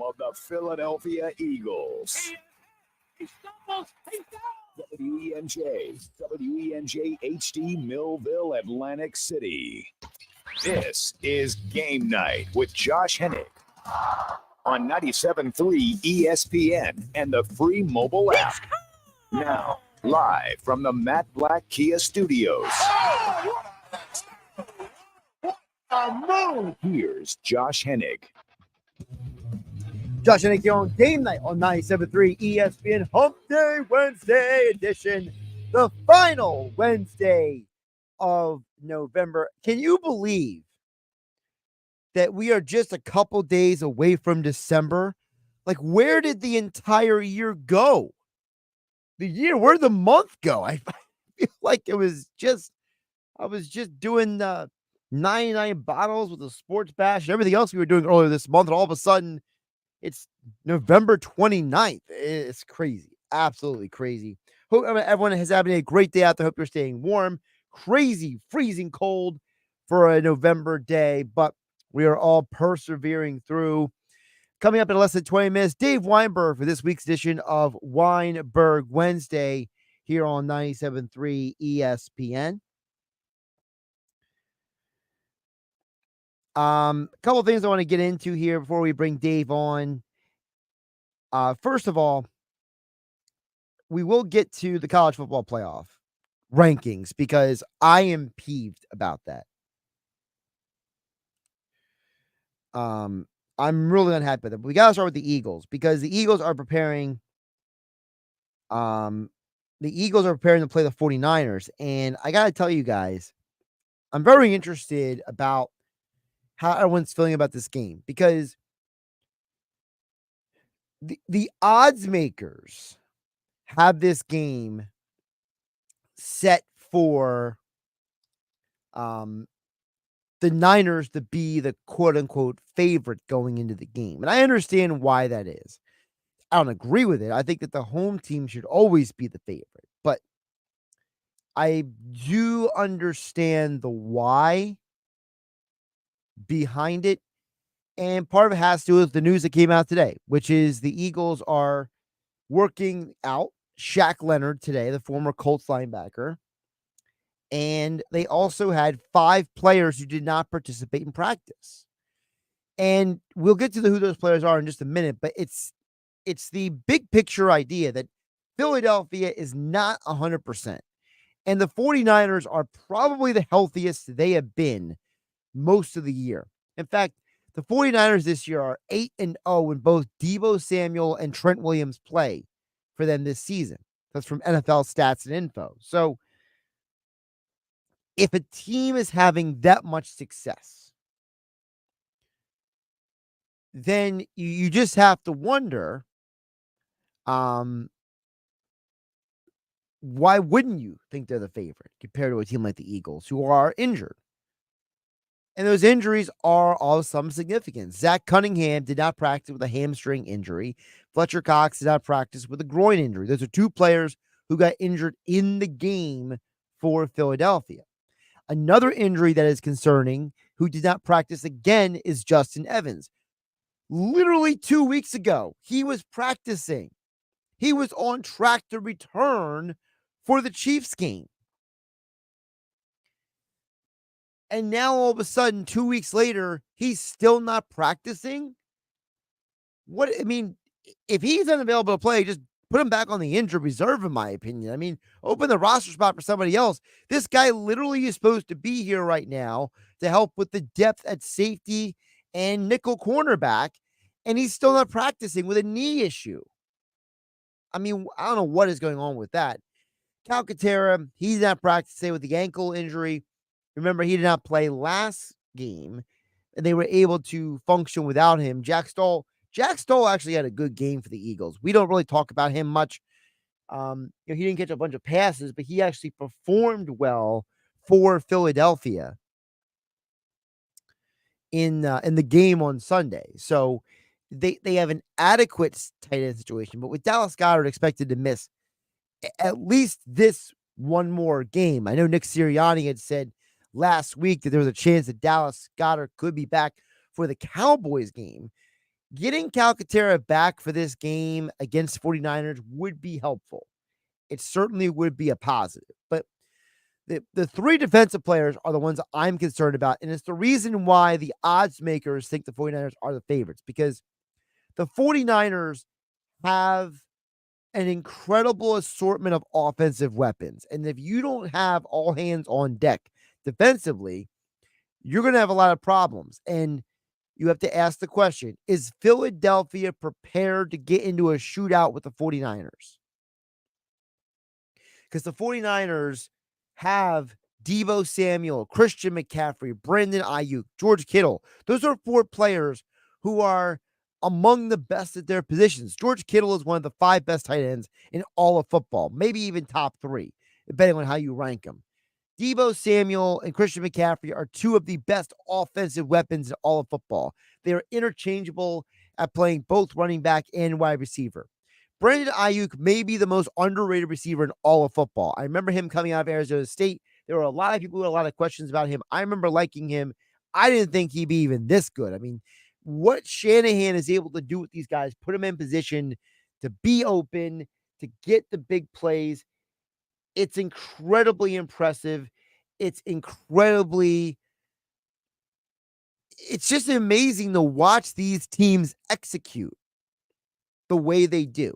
of the Philadelphia Eagles. WENJ HD Millville, Atlantic City. This is Game Night with Josh Hennig on 97.3 ESPN and the free mobile app. Now, live from the Matt Black Kia Studios. Here's Josh Hennig. Josh Hennig here on Game Night on 97.3 ESPN Hump Day Wednesday edition, the final Wednesday of November. Can you believe that we are just a couple days away from December? Like, where did the entire year go? Where'd the month go? I feel like I was just doing 99 bottles with a sports bash and everything else we were doing earlier this month, and all of a sudden it's November 29th. It's crazy. Absolutely crazy. Hope everyone has having a great day out there. Hope you're staying warm. Crazy, freezing cold for a November day, but we are all persevering through. Coming up in less than 20 minutes, Dave Weinberg for this week's edition of Weinberg Wednesday here on 97.3 ESPN. A couple of things I want to get into here before we bring Dave on. First of all, we will get to the college football playoff rankings because I am peeved about that. I'm really unhappy with it. But we got to start with the Eagles because the Eagles are preparing. The Eagles are preparing to play the 49ers. And I got to tell you guys, I'm very interested about how everyone's feeling about this game because the odds makers have this game set for the Niners to be the quote-unquote favorite going into the game. And I understand why that is. I don't agree with it. I think that the home team should always be the favorite. But I do understand the why behind it. And part of it has to do with the news that came out today, which is the Eagles are working out Shaq Leonard today, the former Colts linebacker. And they also had 5 players who did not participate in practice. And we'll get to who those players are in just a minute, but it's the big picture idea that Philadelphia is not 100%. And the 49ers are probably the healthiest they have been most of the year. In fact, the 49ers this year are 8-0 when both Deebo Samuel and Trent Williams play for them this season. That's from NFL Stats and Info. So if a team is having that much success, then you just have to wonder, why wouldn't you think they're the favorite compared to a team like the Eagles who are injured? And those injuries are of some significance. Zach Cunningham did not practice with a hamstring injury. Fletcher Cox did not practice with a groin injury. Those are 2 players who got injured in the game for Philadelphia. Another injury that is concerning, who did not practice again, is Justin Evans. Literally 2 weeks ago, he was practicing. He was on track to return for the Chiefs game. And now all of a sudden, 2 weeks later, he's still not practicing? If he's unavailable to play, just put him back on the injured reserve, in my opinion. I mean, open the roster spot for somebody else. This guy literally is supposed to be here right now to help with the depth at safety and nickel cornerback, and he's still not practicing with a knee issue. I mean, I don't know what is going on with that. Calcaterra, he's not practicing with the ankle injury. Remember, he did not play last game, and they were able to function without him. Jack Stoll actually had a good game for the Eagles. We don't really talk about him much. He didn't catch a bunch of passes, but he actually performed well for Philadelphia in the game on Sunday. So they have an adequate tight end situation, but with Dallas Goedert expected to miss at least this one more game. I know Nick Sirianni had said last week that there was a chance that Dallas Goedert could be back for the Cowboys game. Getting Calcaterra back for this game against 49ers would be helpful. It certainly would be a positive. But the three defensive players are the ones I'm concerned about. And it's the reason why the odds makers think the 49ers are the favorites, because the 49ers have an incredible assortment of offensive weapons. And if you don't have all hands on deck defensively, you're going to have a lot of problems. And you have to ask the question, is Philadelphia prepared to get into a shootout with the 49ers? Because the 49ers have Deebo Samuel, Christian McCaffrey, Brandon Ayuk, George Kittle. Those are four players who are among the best at their positions. George Kittle is one of the 5 best tight ends in all of football, maybe even top 3, depending on how you rank them. Deebo Samuel and Christian McCaffrey are 2 of the best offensive weapons in all of football. They are interchangeable at playing both running back and wide receiver. Brandon Ayuk may be the most underrated receiver in all of football. I remember him coming out of Arizona State. There were a lot of people who had a lot of questions about him. I remember liking him. I didn't think he'd be even this good. I mean, what Shanahan is able to do with these guys, put them in position to be open, to get the big plays, it's incredibly impressive. It's just amazing to watch these teams execute the way they do.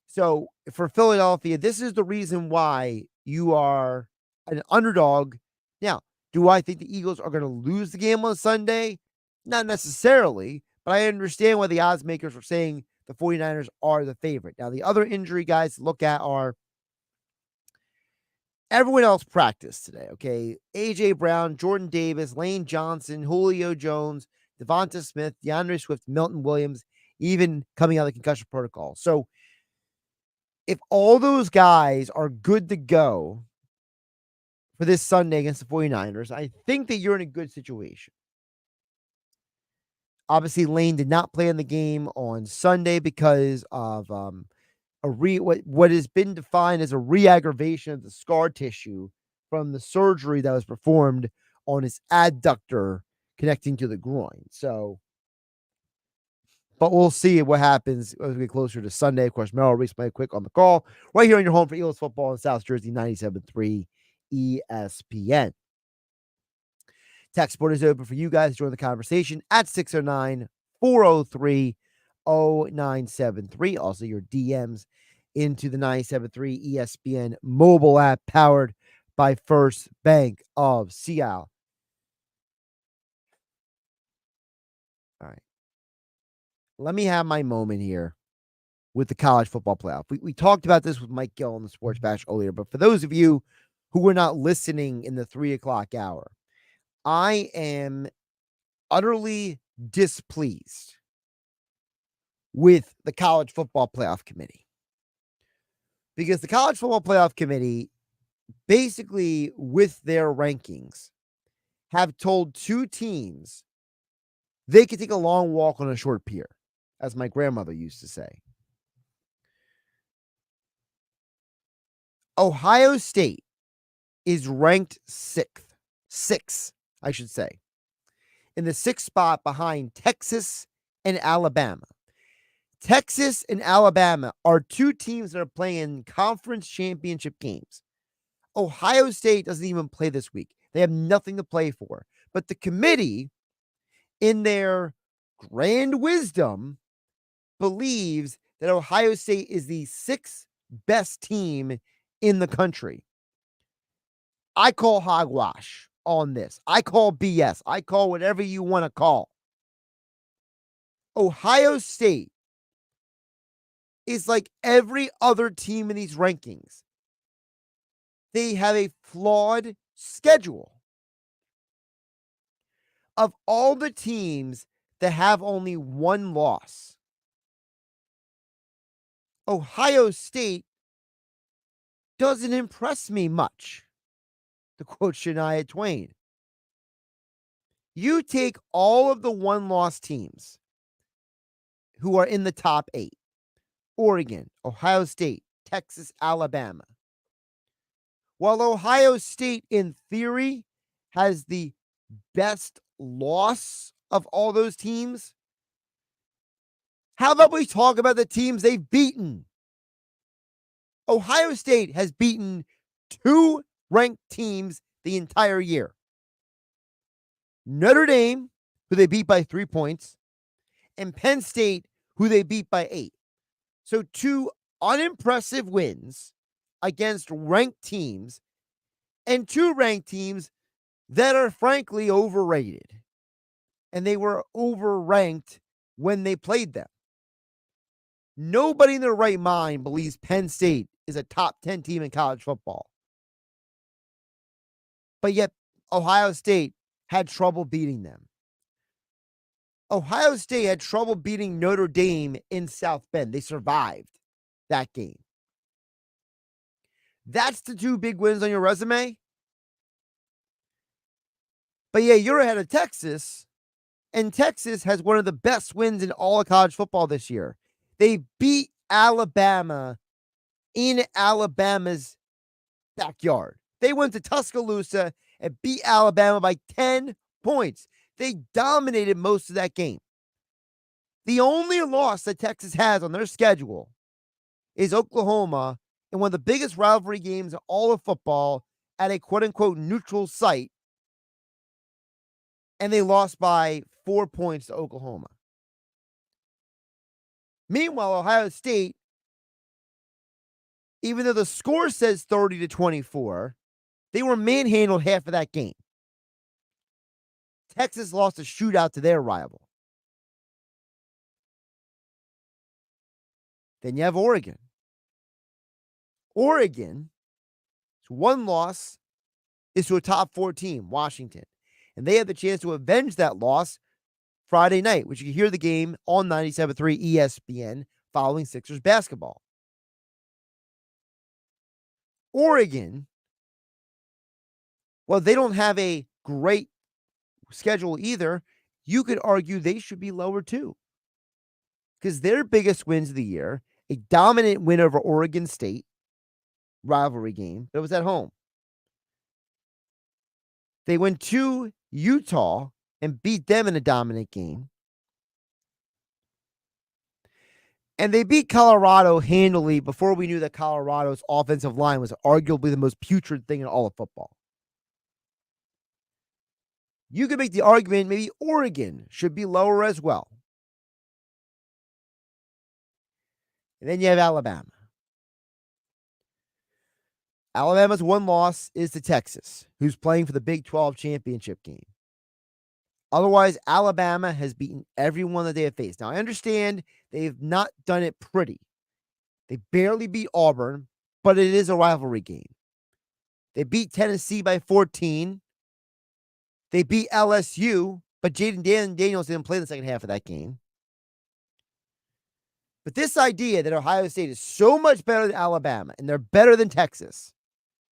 So for Philadelphia, this is the reason why you are an underdog. Now, do I think the Eagles are going to lose the game on Sunday? Not necessarily, but I understand why the odds makers are saying the 49ers are the favorite. Now, the other injury guys to look at are everyone else practiced today, okay? A.J. Brown, Jordan Davis, Lane Johnson, Julio Jones, Devonta Smith, DeAndre Swift, Milton Williams, even coming out of the concussion protocol. So if all those guys are good to go for this Sunday against the 49ers, I think that you're in a good situation. Obviously, Lane did not play in the game on Sunday because of what has been defined as a re-aggravation of the scar tissue from the surgery that was performed on his adductor connecting to the groin. So, but we'll see what happens as we get closer to Sunday. Of course, Merrill Reese might quick on the call right here on your home for Eagles football in South Jersey, 97.3 ESPN. Text board is open for you guys to join the conversation at 609-403-0973. Also, your DMs into the 97.3 ESPN mobile app powered by First Bank of Seattle. All right. Let me have my moment here with the college football playoff. We talked about this with Mike Gill on the Sports Bash earlier, but for those of you who were not listening in the 3 o'clock hour, I am utterly displeased with the College Football Playoff Committee, because the College Football Playoff Committee, basically with their rankings, have told 2 teams they could take a long walk on a short pier, as my grandmother used to say. Ohio State is ranked 6th, I should say, in the 6th spot behind Texas and Alabama. Texas and Alabama are 2 teams that are playing conference championship games. Ohio State doesn't even play this week. They have nothing to play for. But the committee, in their grand wisdom, believes that Ohio State is the 6th best team in the country. I call hogwash on this. I call BS. I call whatever you want to call. Ohio State is like every other team in these rankings. They have a flawed schedule. Of all the teams that have only 1 loss, Ohio State doesn't impress me much, to quote Shania Twain. You take all of the 1-loss teams who are in the top 8, Oregon, Ohio State, Texas, Alabama. While Ohio State, in theory, has the best loss of all those teams, How about we talk about the teams they've beaten? Ohio State has beaten 2 ranked teams the entire year. Notre Dame, who they beat by 3 points, and Penn State, who they beat by 8. So 2 unimpressive wins against ranked teams, and 2 ranked teams that are frankly overrated. And they were overranked when they played them. Nobody in their right mind believes Penn State is a top 10 team in college football. But yet, Ohio State had trouble beating them. Ohio State had trouble beating Notre Dame in South Bend. They survived that game. That's the 2 big wins on your resume. But yeah, you're ahead of Texas, and Texas has one of the best wins in all of college football this year. They beat Alabama in Alabama's backyard. They went to Tuscaloosa and beat Alabama by 10 points. They dominated most of that game. The only loss that Texas has on their schedule is Oklahoma in one of the biggest rivalry games in all of football at a quote-unquote neutral site, and they lost by 4 points to Oklahoma. Meanwhile, Ohio State, even though the score says 30-24, they were manhandled half of that game. Texas lost a shootout to their rival. Then you have Oregon. Oregon's one loss is to a top 4 team, Washington. And they have the chance to avenge that loss Friday night, which you can hear the game on 97.3 ESPN following Sixers basketball. Oregon, well, they don't have a great schedule either. You could argue they should be lower too, because their biggest wins of the year, a dominant win over Oregon State, rivalry game, but it was at home. They went to Utah and beat them in a dominant game. And they beat Colorado handily before we knew that Colorado's offensive line was arguably the most putrid thing in all of football. You could make the argument maybe Oregon should be lower as well. And then you have Alabama. Alabama's one loss is to Texas, who's playing for the Big 12 championship game. Otherwise, Alabama has beaten everyone that they have faced. Now, I understand they've not done it pretty. They barely beat Auburn, but it is a rivalry game. They beat Tennessee by 14. They beat LSU, but Jaden Daniels didn't play the second half of that game. But this idea that Ohio State is so much better than Alabama and they're better than Texas,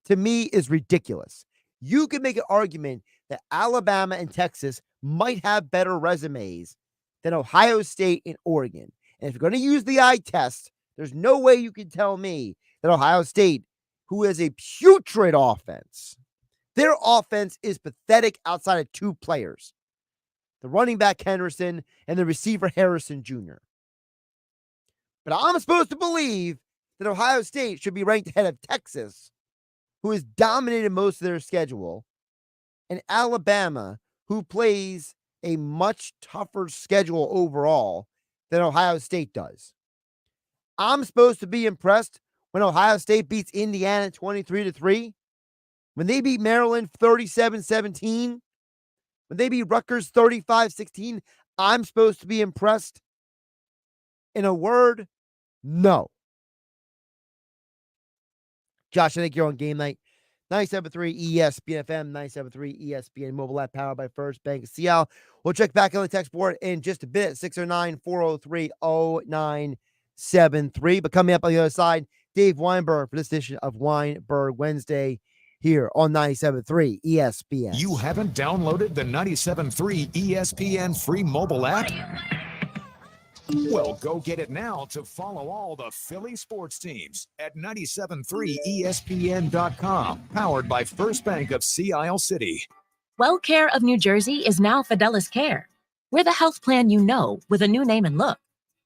to me, is ridiculous. You could make an argument that Alabama and Texas might have better resumes than Ohio State and Oregon. And if you're going to use the eye test, there's no way you can tell me that Ohio State, who has a putrid offense, their offense is pathetic outside of 2 players, the running back Henderson and the receiver Harrison Jr. But I'm supposed to believe that Ohio State should be ranked ahead of Texas, who has dominated most of their schedule, and Alabama, who plays a much tougher schedule overall than Ohio State does. I'm supposed to be impressed when Ohio State beats Indiana 23-3, when they beat Maryland 37-17, when they beat Rutgers 35-16. I'm supposed to be impressed? In a word, no. Josh, I think you're on Game Night. 97.3 ESPN FM, 97.3 ESPN mobile app, powered by First Bank of Seattle. We'll check back on the text board in just a bit, 609-403-0973. But coming up on the other side, Dave Weinberg for this edition of Weinberg Wednesday here on 97.3 ESPN. You haven't downloaded the 97.3 ESPN free mobile app? Well, go get it now to follow all the Philly sports teams at 97.3ESPN.com, powered by First Bank of Sea Isle City. WellCare of New Jersey is now Fidelis Care. We're the health plan you know with a new name and look.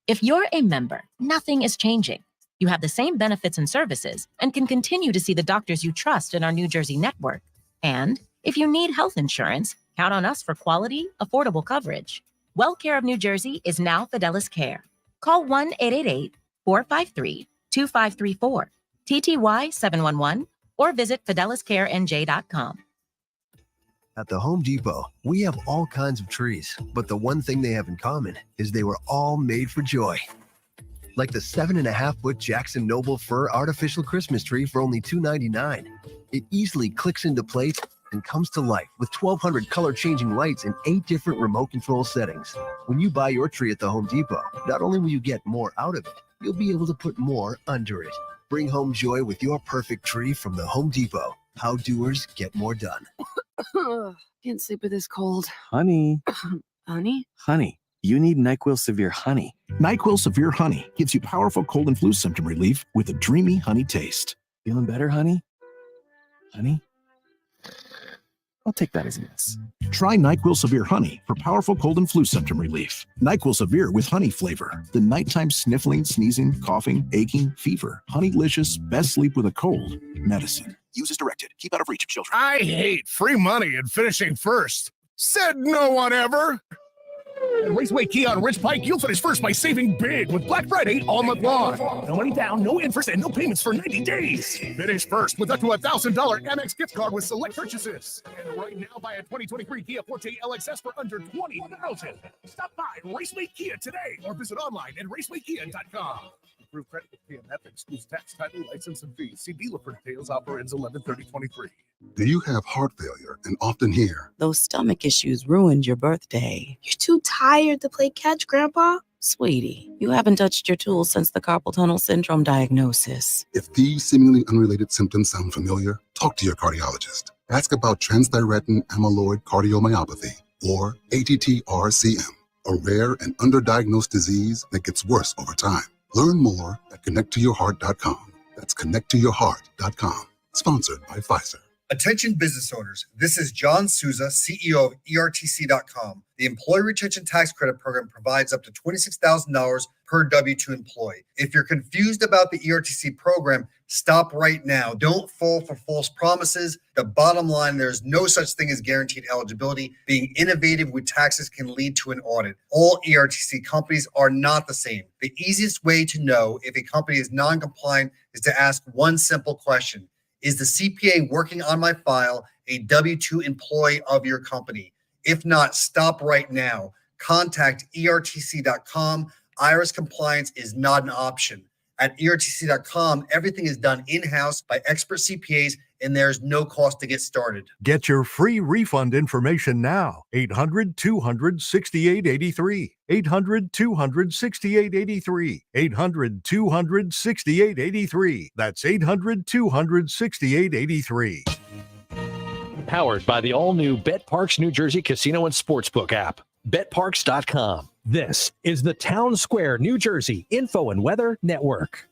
If you're a member, nothing is changing. You have the same benefits and services and can continue to see the doctors you trust in our New Jersey network. And if you need health insurance, count on us for quality, affordable coverage. WellCare of New Jersey is now Fidelis Care. Call 1-888-453-2534, TTY 711, or visit fideliscarenj.com. At the Home Depot, we have all kinds of trees, but the one thing they have in common is they were all made for joy. Like the 7.5-foot Jackson Noble Fir artificial Christmas tree for only $2.99. It easily clicks into place and comes to life with 1,200 color-changing lights in 8 different remote control settings. When you buy your tree at the Home Depot, not only will you get more out of it, you'll be able to put more under it. Bring home joy with your perfect tree from the Home Depot. How doers get more done. Can't sleep with this cold. Honey. Honey? Honey, you need NyQuil Severe Honey. NyQuil Severe Honey gives you powerful cold and flu symptom relief with a dreamy honey taste. Feeling better, honey? Honey? I'll take that as a yes. Try NyQuil Severe Honey for powerful cold and flu symptom relief. NyQuil Severe with honey flavor. The nighttime sniffling, sneezing, coughing, aching, fever. Honeylicious, best sleep with a cold medicine. Use as directed. Keep out of reach of children. I hate free money and finishing first. Said no one ever. At Raceway Kia on Ridge Pike, you'll finish first by saving big with Black Friday all month long. No money down, no interest, and no payments for 90 days. Finish first with up to $1,000 Amex gift card with select purchases. And right now, buy a 2023 Kia Forte LXS for under $20,000. Stop by Raceway Kia today or visit online at racewaykia.com. Approved credit with PMF excludes tax, title, license, and fees. See dealer for details. Offer ends 11/30/23. Do you have heart failure and often hear, Those stomach issues ruined your birthday. You're too tired to play catch, Grandpa? Sweetie, you haven't touched your tools since the carpal tunnel syndrome diagnosis. if these seemingly unrelated symptoms sound familiar, talk to your cardiologist. Ask about transthyretin amyloid cardiomyopathy, or ATTR-CM, a rare and underdiagnosed disease that gets worse over time. Learn more at connecttoyourheart.com. That's connecttoyourheart.com. Sponsored by Pfizer. Attention business owners, this is John Souza, CEO of ERTC.com. The Employee Retention Tax Credit Program provides up to $26,000 per W-2 employee. If you're confused about the ERTC program, stop right now. Don't fall for false promises. The bottom line, there's no such thing as guaranteed eligibility. Being innovative with taxes can lead to an audit. All ERTC companies are not the same. The easiest way to know if a company is non-compliant is to ask one simple question. Is the CPA working on my file a W-2 employee of your company? If not, stop right now. Contact ERTC.com. IRS compliance is not an option. At ERTC.com, everything is done in-house by expert CPAs, and there's no cost to get started. Get your free refund information now. 800-200-6883. 800-200-6883. 800-200-6883. That's 800-200-6883. Powered by the all-new BetParks New Jersey Casino and Sportsbook app. BetParks.com. This is the Town Square, New Jersey Info and Weather Network.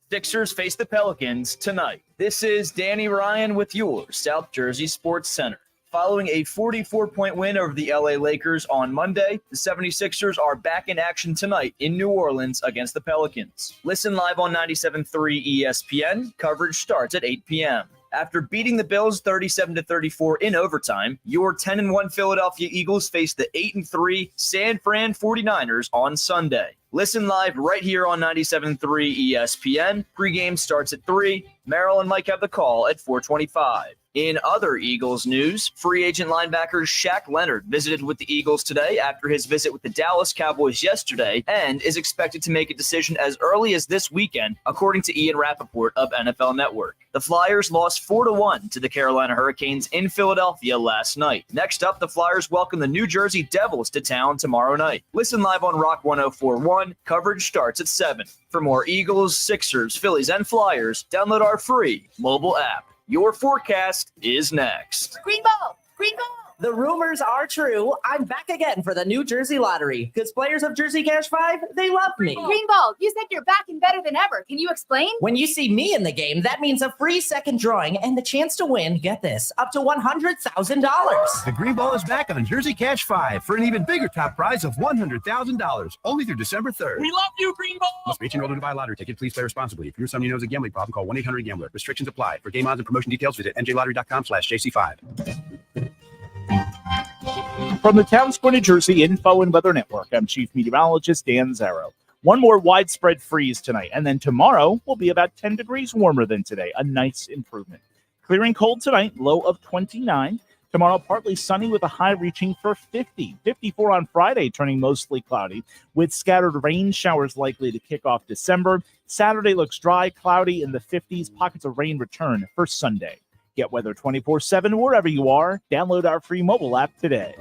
Sixers face the Pelicans tonight. This is Danny Ryan with your South Jersey Sports Center. Following a 44-point win over the LA Lakers on Monday, the 76ers are back in action tonight in New Orleans against the Pelicans. Listen live on 97.3 ESPN. Coverage starts at 8 p.m. After beating the Bills 37-34 in overtime, your 10-1 Philadelphia Eagles face the 8-3 San Fran 49ers on Sunday. Listen live right here on 97.3 ESPN. Pregame starts at 3. Merrill and Mike have the call at 4:25. In other Eagles news, free agent linebacker Shaq Leonard visited with the Eagles today after his visit with the Dallas Cowboys yesterday and is expected to make a decision as early as this weekend, according to Ian Rappaport of NFL Network. The Flyers lost 4-1 to the Carolina Hurricanes in Philadelphia last night. Next up, the Flyers welcome the New Jersey Devils to town tomorrow night. Listen live on Rock 104.1. Coverage starts at 7. For more Eagles, Sixers, Phillies, and Flyers, download our free mobile app. Your forecast is next. Green ball! Green ball! The rumors are true. I'm back again for the New Jersey Lottery. Because players of Jersey Cash 5, they love me. Greenball, you said you're back and better than ever. Can you explain? When you see me in the game, that means a free second drawing and the chance to win, get this, up to $100,000. The Green Ball is back on Jersey Cash 5 for an even bigger top prize of $100,000. Only through December 3rd. We love you, Green Ball! Must be 18 or older to buy a lottery ticket. Please play responsibly. If you're someone who knows a gambling problem, call 1-800-GAMBLER. Restrictions apply. For game odds and promotion details, visit njlottery.com/JC5. From the Town Square, New Jersey Info and Weather Network, I'm Chief Meteorologist Dan Zarrow. One more widespread freeze tonight, and then tomorrow will be about 10 degrees warmer than today, a nice improvement. Clearing cold tonight, low of 29. Tomorrow, partly sunny with a high reaching for 50. 54 on Friday, turning mostly cloudy, with scattered rain showers likely to kick off December. Saturday looks dry, cloudy in the 50s. Pockets of rain return for Sunday. Get weather 24/7 wherever you are. Download our free mobile app today.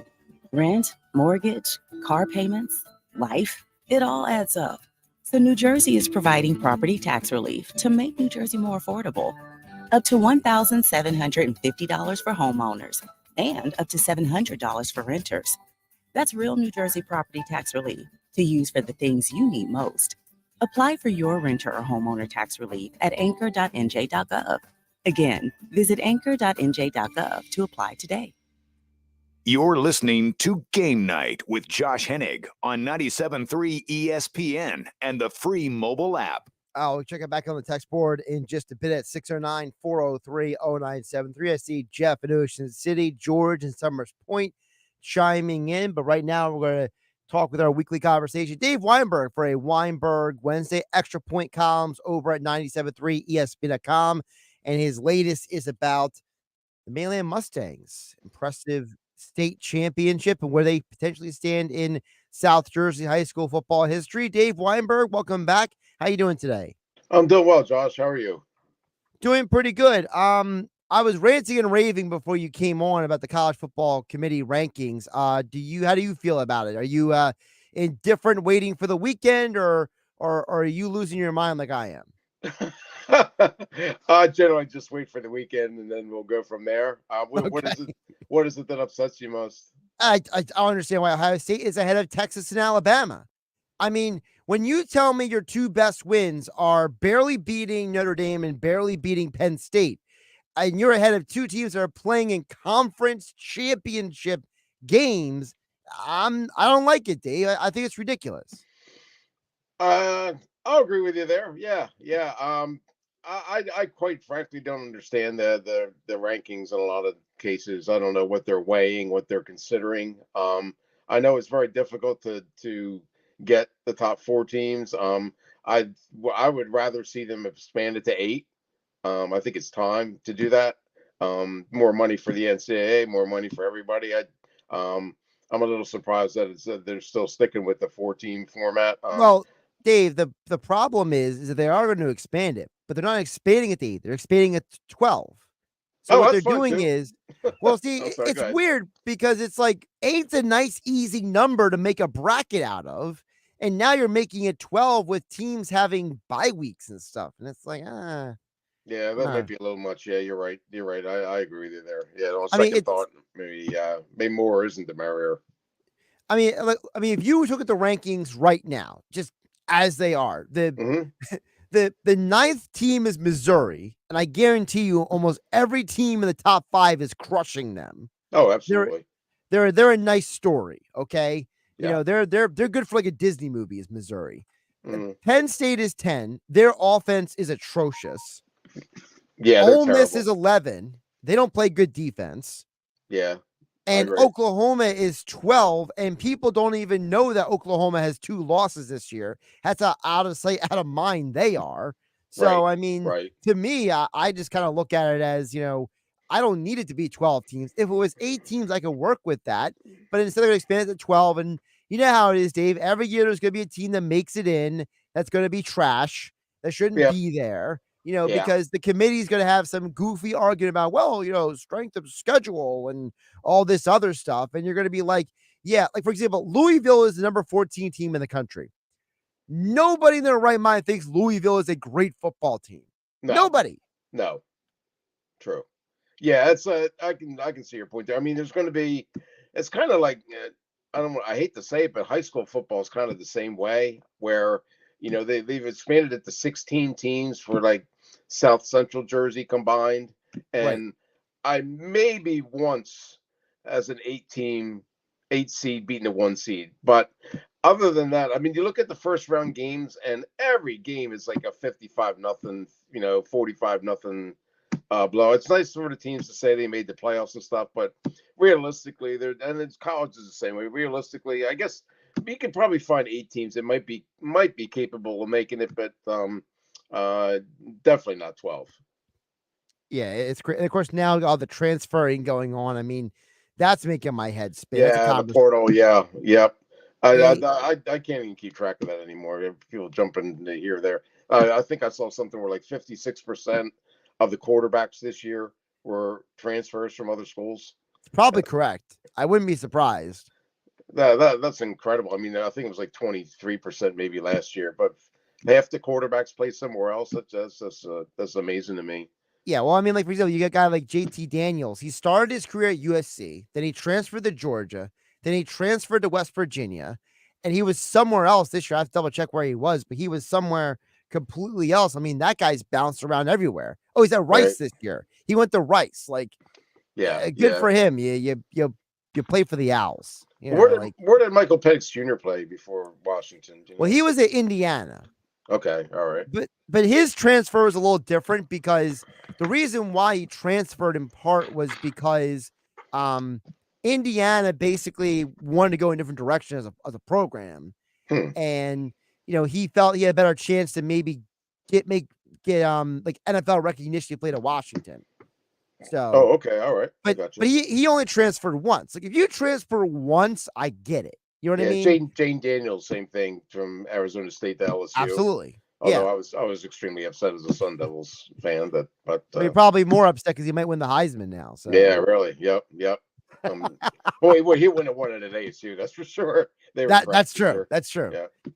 Rent, mortgage, car payments, life, it all adds up. So New Jersey is providing property tax relief to make New Jersey more affordable. Up to $1,750 for homeowners and up to $700 for renters. That's real New Jersey property tax relief to use for the things you need most. Apply for your renter or homeowner tax relief at anchor.nj.gov. Again, visit anchor.nj.gov to apply today. You're listening to Game Night with Josh Hennig on 97.3 ESPN and the free mobile app. I'll check it back on the text board in just a bit at 609-403-0973. I see Jeff in Ocean City, George in Summers Point chiming in. But right now we're going to talk with our weekly conversation. Dave Weinberg for a Weinberg Wednesday extra point columns over at 97.3 ESPN.com. And his latest is about the Mainland Mustangs. Impressive state championship and where they potentially stand in South Jersey high school football history. Dave Weinberg, welcome back. How you doing today? I'm doing well, Josh. How are you? Doing pretty good. I was ranting and raving before you came on about the college football committee rankings. How do you feel about it? Are you indifferent waiting for the weekend or are you losing your mind like I am? I generally just wait for the weekend and then we'll go from there. What is it that upsets you most? I don't understand why Ohio State is ahead of Texas and Alabama. I mean, when you tell me your two best wins are barely beating Notre Dame and barely beating Penn State, and you're ahead of two teams that are playing in conference championship games, I don't like it, Dave. I think it's ridiculous. I'll agree with you there. Yeah. I quite frankly don't understand the rankings in a lot of cases. I don't know what they're weighing, what they're considering. I know it's very difficult to get the top four teams. I would rather see them expanded to 8. I think it's time to do that. More money for the NCAA, more money for everybody. I'm a little surprised that they're still sticking with the 4-team format. Well, Dave, the problem is that they are going to expand it, but they're not expanding it to 8. They're expanding it to 12. So what they're doing is, well, see, it's weird because it's like 8's a nice, easy number to make a bracket out of. And now you're making it 12 with teams having bye weeks and stuff. And it's like, Yeah, that might be a little much. Yeah, you're right. I agree with you there. Yeah, on second thought, maybe more isn't the merrier. I mean, if you look at the rankings right now, just as they are, the 9th team is Missouri, and I guarantee you almost every team in the top 5 is crushing them. Oh, absolutely. They're a nice story, okay? You know, they're good for like a Disney movie is Missouri. Penn State is 10. Their offense is atrocious. Yeah, Ole Miss is 11. They don't play good defense. Yeah. And Oklahoma is 12, and people don't even know that Oklahoma has 2 losses this year. That's how out of sight, out of mind they are. So, I mean, to me, I just kind of look at it as, I don't need it to be 12 teams. If it was 8 teams, I could work with that. But instead, they're going to expand it to 12. And you know how it is, Dave. Every year, there's going to be a team that makes it in that's going to be trash, that shouldn't be there. Because the committee is going to have some goofy argument about, strength of schedule and all this other stuff. And you're going to be like, for example, Louisville is the number 14 team in the country. Nobody in their right mind thinks Louisville is a great football team. No. Nobody. No. True. Yeah, it's I can see your point there. I mean, there's going to be, it's kind of like I don't know, I hate to say it, but high school football is kind of the same way where they've expanded it to 16 teams for like South Central Jersey combined, and I maybe once as an 8 seed beating a 1 seed, but other than that, I mean, you look at the first round games, and every game is like a 55-0, 45-0 blow. It's nice for the teams to say they made the playoffs and stuff, but realistically, and it's college is the same way. Realistically, I guess we could probably find 8 teams that might be capable of making it, but definitely not 12. Yeah, it's great. And of course, now all the transferring going on. I mean, that's making my head spin. Yeah, the portal. Yeah, yep. I can't even keep track of that anymore. People jumping here or there. I think I saw something where like 56% of the quarterbacks this year were transfers from other schools. Probably correct. I wouldn't be surprised. That's incredible. I mean, I think it was like 23% maybe last year, but half the quarterbacks play somewhere else. That's amazing to me. Yeah, well, I mean, like, for example, you got a guy like JT Daniels. He started his career at USC, then he transferred to Georgia, then he transferred to West Virginia, and he was somewhere else this year. I have to double check where he was, but he was somewhere completely else. I mean, that guy's bounced around everywhere. Oh, he's at Rice this year. He went to Rice. Like, good for him. You play for the Owls. Where did Michael Penix Jr. play before Washington? Well, he was at Indiana. Okay, all right. But his transfer was a little different because the reason why he transferred in part was because Indiana basically wanted to go in a different direction as a program. And he felt he had a better chance to maybe get like NFL recognition. He played at Washington. So okay, all right. But he only transferred once. Like, if you transfer once, I get it. You know what I mean? Jane Daniels, same thing from Arizona State to LSU. Absolutely. Although I was extremely upset as a Sun Devils fan, but you're probably more upset because he might win the Heisman now. So yeah, really. Yep. Boy, he wouldn't have won it at ASU. That's for sure. That's true. Sure. That's true.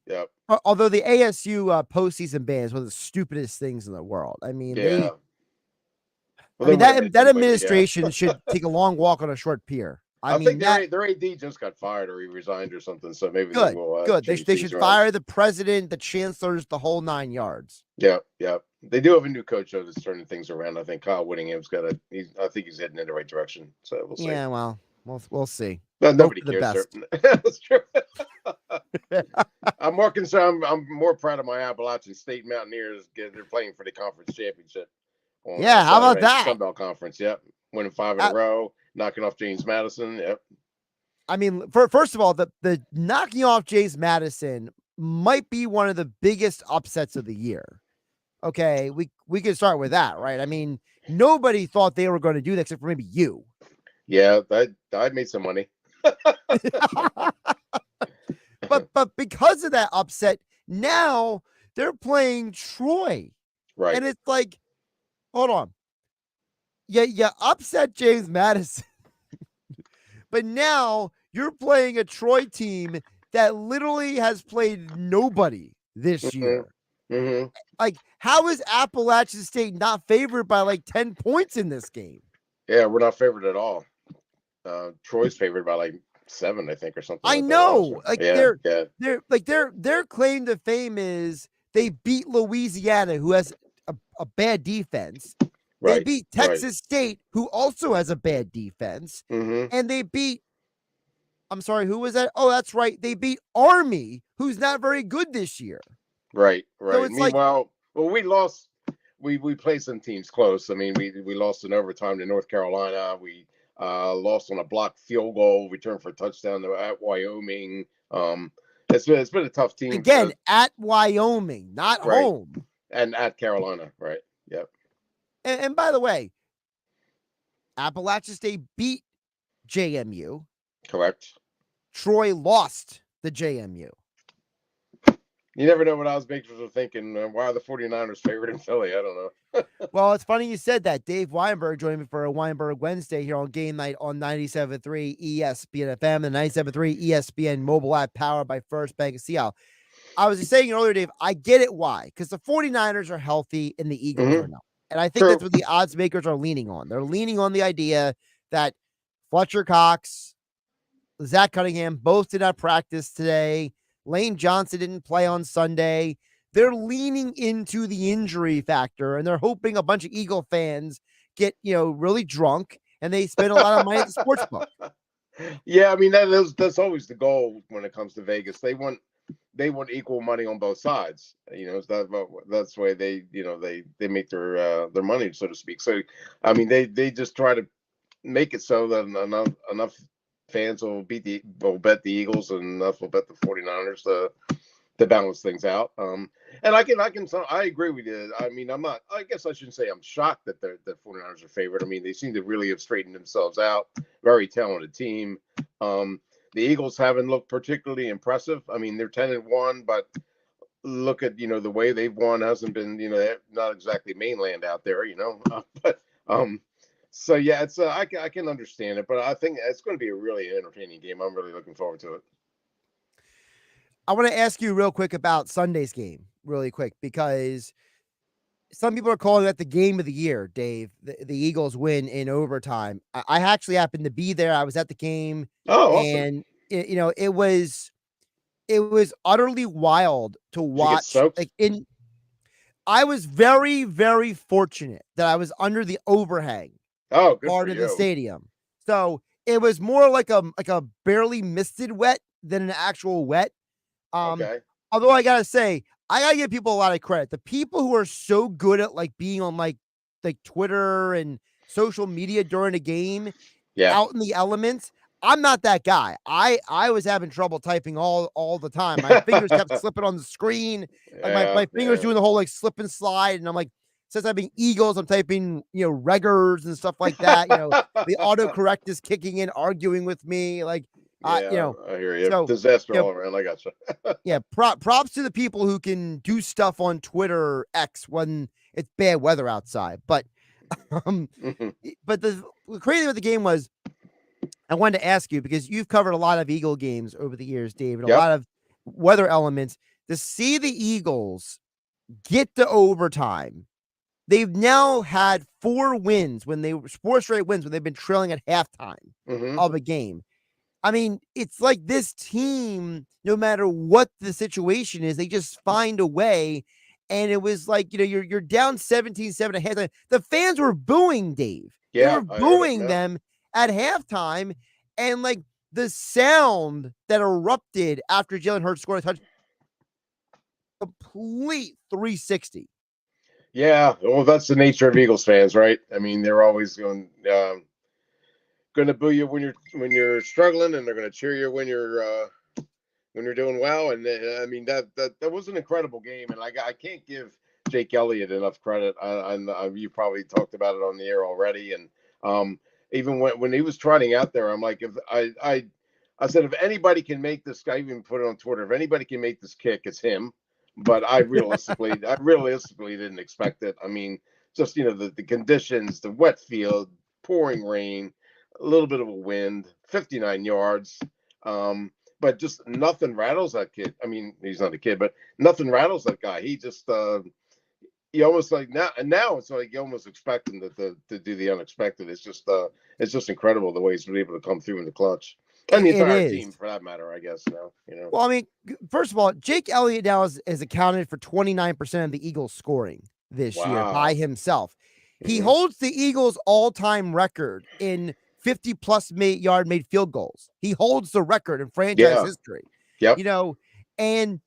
Yeah. Although the ASU postseason ban is one of the stupidest things in the world. I mean, that administration should take a long walk on a short pier. I think their AD just got fired or he resigned or something. So maybe good. They will. Good. They should fire the president, the chancellors, the whole 9 yards. Yeah. They do have a new coach though that's turning things around. I think Kyle Whittingham's I think he's heading in the right direction. So we'll see. Yeah. Well, we'll see. No, nobody cares. That's true. I'm more concerned. I'm more proud of my Appalachian State Mountaineers. They're playing for the conference championship. How about that? Sun Belt Conference. Yep. Winning 5 in a row. Knocking off James Madison. Yep. I mean, first of all, the knocking off James Madison might be one of the biggest upsets of the year. Okay, we can start with that, right? I mean, nobody thought they were going to do that except for maybe you. Yeah, I made some money. but because of that upset, now they're playing Troy. Right. And it's like, hold on. Yeah, you upset James Madison. But now you're playing a Troy team that literally has played nobody this year. Mm-hmm. Like, how is Appalachian State not favored by like 10 points in this game? Yeah, we're not favored at all. Troy's favored by like 7, I think, or something. I know. Like they're their claim to fame is they beat Louisiana, who has a bad defense. They beat Texas State, who also has a bad defense. Mm-hmm. And they beat, I'm sorry, who was that? Oh, that's right. They beat Army, who's not very good this year. Right. So it's Meanwhile, we lost. We played some teams close. I mean, we lost in overtime to North Carolina. We lost on a blocked field goal, returned for a touchdown at Wyoming. It's been a tough team. Again, at Wyoming, not home. And at Carolina, right. Yep. And by the way, Appalachian State beat JMU. Correct. Troy lost the JMU. You never know what I was thinking. Why are the 49ers favored in Philly? I don't know. Well, it's funny you said that. Dave Weinberg joined me for a Weinberg Wednesday here on Game Night on 97.3 ESPN FM, the 97.3 ESPN mobile app powered by First Bank of Seattle. I was saying earlier, Dave, I get it why. Because the 49ers are healthy and the Eagles are not. And I think that's what the odds makers are leaning on. They're leaning on the idea that Fletcher Cox, Zach Cunningham both did not practice today. Lane Johnson didn't play on Sunday. They're leaning into the injury factor, and they're hoping a bunch of Eagle fans get, really drunk and they spend a lot of money at the sports book. Yeah, I mean that's always the goal when it comes to Vegas. They want equal money on both sides. That's the way they make their money, so to speak. So I mean they just try to make it so that enough fans will bet the Eagles and enough will bet the 49ers to balance things out. And I agree with you. I mean, I guess I shouldn't say I'm shocked that the 49ers are favored. I mean, they seem to really have straightened themselves out. Very talented team. The Eagles haven't looked particularly impressive. I mean, they're 10-1, but look at, the way they've won hasn't been, not exactly mainland out there, so yeah, it's I can understand it, but I think it's going to be a really entertaining game. I'm really looking forward to it. I want to ask you real quick about Sunday's game, really quick, because some people are calling that the game of the year, Dave. The Eagles win in overtime. I actually happened to be there. I was at the game. Oh, awesome. And it was utterly wild to watch. I was very, very fortunate that I was under the overhang part of the stadium. So it was more like a barely misted wet than an actual wet. Okay. Although I gotta say, I gotta give people a lot of credit. The people who are so good at being on like Twitter and social media during a game, out in the elements. I'm not that guy. I was having trouble typing all the time. My fingers kept slipping on the screen. My fingers doing the whole slip and slide. And I'm like, since I'm being Eagles, I'm typing, Reggers and stuff like that. The autocorrect is kicking in, arguing with me. I hear you. So, disaster all around. I gotcha. Yeah. Props to the people who can do stuff on Twitter X when it's bad weather outside. But, but the crazy with the game was, I wanted to ask you, because you've covered a lot of Eagle games over the years, Dave, and a lot of weather elements. To see the Eagles get to overtime, they've now had 4 straight wins when they've been trailing at halftime of a game. I mean, it's like this team, no matter what the situation is, they just find a way. And it was like, you're down 17-7 at halftime. The fans were booing, Dave. They were booing them at halftime. And the sound that erupted after Jalen Hurts scored a touchdown, complete 360. Yeah, well, that's the nature of Eagles fans, right? I mean, they're always going to boo you when you're struggling, and they're going to cheer you when you're doing well. And I mean, that was an incredible game, and I can't give Jake Elliott enough credit. You probably talked about it on the air already, and even when he was trotting out there, I'm like, if I said, if anybody can make this guy, even put it on Twitter, if anybody can make this kick, it's him. But I realistically didn't expect it. I mean, just the conditions, the wet field, pouring rain, a little bit of a wind, 59 yards. But just nothing rattles that kid. I mean, he's not a kid, but nothing rattles that guy. He just you almost now it's like you almost expect him to do the unexpected. It's just incredible the way he's been able to come through in the clutch. And the entire team, for that matter, I guess. Well, I mean, first of all, Jake Elliott now has accounted for 29% of the Eagles' scoring this year by himself. He holds the Eagles' all-time record in 50-plus yard made field goals. He holds the record in franchise history. Yep. And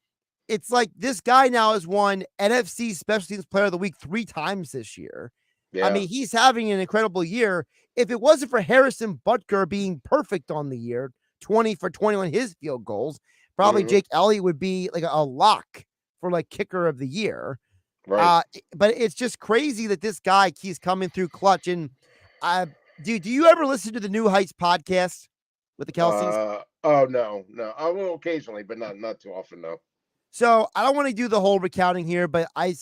it's like this guy now has won NFC Special Teams Player of the Week 3 times this year. Yeah. I mean, he's having an incredible year. If it wasn't for Harrison Butker being perfect on the year, 20 for 21 his field goals, probably Jake Elliott would be like a lock for kicker of the year. Right. But it's just crazy that this guy keeps coming through clutch. And do you ever listen to the New Heights podcast with the Kelseys? Oh, no. I will occasionally, but not too often, no. So I don't want to do the whole recounting here, but I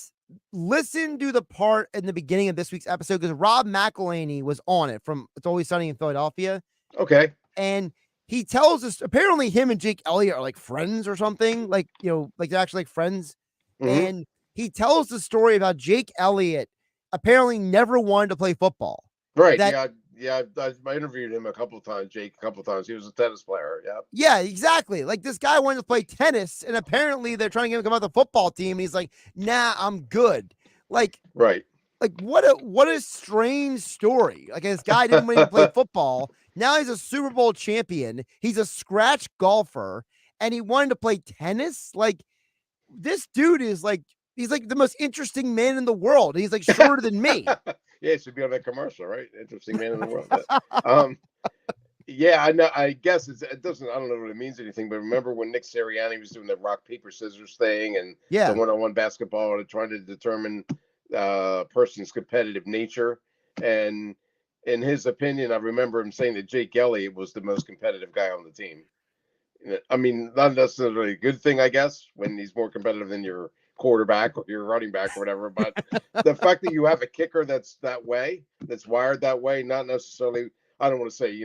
listen to the part in the beginning of this week's episode because Rob McElhaney was on it from It's Always Sunny in Philadelphia. Okay. And he tells us apparently him and Jake Elliott are friends or something, they're actually friends. And he tells the story about Jake Elliott apparently never wanted to play football. Right. That, I interviewed him a couple of times, Jake, a couple of times. He was a tennis player. Yeah. Yeah, exactly. Like this guy wanted to play tennis, and apparently they're trying to get him to come out the football team. And he's like, nah, I'm good. Like, right. Like what a strange story. Like this guy didn't want to play football. Now he's a Super Bowl champion. He's a scratch golfer, and he wanted to play tennis. Like this dude is like, he's like the most interesting man in the world. He's like shorter than me. Yeah, it should be on that commercial, right? Interesting man in the world. Yeah, I know. I guess it doesn't. I don't know what it means anything, but remember when Nick Sirianni was doing the rock paper scissors thing and the one-on-one basketball and trying to determine person's competitive nature, and in his opinion, I remember him saying that Jake Elliott was the most competitive guy on the team. I mean, not necessarily a good thing, I guess, when he's more competitive than your quarterback or your running back or whatever, but the fact that you have a kicker that's that way, that's wired that way, not necessarily, I don't want to say,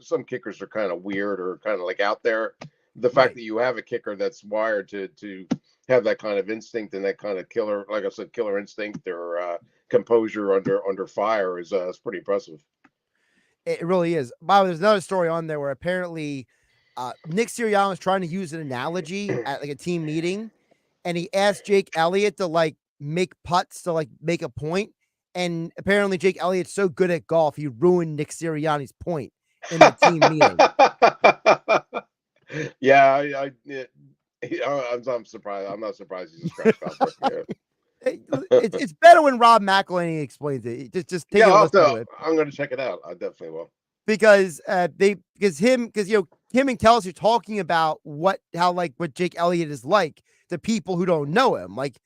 some kickers are kind of weird or kind of like out there. The fact that you have a kicker that's wired to have that kind of instinct and that kind of killer, like I said, killer instinct or composure under fire is pretty impressive. It really is. Bob, there's another story on there where apparently Nick Sirianni was trying to use an analogy at like a team meeting, and he asked Jake Elliott to like make putts to like make a point. And apparently Jake Elliott's so good at golf, he ruined Nick Sirianni's point in the team meeting. Yeah, I'm surprised. I'm not surprised he's a scratch golfer. Yeah. It's better when Rob McElhenney explains it. Just take a listen to it. I'm going to check it out. I definitely will. Because him and Kelsey are talking about what Jake Elliott is like to people who don't know him. Like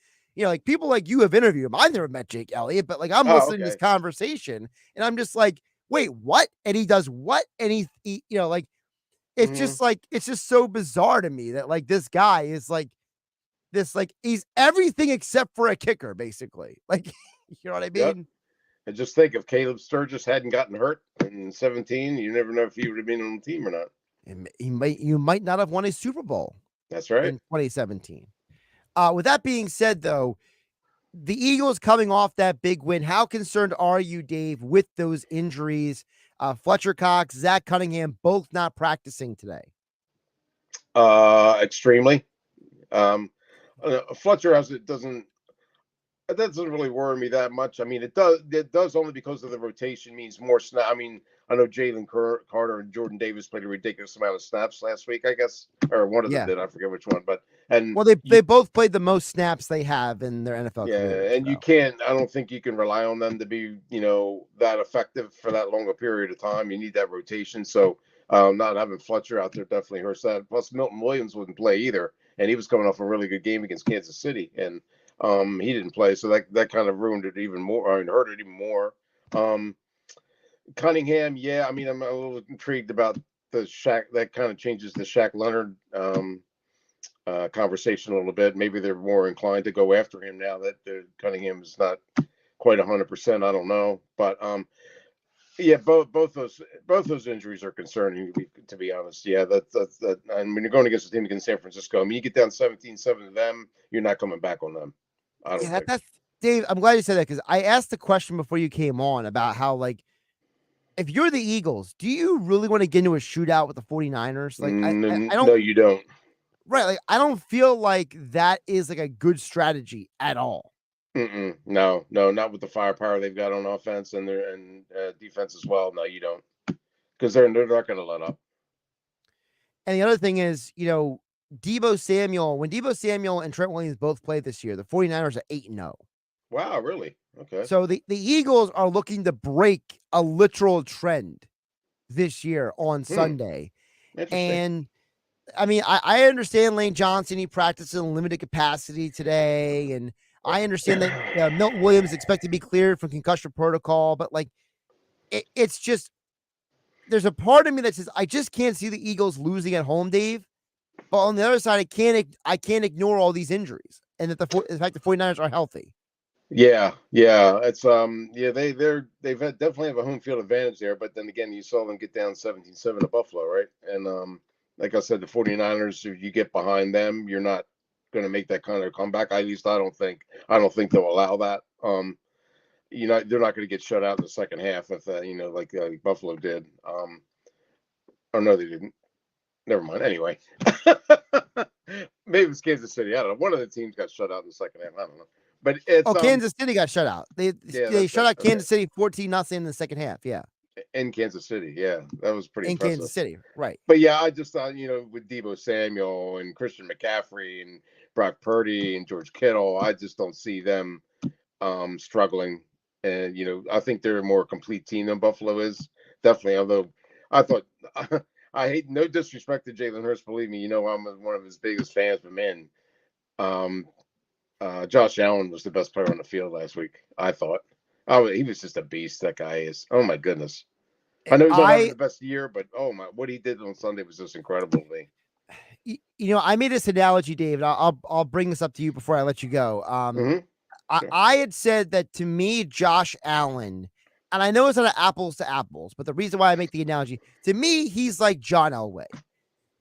people like you have interviewed him. I've never met Jake Elliott, but like I'm listening to this conversation and I'm just like, wait, what? And he does what? And he it's just like, it's just so bizarre to me that like this guy is like this, like he's everything except for a kicker, basically. Like, you know what I mean? Yep. And just think if Caleb Sturgis hadn't gotten hurt in 17, you never know if he would have been on the team or not. And you might not have won a Super Bowl. That's right. In 2017. With that being said, though, the Eagles coming off that big win, how concerned are you, Dave, with those injuries? Fletcher Cox, Zach Cunningham, both not practicing today. Extremely. Fletcher doesn't really worry me that much. I mean, it does only because of the rotation means more snap. I mean, I know Jalen Carter and Jordan Davis played a ridiculous amount of snaps last week, I guess, or one of them did. I forget which one, they both played the most snaps they have in their NFL career. And you can't. I don't think you can rely on them to be, that effective for that long a period of time. You need that rotation. So not having Fletcher out there definitely hurts that. Plus, Milton Williams wouldn't play either, and he was coming off a really good game against Kansas City, and he didn't play, so that kind of ruined it even more, and hurt it even more. Cunningham, I mean, I'm a little intrigued about the Shaq. That kind of changes the Shaq Leonard conversation a little bit. Maybe they're more inclined to go after him now that Cunningham is not quite 100%. I don't know, but both those injuries are concerning, to be honest. Yeah, that. And when you're going against a team against San Francisco, I mean, you get down 17-7 to them, you're not coming back on them. I don't think. That's Dave. I'm glad you said that because I asked the question before you came on about how, like, if you're the Eagles, do you really want to get into a shootout with the 49ers? Like, I don't. No, you don't. Right. Like, I don't feel like that is like a good strategy at all. No, not with the firepower they've got on offense and their defense as well. No, you don't, because they're not going to let up. And the other thing is, Deebo Samuel, when Deebo Samuel and Trent Williams both played this year, the 49ers are 8-0. Wow, really? Okay. So the Eagles are looking to break a literal trend this year on Sunday. And I mean, I understand Lane Johnson, he practiced in limited capacity today, and I understand that Milton Williams is expected to be cleared from concussion protocol, but like it's just, there's a part of me that says I just can't see the Eagles losing at home, Dave. But on the other side, I can't ignore all these injuries and that the fact the 49ers are healthy. Yeah. It's they've definitely have a home field advantage there, but then again, you saw them get down 17-7 to Buffalo, right? And like I said, the 49ers, if you get behind them, you're not going to make that kind of comeback. At least I don't think they'll allow that. they're not going to get shut out in the second half if like Buffalo did. Oh no, they didn't. Never mind. Anyway, maybe it was Kansas City. I don't know. One of the teams got shut out in the second half. I don't know. But it's Kansas City got shut out. They shut out Kansas City 14-0 in the second half. Yeah. In Kansas City, yeah, that was pretty impressive. Kansas City, right? But yeah, I just thought with Deebo Samuel and Christian McCaffrey and Brock Purdy and George Kittle, I just don't see them struggling. And I think they're a more complete team than Buffalo is. Definitely, although I thought I hate no disrespect to Jalen Hurts. Believe me, I'm one of his biggest fans. But man, Josh Allen was the best player on the field last week. I thought. Oh, he was just a beast. That guy is. Oh my goodness. I know he's not having the best year, but what he did on Sunday was just incredible to me. I made this analogy, David. I'll bring this up to you before I let you go. I had said that to me, Josh Allen, and I know it's not an apples to apples, but the reason why I make the analogy, to me, he's like John Elway.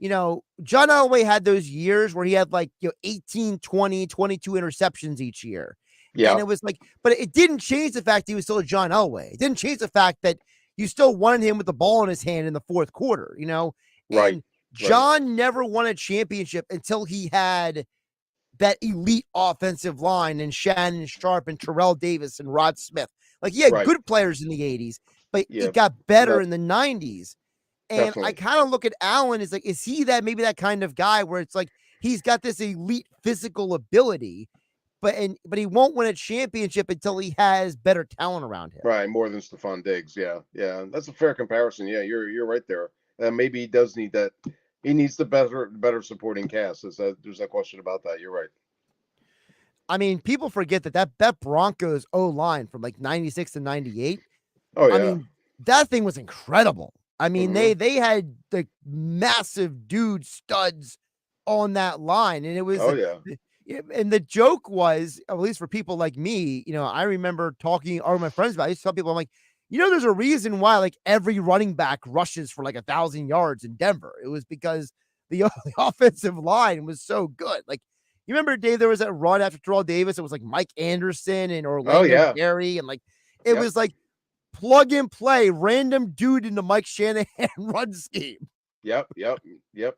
John Elway had those years where he had 18, 20, 22 interceptions each year. Yeah. And it was but it didn't change the fact he was still a John Elway. It didn't change the fact that you still wanted him with the ball in his hand in the fourth quarter, Right. And John never won a championship until he had that elite offensive line and Shannon Sharp and Terrell Davis and Rod Smith. He had good players in the 80s, but it got better in the 90s. And definitely. I kind of look at Allen as is he maybe that kind of guy where it's he's got this elite physical ability, but he won't win a championship until he has better talent around him. Right, more than Stephon Diggs. Yeah, that's a fair comparison. Yeah, you're right there. Maybe he does need that. He needs the better supporting cast. There's no question about that. You're right. I mean, people forget that Broncos O-line from 96 to 98. Oh yeah. I mean, that thing was incredible. I mean, they had the massive studs on that line, and it was. Oh yeah. And the joke was, at least for people like me, I remember talking or my friends about it. I used to tell people, I'm like, there's a reason why every running back rushes for 1,000 yards in Denver. It was because the offensive line was so good. You remember, Dave, there was that run after Terrell Davis. It was Mike Anderson and Orlando Gary, and it was plug and play, random dude in the Mike Shanahan run scheme. Yep.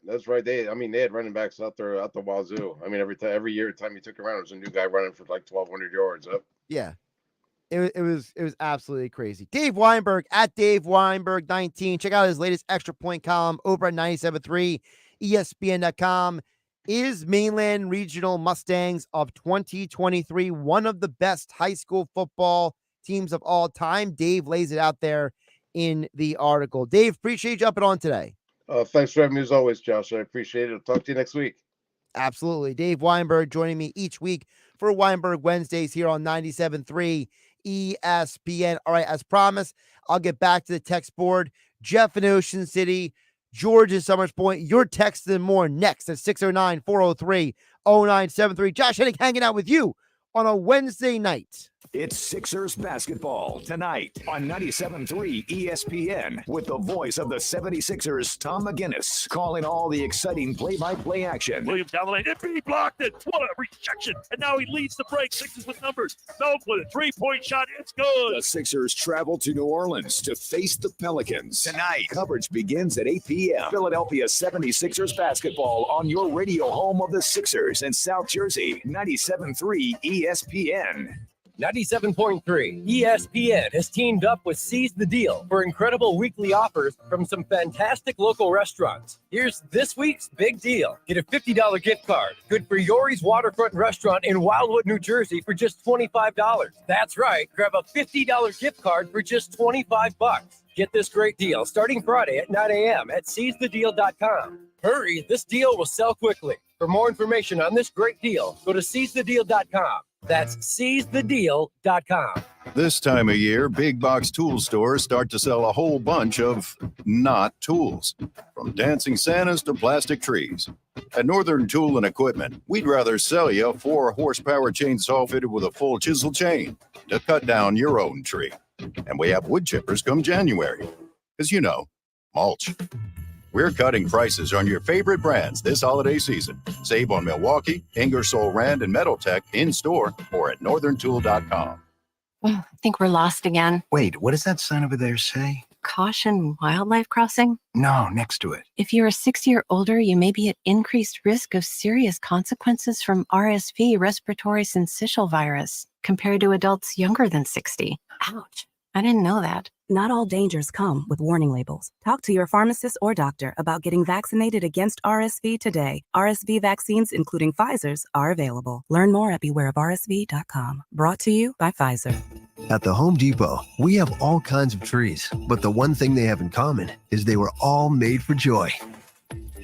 That's right. They had running backs out there out the wazoo. I mean, every year, time you took around, there was a new guy running for 1,200 yards. Yep. Yeah, it was absolutely crazy. Dave Weinberg at Dave Weinberg 19. Check out his latest extra point column over at 97.3 ESPN.com. Is Mainland Regional Mustangs of 2023 one of the best high school football teams of all time? Dave lays it out there in the article. Dave, appreciate you jumping on today. Thanks for having me as always, Josh. I appreciate it. I'll talk to you next week. Absolutely. Dave Weinberg joining me each week for Weinberg Wednesdays here on 97.3 ESPN. All right, as promised, I'll get back to the text board. Jeff in Ocean City, George in Summers Point. Your text and more next at 609-403-0973. Josh Hennig hanging out with you on a Wednesday night. It's Sixers basketball tonight on 97.3 ESPN with the voice of the 76ers, Tom McGinnis, calling all the exciting play-by-play action. Williams down the lane. He blocked it. What a rejection. And now he leads the break. Sixers with numbers. Snow with a three-point shot. It's good. The Sixers travel to New Orleans to face the Pelicans. Tonight, coverage begins at 8 p.m. Philadelphia 76ers basketball on your radio home of the Sixers in South Jersey, 97.3 ESPN. 97.3 ESPN has teamed up with Seize the Deal for incredible weekly offers from some fantastic local restaurants. Here's this week's big deal. Get a $50 gift card, good for Yori's Waterfront Restaurant in Wildwood, New Jersey for just $25. That's right, grab a $50 gift card for just $25. Get this great deal starting Friday at 9 a.m. at seizethedeal.com. Hurry, this deal will sell quickly. For more information on this great deal, go to seizethedeal.com. That's seizethedeal.com. This time of year, big box tool stores start to sell a whole bunch of not tools, from dancing Santas to plastic trees. At Northern Tool and Equipment, we'd rather sell you a 4-horsepower chainsaw fitted with a full chisel chain to cut down your own tree. And we have wood chippers come January. Because, mulch. We're cutting prices on your favorite brands this holiday season. Save on Milwaukee, Ingersoll Rand, and Metaltech in-store or at northerntool.com. I think we're lost again. Wait, what does that sign over there say? Caution wildlife crossing? No, next to it. If you're a 60 or older, you may be at increased risk of serious consequences from RSV, respiratory syncytial virus, compared to adults younger than 60. Ouch. I didn't know that. Not all dangers come with warning labels. Talk to your pharmacist or doctor about getting vaccinated against RSV today. RSV vaccines, including Pfizer's, are available. Learn more at bewareofrsv.com. Brought to you by Pfizer. At the Home Depot, we have all kinds of trees, but the one thing they have in common is they were all made for joy.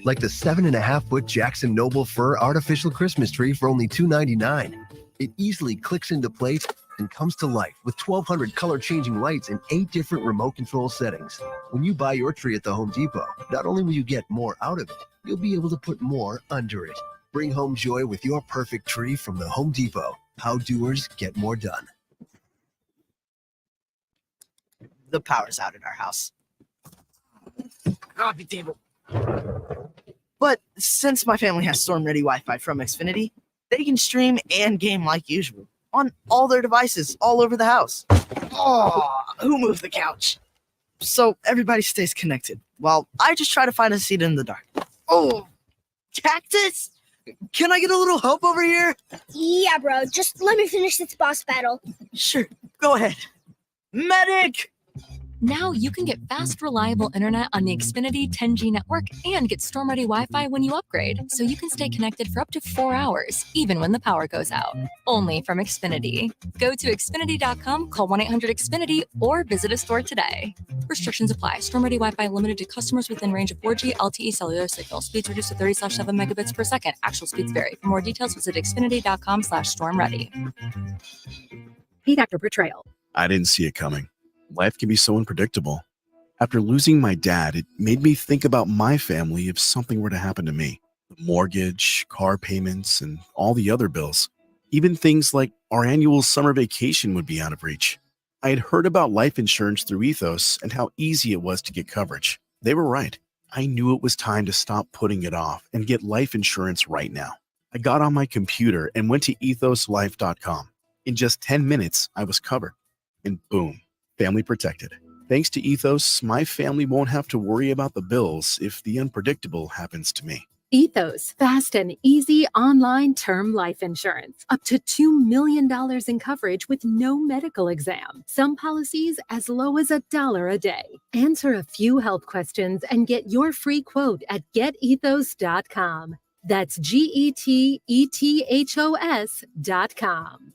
Like the 7.5-foot Jackson Noble Fir artificial Christmas tree for only $2.99. It easily clicks into place and comes to life with 1,200 color-changing lights in 8 different remote control settings. When you buy your tree at the Home Depot, not only will you get more out of it, you'll be able to put more under it. Bring home joy with your perfect tree from the Home Depot. How doers get more done. The power's out at our house. Coffee table. But since my family has storm-ready Wi-Fi from Xfinity, they can stream and game like usual on all their devices all over the house. Oh, who moved the couch? So everybody stays connected while I just try to find a seat in the dark. Oh, Cactus? Can I get a little help over here? Yeah, bro. Just let me finish this boss battle. Sure. Go ahead. Medic! Now you can get fast, reliable internet on the Xfinity 10G network and get storm-ready Wi-Fi when you upgrade, so you can stay connected for up to 4 hours, even when the power goes out. Only from Xfinity. Go to Xfinity.com, call 1-800-XFINITY, or visit a store today. Restrictions apply. Storm-ready Wi-Fi limited to customers within range of 4G LTE cellular signal. Speeds reduced to 30/7 megabits per second. Actual speeds vary. For more details, visit Xfinity.com/stormready. Paid actor portrayal. I didn't see it coming. Life can be so unpredictable. After losing my dad, it made me think about my family if something were to happen to me. The mortgage, car payments, and all the other bills. Even things like our annual summer vacation would be out of reach. I had heard about life insurance through Ethos and how easy it was to get coverage. They were right. I knew it was time to stop putting it off and get life insurance right now. I got on my computer and went to ethoslife.com. In just 10 minutes, I was covered. And boom. Family protected. Thanks to Ethos, my family won't have to worry about the bills if the unpredictable happens to me. Ethos, fast and easy online term life insurance. Up to $2 million in coverage with no medical exam. Some policies as low as $1 a day. Answer a few health questions and get your free quote at getethos.com. That's GETETHOS.com.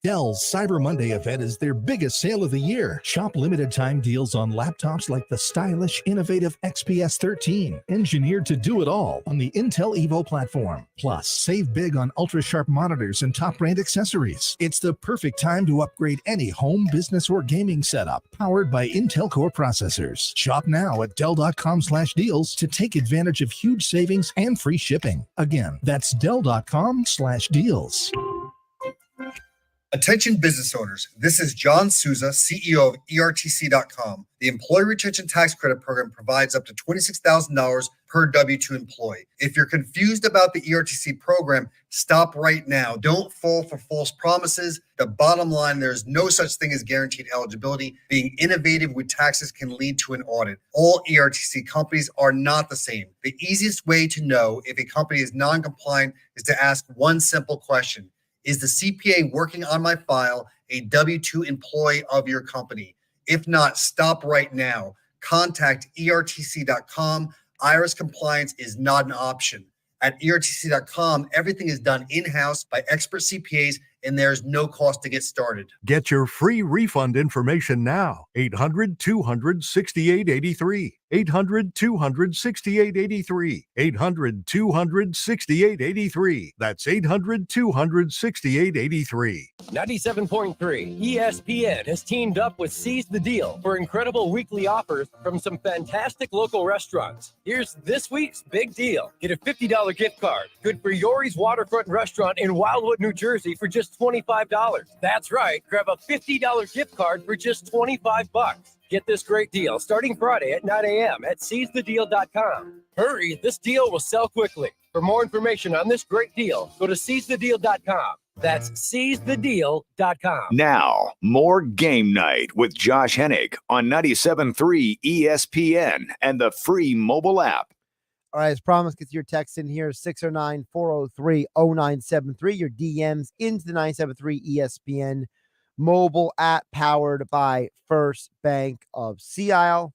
Dell's Cyber Monday event is their biggest sale of the year. Shop limited time deals on laptops like the stylish, innovative XPS 13, engineered to do it all on the Intel Evo platform. Plus, save big on ultra-sharp monitors and top brand accessories. It's the perfect time to upgrade any home, business, or gaming setup powered by Intel Core processors. Shop now at Dell.com/deals to take advantage of huge savings and free shipping. Again, that's Dell.com/deals. Attention business owners, this is John Souza, CEO of ERTC.com. The Employee Retention Tax Credit Program provides up to $26,000 per W-2 employee. If you're confused about the ERTC program, stop right now. Don't fall for false promises. The bottom line, there is no such thing as guaranteed eligibility. Being innovative with taxes can lead to an audit. All ERTC companies are not the same. The easiest way to know if a company is non-compliant is to ask one simple question. Is the CPA working on my file a W-2 employee of your company? If not, stop right now. Contact ERTC.com. IRS compliance is not an option. At ERTC.com, everything is done in-house by expert CPAs, and there's no cost to get started. Get your free refund information now. 800-200-6883. 800-200-6883. 800-200-6883. That's 800-200-6883. 97.3 ESPN has teamed up with Seize the Deal for incredible weekly offers from some fantastic local restaurants. Here's this week's big deal. Get a $50 gift card, good for Yori's Waterfront Restaurant in Wildwood, New Jersey for just $25. That's right, grab a $50 gift card for just $25. Get this great deal starting Friday at 9 a.m. at seizethedeal.com. Hurry, this deal will sell quickly. For more information on this great deal, go to seizethedeal.com. That's seizethedeal.com. Now, more Game Night with Josh Hennig on 97.3 ESPN and the free mobile app. All right, as promised, get your text in here, 609-403-0973. Your DMs into the 973 ESPN mobile app powered by First Bank of Sea Isle.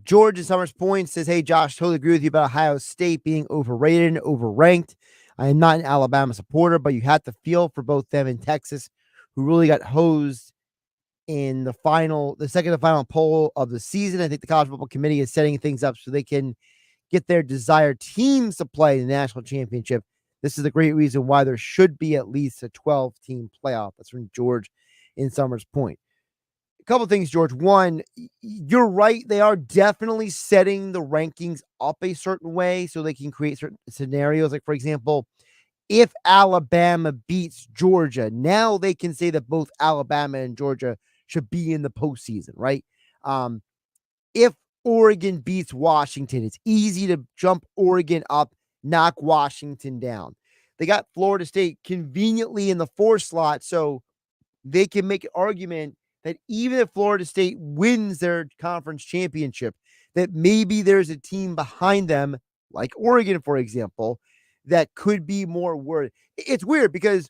George in Summers Point says, hey, Josh, totally agree with you about Ohio State being overrated and overranked. I am not an Alabama supporter, but you have to feel for both them and Texas, who really got hosed in the second to final poll of the season. I think the College Football Committee is setting things up so they can get their desired teams to play in the national championship. This is a great reason why there should be at least a 12-team playoff. That's from George in Summers Point. A couple things, George. One, you're right. They are definitely setting the rankings up a certain way so they can create certain scenarios. Like, for example, if Alabama beats Georgia, now they can say that both Alabama and Georgia should be in the postseason, right? If Oregon beats Washington, it's easy to jump Oregon up, knock Washington down. They got Florida State conveniently in the 4 slot, so they can make an argument that even if Florida State wins their conference championship, that maybe there's a team behind them, like Oregon, for example, that could be more worthy. It's weird because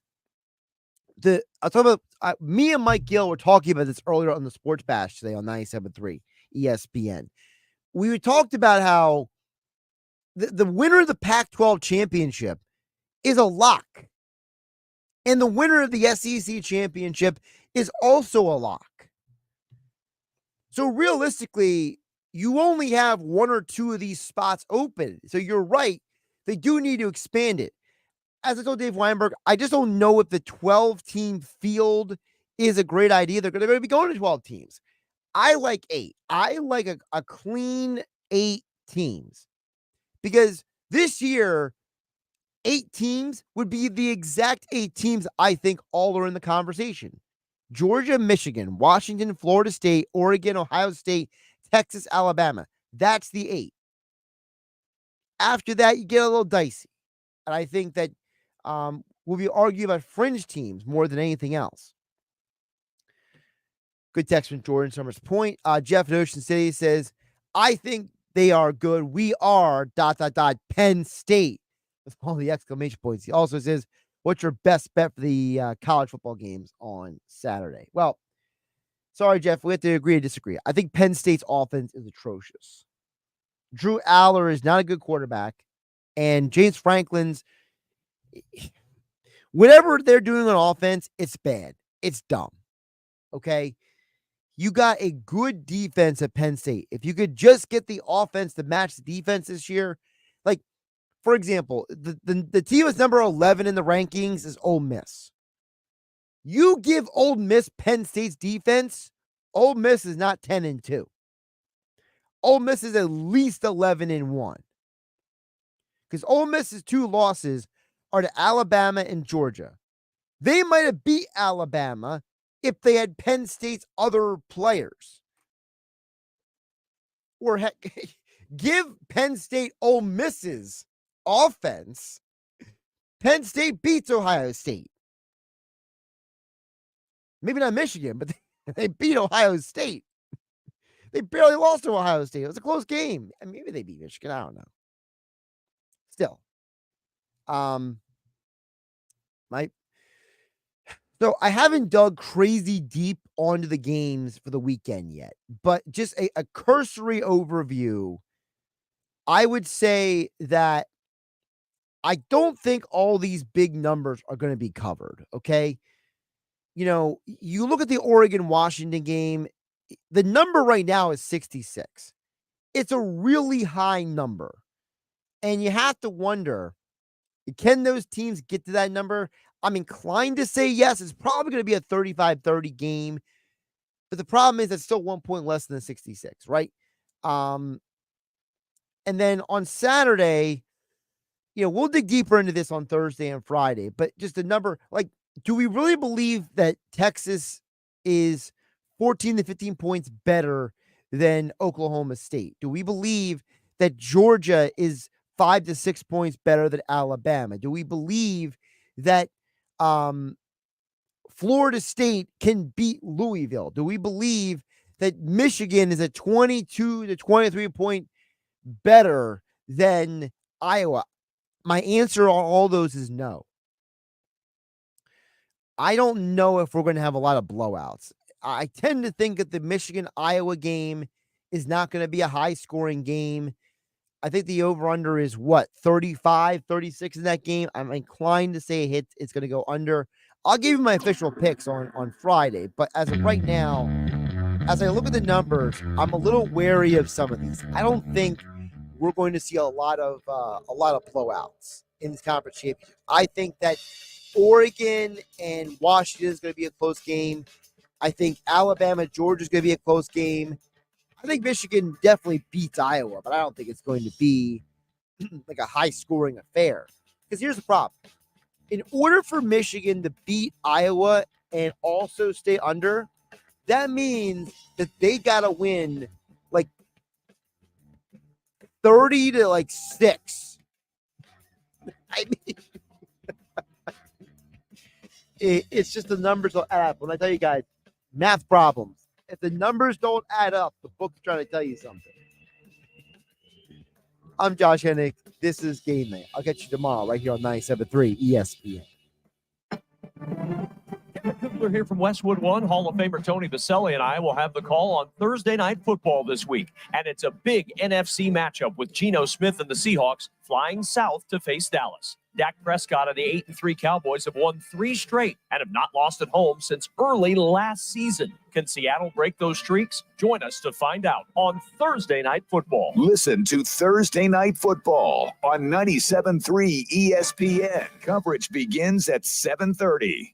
I'll talk about me and Mike Gill were talking about this earlier on the Sports Bash today on 97.3 ESPN. We talked about how the winner of the Pac-12 championship is a lock. And the winner of the SEC championship is also a lock. So realistically, you only have 1 or 2 of these spots open. So you're right. They do need to expand it. As I told Dave Weinberg, I just don't know if the 12-team field is a great idea. They're going to be going to 12 teams. I like 8. I like a clean 8 teams. Because this year, 8 teams would be the exact 8 teams I think all are in the conversation. Georgia, Michigan, Washington, Florida State, Oregon, Ohio State, Texas, Alabama. That's the 8. After that, you get a little dicey. And I think that we'll be arguing about fringe teams more than anything else. Good text from Jordan Summers Point. Jeff in Ocean City says, I think they are good. We are ... Penn State with all the exclamation points. He also says, what's your best bet for the college football games on Saturday? Well, sorry, Jeff. We have to agree to disagree. I think Penn State's offense is atrocious. Drew Aller is not a good quarterback. And James Franklin's, whatever they're doing on offense, it's bad. It's dumb. Okay? You got a good defense at Penn State. If you could just get the offense to match the defense this year, like, for example, the team that's number 11 in the rankings is Ole Miss. You give Ole Miss Penn State's defense, Ole Miss is not 10-2. Ole Miss is at least 11-1. Because Ole Miss's 2 losses are to Alabama and Georgia. They might have beat Alabama if they had Penn State's other players. Or heck, give Penn State Ole Miss's offense. Penn State beats Ohio State. Maybe not Michigan, but they beat Ohio State. They barely lost to Ohio State. It was a close game. And maybe they beat Michigan. I don't know. Still. So I haven't dug crazy deep onto the games for the weekend yet, but just a cursory overview. I would say that I don't think all these big numbers are going to be covered. Okay. You know, you look at the Oregon-Washington game, the number right now is 66. It's a really high number. And you have to wonder, can those teams get to that number? I'm inclined to say yes. It's probably going to be a 35-30 game. But the problem is it's still 1 point less than the 66, right? And then on Saturday, you know, we'll dig deeper into this on Thursday and Friday. But just the number, like, do we really believe that Texas is 14 to 15 points better than Oklahoma State? Do we believe that Georgia is 5 to 6 points better than Alabama? Do we believe that Florida State can beat Louisville? Do we believe that Michigan is a 22 to 23 point better than Iowa? My answer on all those is no. I don't know if we're going to have a lot of blowouts. I tend to think that the Michigan-Iowa game is not going to be a high-scoring game. I think the over-under is 35, 36 in that game. I'm inclined to say it's going to go under. I'll give you my official picks on Friday, but as of right now, as I look at the numbers, I'm a little wary of some of these. I don't think we're going to see a lot of blowouts in this conference championship. I think that Oregon and Washington is going to be a close game. I think Alabama, Georgia is going to be a close game. I think Michigan definitely beats Iowa, but I don't think it's going to be like a high-scoring affair. Because here's the problem. In order for Michigan to beat Iowa and also stay under, that means that they got to win like 30 to like 6. I mean, it's just the numbers don't add up. When I tell you guys, math problems. If the numbers don't add up, the book's trying to tell you something. I'm Josh Hennig. This is Game Night. I'll catch you tomorrow right here on 97.3 ESPN. Kugler here from Westwood One. Hall of Famer Tony Vaselli and I will have the call on Thursday Night Football this week. And it's a big NFC matchup with Geno Smith and the Seahawks flying south to face Dallas. Dak Prescott and the 8-3 Cowboys have won 3 straight and have not lost at home since early last season. Can Seattle break those streaks? Join us to find out on Thursday Night Football. Listen to Thursday Night Football on 97.3 ESPN. Coverage begins at 7:30.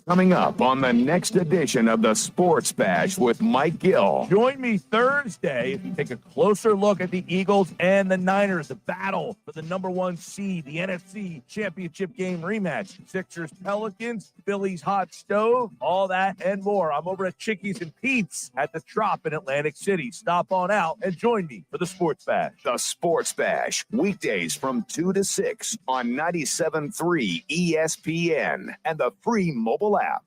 Coming up on the next edition of the Sports Bash with Mike Gill. Join me Thursday. Take a closer look at the Eagles and the Niners, the battle for the number 1 seed, the NFC Championship game rematch. Sixers, Pelicans, Phillies hot stove, all that and more. I'm over at Chickies and Pete's at the Trop in Atlantic City. Stop on out and join me for the Sports Bash. The Sports Bash, weekdays from 2 to 6 on 97.3 ESPN and the free mobile app.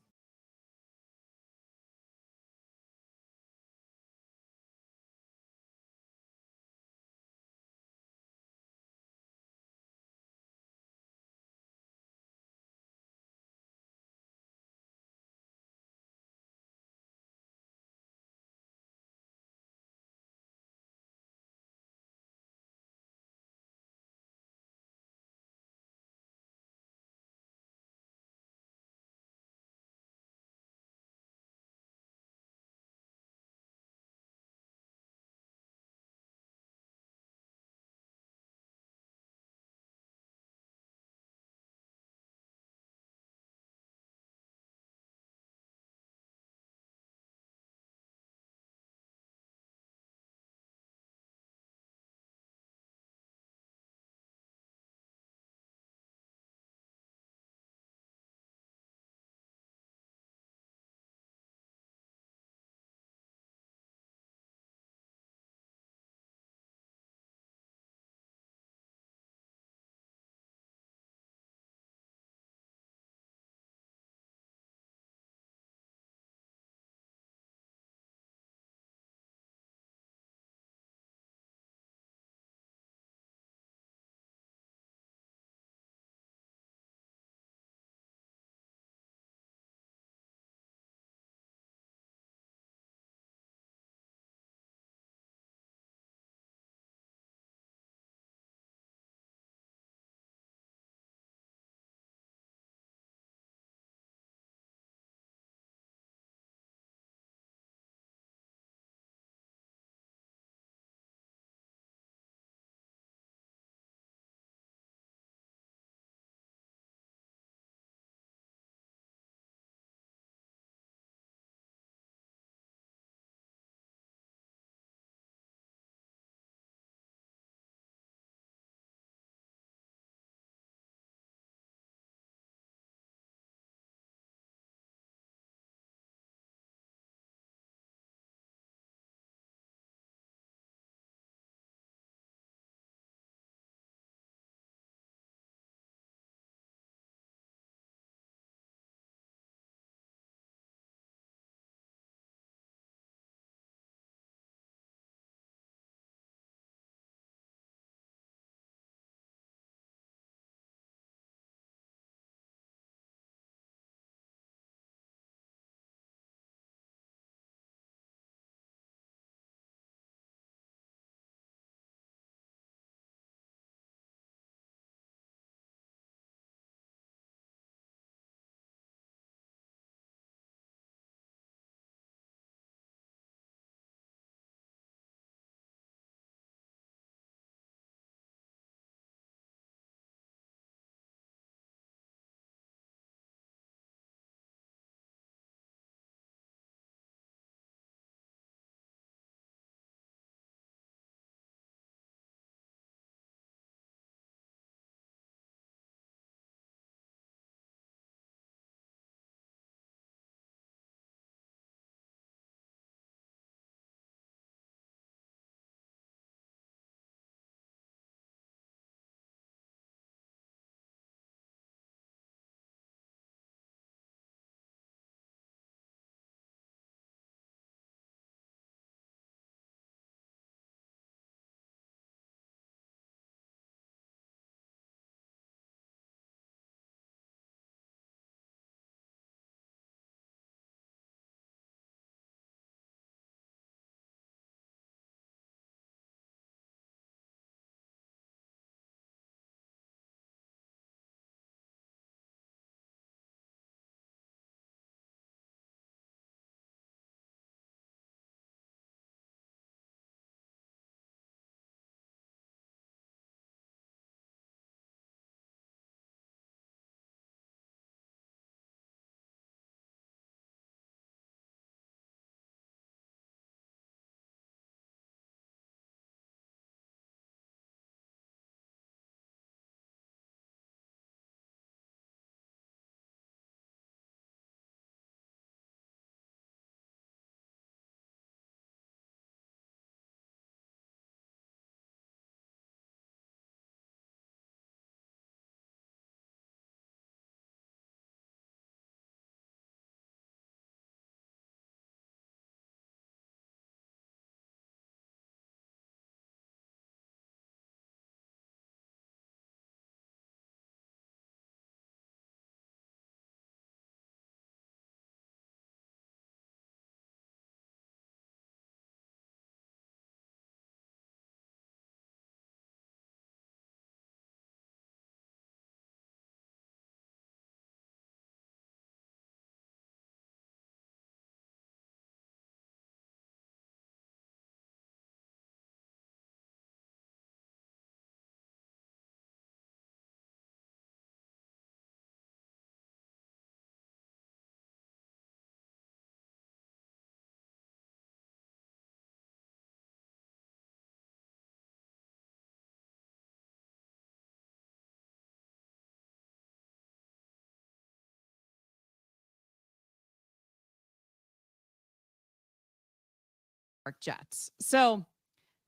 York Jets. So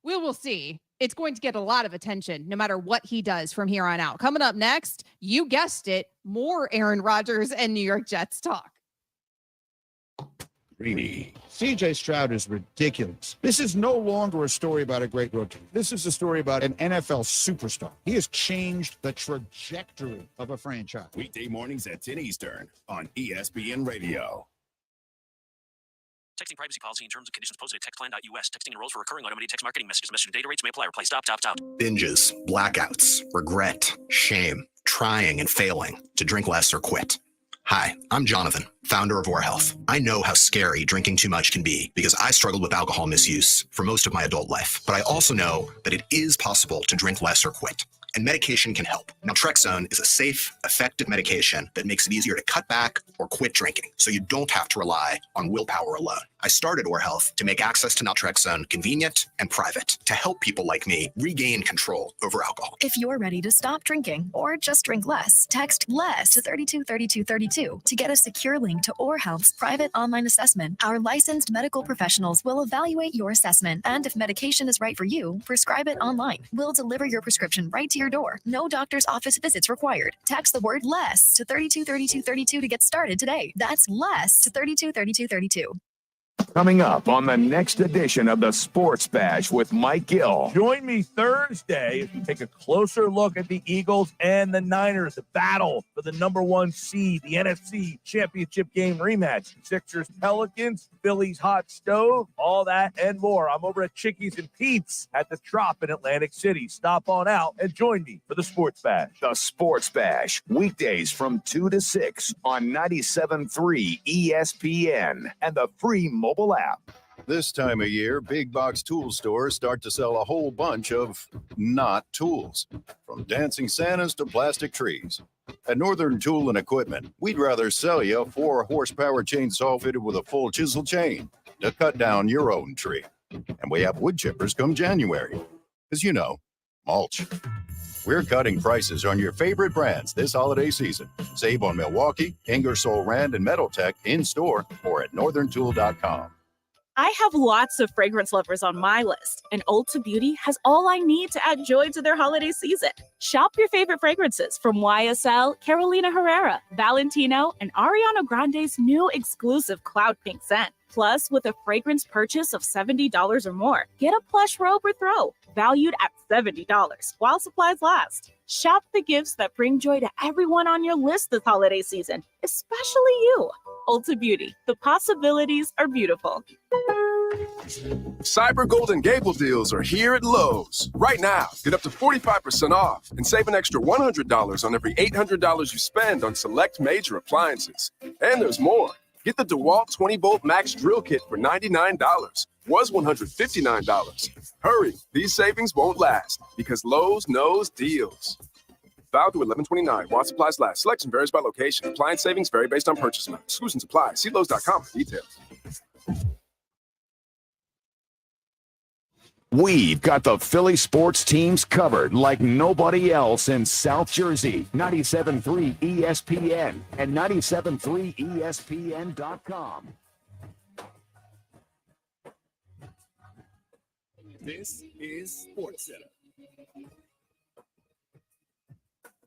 we will see. It's going to get a lot of attention no matter what he does from here on out. Coming up next, you guessed it, more Aaron Rodgers and New York Jets talk. CJ Stroud is ridiculous. This is no longer a story about a great rookie. This is a story about an NFL superstar. He has changed the trajectory of a franchise. Weekday mornings at 10 Eastern on ESPN Radio. Texting privacy policy and terms and conditions posted at textplan.us. Texting enrolls for recurring automated text marketing messages. Message and data rates may apply. Reply stop, opt out. Binges, blackouts, regret, shame, trying and failing to drink less or quit. Hi, I'm Jonathan, founder of Or Health. I know how scary drinking too much can be because I struggled with alcohol misuse for most of my adult life. But I also know that it is possible to drink less or quit. And medication can help. Naltrexone is a safe, effective medication that makes it easier to cut back or quit drinking, so you don't have to rely on willpower alone. I started Or Health to make access to naltrexone convenient and private to help people like me regain control over alcohol. If you're ready to stop drinking or just drink less, text LESS to 323232 to get a secure link to Or Health's private online assessment. Our licensed medical professionals will evaluate your assessment, and if medication is right for you, prescribe it online. We'll deliver your prescription right to your door. No doctor's office visits required. Text the word LESS to 323232 to get started today. That's LESS to 323232. Coming up on the next edition of the Sports Bash with Mike Gill. Join me Thursday as we take a closer look at the Eagles and the Niners, the battle for the number one seed, the NFC Championship game rematch. Sixers, Pelicans, Phillies hot stove, all that and more. I'm over at Chickies and Pete's at the Trop in Atlantic City. Stop on out and join me for the Sports Bash. The Sports Bash, weekdays from 2 to 6 on 97.3 ESPN and the free mobile app. This time of year, big box tool stores start to sell a whole bunch of not tools. From dancing Santas to plastic trees. At Northern Tool and Equipment, we'd rather sell you a 4-horsepower chainsaw fitted with a full chisel chain to cut down your own tree. And we have wood chippers come January. Because you know, mulch. We're cutting prices on your favorite brands this holiday season. Save on Milwaukee, Ingersoll Rand, and Metaltech in-store or at northerntool.com. I have lots of fragrance lovers on my list, and Ulta Beauty has all I need to add joy to their holiday season. Shop your favorite fragrances from YSL, Carolina Herrera, Valentino, and Ariana Grande's new exclusive Cloud Pink scent. Plus, with a fragrance purchase of $70 or more, get a plush robe or throw, valued at $70 while supplies last. Shop the gifts that bring joy to everyone on your list this holiday season, especially you. Ulta Beauty, the possibilities are beautiful. Cyber Golden Gable deals are here at Lowe's. Right now, get up to 45% off and save an extra $100 on every $800 you spend on select major appliances. And there's more. Get the DeWalt 20-volt Max Drill Kit for $99. Was $159. Hurry, these savings won't last because Lowe's knows deals. Valid through 11/29. While supplies last. Selection varies by location. Appliance savings vary based on purchase amount. Exclusions apply. See Lowe's.com for details. We've got the Philly sports teams covered like nobody else in South Jersey. 97.3 ESPN and 97.3ESPN.com. This is SportsCenter.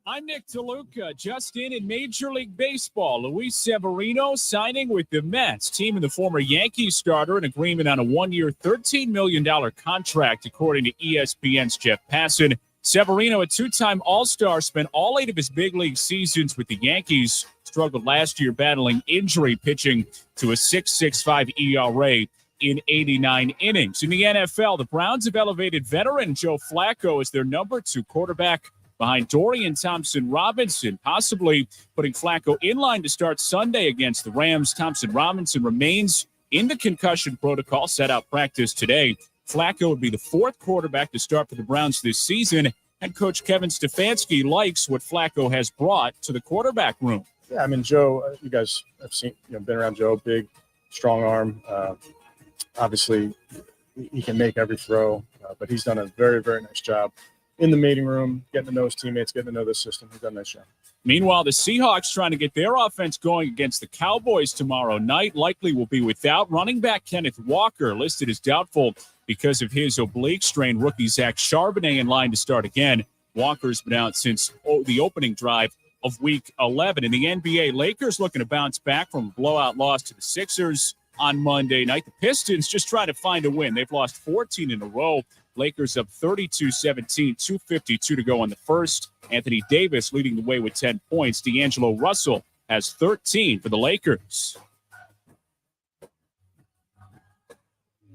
I'm Nick DeLuca. Just in Major League Baseball, Luis Severino signing with the Mets. Team and the former Yankees starter an agreement on a one-year, $13 million contract, according to ESPN's Jeff Passan. Severino, a two-time All-Star, spent all 8 of his big league seasons with the Yankees. Struggled last year battling injury, pitching to a 6.65 ERA in 89 innings. In the NFL, the Browns have elevated veteran Joe Flacco as their number 2 quarterback, behind Dorian Thompson-Robinson, possibly putting Flacco in line to start Sunday against the Rams. Thompson-Robinson remains in the concussion protocol, set out practice today. Flacco would be the 4th quarterback to start for the Browns this season, and Coach Kevin Stefanski likes what Flacco has brought to the quarterback room. Yeah, I mean, Joe, you guys have seen, been around Joe, big, strong arm. Obviously, he can make every throw, but he's done a very, very nice job in the meeting room, getting to know his teammates, getting to know the system. He's done a nice job. Meanwhile, the Seahawks trying to get their offense going against the Cowboys tomorrow night likely will be without running back Kenneth Walker, listed as doubtful because of his oblique strain. Rookie Zach Charbonnet in line to start again. Walker's been out since the opening drive of Week 11. In the NBA, Lakers looking to bounce back from a blowout loss to the Sixers on Monday night. The Pistons just trying to find a win. They've lost 14 in a row. Lakers up 32-17, 2:52 to go on the first. Anthony Davis leading the way with 10 points. D'Angelo Russell has 13 for the Lakers.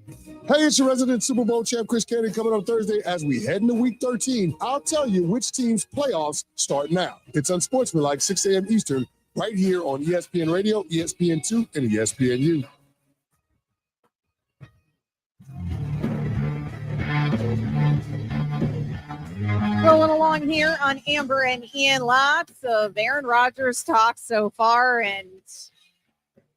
Hey, it's your resident Super Bowl champ, Chris Candy, coming up Thursday as we head into Week 13. I'll tell you which team's playoffs start now. It's unsportsmanlike, 6 a.m. Eastern, right here on ESPN Radio, ESPN2, and ESPNU. Rolling along here on Amber and Ian. Lots of Aaron Rodgers talk so far, and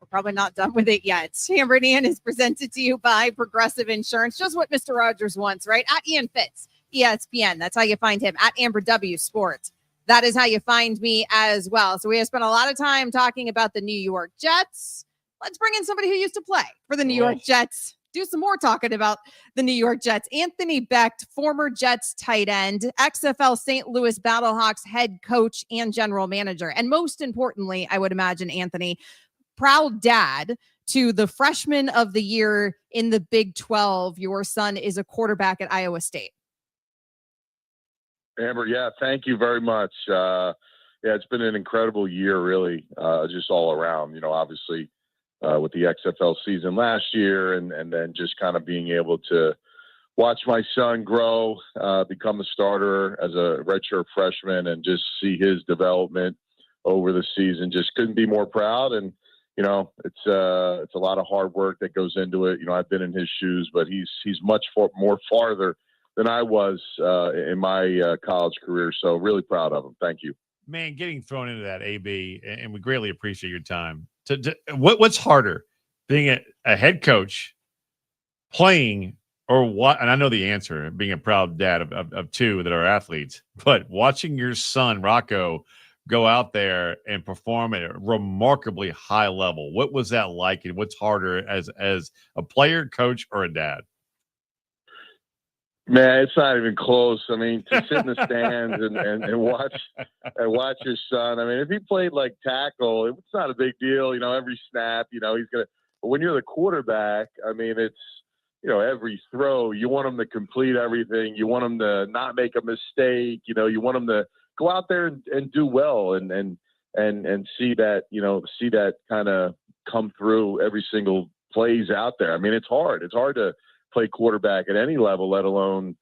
we're probably not done with it yet. Amber and Ian is presented to you by Progressive Insurance. Just what Mr. Rodgers wants, right? At Ian Fitz, ESPN. That's how you find him. At Amber W Sports. That is how you find me as well. So we have spent a lot of time talking about the New York Jets. Let's bring in somebody who used to play for the New York Jets. Do some more talking about the New York Jets. Anthony Becht, former Jets tight end, XFL St. Louis Battlehawks head coach and general manager. And most importantly, I would imagine, Anthony, proud dad to the freshman of the year in the Big 12. Your son is a quarterback at Iowa State. Amber, yeah, thank you very much. Yeah, it's been an incredible year, really, just all around, obviously. With the XFL season last year and then just kind of being able to watch my son grow, become a starter as a redshirt freshman and just see his development over the season. Just couldn't be more proud. And, it's a lot of hard work that goes into it. I've been in his shoes, but he's much more farther than I was in my college career. So really proud of him. Thank you. Man, getting thrown into that, AB, and we greatly appreciate your time. What's harder, being a head coach, playing, or what? And I know the answer, being a proud dad of two that are athletes, but watching your son, Rocco, go out there and perform at a remarkably high level. What was that like, and what's harder as a player, coach, or a dad? Man, it's not even close. I mean, to sit in the stands and watch your son. I mean, if he played like tackle, it's not a big deal. Every snap, he's gonna. But when you're the quarterback, I mean, it's every throw. You want him to complete everything. You want him to not make a mistake. You want him to go out there and do well and see that see that kind of come through every single plays out there. I mean, it's hard. It's hard to play quarterback at any level, let alone,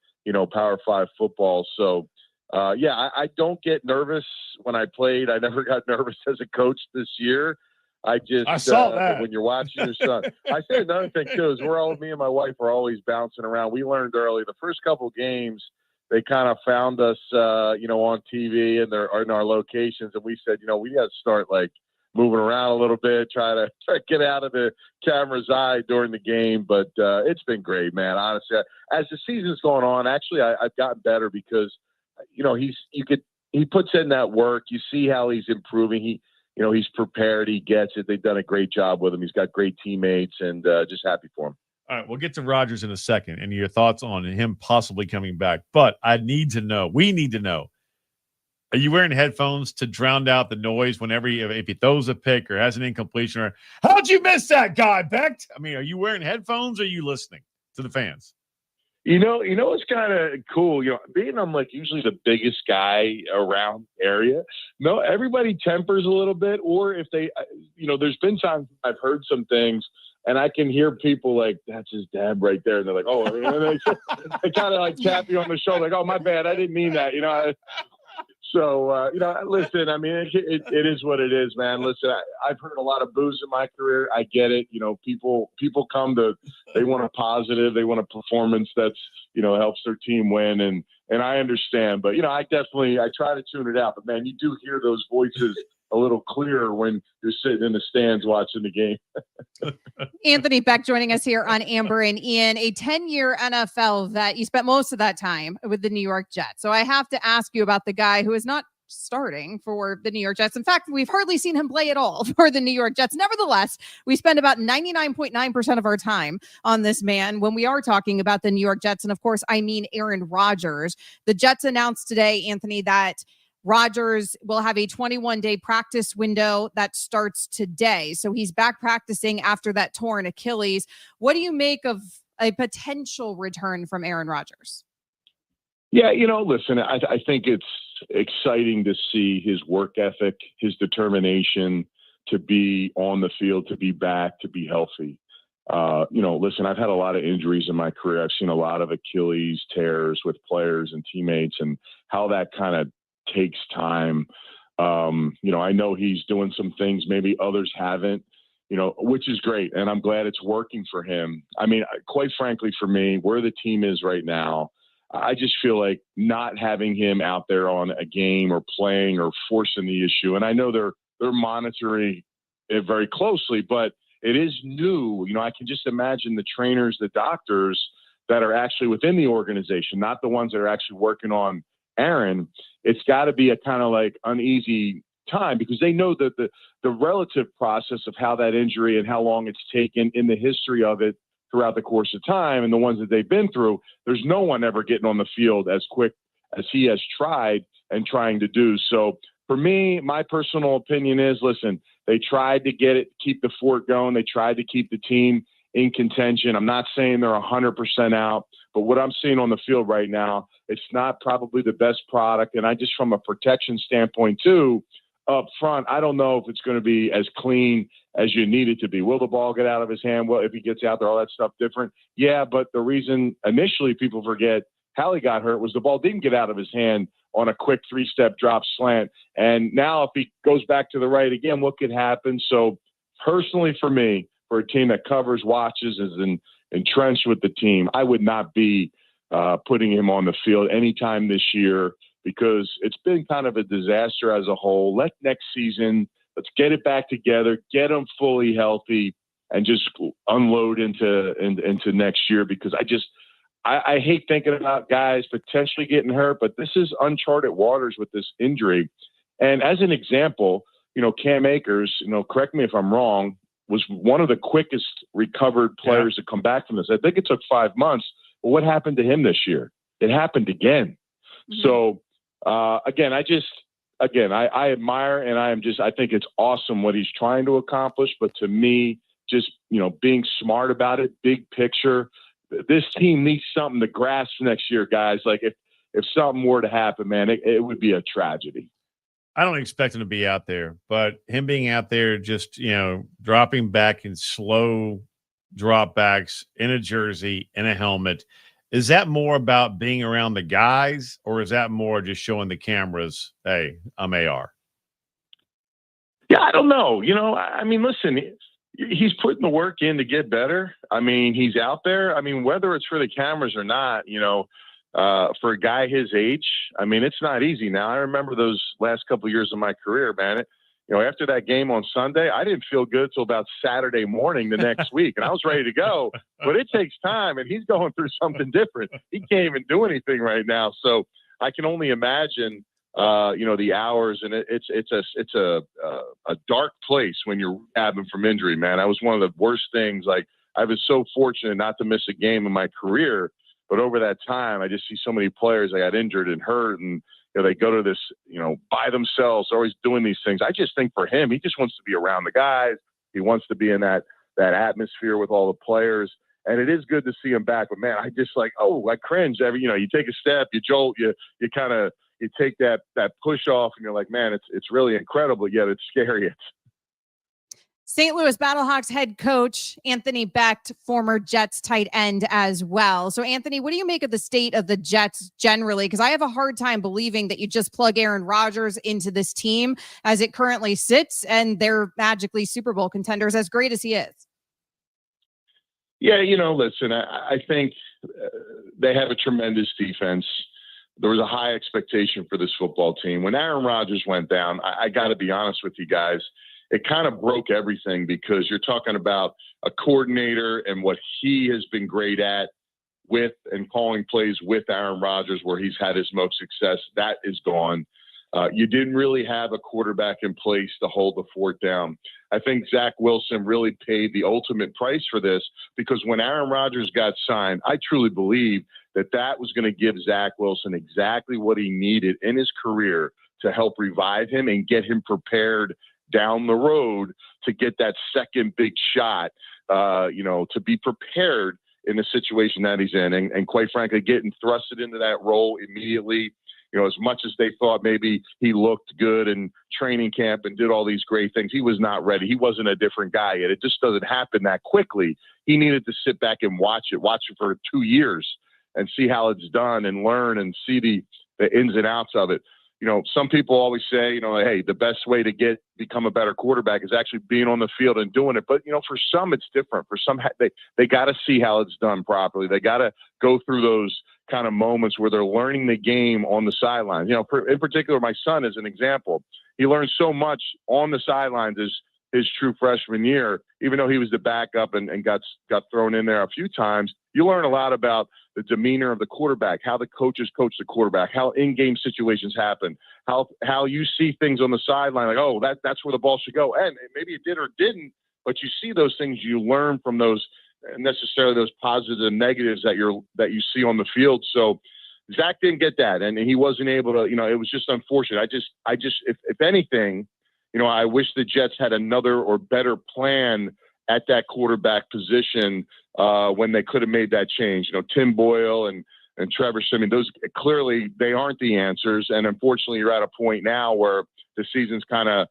Power 5 football. So, I don't get nervous when I played. I never got nervous as a coach this year. I saw that when you're watching your son. I say another thing too, is me and my wife are always bouncing around. We learned early, the first couple games, they kind of found us, on TV and in our locations. And we said, we got to start moving around a little bit, try to get out of the camera's eye during the game. But it's been great, man. Honestly, as the season's going on, actually, I've gotten better because, he puts in that work. You see how he's improving. He's prepared. He gets it. They've done a great job with him. He's got great teammates, and just happy for him. All right, we'll get to Rodgers in a second and your thoughts on him possibly coming back. But we need to know, are you wearing headphones to drown out the noise whenever if he throws a pick or has an incompletion? Or how'd you miss that guy, Becht? I mean, are you wearing headphones or are you listening to the fans? It's kind of cool. Being I'm usually the biggest guy around area. No, everybody tempers a little bit. Or if they, there's been times I've heard some things and I can hear people that's his dad right there. And they're like, oh, and they kind of tap you on the shoulder, oh, my bad. I didn't mean that. So, listen, I mean, it is what it is, man. Listen, I've heard a lot of boos in my career. I get it. People they want a positive, they want a performance that's, helps their team win. And I understand, but, I try to tune it out. But, man, you do hear those voices a little clearer when you're sitting in the stands watching the game. Anthony Beck joining us here on Amber and Ian, a 10-year NFL vet. You spent most of that time with the New York Jets. So I have to ask you about the guy who is not starting for the New York Jets. In fact, we've hardly seen him play at all for the New York Jets. Nevertheless, we spend about 99.9% of our time on this man when we are talking about the New York Jets. And of course, I mean Aaron Rodgers. The Jets announced today, Anthony, that Rodgers will have a 21-day practice window that starts today. So he's back practicing after that torn Achilles. What do you make of a potential return from Aaron Rodgers? Yeah, listen, I think it's exciting to see his work ethic, his determination to be on the field, to be back, to be healthy. Listen, I've had a lot of injuries in my career. I've seen a lot of Achilles tears with players and teammates and how that kind of takes time. I know he's doing some things maybe others haven't, which is great. And I'm glad it's working for him. I mean, quite frankly, for me, where the team is right now, I just feel like not having him out there on a game or playing or forcing the issue. And I know they're monitoring it very closely, but it is new. I can just imagine the trainers, the doctors that are actually within the organization, not the ones that are actually working on Aaron. It's got to be a kind of like uneasy time because they know that the relative process of how that injury and how long it's taken in the history of it throughout the course of time and the ones that they've been through, there's no one ever getting on the field as quick as he has tried and trying to do. So for me, my personal opinion is, listen, they tried to keep the fort going. They tried to keep the team in contention. I'm not saying they're 100% out, but what I'm seeing on the field right now, it's not probably the best product. And I just, from a protection standpoint too, up front, I don't know if it's going to be as clean as you need it to be. Will the ball get out of his hand? Well, if he gets out there, all that stuff different. Yeah, but the reason initially people forget how he got hurt was the ball didn't get out of his hand on a quick 3-step drop slant. And now if he goes back to the right again, what could happen? So personally for me, for a team that covers, watches, is entrenched with the team, I would not be putting him on the field anytime this year because it's been kind of a disaster as a whole. Let next season, let's get it back together, get him fully healthy, and just unload into next year because I hate thinking about guys potentially getting hurt, but this is uncharted waters with this injury. And as an example, Cam Akers, correct me if I'm wrong, was one of the quickest recovered players to come back from this. I think it took 5 months. But what happened to him this year? It happened again. Mm-hmm. So, again, I admire and I think it's awesome what he's trying to accomplish. But to me, just, being smart about it, big picture, this team needs something to grasp next year, guys. Like if something were to happen, man, it would be a tragedy. I don't expect him to be out there, but him being out there, just, dropping back in slow dropbacks in a jersey, in a helmet, is that more about being around the guys or is that more just showing the cameras, hey, I'm AR? Yeah, I don't know. I mean, listen, he's putting the work in to get better. I mean, he's out there. I mean, whether it's for the cameras or not, for a guy his age, I mean, it's not easy now. I remember those last couple of years of my career, man. After that game on Sunday, I didn't feel good till about Saturday morning the next week, and I was ready to go. But it takes time, and he's going through something different. He can't even do anything right now. So I can only imagine, the hours, and it's a dark place when you're rehabbing from injury, man. That was one of the worst things. Like, I was so fortunate not to miss a game in my career, but over that time, I just see so many players that got injured and hurt, and they go to this, by themselves, always doing these things. I just think for him, he just wants to be around the guys. He wants to be in that atmosphere with all the players. And it is good to see him back. But man, I just I cringe every, you take a step, you jolt, you take that push off and you're like, man, it's really incredible. Yet it's scary. St. Louis Battlehawks head coach Anthony Beck, former Jets tight end as well. So, Anthony, what do you make of the state of the Jets generally? Because I have a hard time believing that you just plug Aaron Rodgers into this team as it currently sits and they're magically Super Bowl contenders, as great as he is. Yeah, listen, I think they have a tremendous defense. there was a high expectation for this football team. When Aaron Rodgers went down, I got to be honest with you guys, it kind of broke everything, because you're talking about a coordinator and what he has been great at with and calling plays with Aaron Rodgers, where he's had his most success. That is gone. You didn't really have a quarterback in place to hold the fort down. I think Zach Wilson really paid the ultimate price for this, because when Aaron Rodgers got signed, I truly believe that was going to give Zach Wilson exactly what he needed in his career to help revive him and get him prepared down the road to get that second big shot, to be prepared in the situation that he's in. And quite frankly, getting thrusted into that role immediately, as much as they thought maybe he looked good in training camp and did all these great things, he was not ready. He wasn't a different guy yet. It just doesn't happen that quickly. He needed to sit back and watch it for 2 years and see how it's done and learn and see the ins and outs of it. Some people always say, hey, the best way to become a better quarterback is actually being on the field and doing it. But, for some, it's different. For some, they got to see how it's done properly. They got to go through those kind of moments where they're learning the game on the sidelines. In particular, my son is an example. He learned so much on the sidelines his true freshman year, even though he was the backup and got thrown in there a few times. You learn a lot about the demeanor of the quarterback, how the coaches coach the quarterback, how in-game situations happen, how you see things on the sideline, like, oh, that's where the ball should go. And maybe it did or didn't, but you see those things, you learn from those, necessarily those positives and negatives that you see on the field. So Zach didn't get that, and he wasn't able to, it was just unfortunate. I just, if anything, I wish the Jets had another or better plan at that quarterback position when they could have made that change. Tim Boyle and Trevor Siemian, those clearly they aren't the answers. And unfortunately, you're at a point now where the season's kind of,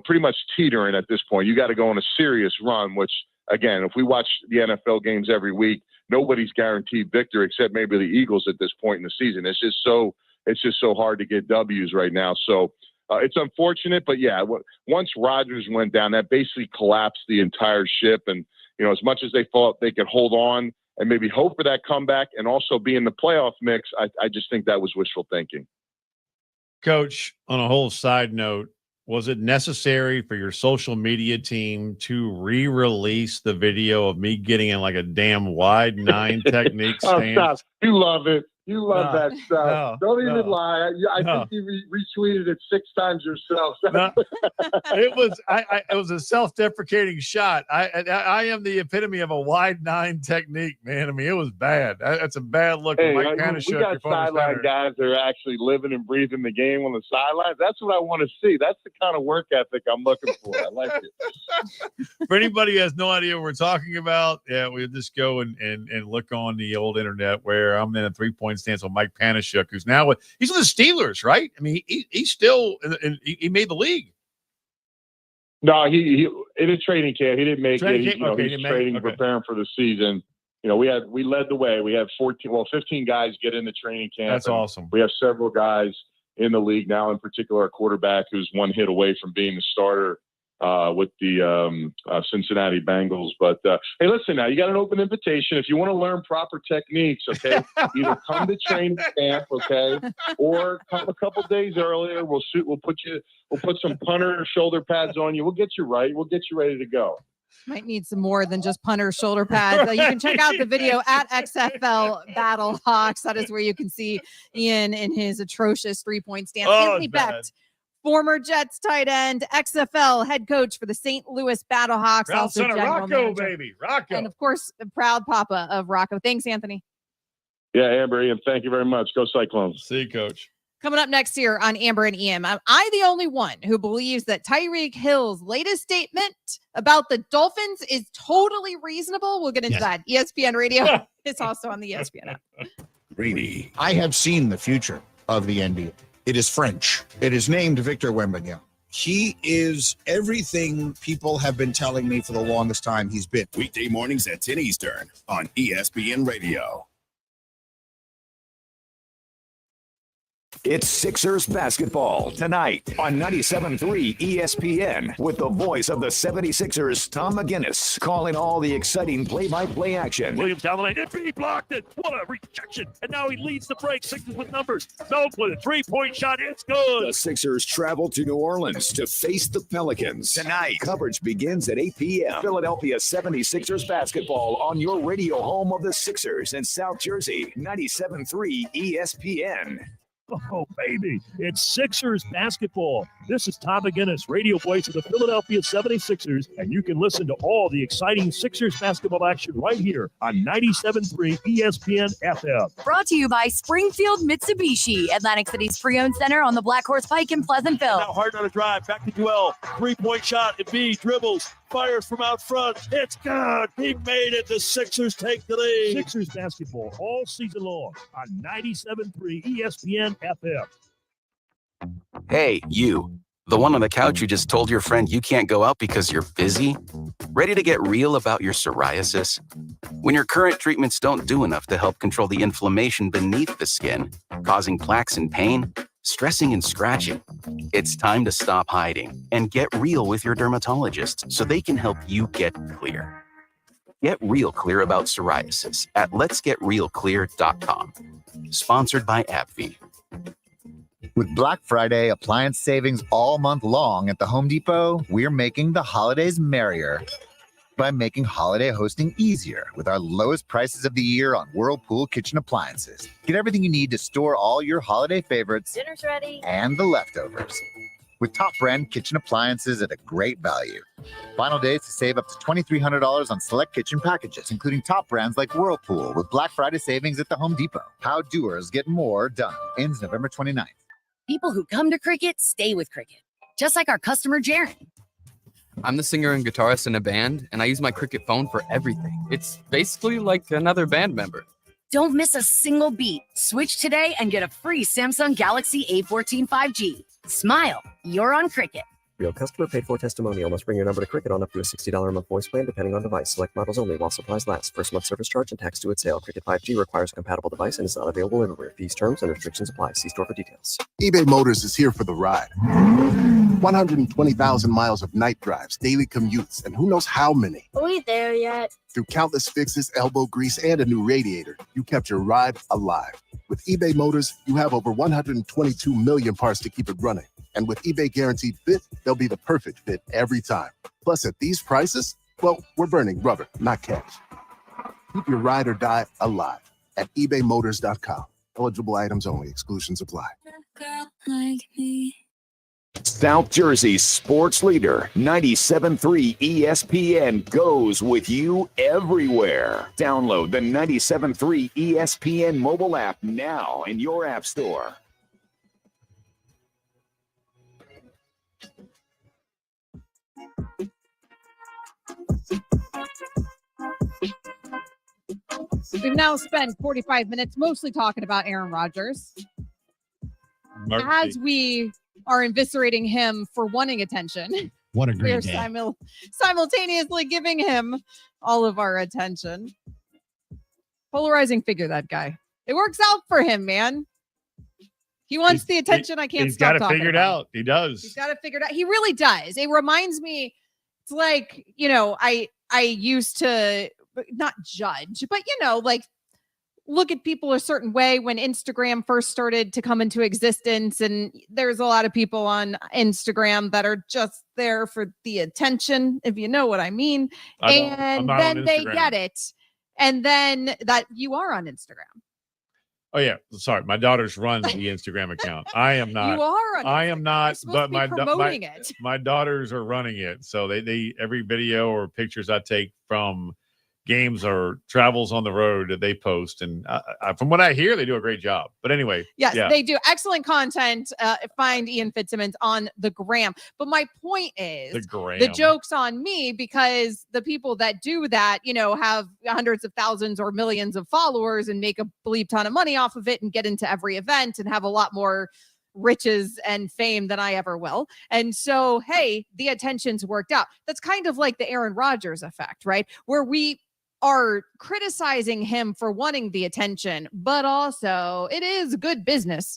pretty much teetering at this point. You got to go on a serious run, which, again, if we watch the NFL games every week, nobody's guaranteed victory except maybe the Eagles at this point in the season. It's just so hard to get W's right now. So it's unfortunate, but yeah, once Rodgers went down, that basically collapsed the entire ship. And, as much as they thought they could hold on and maybe hope for that comeback and also be in the playoff mix, I just think that was wishful thinking. Coach, on a whole side note, was it necessary for your social media team to re-release the video of me getting in like a damn wide 9 technique stance? Oh, stop. You love it. You love that stuff. Don't even lie. I think you retweeted it 6 times yourself. It was a self-deprecating shot. I am the epitome of a wide 9 technique, man. I mean, it was bad. That's a bad look. Hey, we got sideline guys that are actually living and breathing the game on the sidelines. That's what I want to see. That's the kind of work ethic I'm looking for. I like it. For anybody who has no idea what we're talking about, yeah, we'll just go and look on the old internet where I'm in a 3-point stance on Mike Panashuk, who's now he's with the Steelers, right? I mean, he's still he made the league. No, he in a training camp. He didn't make it. He's training, preparing for the season. We led the way. We have 15 guys get into training camp. That's awesome. We have several guys in the league now, in particular, a quarterback who's one hit away from being the starter with the Cincinnati Bengals. But hey, listen, now you got an open invitation. If you want to learn proper techniques, okay, either come to training camp, okay, or come a couple days earlier. We'll put some punter shoulder pads on you. We'll get you right. We'll get you ready to go. Might need some more than just punter shoulder pads. You can check out the video at XFL Battle Hawks. That is where you can see Ian in his atrocious 3-point stance. Anthony Becht, former Jets tight end, XFL head coach for the St. Louis Battle Hawks. Proud also son of Rocco, baby. Rocco. And of course, the proud papa of Rocco. Thanks, Anthony. Yeah, Amber, Ian, thank you very much. Go Cyclones. See you, Coach. Coming up next here on Amber and Ian, am I the only one who believes that Tyreek Hill's latest statement about the Dolphins is totally reasonable? We'll get into that. ESPN Radio is also on the ESPN app. Greeny. I have seen the future of the NBA. It is French. It is named Victor Wembanyama. He is everything people have been telling me for the longest time he's been. Weekday mornings at 10 Eastern on ESPN Radio. It's Sixers basketball tonight on 97.3 ESPN with the voice of the 76ers, Tom McGinnis, calling all the exciting play-by-play action. Williams down the lane. He blocked it. What a rejection. And now he leads the break. Sixers with numbers. No, with a three-point shot. It's good. The Sixers travel to New Orleans to face the Pelicans. Tonight, coverage begins at 8 p.m. Philadelphia 76ers basketball on your radio home of the Sixers in South Jersey, 97.3 ESPN. Oh, baby. It's Sixers basketball. This is Tom McGinnis, radio voice of the Philadelphia 76ers, and you can listen to all the exciting Sixers basketball action right here on 97.3 ESPN FM. Brought to you by Springfield Mitsubishi, Atlantic City's pre-owned center on the Black Horse Pike in Pleasantville. Now hard on a drive. Back to Joel. Three-point shot. B dribbles. Fires from out front. It's good. He made it. The Sixers take the lead. Sixers basketball all season long on 97.3 ESPN FM. Hey, you. The one on the couch who just told your friend you can't go out because you're busy? Ready to get real about your psoriasis? When your current treatments don't do enough to help control the inflammation beneath the skin, causing plaques and pain, stressing and scratching, it's time to stop hiding and get real with your dermatologist so they can help you get clear. Get real clear about psoriasis at letsgetrealclear.com. Sponsored by AbbVie. With Black Friday appliance savings all month long at the Home Depot, we're making the holidays merrier by making holiday hosting easier with our lowest prices of the year on Whirlpool kitchen appliances. Get everything you need to store all your holiday favorites, Dinner's ready, and the leftovers with top brand kitchen appliances at a great value. Final days to save up to $2,300 on select kitchen packages, including top brands like Whirlpool with Black Friday savings at the Home Depot. How doers get more done. Ends November 29th. People who come to Cricket stay with Cricket, just like our customer, Jaron. I'm the singer and guitarist in a band, and I use my Cricket phone for everything. It's basically like another band member. Don't miss a single beat. Switch today and get a free Samsung Galaxy A14 5G. Smile, you're on Cricket. Real customer paid for testimonial. Must bring your number to Cricket on up to a $60 a month voice plan, depending on device. Select models only while supplies last. First month service charge and tax due at sale. Cricket 5G requires a compatible device and is not available everywhere. Fees, terms, and restrictions apply. See store for details. eBay Motors is here for the ride. 120,000 miles of night drives, daily commutes, and who knows how many. Are we there yet? Through countless fixes, elbow grease, and a new radiator, you kept your ride alive. With eBay Motors, you have over 122 million parts to keep it running. And with eBay Guaranteed Fit, they'll be the perfect fit every time. Plus, at these prices, well, we're burning rubber, not cash. Keep your ride or die alive at ebaymotors.com. Eligible items only. Exclusions apply. South Jersey's sports leader, 97.3 ESPN, goes with you everywhere. Download the 97.3 ESPN mobile app now in your app store. We've now spent 45 minutes mostly talking about Aaron Rodgers as we are eviscerating him for wanting attention. What a great We're day. Simultaneously giving him all of our attention. Polarizing figure, that guy. It works out for him, man. He wants the attention. I can't stop talking about. He's got it figured out. He does. He's got it figured out. He really does. It reminds me, it's like, I used to not judge, but, like look at people a certain way when Instagram first started to come into existence. And there's a lot of people on Instagram that are just there for the attention, if you know what I mean. And then they get it. And then that you are on Instagram. Oh yeah, sorry. My daughters run the Instagram account. I am not. You are on I am not. But my daughters are running it. So they every video or pictures I take from games or travels on the road that they post, and from what I hear, they do a great job. But anyway, yes, they do excellent content. Find Ian Fitzsimmons on the gram. But my point is, the joke's on me because the people that do that, have hundreds of thousands or millions of followers and make a bleep ton of money off of it and get into every event and have a lot more riches and fame than I ever will. And so, hey, the attention's worked out. That's kind of like the Aaron Rodgers effect, right? Where we are criticizing him for wanting the attention, but also it is good business.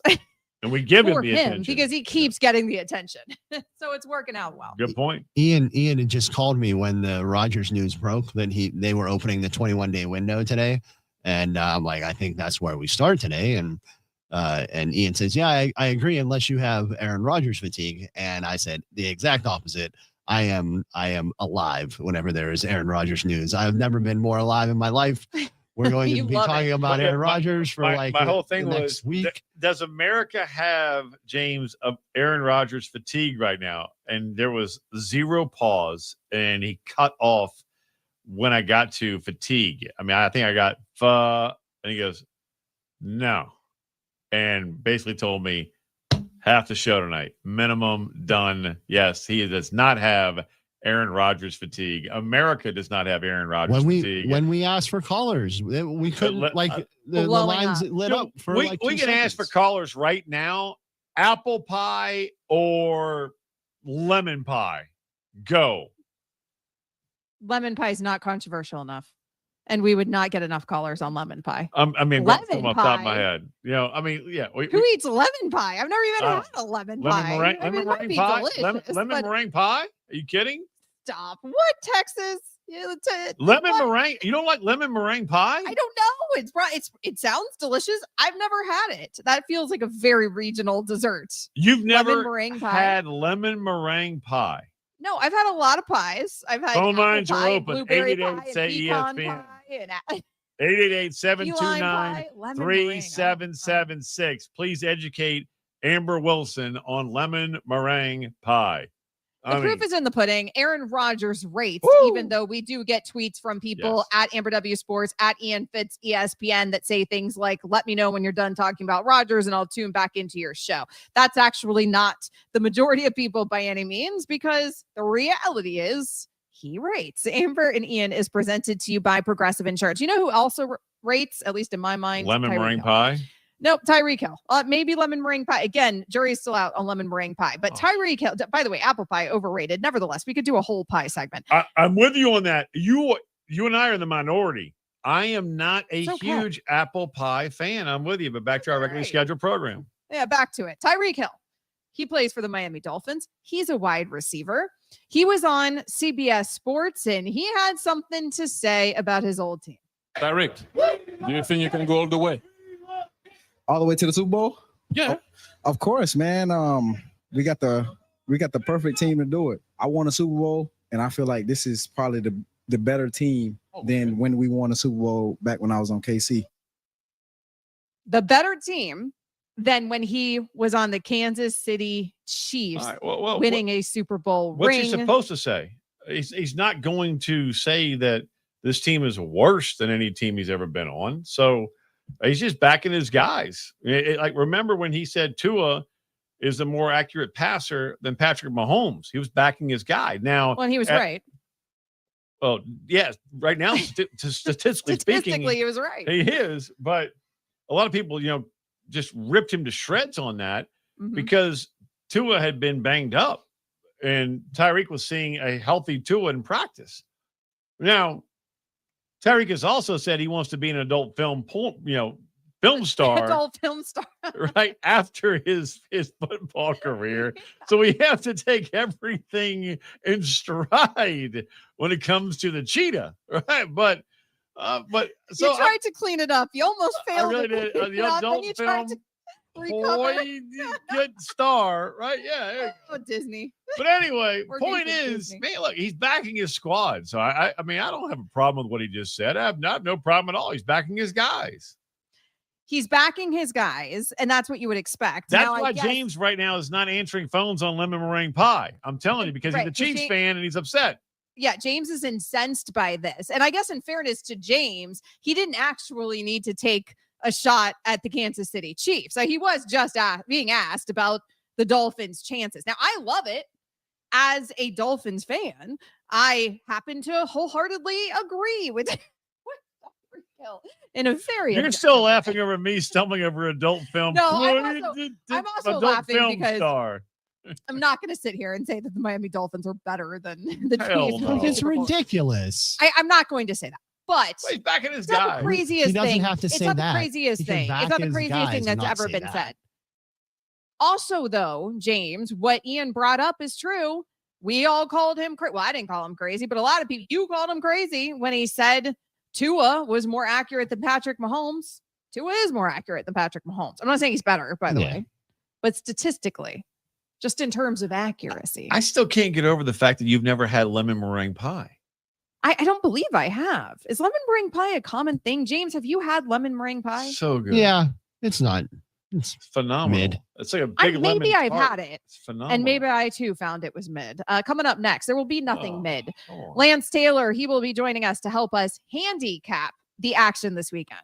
And we give him for the him attention. because he keeps getting the attention. So it's working out well. Good point. Ian had just called me when the Rodgers news broke that they were opening the 21-day window today. And I'm like, I think that's where we start today. And Ian says, yeah, I agree, unless you have Aaron Rodgers fatigue. And I said the exact opposite. I am alive whenever there is Aaron Rodgers news. I've never been more alive in my life. We're going to be talking about Aaron Rodgers for my whole thing the was next week. Does America have, James, of Aaron Rodgers fatigue right now? And there was zero pause, and he cut off when I got to fatigue. I mean, I think I got and he goes, no, and basically told me half the show tonight, minimum, done. Yes, he does not have Aaron Rodgers fatigue. America does not have Aaron Rodgers fatigue. When we asked for callers, we couldn't the lines lit up for we can ask for callers right now. Apple pie or lemon pie? Go. Lemon pie is not controversial enough, and we would not get enough callers on lemon pie. I mean, lemon from off the top of my head, I mean, yeah. Who eats lemon pie? I've never even had a lemon pie. Lemon meringue pie. Lemon meringue pie? Are you kidding? Stop. What, Texas? Lemon meringue? You don't like lemon meringue pie? I don't know. It sounds delicious. I've never had it. That feels like a very regional dessert. You've never meringue pie. had lemon meringue pie? No, I've had a lot of pies. I've had phone lines are open. blueberry pie, 888 say pecan ESPN. pie, 888-729-3776. Please educate Amber Wilson on lemon meringue pie. The proof is in the pudding. Aaron Rodgers rates, even though we do get tweets from people at Amber W Sports, at Ian Fitz ESPN that say things like, let me know when you're done talking about Rodgers and I'll tune back into your show. That's actually not the majority of people by any means, because the reality is he rates. Amber and Ian is presented to you by Progressive Insurance. You know who also rates, at least in my mind? Lemon meringue pie? Nope, Tyreek Hill. Maybe lemon meringue pie. Again, jury's still out on lemon meringue pie. But Tyreek Hill, by the way, apple pie, overrated. Nevertheless, we could do a whole pie segment. I'm with you on that. You and I are in the minority. I am not a huge apple pie fan. I'm with you, but back to our regularly scheduled program. Yeah, back to it. Tyreek Hill. He plays for the Miami Dolphins. He's a wide receiver. He was on CBS Sports, and he had something to say about his old team. Tyreek, do you think you can go all the way? All the way to the Super Bowl? Yeah. Of course, man. We got the perfect team to do it. I won a Super Bowl, and I feel like this is probably the better team than when we won a Super Bowl back when I was on KC. The better team than when he was on the Kansas City Chiefs, winning a Super Bowl ring. What's he supposed to say? He's not going to say that this team is worse than any team he's ever been on. So he's just backing his guys. Like, remember when he said Tua is a more accurate passer than Patrick Mahomes? He was backing his guy. Now, well, he was right. Well, yes, right now, statistically speaking, he was right. He is, but a lot of people, just ripped him to shreds on that because Tua had been banged up, and Tyreek was seeing a healthy Tua in practice. Now, Tyreek has also said he wants to be an adult film star. Adult film star. Right after his football career. So we have to take everything in stride when it comes to the cheetah. Right. But so you tried to clean it up. You almost failed. I really did. The adult film good star. Right. Yeah. Oh, Disney. But anyway, point is, man, look, he's backing his squad. So I mean, I don't have a problem with what he just said. I have no problem at all. He's backing his guys. He's backing his guys, and that's what you would expect. That's why James right now is not answering phones on lemon meringue pie. I'm telling you, because he's a Chiefs fan and he's upset. Yeah, James is incensed by this. And I guess in fairness to James, he didn't actually need to take a shot at the Kansas City Chiefs. He was just being asked about the Dolphins' chances. Now, I love it. As a Dolphins fan, I happen to wholeheartedly agree with in a very You're still laughing over me stumbling over adult film. No, I'm also laughing because star. I'm not going to sit here and say that the Miami Dolphins are better than the Chiefs. No. It's ridiculous. I'm not going to say that. But he's backing his guy. Not the craziest he doesn't thing. have to say it's not that. the craziest thing. It's not the craziest thing that's ever been said. Also, though, James, what Ian brought up is true. We all called him crazy. Well, I didn't call him crazy, but a lot of people, you called him crazy when he said Tua was more accurate than Patrick Mahomes. Tua is more accurate than Patrick Mahomes. I'm not saying he's better, by the way, but statistically, just in terms of accuracy. I still can't get over the fact that you've never had lemon meringue pie. I don't believe I have. Is lemon meringue pie a common thing? James, have you had lemon meringue pie? So good. Yeah, it's not. It's phenomenal. Mid. It's like a big lemon maybe I've tart. had it. It's phenomenal. And maybe I too found it was mid. Coming up next, there will be nothing mid. Lance Taylor, he will be joining us to help us handicap the action this weekend.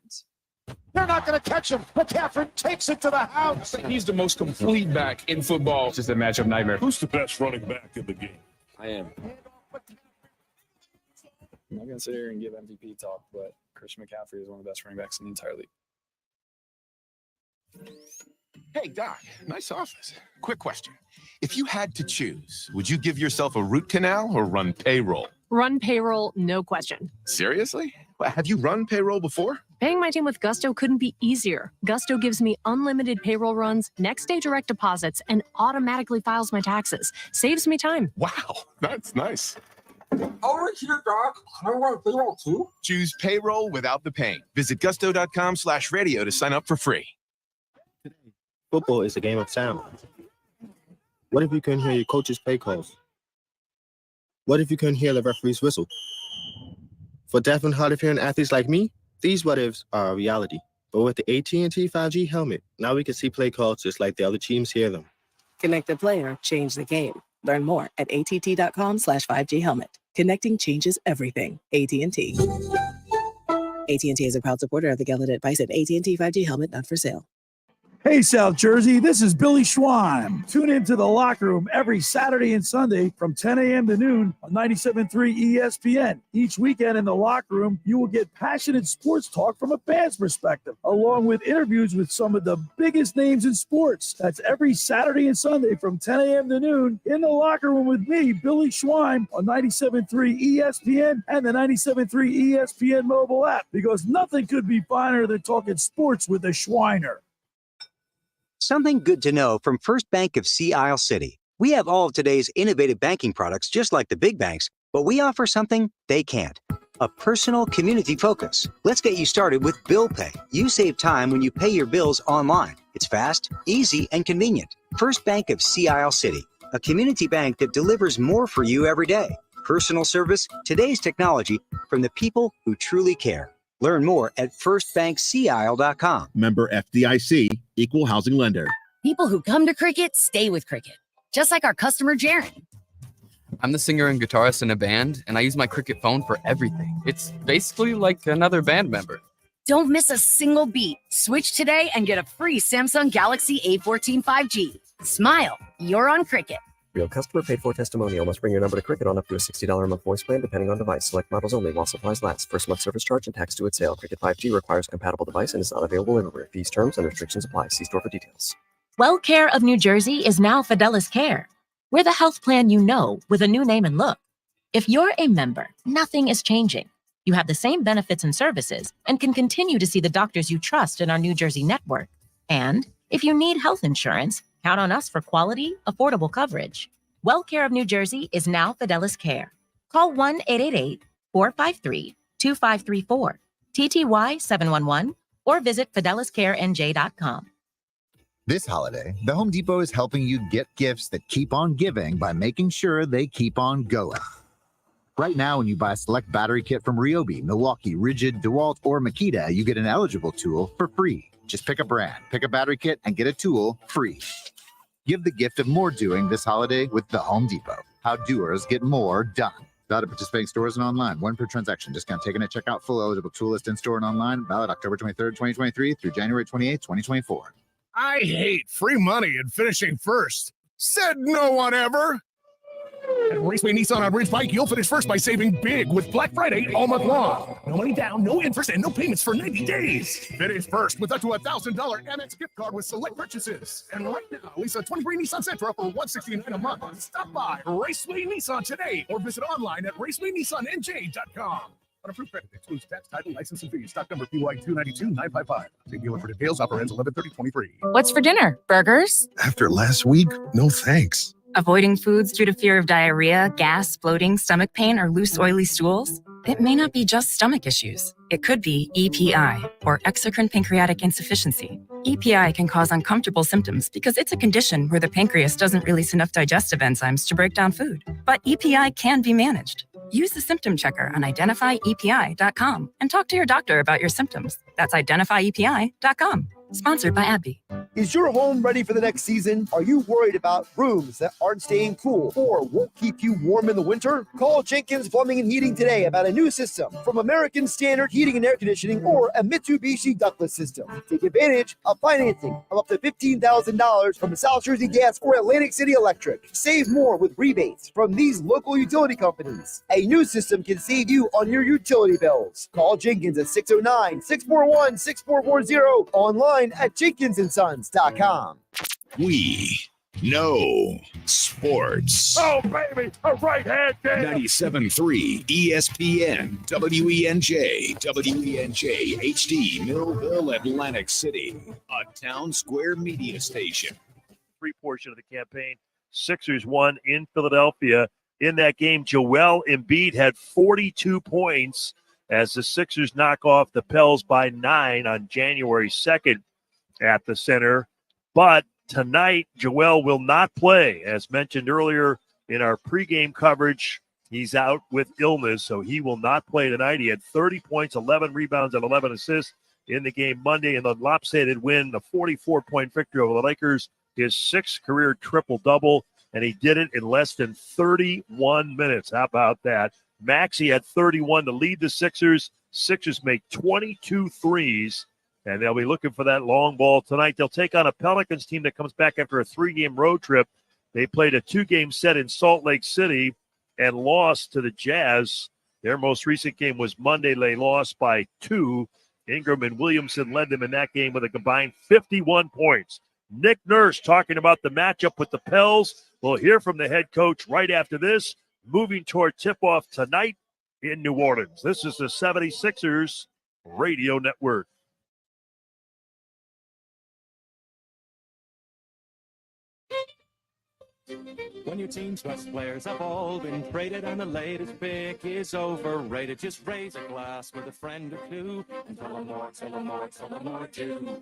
They're not going to catch him. McCaffrey takes it to the house. He's the most complete back in football. It's just a matchup nightmare. Who's the best running back in the game? I am. I'm not going to sit here and give MVP talk, but Christian McCaffrey is one of the best running backs in the entire league. Hey, Doc, nice office. Quick question. If you had to choose, would you give yourself a root canal or run payroll? Run payroll, no question. Seriously? Have you run payroll before? Paying my team with Gusto couldn't be easier. Gusto gives me unlimited payroll runs, next day direct deposits, and automatically files my taxes. Saves me time. Wow, that's nice. Over here, Doc. I run payroll too. Choose payroll without the pain. Visit gusto.com/radio to sign up for free. Football is a game of sound. What if you couldn't hear your coach's play calls? What if you couldn't hear the referee's whistle? For deaf and hard of hearing athletes like me, these what-ifs are a reality. But with the AT&T 5G helmet, now we can see play calls just like the other teams hear them. Connect the player, change the game. Learn more at att.com/5G helmet. Connecting changes everything. AT&T. AT&T is a proud supporter of the Gallaudet Bison AT&T 5G helmet, not for sale. Hey, South Jersey, this is Billy Schwein. Tune into The Locker Room every Saturday and Sunday from 10 a.m. to noon on 97.3 ESPN. Each weekend in The Locker Room, you will get passionate sports talk from a fan's perspective, along with interviews with some of the biggest names in sports. That's every Saturday and Sunday from 10 a.m. to noon in The Locker Room with me, Billy Schwein, on 97.3 ESPN and the 97.3 ESPN mobile app, because nothing could be finer than talking sports with a Schweiner. Something good to know from First Bank of Sea Isle City. We have all of today's innovative banking products just like the big banks, but we offer something they can't. A personal community focus. Let's get you started with Bill Pay. You save time when you pay your bills online. It's fast, easy, and convenient. First Bank of Sea Isle City. A community bank that delivers more for you every day. Personal service, today's technology, from the people who truly care. Learn more at firstbankseaisle.com. Member FDIC, equal housing lender. People who come to Cricket stay with Cricket, just like our customer Jaron. I'm the singer and guitarist in a band, and I use my Cricket phone for everything. It's basically like another band member. Don't miss a single beat. Switch today and get a free Samsung Galaxy A14 5G. Smile, you're on Cricket. Real customer paid for testimonial. Must bring your number to Cricket on up to a $60 a month voice plan, depending on device. Select models only while supplies last. First month service charge and tax due at sale. Cricket 5G requires a compatible device and is not available everywhere. Fees, terms, and restrictions apply. See store for details. WellCare of New Jersey is now Fidelis Care. We're the health plan you know with a new name and look. If you're a member, nothing is changing. You have the same benefits and services and can continue to see the doctors you trust in our New Jersey network. And if you need health insurance, count on us for quality, affordable coverage. WellCare of New Jersey is now Fidelis Care. Call 1-888-453-2534, TTY 711, or visit fideliscarenj.com. This holiday, the Home Depot is helping you get gifts that keep on giving by making sure they keep on going. Right now, when you buy a select battery kit from Ryobi, Milwaukee, Rigid, DeWalt, or Makita, you get an eligible tool for free. Just pick a brand, pick a battery kit, and get a tool free. Give the gift of more doing this holiday with the Home Depot. How doers get more done. Valid at participating stores and online. One per transaction. Discount taken at checkout. Full eligible tool list in store and online. Valid October 23rd, 2023 through January 28th, 2024. I hate free money and finishing first. Said no one ever. At Raceway Nissan on Ridge Bike, you'll finish first by saving big with Black Friday all month long. No money down, no interest, and no payments for 90 days. Finish first with up to a $1,000 Amex gift card with select purchases. And right now, lease a 23 Nissan Sentra for $169 a month. Stop by Raceway Nissan today or visit online at racewaynissanNJ.com. Unapproved credit. Excludes tax, title, license, and fees. Stock number PY 292-955. See dealer for details. Offer ends 11/30/23. What's for dinner? Burgers? After last week, no thanks. Avoiding foods due to fear of diarrhea, gas, bloating, stomach pain, or loose, oily stools? It may not be just stomach issues. It could be EPI, or exocrine pancreatic insufficiency. EPI can cause uncomfortable symptoms because it's a condition where the pancreas doesn't release enough digestive enzymes to break down food. But EPI can be managed. Use the symptom checker on identifyepi.com and talk to your doctor about your symptoms. That's identifyepi.com. Sponsored by AbbVie. Is your home ready for the next season? Are you worried about rooms that aren't staying cool or won't keep you warm in the winter? Call Jenkins Plumbing and Heating today about a new system from American Standard Heating and Air Conditioning or a Mitsubishi ductless system. Take advantage of financing of up to $15,000 from South Jersey Gas or Atlantic City Electric. Save more with rebates from these local utility companies. A new system can save you on your utility bills. Call Jenkins at 609-641-6440, online at jenkinsonSons.com. We know sports. Oh, baby, a right hand game. 97.3 ESPN, WENJ, WENJ HD, Millville, Atlantic City, a Town Square media station. Free portion of the campaign. Sixers won in Philadelphia. In that game, Joel Embiid had 42 points as the Sixers knock off the Pels by 9 on January 2nd at the center. But tonight, Joel will not play. As mentioned earlier in our pregame coverage, he's out with illness, so he will not play tonight. He had 30 points, 11 rebounds, and 11 assists in the game Monday in the lopsided win, the 44-point victory over the Lakers, his 6th career triple-double, and he did it in less than 31 minutes. How about that? Maxey had 31 to lead the Sixers. Sixers make 22 threes, and they'll be looking for that long ball tonight. They'll take on a Pelicans team that comes back after a 3-game road trip. They played a 2-game set in Salt Lake City and lost to the Jazz. Their most recent game was Monday. They lost by 2. Ingram and Williamson led them in that game with a combined 51 points. Nick Nurse talking about the matchup with the Pels. We'll hear from the head coach right after this, moving toward tip-off tonight in New Orleans. This is the 76ers Radio Network. When your team's best players have all been traded and the latest pick is overrated, just raise a glass with a friend or two and tell them more, tell them more, tell them more too.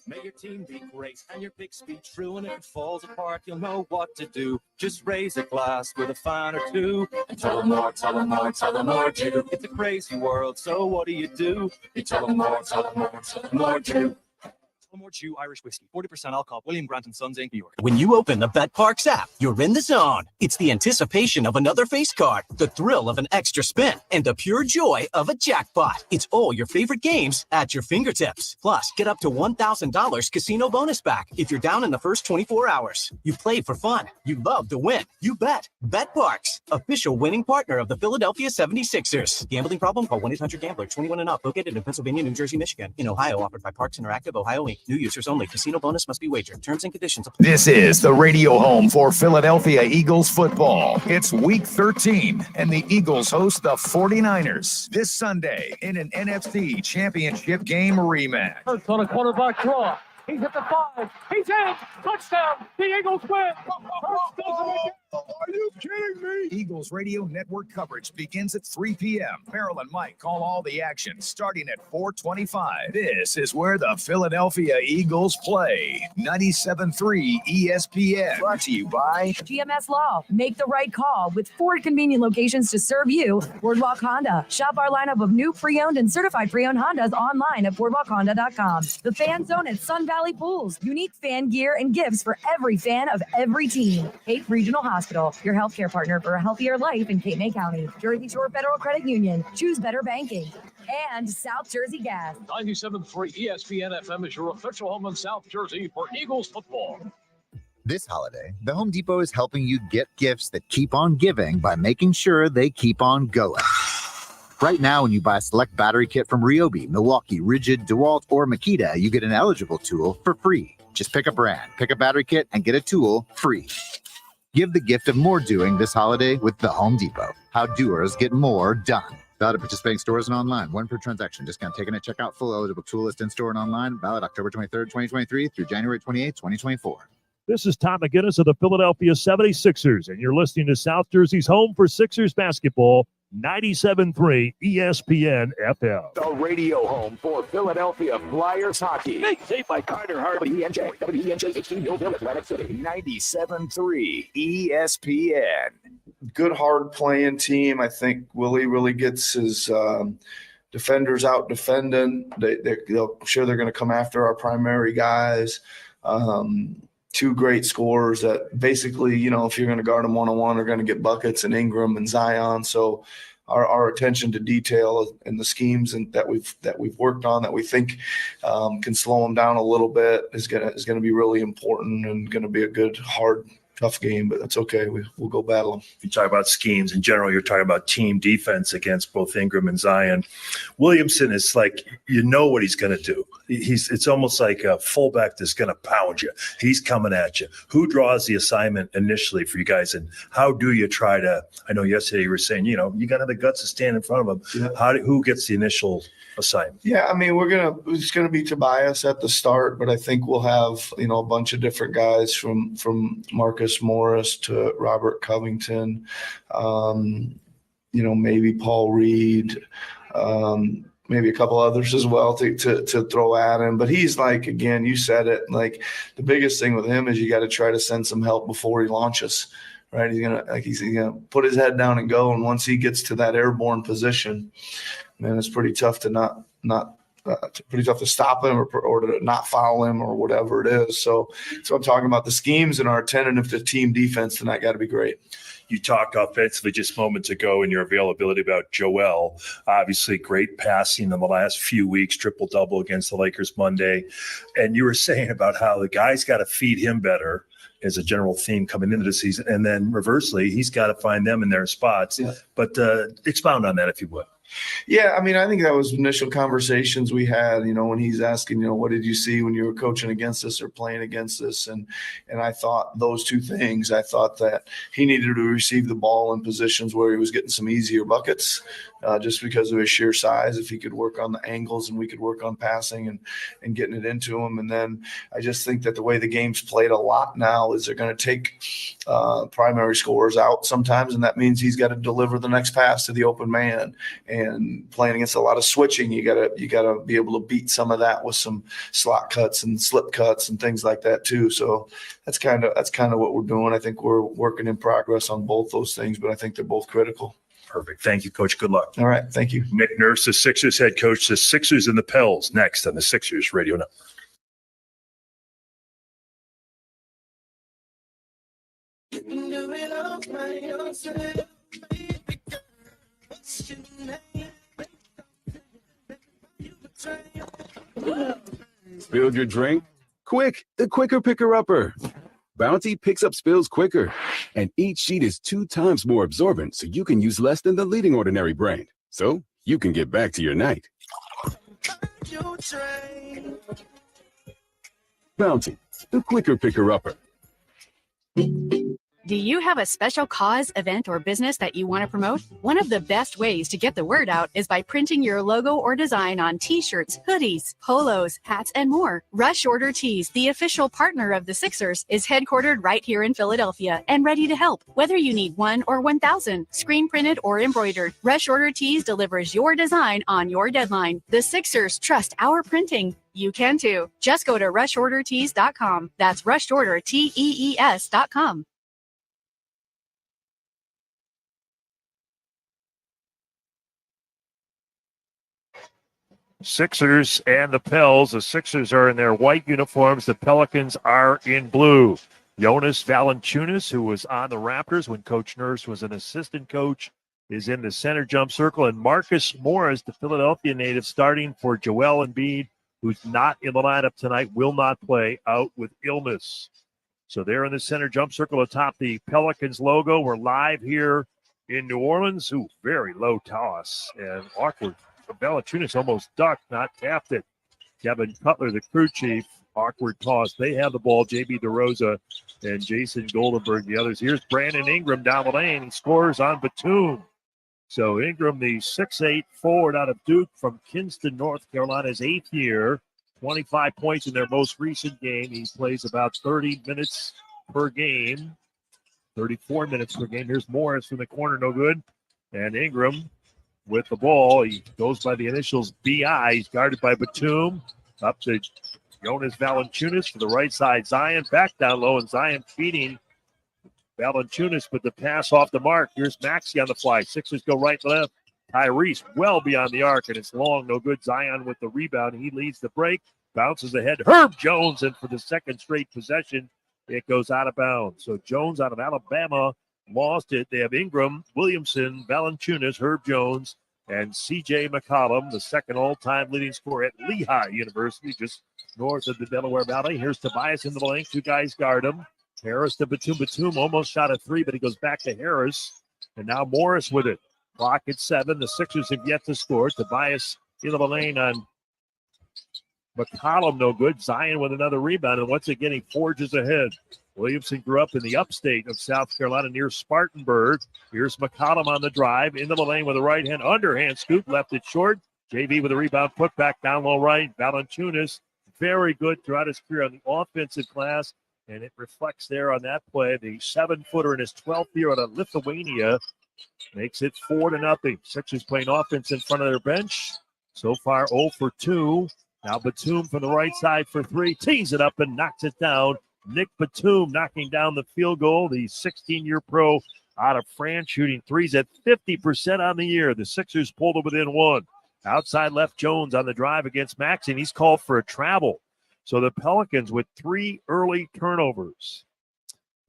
May your team be great and your picks be true, and if it falls apart, you'll know what to do. Just raise a glass with a fan or two and tell them more, tell them more, tell them more too. It's a crazy world, so what do? You tell them more, tell them more, tell them more too. Tullamore Chew Irish Whiskey, 40% alcohol, William Grant & Sons, Inc., New York. When you open the BetParks app, you're in the zone. It's the anticipation of another face card, the thrill of an extra spin, and the pure joy of a jackpot. It's all your favorite games at your fingertips. Plus, get up to $1,000 casino bonus back if you're down in the first 24 hours. You play for fun. You love to win. You bet. BetParks, official winning partner of the Philadelphia 76ers. Gambling problem? Call 1-800-GAMBLER. 21 and up. Located in Pennsylvania, New Jersey, Michigan. In Ohio, offered by Parks Interactive, Ohio Inc. New users only. Casino bonus must be wagered. Terms and conditions apply. This is the radio home for Philadelphia Eagles football. It's week 13, and the Eagles host the 49ers this Sunday in an NFC Championship game rematch. Hurts on a quarterback draw. He's at the 5. He's in. Touchdown. The Eagles win. Are you kidding me? Eagles Radio Network coverage begins at 3 p.m. Merrill and Mike call all the action starting at 4:25. This is where the Philadelphia Eagles play. 97.3 ESPN. Brought to you by GMS Law. Make the right call with 4 convenient locations to serve you. Boardwalk Honda. Shop our lineup of new pre-owned and certified pre-owned Hondas online at boardwalkhonda.com. The Fan Zone at Sun Valley Pools. Unique fan gear and gifts for every fan of every team. Cape Regional Hospital, your healthcare partner for a healthier life in Cape May County. Jersey Shore Federal Credit Union. Choose better banking. And South Jersey Gas. 97.3 ESPN FM is your official home in South Jersey for Eagles football. This holiday, the Home Depot is helping you get gifts that keep on giving by making sure they keep on going. Right now, when you buy a select battery kit from Ryobi, Milwaukee, Rigid, DeWalt, or Makita, you get an eligible tool for free. Just pick a brand, pick a battery kit, and get a tool free. Give the gift of more doing this holiday with the Home Depot. How doers get more done. Valid at participating stores and online. One per transaction. Discount taken at checkout. Full eligible tool list in store and online. Valid October 23rd, 2023 through January 28th, 2024. This is Tom McGinnis of the Philadelphia 76ers, and you're listening to South Jersey's home for Sixers basketball, 97.3 ESPN FM. The radio home for Philadelphia Flyers hockey. Big save by Carter Hart. WENJ HD Millville, Atlantic City, 97.3 ESPN. Good, hard-playing team. I think Willie really gets his defenders out defending. They'll sure they're going to come after our primary guys. Two great scorers that basically, if you're going to guard them one-on-one, are going to get buckets, and Ingram and Zion. So our attention to detail and the schemes that we've worked on that we think can slow them down a little bit is going to be really important and going to be a good, hard, tough game, but that's okay. We'll go battle them. If you talk about schemes in general, you're talking about team defense against both Ingram and Zion. Williamson is like, what he's going to do. It's almost like a fullback that's going to pound you. He's coming at you. Who draws the assignment initially for you guys, and how do you try to? I know yesterday you were saying, you got to have the guts to stand in front of him. Yeah. Who gets the initial assignment? Yeah, I mean, it's gonna be Tobias at the start, but I think we'll have a bunch of different guys from Marcus Morris to Robert Covington, maybe Paul Reed, maybe a couple others as well to throw at him. But he's like, again, you said it, like the biggest thing with him is you got to try to send some help before he launches. Right, he's gonna put his head down and go, and once he gets to that airborne position, man, it's pretty tough to pretty tough to stop him or to not foul him or whatever it is. So I'm talking about the schemes and our attentive to team defense tonight got to be great. You talked offensively just moments ago in your availability about Joel. Obviously, great passing in the last few weeks, triple-double against the Lakers Monday. And you were saying about how the guys got to feed him better as a general theme coming into the season. And then reversely, he's got to find them in their spots. Yeah. But expound on that, if you would. Yeah, I mean, I think that was initial conversations we had, when he's asking, what did you see when you were coaching against us or playing against us? And I thought those two things. I thought that he needed to receive the ball in positions where he was getting some easier buckets just because of his sheer size. If he could work on the angles and we could work on passing and getting it into him. And then I just think that the way the game's played a lot now is they're going to take primary scorers out sometimes, and that means he's got to deliver the next pass to the open man. And playing against a lot of switching, you gotta be able to beat some of that with some slot cuts and slip cuts and things like that too. So that's kind of what we're doing. I think we're working in progress on both those things, but I think they're both critical. Perfect. Thank you, Coach. Good luck. All right. Thank you. Nick Nurse, the Sixers head coach. The Sixers and the Pels next on the Sixers Radio Network. Spilled your drink? Quick, the quicker picker-upper. Bounty picks up spills quicker, and each sheet is 2 times more absorbent, so you can use less than the leading ordinary brand. So you can get back to your night. Bounty, the quicker picker-upper. Do you have a special cause, event, or business that you want to promote? One of the best ways to get the word out is by printing your logo or design on t-shirts, hoodies, polos, hats, and more. Rush Order Tees, the official partner of the Sixers, is headquartered right here in Philadelphia and ready to help. Whether you need 1 or 1,000, screen printed or embroidered, Rush Order Tees delivers your design on your deadline. The Sixers trust our printing. You can too. Just go to rushordertees.com. That's rushordertees.com. Sixers and the Pels. The Sixers are in their white uniforms. The Pelicans are in blue. Jonas Valanciunas, who was on the Raptors when Coach Nurse was an assistant coach, is in the center jump circle. And Marcus Morris, the Philadelphia native, starting for Joel Embiid, who's not in the lineup tonight, will not play, out with illness. So they're in the center jump circle atop the Pelicans logo. We're live here in New Orleans. Ooh, very low toss and awkward. Valanciunas almost ducked, not tapped it. Kevin Cutler, the crew chief, awkward toss. They have the ball. J.B. DeRosa and Jason Goldenberg, the others. Here's Brandon Ingram down the lane. He scores on Batum. So Ingram, the 6'8" forward out of Duke from Kinston, North Carolina's 8th year, 25 points in their most recent game. He plays about 30 minutes per game, 34 minutes per game. Here's Morris from the corner, no good. And Ingram with the ball. He goes by the initials BI. He's guarded by Batum. Up to Jonas Valanciunas to the right side. Zion back down low, and Zion feeding Valanciunas, but the pass off the mark. Here's Maxey on the fly. Sixers go right to left. Tyrese well beyond the arc, and it's long, no good. Zion with the rebound. He leads the break, bounces ahead. Herb Jones, and for the second straight possession, it goes out of bounds. So Jones out of Alabama lost it. They have Ingram, Williamson, Valanciunas, Herb Jones, and C.J. McCollum, the second all-time leading scorer at Lehigh University, just north of the Delaware Valley. Here's Tobias in the lane. Two guys guard him. Harris to Batum. Batum almost shot a three, but he goes back to Harris. And now Morris with it. Clock at 7. The Sixers have yet to score. Tobias into the lane on McCollum, no good. Zion with another rebound, and once again, he forges ahead. Williamson grew up in the upstate of South Carolina near Spartanburg. Here's McCollum on the drive. Into the lane with a right-hand underhand scoop. Left it short. JV with a rebound. Put back down low right. Valanciunas, very good throughout his career on the offensive glass. And it reflects there on that play. The 7-footer in his 12th year out of Lithuania makes it 4-0. Sixers playing offense in front of their bench. So far 0 for 2. Now Batum from the right side for 3. Tees it up and knocks it down. Nick Batum knocking down the field goal. The 16-year pro out of France shooting threes at 50% on the year. The Sixers pulled it within 1. Outside left Jones on the drive against Max, and he's called for a travel. So the Pelicans with 3 early turnovers.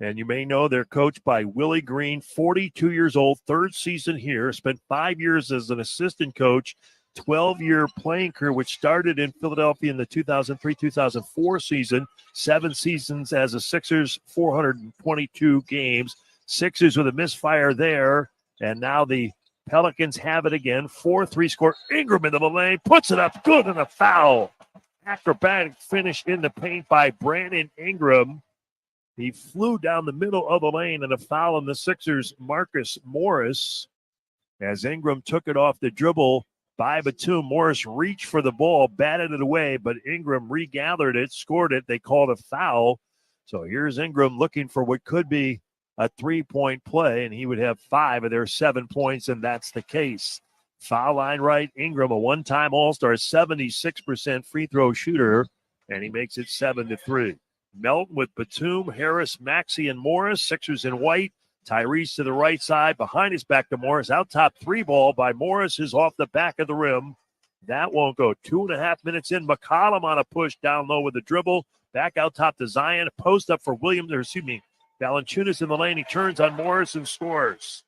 And you may know they're coached by Willie Green, 42 years old, 3rd season here, spent 5 years as an assistant coach, 12-year playing career, which started in Philadelphia in the 2003-2004 season, 7 seasons as a Sixers, 422 games. Sixers with a misfire there, and now the Pelicans have it again. 4-3 score. Ingram into the lane, puts it up, good, and a foul. Acrobatic finish in the paint by Brandon Ingram. He flew down the middle of the lane, and a foul on the Sixers' Marcus Morris. As Ingram took it off the dribble by Batum, Morris reached for the ball, batted it away, but Ingram regathered it, scored it. They called a foul. So here's Ingram looking for what could be a 3-point play, and he would have 5 of their 7 points, and that's the case. Foul line right, Ingram, a one-time All-Star, 76% free throw shooter, and he makes it 7-3. Melton with Batum, Harris, Maxey, and Morris. Sixers in white. Tyrese to the right side. Behind his back to Morris. Out top 3 ball by Morris is off the back of the rim. That won't go. 2.5 minutes in. McCollum on a push down low with the dribble. Back out top to Zion. Post up for Valanciunas in the lane. He turns on Morris and scores.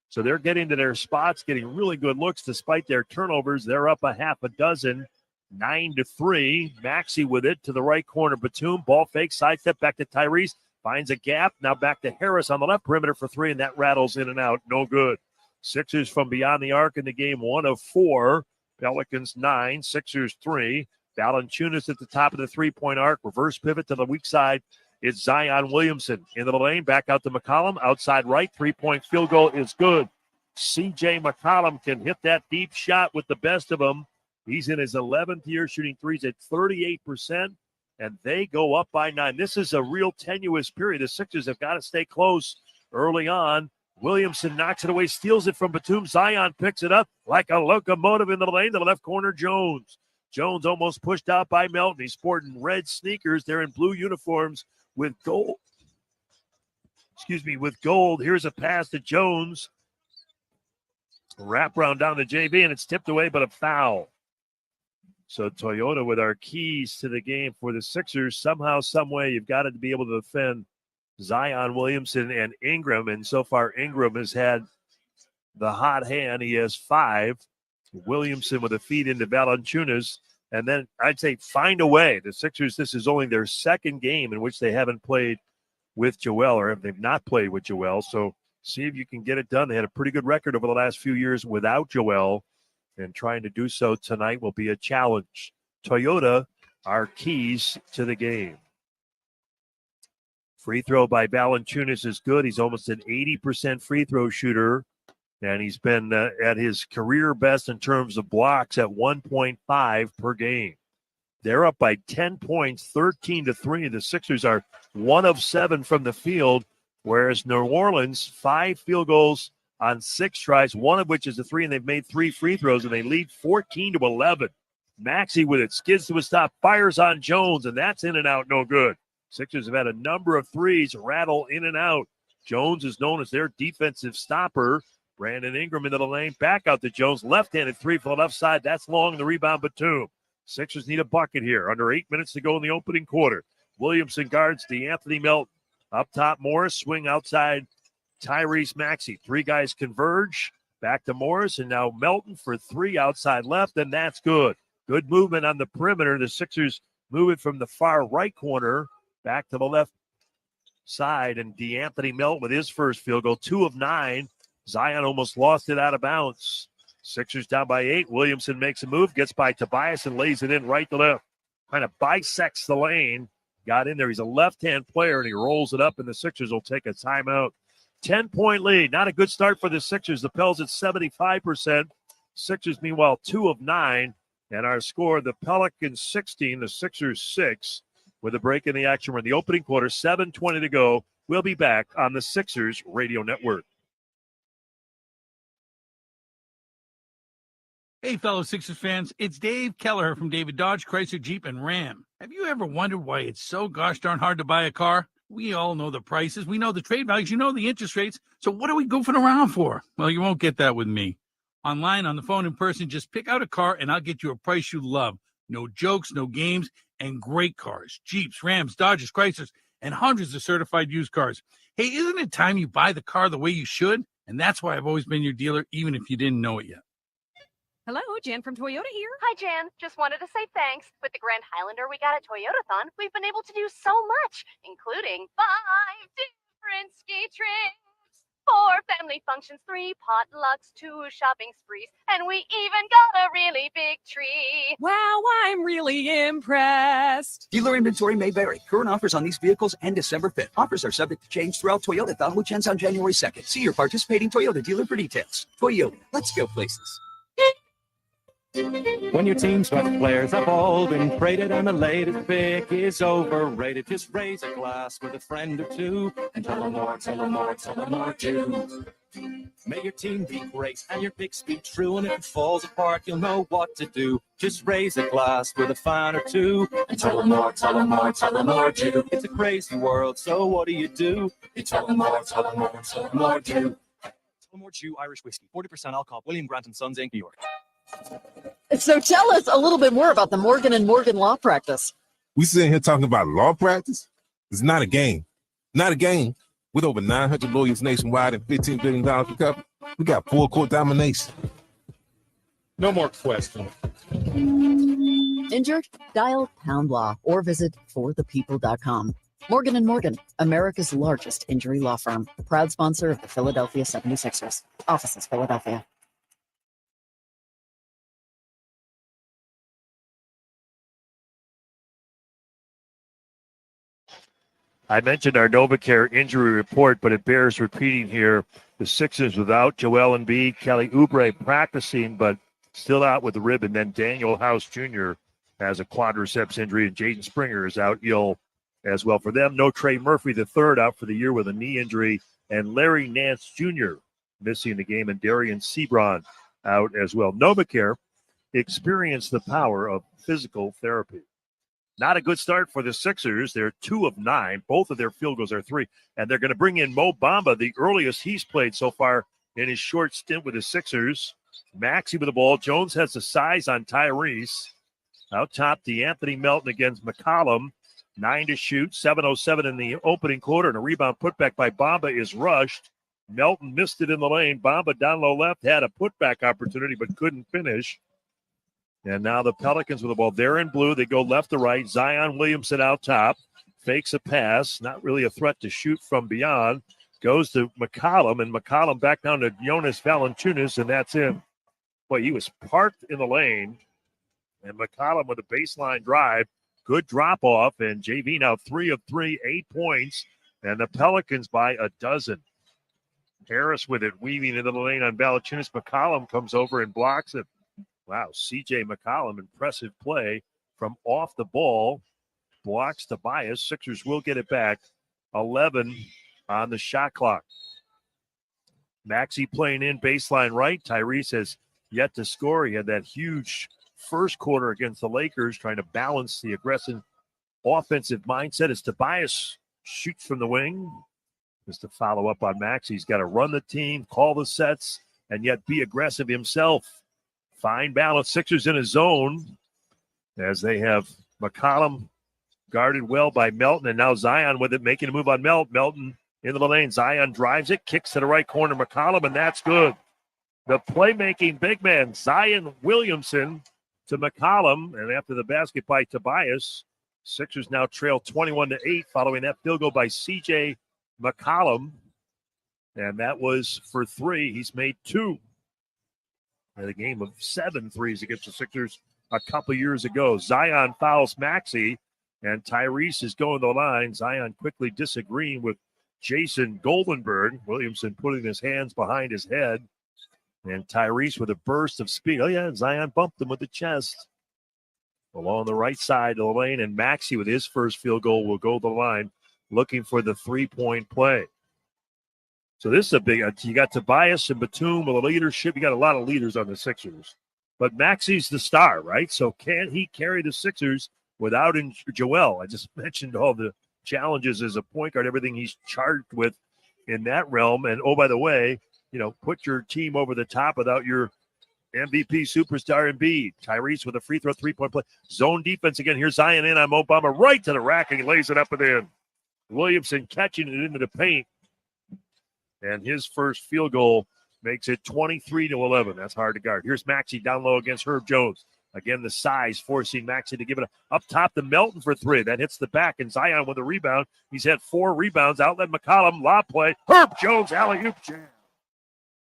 So they're getting to their spots, getting really good looks despite their turnovers. They're up a half a dozen, 9-3. Maxey with it to the right corner. Batum, ball fake, sidestep back to Tyrese. Finds a gap. Now back to Harris on the left perimeter for 3, and that rattles in and out. No good. Sixers from beyond the arc in the game, 1 of 4. Pelicans 9, Sixers 3. Valanciunas at the top of the 3-point arc. Reverse pivot to the weak side. It's Zion Williamson into the lane, back out to McCollum, outside right, 3-point field goal is good. C.J. McCollum can hit that deep shot with the best of them. He's in his 11th year shooting threes at 38%, and they go up by 9. This is a real tenuous period. The Sixers have got to stay close early on. Williamson knocks it away, steals it from Batum. Zion picks it up like a locomotive into the lane to the left corner, Jones. Jones almost pushed out by Melton. He's sporting red sneakers. They're in blue uniforms with gold. With gold. Here's a pass to Jones. Wraparound down to JV, and it's tipped away, but a foul. So Toyota with our keys to the game for the Sixers. Somehow, some way, you've got to be able to defend Zion Williamson and Ingram. And so far, Ingram has had the hot hand. He has 5. Williamson with a feed into Valanciunas. And then I'd say find a way. The Sixers, this is only their second game in which they haven't played with Joel, or if they've not played with Joel. So see if you can get it done. They had a pretty good record over the last few years without Joel, and trying to do so tonight will be a challenge. Toyota, our keys to the game. Free throw by Valanciunas is good. He's almost an 80% free throw shooter. And he's been at his career best in terms of blocks at 1.5 per game. They're up by 10 points, 13-3. The Sixers are 1 of 7 from the field, whereas New Orleans, 5 field goals on 6 tries, one of which is a 3, and they've made 3 free throws, and they lead 14-11. Maxey with it, skids to a stop, fires on Jones, and that's in and out, no good. Sixers have had a number of threes rattle in and out. Jones is known as their defensive stopper. Brandon Ingram into the lane, back out to Jones, left-handed 3 from the left side. That's long, the rebound, Batum. Sixers need a bucket here. Under 8 minutes to go in the opening quarter. Williamson guards DeAnthony Melton. Up top, Morris, swing outside Tyrese Maxey. 3 guys converge. Back to Morris, and now Melton for 3 outside left, and that's good. Good movement on the perimeter. The Sixers move it from the far right corner back to the left side, and DeAnthony Melton with his first field goal, 2 of 9. Zion almost lost it out of bounds. Sixers down by 8. Williamson makes a move, gets by Tobias and lays it in right to left. Kind of bisects the lane. Got in there. He's a left-hand player, and he rolls it up, and the Sixers will take a timeout. 10-point lead. Not a good start for the Sixers. The Pels at 75%. Sixers, meanwhile, 2 of 9. And our score, the Pelicans 16, the Sixers 6. With a break in the action. We're in the opening quarter, 7:20 to go. We'll be back on the Sixers Radio Network. Hey, fellow Sixers fans, it's Dave Kelleher from David Dodge, Chrysler, Jeep, and Ram. Have you ever wondered why it's so gosh darn hard to buy a car? We all know the prices. We know the trade values. You know the interest rates. So what are we goofing around for? Well, you won't get that with me. Online, on the phone, in person, just pick out a car and I'll get you a price you love. No jokes, no games, and great cars. Jeeps, Rams, Dodges, Chryslers, and hundreds of certified used cars. Hey, isn't it time you buy the car the way you should? And that's why I've always been your dealer, even if you didn't know it yet. Hello, Jan from Toyota here. Hi, Jan. Just wanted to say thanks. With the Grand Highlander we got at Toyotathon, we've been able to do so much, including 5 different ski trips, 4 family functions, 3 potlucks, 2 shopping sprees, and we even got a really big tree. Wow, I'm really impressed. Dealer inventory may vary. Current offers on these vehicles end December 5th. Offers are subject to change throughout Toyotathon, which ends on January 2nd. See your participating Toyota dealer for details. Toyota, let's go places. When your team's best players have all been traded and the latest pick is overrated, just raise a glass with a friend or two and tell them more, tell them more, tell them more too. May your team be great and your picks be true, and if it falls apart, you'll know what to do. Just raise a glass with a fan or two and tell them more, tell them more, tell them more too. It's a crazy world, so what do? You tell them more, tell them more, tell them more too. Tullamore Jew Irish Whiskey, 40% alcohol, William Grant & Sons, Inc., New York. So tell us a little bit more about the Morgan & Morgan law practice. We sitting here talking about law practice? It's not a game. Not a game. With over 900 lawyers nationwide and $15 billion to cover, we got full court domination. No more questions. Injured? Dial Pound Law or visit forthepeople.com. Morgan & Morgan, America's largest injury law firm. Proud sponsor of the Philadelphia 76ers. Offices, Philadelphia. I mentioned our NovaCare injury report, but it bears repeating here. The Sixers without Joel Embiid, Kelly Oubre practicing, but still out with the rib, and then Daniel House Jr. has a quadriceps injury, and Jaden Springer is out ill as well. For them, no Trey Murphy III out for the year with a knee injury, and Larry Nance Jr. missing the game, and Darian Sebron out as well. NovaCare experienced the power of physical therapy. Not a good start for the Sixers. They're 2 of 9. Both of their field goals are 3. And they're going to bring in Mo Bamba, the earliest he's played so far in his short stint with the Sixers. Maxey with the ball. Jones has the size on Tyrese. Out top, DeAnthony Melton against McCollum. 9 to shoot. 7:07 in the opening quarter. And a rebound putback by Bamba is rushed. Melton missed it in the lane. Bamba down low left had a putback opportunity but couldn't finish. And now the Pelicans with the ball. They're in blue. They go left to right. Zion Williamson out top. Fakes a pass. Not really a threat to shoot from beyond. Goes to McCollum, and McCollum back down to Jonas Valanciunas, and that's it. Boy, he was parked in the lane. And McCollum with a baseline drive. Good drop-off, and JV now 3 of 3, 8 points. And the Pelicans by a dozen. Harris with it, weaving into the lane on Valanciunas. McCollum comes over and blocks it. Wow, C.J. McCollum, impressive play from off the ball. Blocks Tobias. Sixers will get it back. 11 on the shot clock. Maxey playing in baseline right. Tyrese has yet to score. He had that huge first quarter against the Lakers, trying to balance the aggressive offensive mindset as Tobias shoots from the wing. Just to follow up on Maxey, he's got to run the team, call the sets, and yet be aggressive himself. Fine balance. Sixers in a zone as they have McCollum guarded well by Melton, and now Zion with it, making a move on Melton into the lane. Zion drives it, kicks to the right corner, McCollum, and that's good. The playmaking big man, Zion Williamson to McCollum, and after the basket by Tobias, Sixers now trail 21-8 following that field goal by C.J. McCollum, and that was for 3. He's made 2 in a game of 7 threes against the Sixers a couple years ago. Zion fouls Maxey, and Tyrese is going to the line. Zion quickly disagreeing with Jason Goldenberg. Williamson putting his hands behind his head. And Tyrese with a burst of speed. Oh, yeah, Zion bumped him with the chest. Along the right side of the lane, and Maxey with his first field goal will go to the line looking for the three-point play. So this is a big – you got Tobias and Batum with a leadership. You got a lot of leaders on the Sixers. But Maxey's the star, right? So can he carry the Sixers without Joel? I just mentioned all the challenges as a point guard, everything he's charged with in that realm. And, oh, by the way, you know, put your team over the top without your MVP superstar Embiid. Tyrese with a free throw, three-point play. Zone defense again. Here's Zion in on Mo Bamba right to the rack, and he lays it up and in. Williamson catching it into the paint. And his first field goal makes it 23-11. That's hard to guard. Here's Maxey down low against Herb Jones. Again, the size forcing Maxey to give it up top to Melton for 3. That hits the back, and Zion with a rebound. He's had 4 rebounds. Outlet McCollum, lob play. Herb Jones, alley-oop jam.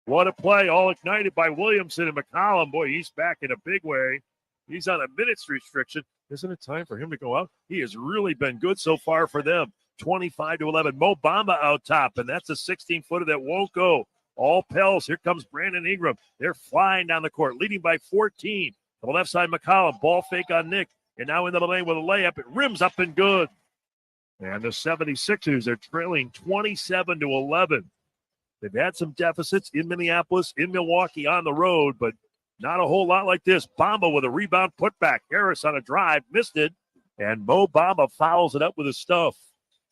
What a play, all ignited by Williamson and McCollum. Boy, he's back in a big way. He's on a minutes restriction. Isn't it time for him to go out? He has really been good so far for them. 25-11. Mo Bamba out top, and that's a 16-footer that won't go. All Pels. Here comes Brandon Ingram. They're flying down the court, leading by 14. To the left side, McCollum. Ball fake on Nick, and now into the lane with a layup. It rims up and good. And the 76ers are trailing 27-11. They've had some deficits in Minneapolis, in Milwaukee, on the road, but not a whole lot like this. Bamba with a rebound putback. Harris on a drive, missed it, and Mo Bamba fouls it up with his stuff.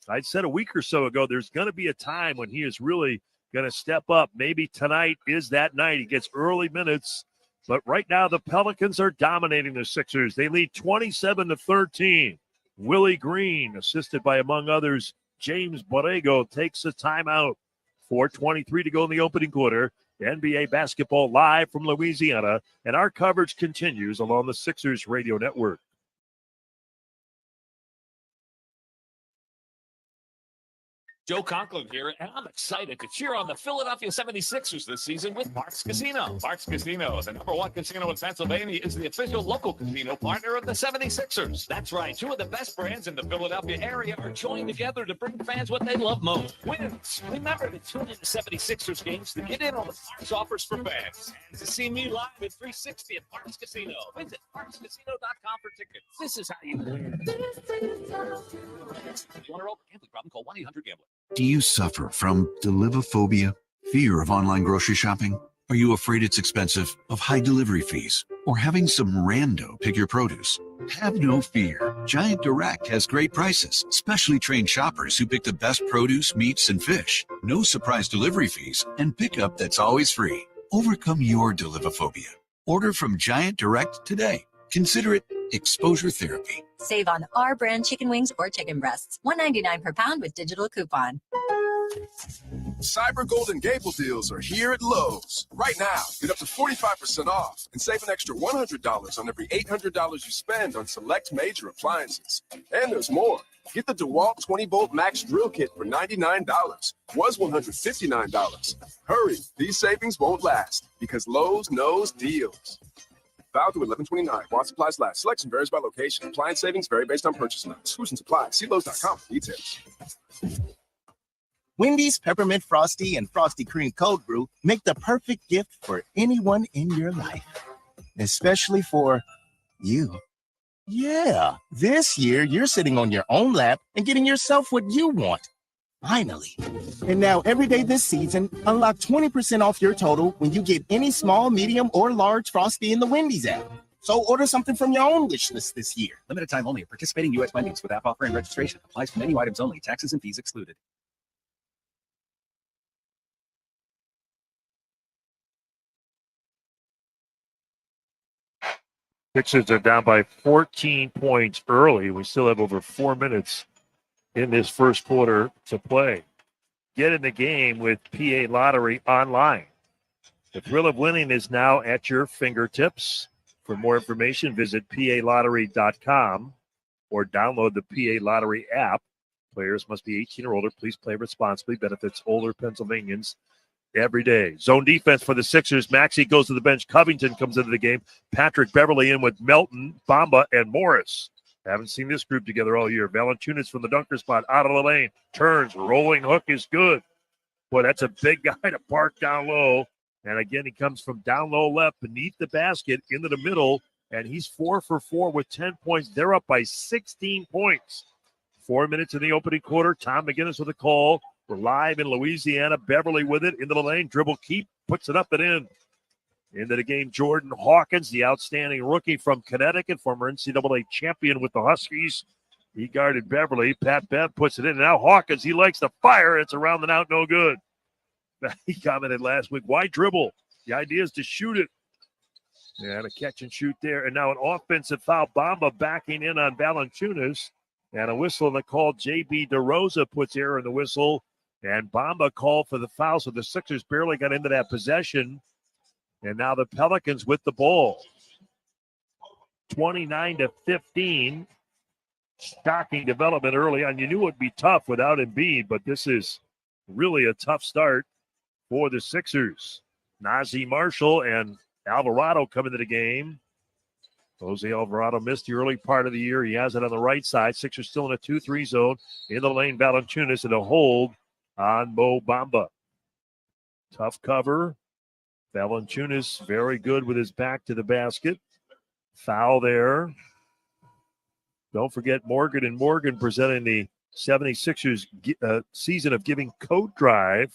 I said a week or so ago, there's going to be a time when he is really going to step up. Maybe tonight is that night. He gets early minutes, but right now the Pelicans are dominating the Sixers. They lead 27-13. Willie Green, assisted by, among others, James Borrego, takes a timeout. 4:23 to go in the opening quarter. NBA basketball live from Louisiana, and our coverage continues along the Sixers radio network. Joe Conklin here, and I'm excited to cheer on the Philadelphia 76ers this season with Marks Casino. Marks Casino, the #1 casino in Pennsylvania, is the official local casino partner of the 76ers. That's right. 2 of the best brands in the Philadelphia area are joined together to bring fans what they love most: wins. Remember to tune in to 76ers games to get in on the Marks offers for fans. And to see me live at 360 at Marks Casino, visit markscasino.com for tickets. This is how you win. You want to roll? Gambling problem? Call 1-800-GAMBLER. Do you suffer from delivophobia, fear of online grocery shopping? Are you afraid it's expensive, of high delivery fees, or having some rando pick your produce? Have no fear. Giant Direct has great prices, specially trained shoppers who pick the best produce, meats, and fish. No surprise delivery fees, and pickup that's always free. Overcome your delivophobia. Order from Giant Direct today. Consider it exposure therapy. Save on our brand chicken wings or chicken breasts. $1.99 per pound with digital coupon. Cyber Golden Gable deals are here at Lowe's. Right now, get up to 45% off and save an extra $100 on every $800 you spend on select major appliances. And there's more. Get the DeWalt 20-volt Max Drill Kit for $99. Was $159. Hurry, these savings won't last because Lowe's knows deals. Valid through 11/29. While supplies last. Selection varies by location. Appliance savings vary based on purchase amount. Exclusions apply. See Lowe's.com for details. Wendy's Peppermint Frosty and Frosty Cream Cold Brew make the perfect gift for anyone in your life, especially for you. Yeah, this year you're sitting on your own lap and getting yourself what you want. Finally. And now every day this season, unlock 20% off your total when you get any small, medium, or large Frosty in the Wendy's app. So order something from your own wish list this year. Limited time only at participating U.S. Wendy's with app offer and registration. Applies to menu items only. Taxes and fees excluded. Sixers are down by 14 points early. We still have over 4 minutes in this first quarter to play. Get in the game with PA Lottery online. The thrill of winning is now at your fingertips. For more information, visit palottery.com or download the PA Lottery app. Players must be 18 or older. Please play responsibly. Benefits older Pennsylvanians every day. Zone defense for the Sixers. Maxey goes to the bench. Covington comes into the game. Patrick Beverly in with Melton, Bamba, and Morris. Haven't seen this group together all year. Valanciunas from the dunker spot, out of the lane. Turns, rolling hook is good. Boy, that's a big guy to park down low. And again, he comes from down low left, beneath the basket, into the middle. And he's 4 for 4 with 10 points. They're up by 16 points. 4 minutes in the opening quarter. Tom McGinnis with a call. We're live in Louisiana. Beverly with it into the lane. Dribble keep. Puts it up and in. Into the game, Jordan Hawkins, the outstanding rookie from Connecticut, former NCAA champion with the Huskies. He guarded Beverly. Pat Bev puts it in. Now Hawkins, he likes to fire. It's around and out, no good. He commented last week, why dribble? The idea is to shoot it. And a catch and shoot there. And now an offensive foul. Bamba backing in on Valanciunas. And a whistle in the call. J.B. DeRosa puts air in the whistle. And Bamba called for the foul, so the Sixers barely got into that possession. And now the Pelicans with the ball. 29-15. Shocking development early on. You knew it would be tough without Embiid, but this is really a tough start for the Sixers. Naji Marshall and Alvarado come into the game. Jose Alvarado missed the early part of the year. He has it on the right side. Sixers still in a 2-3 zone. In the lane, Valanciunas, and a hold on Mo Bamba. Tough cover. Valanciunas very good with his back to the basket. Foul there. Don't forget Morgan and Morgan presenting the 76ers season of giving coat drive.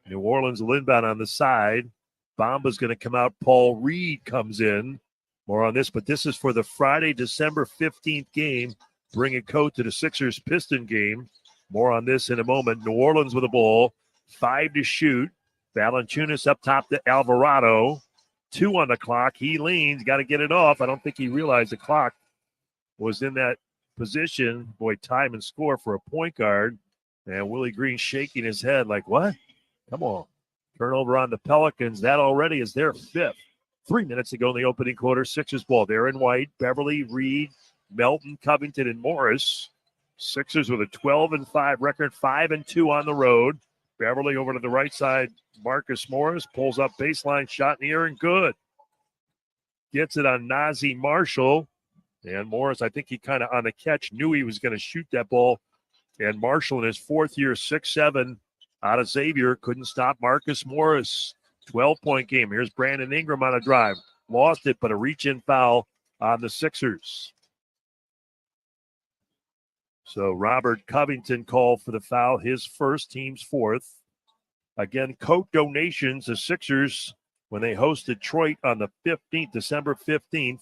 New Orleans will inbound on the side. Bamba's going to come out. Paul Reed comes in. More on this, but this is for the Friday, December 15th game. Bring a coat to the Sixers-Piston game. More on this in a moment. New Orleans with the ball. 5 to shoot. Valanciunas up top to Alvarado. 2 on the clock. He leans. Got to get it off. I don't think he realized the clock was in that position. Boy, time and score for a point guard. And Willie Green shaking his head like, what? Come on. Turnover on the Pelicans. That already is their 5th. 3 minutes to go in the opening quarter. Sixers ball. They're in white. Beverly, Reed, Melton, Covington, and Morris. Sixers with a 12-5 record, 5-2 on the road. Beverly over to the right side. Marcus Morris pulls up baseline, shot in the air, and good. Gets it on Naji Marshall. And Morris, I think he kind of on the catch knew he was going to shoot that ball. And Marshall in his 4th year, 6'7", out of Xavier, couldn't stop Marcus Morris. 12-point game. Here's Brandon Ingram on a drive. Lost it, but a reach-in foul on the Sixers. So Robert Covington called for the foul, his first, team's 4th. Again, coat donations, the Sixers, when they host Detroit on the 15th, December 15th,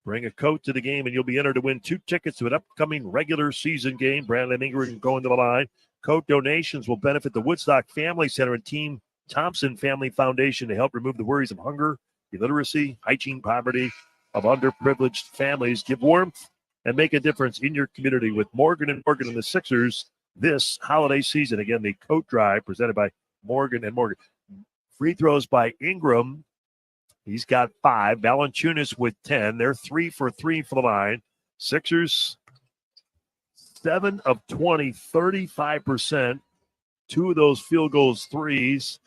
bring a coat to the game, and you'll be entered to win 2 tickets to an upcoming regular season game. Brandon Ingram going to the line. Coat donations will benefit the Woodstock Family Center and Team Thompson Family Foundation to help remove the worries of hunger, illiteracy, hygiene, poverty of underprivileged families. Give warmth and make a difference in your community with Morgan & Morgan and the Sixers this holiday season. Again, the coat drive presented by Morgan & Morgan. Free throws by Ingram. He's got 5. Valanciunas with 10. They're 3 for 3 for the line. Sixers, 7 of 20, 35%. 2 of those field goals threes,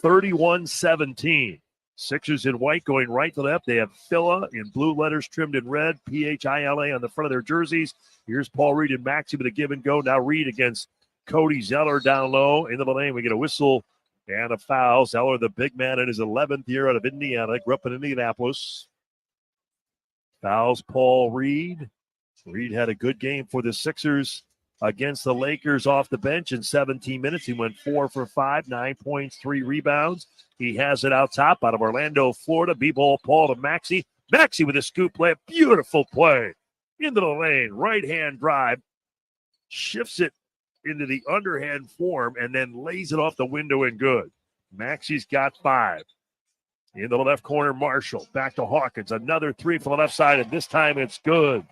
31-17. Sixers in white going right to left. They have Phila in blue letters trimmed in red, PHILA on the front of their jerseys. Here's Paul Reed and Maxey with a give and go. Now Reed against Cody Zeller down low into the lane. We get a whistle and a foul. Zeller, the big man in his 11th year out of Indiana, grew up in Indianapolis. Fouls Paul Reed. Reed had a good game for the Sixers against the Lakers off the bench in 17 minutes. He went 4 for 5, 9 points, 3 rebounds. He has it out top out of Orlando, Florida. B-ball Paul to Maxey. Maxey with a scoop play. Beautiful play. Into the lane. Right-hand drive. Shifts it into the underhand form and then lays it off the window and good. Maxey's got 5. In the left corner, Marshall. Back to Hawkins. Another 3 from the left side, and this time it's good.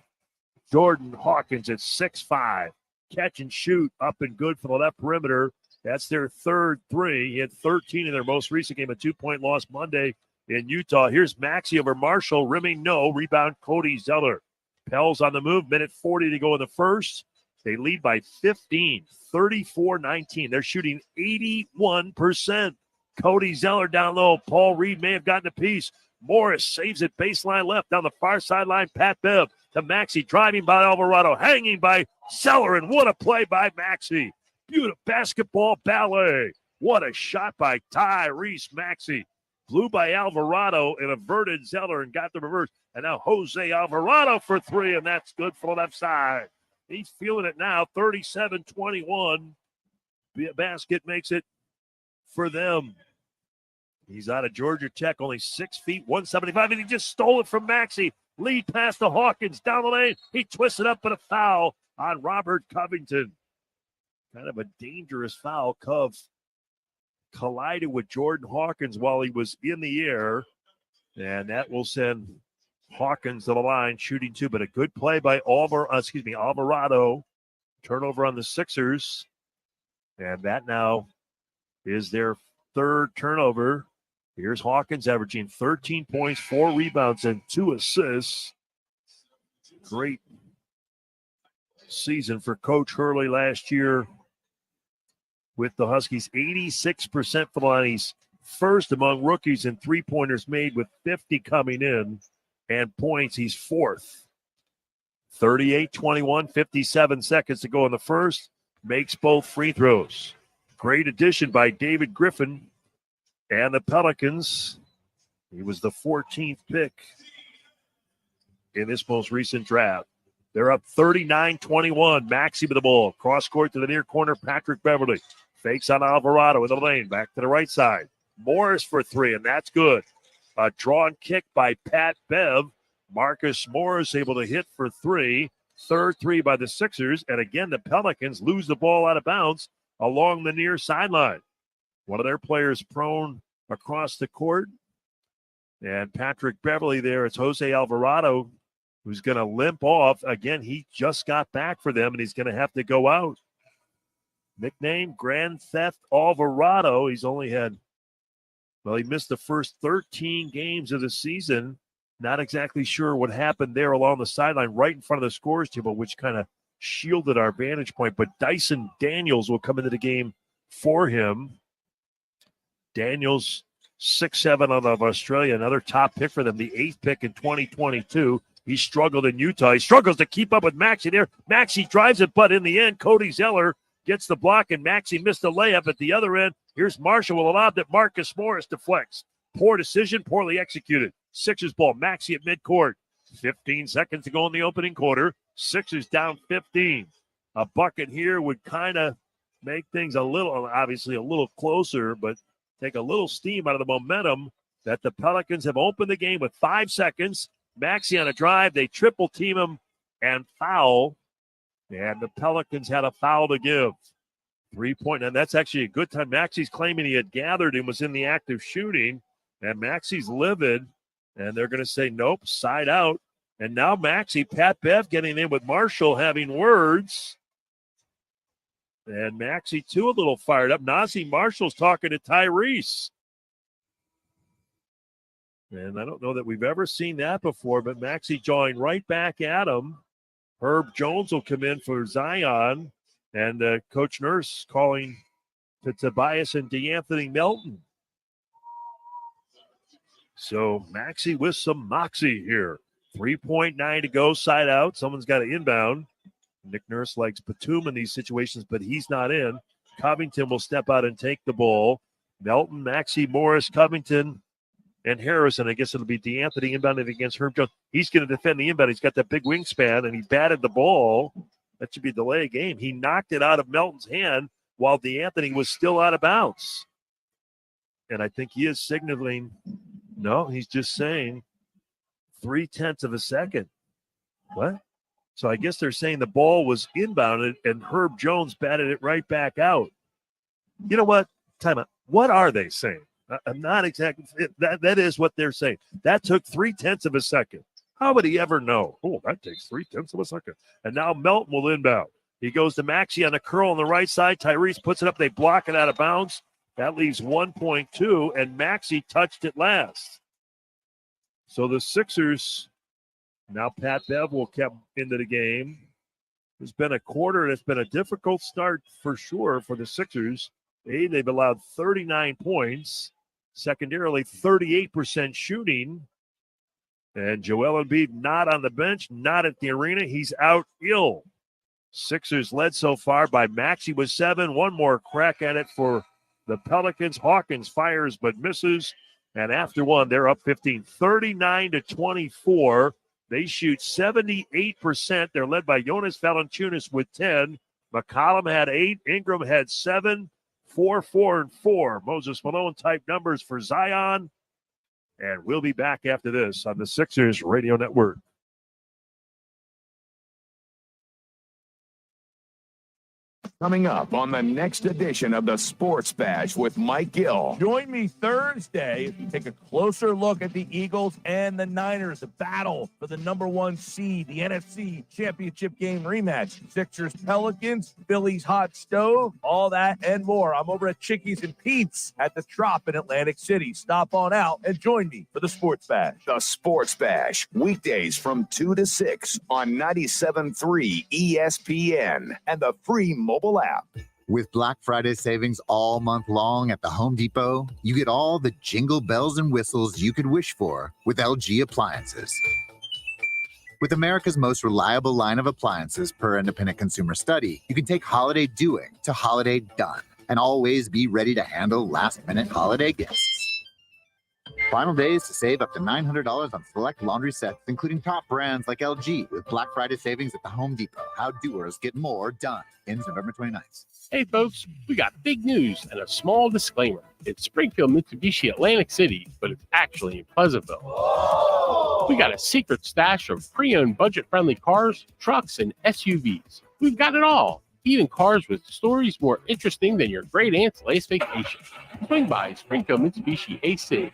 Jordan Hawkins at 6'5". Catch and shoot up and good for the left perimeter. That's their third 3. He had 13 in their most recent game, a 2-point loss Monday in Utah. Here's Maxey over Marshall. Rimming no. Rebound Cody Zeller. Pels on the move. Minute 40 to go in the first. They lead by 15, 34-19. They're shooting 81%. Cody Zeller down low. Paul Reed may have gotten a piece. Morris saves it baseline left down the far sideline. Pat Bev to Maxey, driving by Alvarado, hanging by Zeller, and what a play by Maxey. Beautiful basketball ballet. What a shot by Tyrese Maxey. Blew by Alvarado and averted Zeller and got the reverse. And now Jose Alvarado for 3, and that's good for the left side. He's feeling it now, 37-21. Basket makes it for them. He's out of Georgia Tech, only 6 feet, 175, and he just stole it from Maxey. Lead pass to Hawkins down the lane. He twisted up, but a foul on Robert Covington. Kind of a dangerous foul. Cove collided with Jordan Hawkins while he was in the air, and that will send Hawkins to the line, shooting 2, but a good play by Alvarado. Turnover on the Sixers, and that now is their third turnover. Here's Hawkins averaging 13 points, 4 rebounds, and 2 assists. Great season for Coach Hurley last year with the Huskies. 86% from the line. He's first among rookies in three-pointers made with 50 coming in, and points, he's 4th. 38-21, 57 seconds to go in the first. Makes both free throws. Great addition by David Griffin and the Pelicans. He was the 14th pick in this most recent draft. They're up 39-21. Maxey with the ball. Cross court to the near corner. Patrick Beverly fakes on Alvarado in the lane. Back to the right side. Morris for 3, and that's good. A drawn kick by Pat Bev. Marcus Morris able to hit for 3. Third 3 by the Sixers. And again, the Pelicans lose the ball out of bounds along the near sideline. One of their players prone across the court. And Patrick Beverly there. It's Jose Alvarado who's going to limp off. Again, he just got back for them, and he's going to have to go out. Nickname Grand Theft Alvarado. He's only had, he missed the first 13 games of the season. Not exactly sure what happened there along the sideline right in front of the scores table, which kind of shielded our vantage point. But Dyson Daniels will come into the game for him. Daniels, 6'7" out of Australia, another top pick for them, the 8th pick in 2022. He struggled in Utah. He struggles to keep up with Maxey there. Maxey drives it, but in the end, Cody Zeller gets the block, and Maxey missed a layup at the other end. Here's Marshall with a lob that Marcus Morris deflects. Poor decision, poorly executed. Sixers ball, Maxey at midcourt. 15 seconds to go in the opening quarter. Sixers down 15. A bucket here would kind of make things obviously a little closer, but take a little steam out of the momentum that the Pelicans have opened the game with 5 seconds. Maxey on a drive. They triple team him and foul. And the Pelicans had a foul to give. 3-point, and that's actually a good time. Maxey's claiming he had gathered and was in the act of shooting. And Maxey's livid. And they're going to say, nope, side out. And now Maxey, Pat Bev getting in with Marshall having words. And Maxey, too, a little fired up. Nazi Marshall's talking to Tyrese. And I don't know that we've ever seen that before, but Maxey jawing right back at him. Herb Jones will come in for Zion. And Coach Nurse calling to Tobias and DeAnthony Melton. So Maxey with some moxie here. 3.9 to go, side out. Someone's got to inbound. Nick Nurse likes Batum in these situations, but he's not in. Covington will step out and take the ball. Melton, Maxey, Morris, Covington, and Harrison. I guess it'll be DeAnthony inbounded against Herb Jones. He's going to defend the inbound. He's got that big wingspan, and he batted the ball. That should be a delay of game. He knocked it out of Melton's hand while DeAnthony was still out of bounds. And I think he is signaling, no, he's just saying 0.3 of a second. What? So I guess they're saying the ball was inbounded and Herb Jones batted it right back out. You know what? Time out. What are they saying? I'm not exactly. That is what they're saying. That took 0.3 of a second. How would he ever know? Oh, that takes 0.3 of a second. And now Melton will inbound. He goes to Maxey on the curl on the right side. Tyrese puts it up. They block it out of bounds. That leaves 1.2, and Maxey touched it last. So the Sixers, now Pat Bev will come into the game. It's been a quarter, and it's been a difficult start for sure for the Sixers. They've allowed 39 points. Secondarily, 38% shooting. And Joel Embiid not on the bench, not at the arena. He's out ill. Sixers led so far by Maxey with 7. One more crack at it for the Pelicans. Hawkins fires but misses. And after one, they're up 15. 39-24. They shoot 78%. They're led by Jonas Valanciunas with 10. McCollum had 8. Ingram had 7. 4, 4, and 4. Moses Malone type numbers for Zion. And we'll be back after this on the Sixers Radio Network. Coming up on the next edition of the Sports Bash with Mike Gill. Join me Thursday as we take a closer look at the Eagles and the Niners, the battle for the number 1 seed, the NFC Championship game rematch. Sixers, Pelicans, Phillies hot stove, all that and more. I'm over at Chickies and Pete's at the Trop in Atlantic City. Stop on out and join me for the Sports Bash. The Sports Bash, weekdays from 2 to 6 on 97.3 ESPN and the free mobile app. With Black Friday savings all month long at the Home Depot, you get all the jingle bells and whistles you could wish for with LG appliances. With America's most reliable line of appliances per independent consumer study, you can take holiday doing to holiday done and always be ready to handle last-minute holiday gifts. Final days to save up to $900 on select laundry sets, including top brands like LG, with Black Friday savings at the Home Depot. How doers get more done. Ends November 29th. Hey folks, we got big news and a small disclaimer. It's Springfield Mitsubishi Atlantic City, but it's actually in Pleasantville. Whoa! We got a secret stash of pre-owned budget-friendly cars, trucks, and SUVs. We've got it all. Even cars with stories more interesting than your great aunt's last vacation. Swing by Springfield Mitsubishi AC.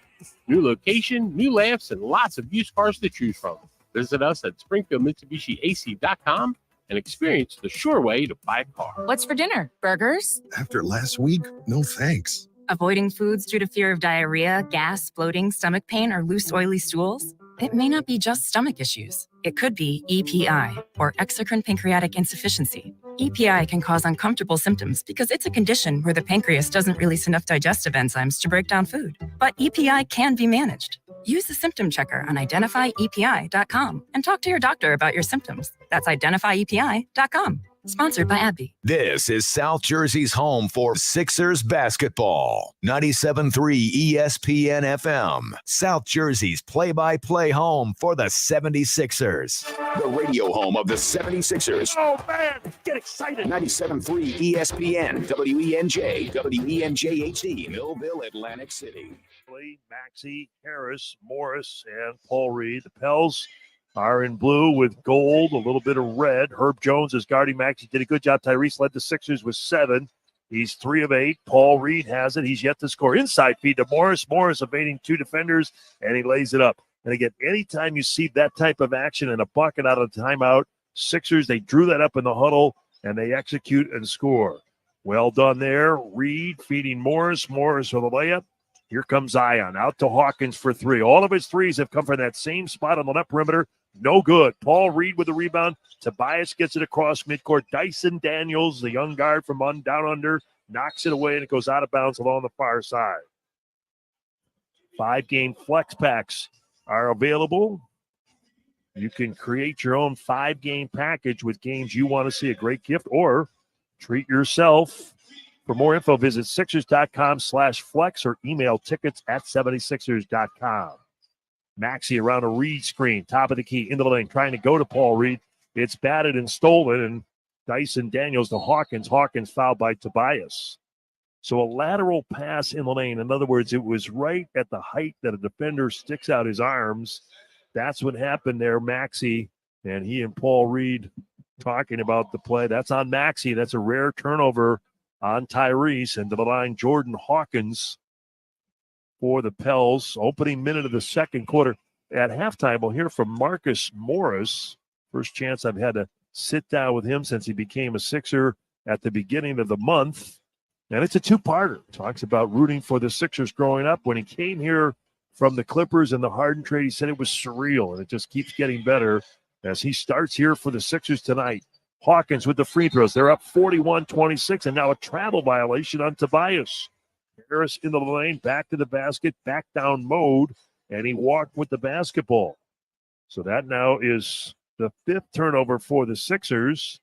New location, new lamps, and lots of used cars to choose from. Visit us at SpringfieldMitsubishiAC.com and experience the sure way to buy a car. What's for dinner? Burgers? After last week, no thanks. Avoiding foods due to fear of diarrhea, gas, bloating, stomach pain, or loose, oily stools? It may not be just stomach issues. It could be EPI, or exocrine pancreatic insufficiency. EPI can cause uncomfortable symptoms because it's a condition where the pancreas doesn't release enough digestive enzymes to break down food. But EPI can be managed. Use the symptom checker on identifyepi.com and talk to your doctor about your symptoms. That's identifyepi.com. Sponsored by AbbVie. This is South Jersey's home for Sixers basketball. 97.3 ESPN FM. South Jersey's play-by-play home for the 76ers. The radio home of the 76ers. Oh, man, get excited. 97.3 ESPN, WENJ, WENJHD, Millville, Atlantic City. Maxey, Harris, Morris, and Paul Reed. The Pels are in blue with gold, a little bit of red. Herb Jones is guarding Maxey. Did a good job. Tyrese led the Sixers with 7. He's 3 of 8. Paul Reed has it. He's yet to score. Inside feed to Morris. Morris evading 2 defenders, and he lays it up. And again, anytime you see that type of action and a bucket out of the timeout, Sixers, they drew that up in the huddle, and they execute and score. Well done there. Reed feeding Morris. Morris for the layup. Here comes Zion out to Hawkins for 3. All of his threes have come from that same spot on the left perimeter. No good. Paul Reed with the rebound. Tobias gets it across midcourt. Dyson Daniels, the young guard from down under, knocks it away, and it goes out of bounds along the far side. 5-game flex packs are available. You can create your own 5-game package with games you want to see, a great gift, or treat yourself. For more info, visit Sixers.com/flex or email tickets@76ers.com. Maxey around a Reed screen, top of the key, into the lane, trying to go to Paul Reed. It's batted and stolen, and Dyson Daniels to Hawkins. Hawkins fouled by Tobias. So a lateral pass in the lane. In other words, it was right at the height that a defender sticks out his arms. That's what happened there, Maxey, and he and Paul Reed talking about the play. That's on Maxey. That's a rare turnover on Tyrese. And to the line, Jordan Hawkins for the Pels. Opening minute of the second quarter. At halftime, we'll hear from Marcus Morris. First chance I've had to sit down with him since he became a Sixer at the beginning of the month. And it's a two-parter. Talks about rooting for the Sixers growing up. When he came here from the Clippers and the Harden trade, he said it was surreal, and it just keeps getting better as he starts here for the Sixers tonight. Hawkins with the free throws. They're up 41-26, and now a travel violation on Tobias. Harris in the lane, back to the basket, back down mode, and he walked with the basketball. So that now is the 5th turnover for the Sixers.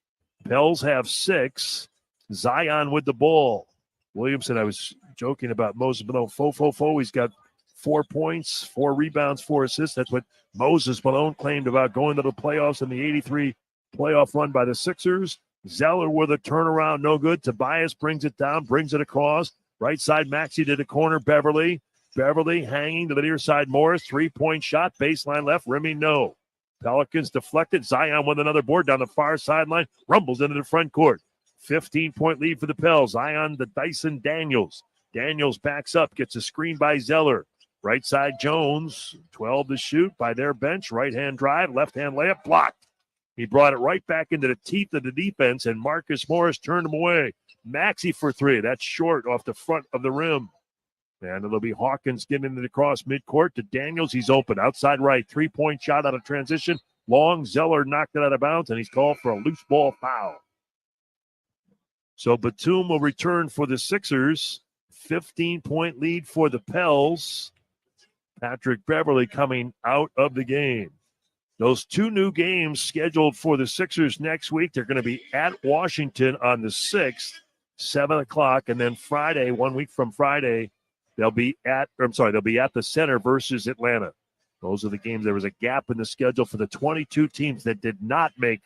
Pels have 6. Zion with the ball. Williamson, I was joking about Moses Malone. He's got 4 points, 4 rebounds, 4 assists. That's what Moses Malone claimed about going to the playoffs in the 83 playoff run by the Sixers. Zeller with a turnaround, no good. Tobias brings it down, brings it across. Right side, Maxey to the corner, Beverly. Beverly hanging to the near side, Morris. 3-point shot, baseline left, rimming no. Pelicans deflected. Zion with another board down the far sideline, rumbles into the front court. 15-point lead for the Pels. Zion to Dyson Daniels. Daniels backs up, gets a screen by Zeller. Right side, Jones, 12 to shoot by their bench. Right-hand drive, left-hand layup, blocked. He brought it right back into the teeth of the defense, and Marcus Morris turned him away. Maxey for 3. That's short off the front of the rim. And it'll be Hawkins getting it across midcourt to Daniels. He's open. Outside right. 3-point shot out of transition. Long. Zeller knocked it out of bounds, and he's called for a loose ball foul. So Batum will return for the Sixers. 15-point lead for the Pels. Patrick Beverly coming out of the game. Those 2 new games scheduled for the Sixers next week. They're going to be at Washington on the 6th, 7 o'clock. And then Friday, 1 week from Friday, they'll be at the Center versus Atlanta. Those are the games. There was a gap in the schedule for the 22 teams that did not make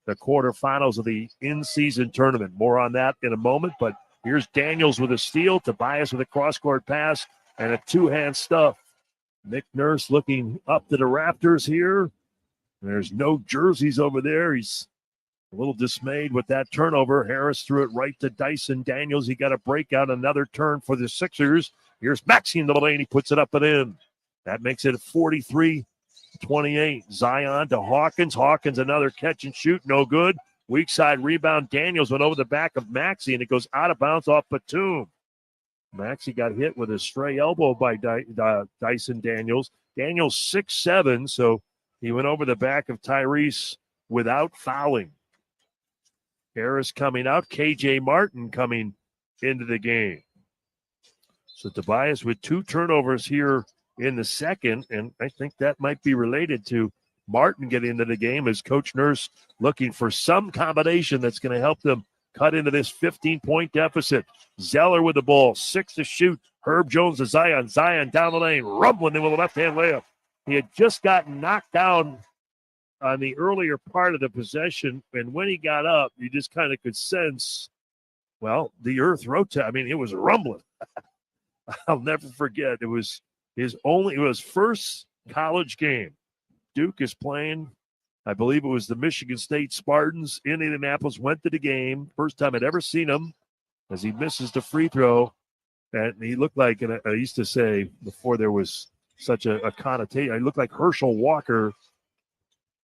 the quarterfinals of the in-season tournament. More on that in a moment. But here's Daniels with a steal, Tobias with a cross-court pass, and a two-hand stuff. Nick Nurse looking up to the rafters here. There's no jerseys over there. He's a little dismayed with that turnover. Harris threw it right to Dyson Daniels. He got a breakout, another turn for the Sixers. Here's Maxey in the lane. He puts it up and in. That makes it 43-28. Zion to Hawkins. Hawkins, another catch and shoot. No good. Weak side rebound. Daniels went over the back of Maxey, and it goes out of bounds off Batum. Maxey got hit with a stray elbow by Dyson Daniels. Daniels 6'7", so he went over the back of Tyrese without fouling. Harris coming out. KJ Martin coming into the game. So Tobias with 2 turnovers here in the second, and I think that might be related to Martin getting into the game as Coach Nurse looking for some combination that's going to help them cut into this 15-point deficit. Zeller with the ball, 6 to shoot. Herb Jones to Zion. Zion down the lane, rumbling in with a left-hand layup. He had just gotten knocked down on the earlier part of the possession, and when he got up, you just kind of could sense, well, the earth rotated. I mean, it was rumbling. I'll never forget. It was his first college game. Duke is playing, I believe it was the Michigan State Spartans in Indianapolis, went to the game. First time I'd ever seen him as he misses the free throw. And he looked like, and I used to say before there was such a connotation, he looked like Herschel Walker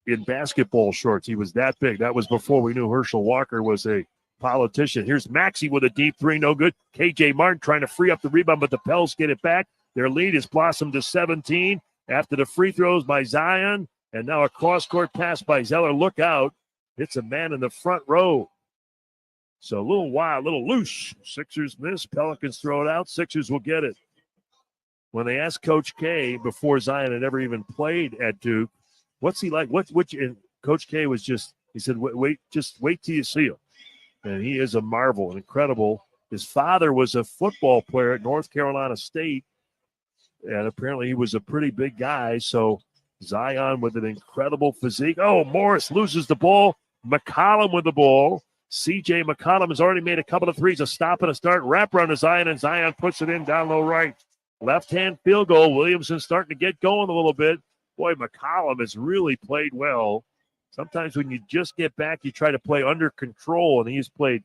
in basketball shorts. He was that big. That was before we knew Herschel Walker was a politician. Here's Maxey with a deep 3, no good. KJ Martin trying to free up the rebound, but the Pels get it back. Their lead has blossomed to 17 after the free throws by Zion, and now a cross-court pass by Zeller. Look out. It's a man in the front row. So a little wild, a little loose. Sixers miss. Pelicans throw it out. Sixers will get it. When they asked Coach K before Zion had ever even played at Duke What's he like? And Coach K was he said, wait till you see him. And he is a marvel, an incredible. His father was a football player at North Carolina State, and apparently he was a pretty big guy. So Zion with an incredible physique. Oh, Morris loses the ball. McCollum with the ball. C.J. McCollum has already made a couple of threes. A stop and a start. Wrap around to Zion, and Zion puts it in down low right. Left-hand field goal. Williamson starting to get going a little bit. Boy, McCollum has really played well. Sometimes when you just get back, you try to play under control, and he's played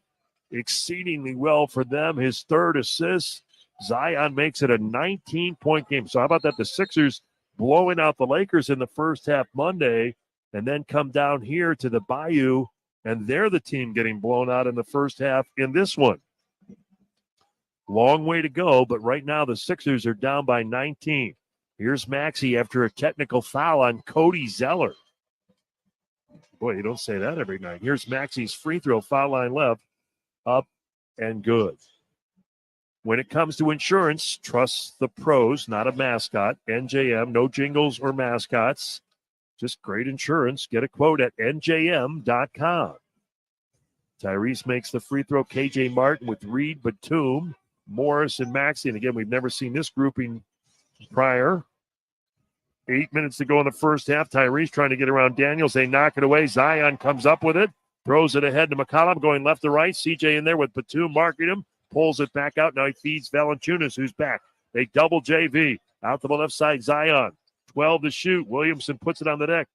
exceedingly well for them. His third assist. Zion makes it a 19-point game. So how about that? The Sixers blowing out the Lakers in the first half Monday, and then come down here to the Bayou, and they're the team getting blown out in the first half in this one. Long way to go, but right now the Sixers are down by 19. Here's Maxey after a technical foul on Cody Zeller. Boy, you don't say that every night. Here's Maxey's free throw, foul line left, up and good. When it comes to insurance, trust the pros, not a mascot. NJM, no jingles or mascots. Just great insurance. Get a quote at njm.com. Tyrese makes the free throw. KJ Martin with Reed, Batum, Morris, and Maxey. And again, we've never seen this grouping prior. 8 minutes to go in the first half. Tyrese trying to get around Daniels. They knock it away. Zion comes up with it. Throws it ahead to McCollum, going left to right. CJ in there with Batum marking him. Pulls it back out. Now he feeds Valanciunas, who's back. They double JV. Out to the left side, Zion. 12 to shoot. Williamson puts it on the deck.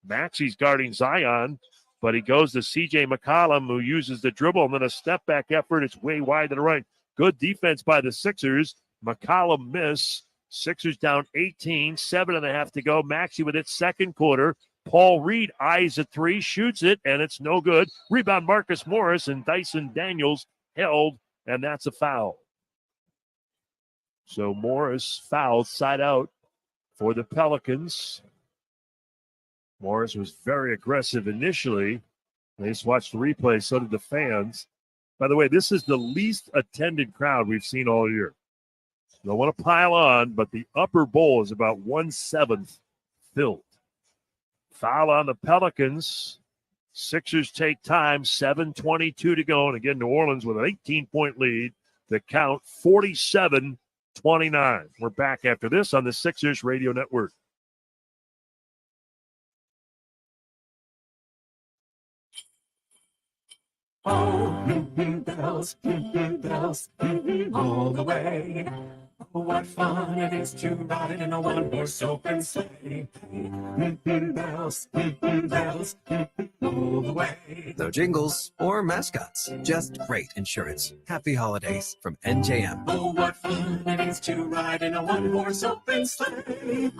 Maxey's guarding Zion, but he goes to C.J. McCollum, who uses the dribble, and then a step-back effort. It's way wide to the right. Good defense by the Sixers. McCollum miss. Sixers down 18, 7.5 to go. Maxey with its second quarter. Paul Reed eyes a three, shoots it, and it's no good. Rebound Marcus Morris, and Dyson Daniels held, and that's a foul. So Morris fouled side out for the Pelicans. Morris was very aggressive initially. They just watched the replay, so did the fans. By the way, this is the least attended crowd we've seen all year. Don't want to pile on, but the upper bowl is about 1/7 filled. Foul on the Pelicans. Sixers take time, 7:22 to go. And again, New Orleans with an 18-point lead. The count 47-29. We're back after this on the Sixers Radio Network. Oh, bells, bells, all the way. Oh, what fun it is to ride in a one-horse open sleigh. Bells, bells, all the way. No jingles or mascots, just great insurance. Happy holidays from NJM. Oh, what fun it is to ride in a one-horse open sleigh.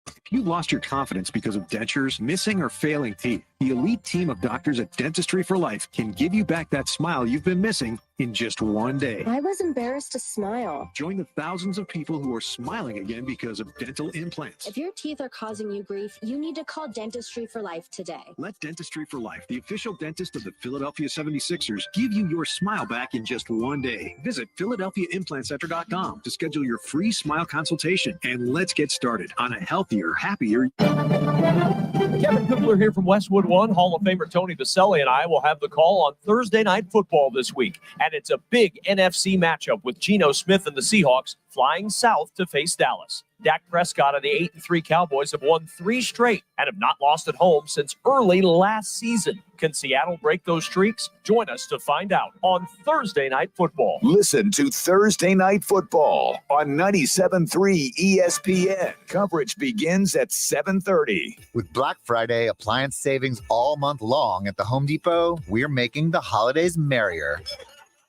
If you lost your confidence because of dentures, missing or failing teeth, the elite team of doctors at Dentistry for Life can give you back that smile you've been missing in just one day. I was embarrassed to smile. Join the thousands of people who are smiling again because of dental implants. If your teeth are causing you grief, you need to call Dentistry for Life today. Let Dentistry for Life, the official dentist of the Philadelphia 76ers, give you your smile back in just one day. Visit PhiladelphiaImplantCenter.com to schedule your free smile consultation. And let's get started on a healthier, happier. Kevin Kugler here from Westwood One. Hall of Famer Tony Vaselli and I will have the call on Thursday Night Football this week. And it's a big NFC matchup with Geno Smith and the Seahawks flying south to face Dallas. Dak Prescott and the 8-3 Cowboys have won 3 straight and have not lost at home since early last season. Can Seattle break those streaks? Join us to find out on Thursday Night Football. Listen to Thursday Night Football on 97.3 ESPN. Coverage begins at 7:30. With Black Friday appliance savings all month long at the Home Depot, we're making the holidays merrier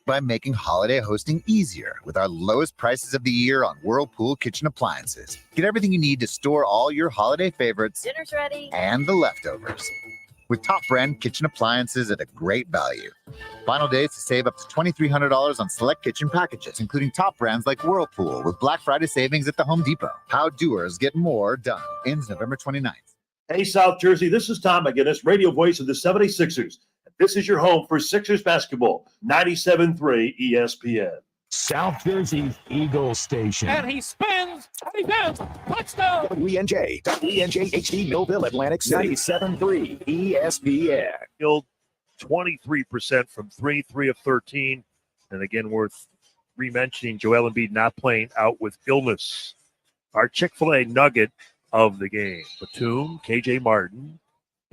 by making holiday hosting easier with our lowest prices of the year on Whirlpool kitchen appliances. Get everything you need to store all your holiday favorites. Dinner's ready. And the leftovers. With top brand kitchen appliances at a great value. Final days to save up to $2,300 on select kitchen packages, including top brands like Whirlpool with Black Friday savings at the Home Depot. How doers get more done. Ends November 29th. Hey, South Jersey, this is Tom McGinnis, radio voice of the 76ers. This is your home for Sixers basketball, 97.3 ESPN. South Jersey's Eagle Station. And he spins, and he does. Touchdown! WENJ HD Millville, Atlantic City, 97.3 ESPN. Killed 23% from 3 of 13. And again, worth re-mentioning, Joel Embiid not playing out with illness. Our Chick-fil-A nugget of the game. Batum, KJ Martin,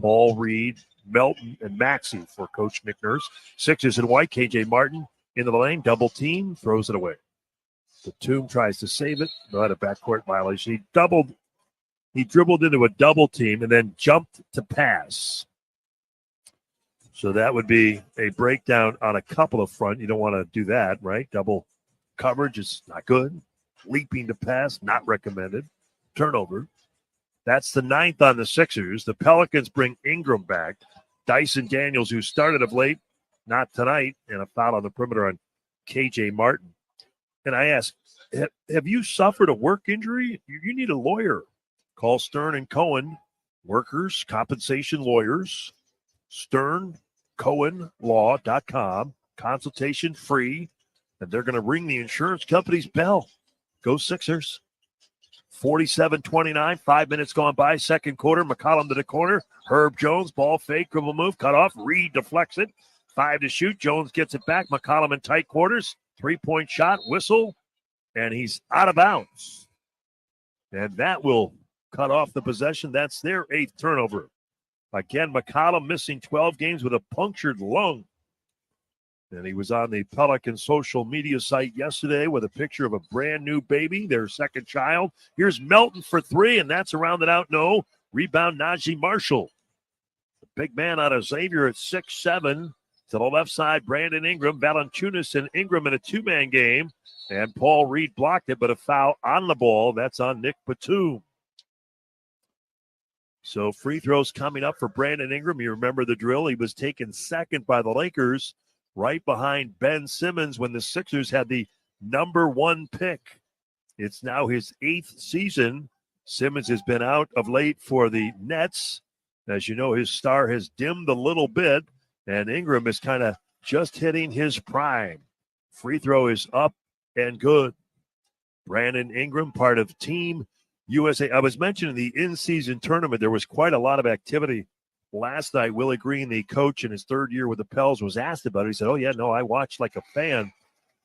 Paul Reed, Melton, and Maxey for Coach Nick Nurse. Sixers in white, KJ Martin into the lane, double team, throws it away. Batum tries to save it, but a backcourt violation. He dribbled into a double team and then jumped to pass. So that would be a breakdown on a couple of front. You don't want to do that, right? Double coverage is not good. Leaping to pass, not recommended. Turnover. That's the 9th on the Sixers. The Pelicans bring Ingram back. Dyson Daniels, who started of late, not tonight, and a foul on the perimeter on KJ Martin. And I ask, have you suffered a work injury? You need a lawyer. Call Stern and Cohen, workers' compensation lawyers. SternCohenLaw.com. Consultation free. And they're going to ring the insurance company's bell. Go Sixers. 47-29, 5 minutes gone by, second quarter. McCollum to the corner. Herb Jones, ball fake, dribble move, cut off. Reed deflects it. 5 to shoot. Jones gets it back. McCollum in tight quarters. 3-point shot, whistle, and he's out of bounds. And that will cut off the possession. That's their 8th turnover. Again, McCollum missing 12 games with a punctured lung. And he was on the Pelican social media site yesterday with a picture of a brand new baby, their second child. Here's Melton for 3, and that's a rounded out no. Rebound, Najee Marshall. The big man out of Xavier at 6'7". To the left side, Brandon Ingram, Valanciunas, and Ingram in a two-man game. And Paul Reed blocked it, but a foul on the ball. That's on Nick Batum. So free throws coming up for Brandon Ingram. You remember the drill. He was taken second by the Lakers, right behind Ben Simmons when the Sixers had the number 1 pick. It's now his 8th season. Simmons has been out of late for the Nets. As you know, his star has dimmed a little bit, and Ingram is kind of just hitting his prime. Free throw is up and good. Brandon Ingram, part of Team USA. I was mentioning the in-season tournament. There was quite a lot of activity last night. Willie Green, the coach in his 3rd year with the Pels, was asked about it. He said, I watched like a fan.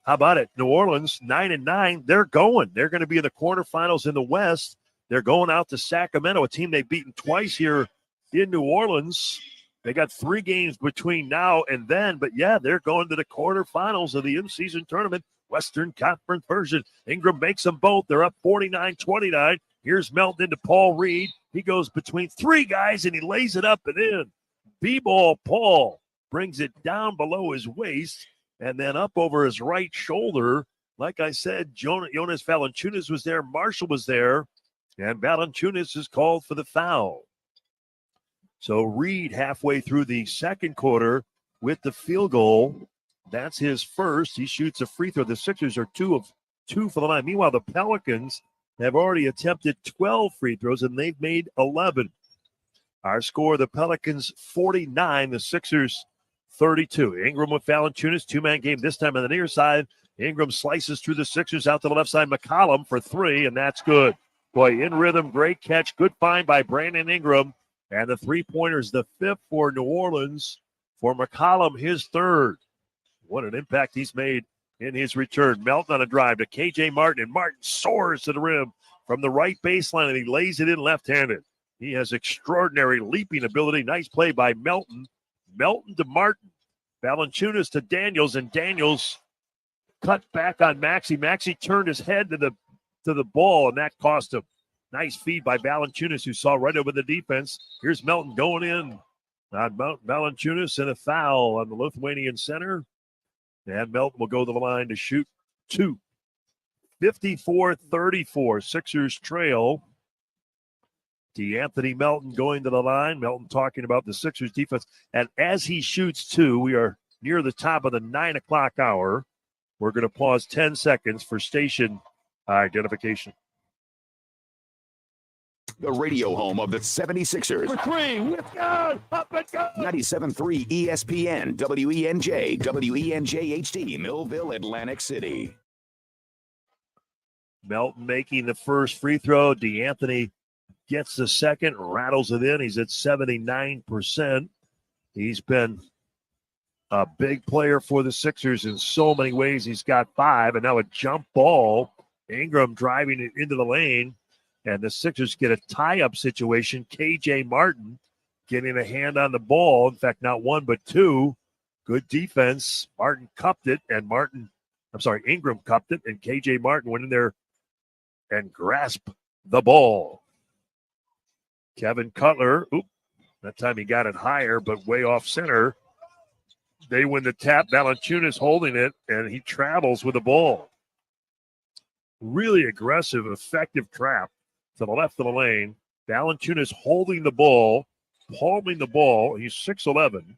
How about it? New Orleans, 9-9. They're going. They're going to be in the quarterfinals in the West. They're going out to Sacramento, a team they've beaten twice here in New Orleans. They got 3 games between now and then. But, yeah, they're going to the quarterfinals of the in-season tournament, Western Conference version. Ingram makes them both. They're up 49-29. Here's Melton into Paul Reed. He goes between 3 guys, and he lays it up and in. B-ball Paul brings it down below his waist and then up over his right shoulder. Like I said, Jonas Valanciunas was there. Marshall was there. And Valanciunas is called for the foul. So Reed halfway through the second quarter with the field goal. That's his first. He shoots a free throw. The Sixers are 2 of 2 for the line. Meanwhile, the Pelicans have already attempted 12 free throws, and they've made 11. Our score, the Pelicans 49, the Sixers 32. Ingram with Valanciunas, 2-man game this time on the near side. Ingram slices through the Sixers out to the left side. McCollum for 3, and that's good. Boy, in rhythm, great catch. Good find by Brandon Ingram. And the three-pointer is the 5th for New Orleans. For McCollum, his 3rd. What an impact he's made in his return. Melton on a drive to KJ Martin, and Martin soars to the rim from the right baseline, and he lays it in left-handed. He has extraordinary leaping ability. Nice play by Melton. Melton to Martin. Valanciunas to Daniels, and Daniels cut back on Maxey. Maxey turned his head to the ball, and that cost him. Nice feed by Valanciunas, who saw right over the defense. Here's Melton going in on Valanciunas, and a foul on the Lithuanian center. And Melton will go to the line to shoot 2. 54-34. Sixers trail. DeAnthony Melton going to the line. Melton talking about the Sixers defense. And as he shoots 2, we are near the top of the 9 o'clock hour. We're going to pause 10 seconds for station identification. The radio home of the 76ers. For 3, with God, up and go. 97.3 ESPN, WENJ HD, Millville, Atlantic City. Melton making the first free throw. DeAnthony gets the second, rattles it in. He's at 79%. He's been a big player for the Sixers in so many ways. He's got 5, and now a jump ball. Ingram driving it into the lane, and the Sixers get a tie-up situation. KJ Martin getting a hand on the ball. In fact, not one, but 2. Good defense. Martin cupped it, and Ingram cupped it, and KJ Martin went in there and grasped the ball. Kevin Cutler, that time he got it higher, but way off center. They win the tap. Valanciunas holding it, and he travels with the ball. Really aggressive, effective trap to the left of the lane. Valanciunas holding the ball, palming the ball. He's 6'11",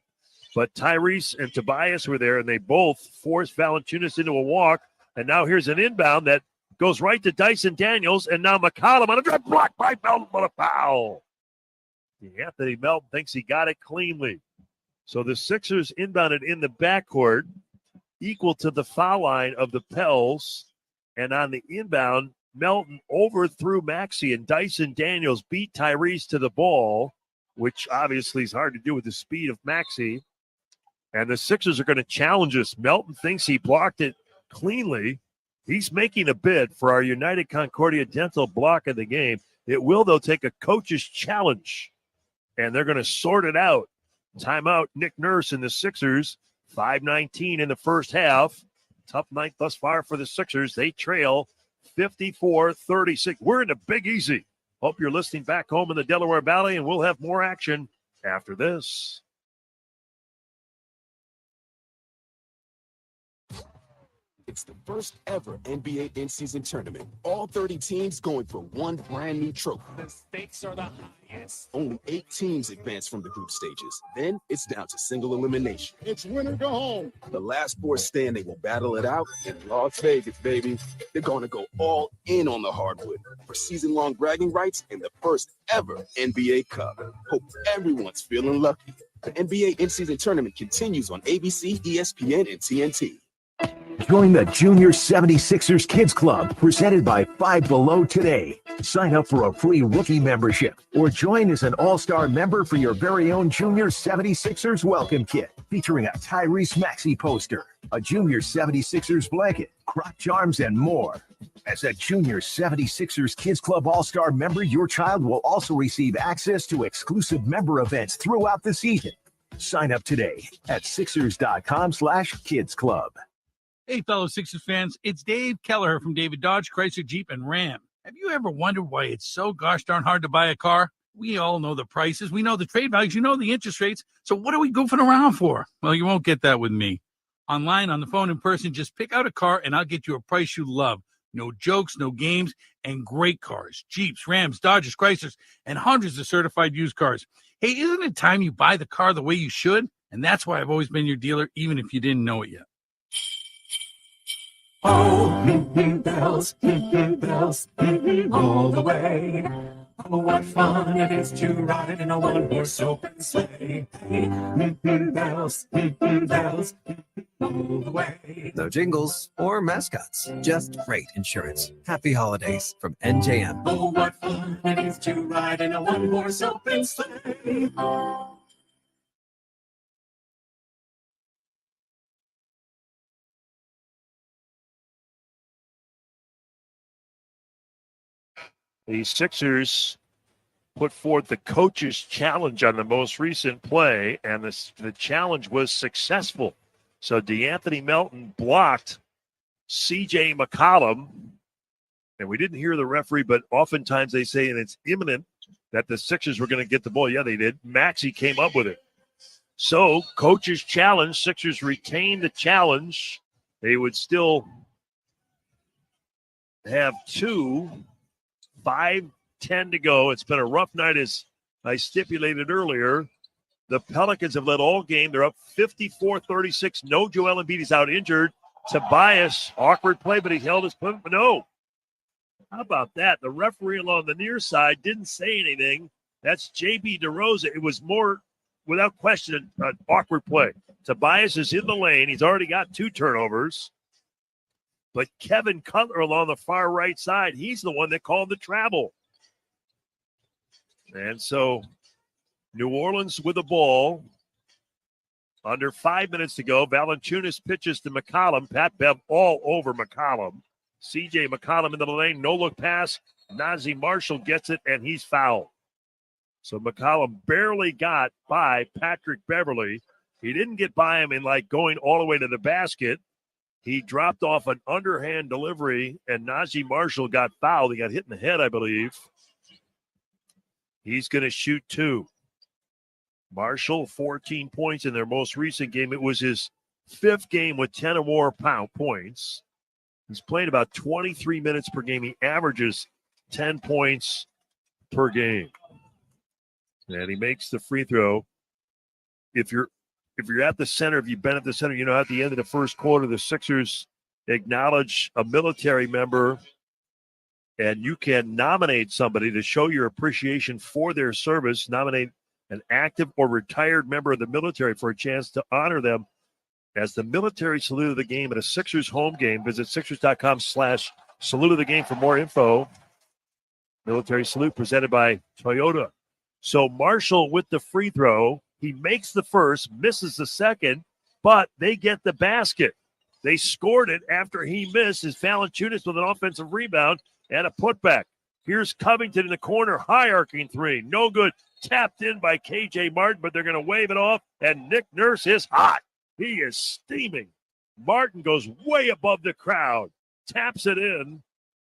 but Tyrese and Tobias were there, and they both forced Valanciunas into a walk. And now here's an inbound that goes right to Dyson Daniels, and now McCollum on a drive, blocked by Melton, but a foul. Anthony Melton thinks he got it cleanly. So the Sixers inbounded in the backcourt, equal to the foul line of the Pels. And on the inbound, Melton overthrew Maxey, and Dyson Daniels beat Tyrese to the ball, which obviously is hard to do with the speed of Maxey. And the Sixers are going to challenge us. Melton thinks he blocked it cleanly. He's making a bid for our United Concordia Dental block of the game. It will, though, take a coach's challenge, and they're going to sort it out. Timeout, Nick Nurse and the Sixers. 5:19 in the first half. Tough night thus far for the Sixers. They trail 54-36. We're in the Big Easy. Hope you're listening back home in the Delaware Valley, and we'll have more action after this. It's the first ever NBA in-season tournament. All 30 teams going for one brand new trophy. The stakes are the highest. Only 8 teams advance from the group stages. Then it's down to single elimination. It's win or go home. The last 4 standing will battle it out in Las Vegas, baby. They're going to go all in on the hardwood for season-long bragging rights in the first ever NBA Cup. Hope everyone's feeling lucky. The NBA in-season tournament continues on ABC, ESPN, and TNT. Join the Junior 76ers Kids Club, presented by Five Below today. Sign up for a free rookie membership or join as an all-star member for your very own Junior 76ers welcome kit, featuring a Tyrese Maxey poster, a Junior 76ers blanket, crotch charms, and more. As a Junior 76ers Kids Club all-star member, your child will also receive access to exclusive member events throughout the season. Sign up today at Sixers.com/Kids Club. Hey, fellow Sixers fans, it's Dave Keller from David Dodge, Chrysler, Jeep, and Ram. Have you ever wondered why it's so gosh darn hard to buy a car? We all know the prices. We know the trade values. You know the interest rates. So what are we goofing around for? Well, you won't get that with me. Online, on the phone, in person, just pick out a car and I'll get you a price you love. No jokes, no games, and great cars. Jeeps, Rams, Dodges, Chryslers, and hundreds of certified used cars. Hey, isn't it time you buy the car the way you should? And that's why I've always been your dealer, even if you didn't know it yet. Oh, bells, bells, all the way. Oh, what fun it is to ride in a one-horse open sleigh. Bells, bells, all the way. No jingles or mascots, just great insurance. Happy holidays from NJM. Oh, what fun it is to ride in a one-horse open sleigh. The Sixers put forth the coach's challenge on the most recent play, and the challenge was successful. So DeAnthony Melton blocked C.J. McCollum, and we didn't hear the referee, but oftentimes they say, and it's imminent, that the Sixers were going to get the ball. Yeah, they did. Maxey came up with it. So coach's challenge, Sixers retained the challenge. They would still have 5:10 to go. It's been a rough night, as I stipulated earlier. The Pelicans have led all game. They're up 54-36. No Joel Embiid is out injured. Tobias, awkward play, but he held his point. No. How about that? The referee along the near side didn't say anything. That's J.B. DeRosa. It was more, without question, an awkward play. Tobias is in the lane. He's already got 2 turnovers. But Kevin Cutler along the far right side, he's the one that called the travel. And so New Orleans with the ball. Under 5 minutes to go. Valanciunas pitches to McCollum. Pat Bev all over McCollum. C.J. McCollum into the lane. No-look pass. Najee Marshall gets it, and he's fouled. So McCollum barely got by Patrick Beverly. He didn't get by him in like going all the way to the basket. He dropped off an underhand delivery, and Najee Marshall got fouled. He got hit in the head, I believe. He's going to shoot 2. Marshall, 14 points in their most recent game. It was his 5th game with 10 or more points. He's played about 23 minutes per game. He averages 10 points per game. And he makes the free throw. If you're at the center, if you've been at the center, you know at the end of the first quarter, the Sixers acknowledge a military member, and you can nominate somebody to show your appreciation for their service. Nominate an active or retired member of the military for a chance to honor them as the military salute of the game at a Sixers home game. Visit Sixers.com/salute of the game for more info. Military salute presented by Toyota. So Marshall with the free throw. He makes the first, misses the second, but they get the basket. They scored it after he missed. As Valanciunas with an offensive rebound and a putback. Here's Covington in the corner, high arcing three. No good. Tapped in by K.J. Martin, but they're going to wave it off, and Nick Nurse is hot. He is steaming. Martin goes way above the crowd, taps it in,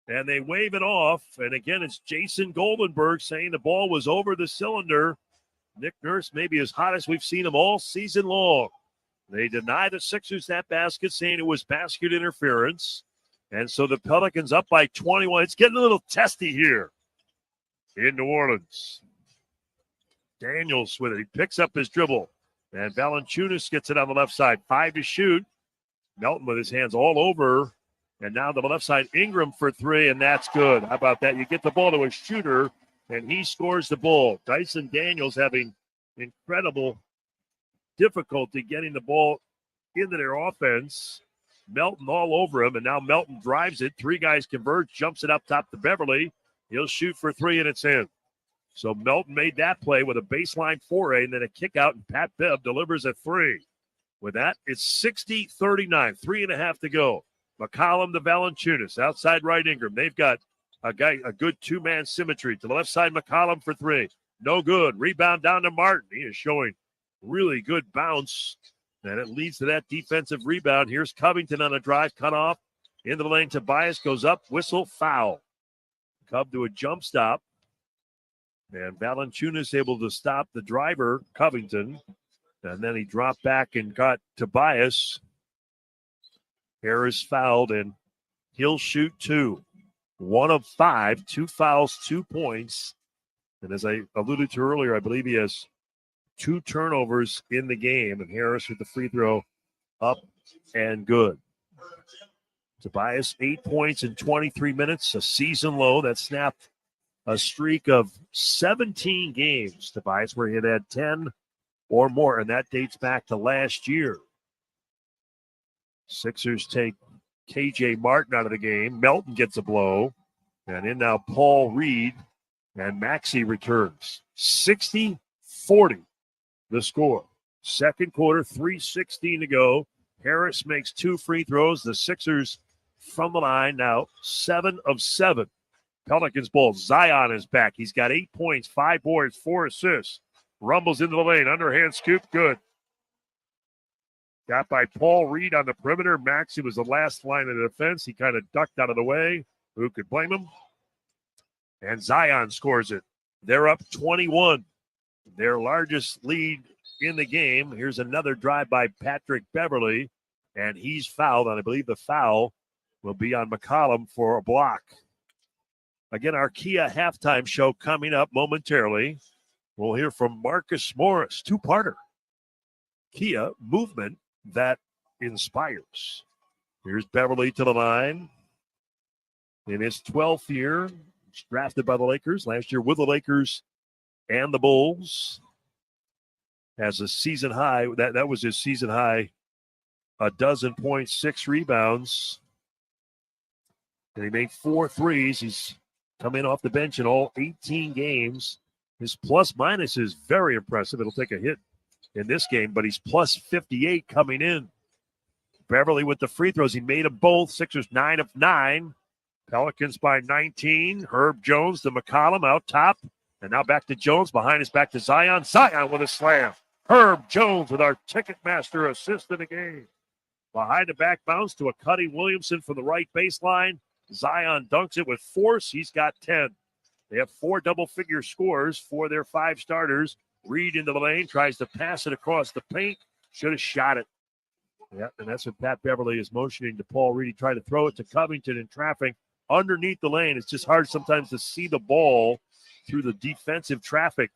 and they wave it off. And again, it's Jason Goldenberg saying the ball was over the cylinder. Nick Nurse maybe as hot as we've seen him all season long. They deny the Sixers that basket, saying it was basket interference. And so the Pelicans up by 21. It's getting a little testy here in New Orleans. Daniels with it. He picks up his dribble. And Valanciunas gets it on the left side. 5 to shoot. Melton with his hands all over. And now to the left side, Ingram for 3, and that's good. How about that? You get the ball to a shooter, and he scores the ball. Dyson Daniels having incredible difficulty getting the ball into their offense. Melton all over him, and now Melton drives it. 3 guys converge, jumps it up top to Beverly. He'll shoot for 3, and it's in. So Melton made that play with a baseline foray and then a kick out, and Pat Bev delivers a 3. With that, it's 60-39, 3.5 to go. McCollum to Valanciunas, outside right Ingram. They've got a good 2-man symmetry. To the left side, McCollum for 3. No good. Rebound down to Martin. He is showing really good bounce, and it leads to that defensive rebound. Here's Covington on a drive, cut off. Into the lane, Tobias goes up, whistle, foul. Cub to a jump stop. And Valanciunas able to stop the driver, Covington. And then he dropped back and got Tobias. Harris fouled, and he'll shoot 2. 1 of 5, 2 fouls, 2 points. And as I alluded to earlier, I believe he has 2 turnovers in the game. And Harris with the free throw up and good. Tobias, 8 points in 23 minutes, a season low. That snapped a streak of 17 games, Tobias, where he had 10 or more, and that dates back to last year. Sixers take K.J. Martin out of the game. Melton gets a blow, and in now Paul Reed, and Maxey returns. 60-40, the score. Second quarter, 3:16 to go. Harris makes 2 free throws. The Sixers from the line now 7 of 7. Pelicans ball. Zion is back. He's got 8 points, 5 boards, 4 assists. Rumbles into the lane. Underhand scoop. Good. Got by Paul Reed on the perimeter. Maxey was the last line of defense. He kind of ducked out of the way. Who could blame him? And Zion scores it. They're up 21. Their largest lead in the game. Here's another drive by Patrick Beverly. And he's fouled. And I believe the foul will be on McCollum for a block. Again, our Kia halftime show coming up momentarily. We'll hear from Marcus Morris, 2-parter. Kia, movement that inspires. Here's Beverly to the line. In his 12th year, he's drafted by the Lakers. Last year with the Lakers and the Bulls. Has a season high. That was his season high. 12 points, 6 rebounds. And he made 4 threes. He's come in off the bench in all 18 games. His plus-minus is very impressive. It'll take a hit in this game, but he's plus 58 coming in. Beverly with the free throws. He made them both. Sixers 9 of 9. Pelicans by 19. Herb Jones to McCollum out top. And now back to Jones. Behind us, back to Zion. Zion with a slam. Herb Jones with our Ticketmaster assist in the game. Behind the back bounce to a Cuddy Williamson from the right baseline. Zion dunks it with force. He's got 10. They have 4 double-figure scores for their 5 starters. Reed into the lane, tries to pass it across the paint. Should have shot it. Yeah, and that's what Pat Beverly is motioning to Paul Reed. He tried to throw it to Covington in traffic underneath the lane. It's just hard sometimes to see the ball through the defensive traffic.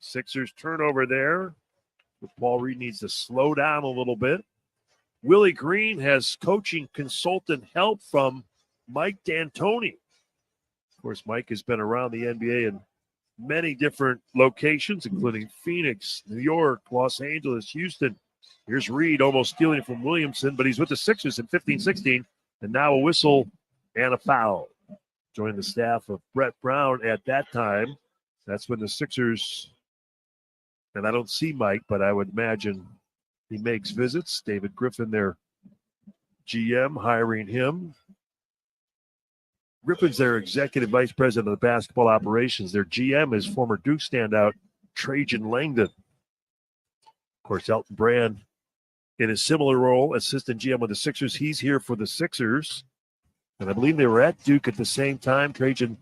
Sixers turnover there. But Paul Reed needs to slow down a little bit. Willie Green has coaching consultant help from Mike D'Antoni. Of course, Mike has been around the NBA in many different locations, including Phoenix, New York, Los Angeles, Houston. Here's Reed almost stealing from Williamson, but he's with the Sixers in 15-16, and now a whistle and a foul. Joined the staff of Brett Brown at that time. That's when the Sixers, and I don't see Mike, but I would imagine he makes visits. David Griffin, their GM, hiring him. Griffin's their executive vice president of the basketball operations. Their GM is former Duke standout Trajan Langdon. Of course, Elton Brand in a similar role, assistant GM with the Sixers. He's here for the Sixers. And I believe they were at Duke at the same time. Trajan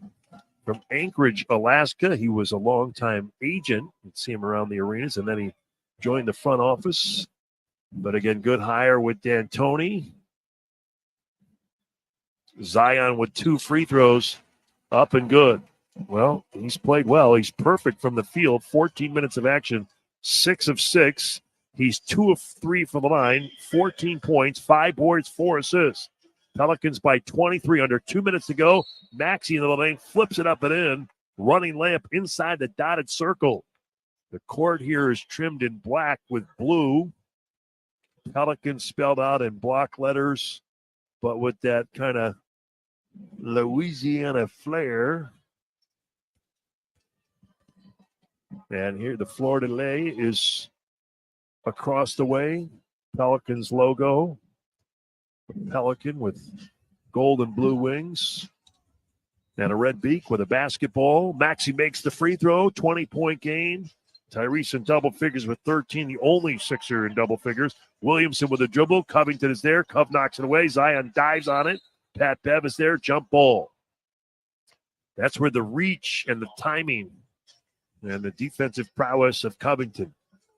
from Anchorage, Alaska. He was a longtime agent. You'd see him around the arenas, and then he joined the front office. But again, good hire with D'Antoni. Zion with 2 free throws, up and good. Well, he's played well. He's perfect from the field. 14 minutes of action, 6 of 6. He's 2 of 3 from the line, 14 points, 5 boards, 4 assists. Pelicans by 23, under 2 minutes to go. Maxey in the lane, flips it up and in. Running layup inside the dotted circle. The court here is trimmed in black with blue. Pelicans spelled out in block letters, but with that kind of Louisiana flair. And here the Fleur de Lis is across the way. Pelicans logo. Pelican with gold and blue wings. And a red beak with a basketball. Maxey makes the free throw, 20-point game. Tyrese in double figures with 13, the only Sixer in double figures. Williamson with a dribble. Covington is there. Cove knocks it away. Zion dives on it. Pat Bev is there. Jump ball. That's where the reach and the timing and the defensive prowess of Covington.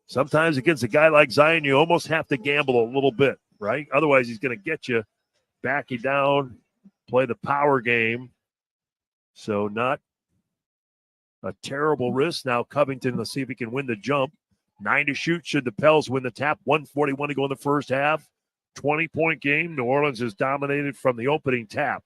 Sometimes against a guy like Zion, you almost have to gamble a little bit, right? Otherwise, he's going to get you, back you down, play the power game. So not a terrible risk. Now Covington, let's see if he can win the jump. 9 to shoot should the Pels win the tap. 1:41 to go in the first half. 20-point game. New Orleans is dominated from the opening tap.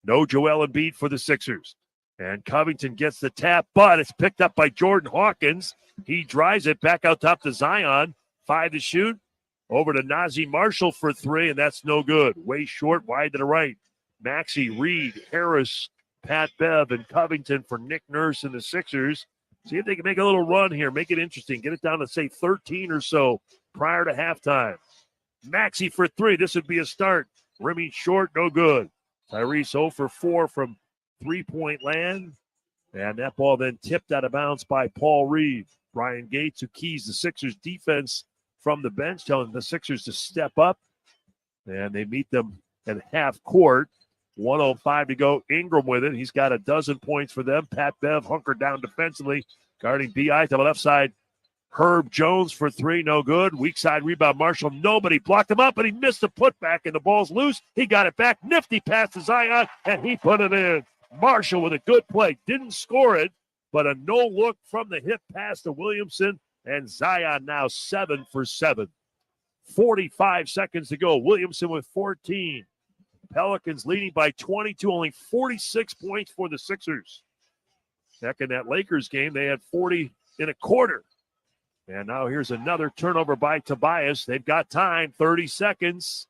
No Joel Embiid for the Sixers. And Covington gets the tap, but it's picked up by Jordan Hawkins. He drives it back out top to Zion. 5 to shoot. Over to Najee Marshall for 3, and that's no good. Way short, wide to the right. Maxey, Reed, Harris, Pat Bev, and Covington for Nick Nurse and the Sixers. See if they can make a little run here. Make it interesting. Get it down to, say, 13 or so prior to halftime. Maxey for 3. This would be a start. Rimming short, no good. Tyrese 0 for 4 from three-point land. And that ball then tipped out of bounds by Paul Reed. Brian Gates, who keys the Sixers defense from the bench, telling the Sixers to step up. And they meet them at half court. 1:05 to go. Ingram with it. He's got a dozen points for them. Pat Bev hunkered down defensively, guarding B.I. to the left side. Herb Jones for 3, no good. Weak side rebound. Marshall, nobody blocked him up, but he missed the putback, and the ball's loose. He got it back. Nifty pass to Zion, and he put it in. Marshall with a good play. Didn't score it, but a no-look from the hip pass to Williamson, and Zion now 7 for 7. 45 seconds to go. Williamson with 14. Pelicans leading by 22, only 46 points for the Sixers. Back in that Lakers game, they had 40 in a quarter. And now here's another turnover by Tobias. They've got time, 30 seconds.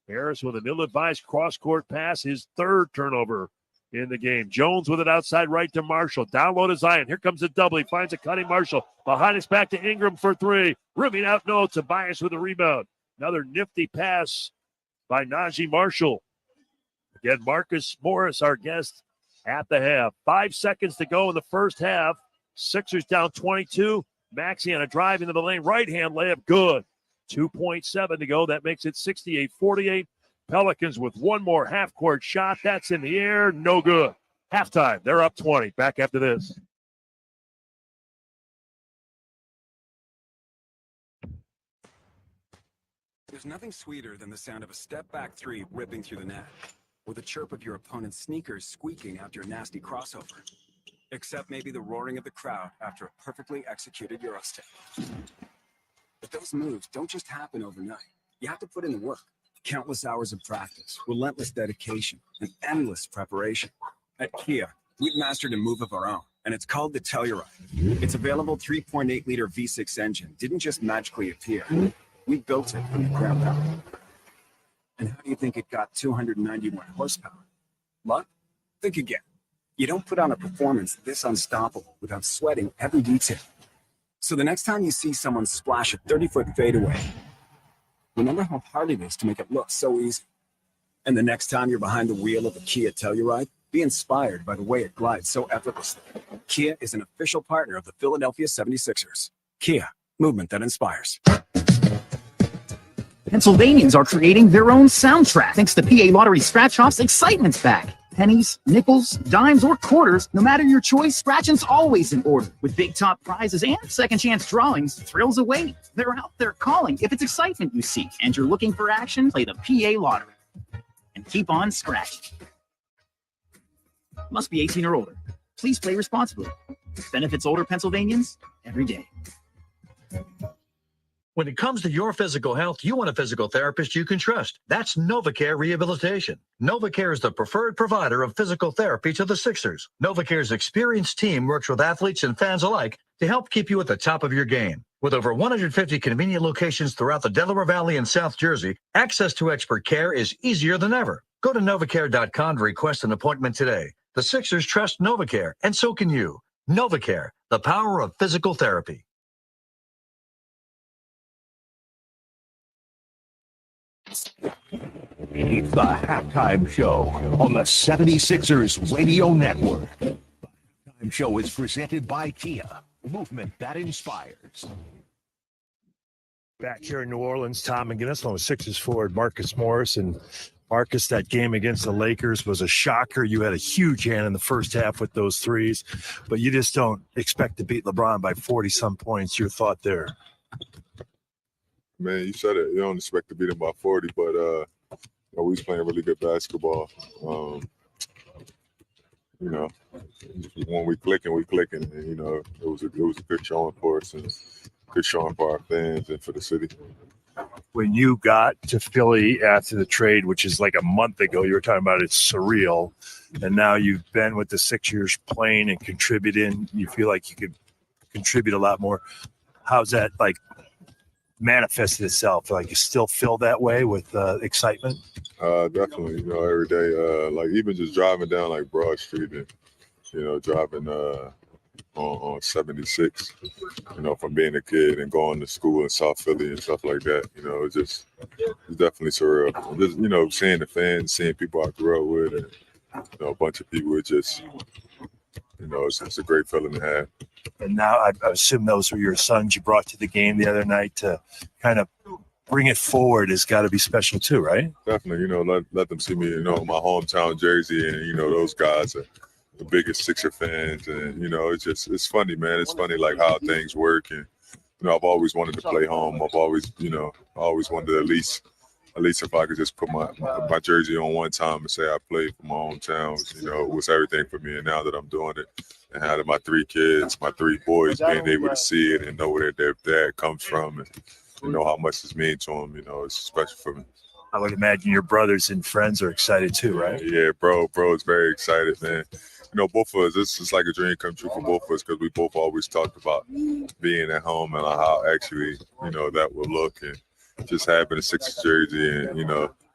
Harris with an ill-advised cross-court pass, his third turnover in the game. Jones with it outside right to Marshall. Down low to Zion. Here comes a double. He finds a cutting Marshall. Behind his back to Ingram for three. Rimming out, no. Tobias with a rebound. Another nifty pass by Najee Marshall. Again, Marcus Morris, our guest at the half. 5 seconds to go in the first half. Sixers down 22. Maxey on a drive into the lane. Right-hand layup, good. 2.7 to go. That makes it 68-48. Pelicans with one more half-court shot. That's in the air. No good. Halftime. They're up 20. Back after this. There's nothing sweeter than the sound of a step-back three ripping through the net, or the chirp of your opponent's sneakers squeaking after a nasty crossover. Except maybe the roaring of the crowd after a perfectly executed Eurostep. But those moves don't just happen overnight. You have to put in the work. Countless hours of practice, relentless dedication, and endless preparation. At Kia, we've mastered a move of our own, and it's called the Telluride. Its available 3.8-liter V6 engine didn't just magically appear. We built it from the ground up. And how do you think it got 291 horsepower? Luck? Think again. You don't put on a performance this unstoppable without sweating every detail. So the next time you see someone splash a 30-foot fadeaway, remember how hard it is to make it look so easy. And the next time you're behind the wheel of a Kia Telluride, be inspired by the way it glides so effortlessly. Kia is an official partner of the Philadelphia 76ers. Kia, movement that inspires. Pennsylvanians are creating their own soundtrack. Thanks to PA Lottery Scratch-Offs, excitement's back. Pennies, nickels, dimes, or quarters, no matter your choice, scratching's always in order. With big top prizes and second chance drawings, thrills await. They're out there calling. If it's excitement you seek and you're looking for action, play the PA Lottery. And keep on scratching. Must be 18 or older. Please play responsibly. Benefits older Pennsylvanians every day. When it comes to your physical health, you want a physical therapist you can trust. That's NovaCare Rehabilitation. NovaCare is the preferred provider of physical therapy to the Sixers. NovaCare's experienced team works with athletes and fans alike to help keep you at the top of your game. With over 150 convenient locations throughout the Delaware Valley and South Jersey, access to expert care is easier than ever. Go to NovaCare.com to request an appointment today. The Sixers trust NovaCare, and so can you. NovaCare, the power of physical therapy. It's the Halftime Show on the 76ers Radio Network. The Halftime Show is presented by Kia, movement that inspires. Back here in New Orleans, Tom McGinnis on with Sixers forward Marcus Morris. And Marcus, that game against the Lakers was a shocker. You had a huge hand in the first half with those threes, but you just don't expect to beat LeBron by 40-some points. Your thought there? Man, you said it. You don't expect to beat him by 40, but we was playing really good basketball. When we clicking. And, it was a good showing for us and good showing for our fans and for the city. When you got to Philly after the trade, which is like a month ago, you were talking about it's surreal, and now you've been with the Sixers playing and contributing. You feel like you could contribute a lot more. How's that like manifested itself? Like you still feel that way with excitement? Definitely. Every day, like even just driving down like Broad Street and driving on 76, from being a kid and going to school in South Philly and stuff like that, it's definitely surreal. Just, seeing the fans, seeing people I grew up with, and, a bunch of people, it's just, it's a great feeling to have. And now I assume those were your sons you brought to the game the other night to kind of bring it forward. Has got to be special too, right? Definitely, let them see me, my hometown jersey, and, those guys are the biggest Sixer fans, and it's funny, man. It's funny like how things work, and I've always wanted to play home. I've always wanted to at least if I could just put my jersey on one time and say I played for my hometown, it was everything for me. And now that I'm doing it and having my 3 kids, my 3 boys, being able to see it and know where their dad comes from, and how much this means to them, it's special for me. I would imagine your brothers and friends are excited too, right? Yeah, bro is very excited, man. Both of us, this is like a dream come true for both of us because we both always talked about being at home and how actually, that would look, and just having a Sixers jersey and,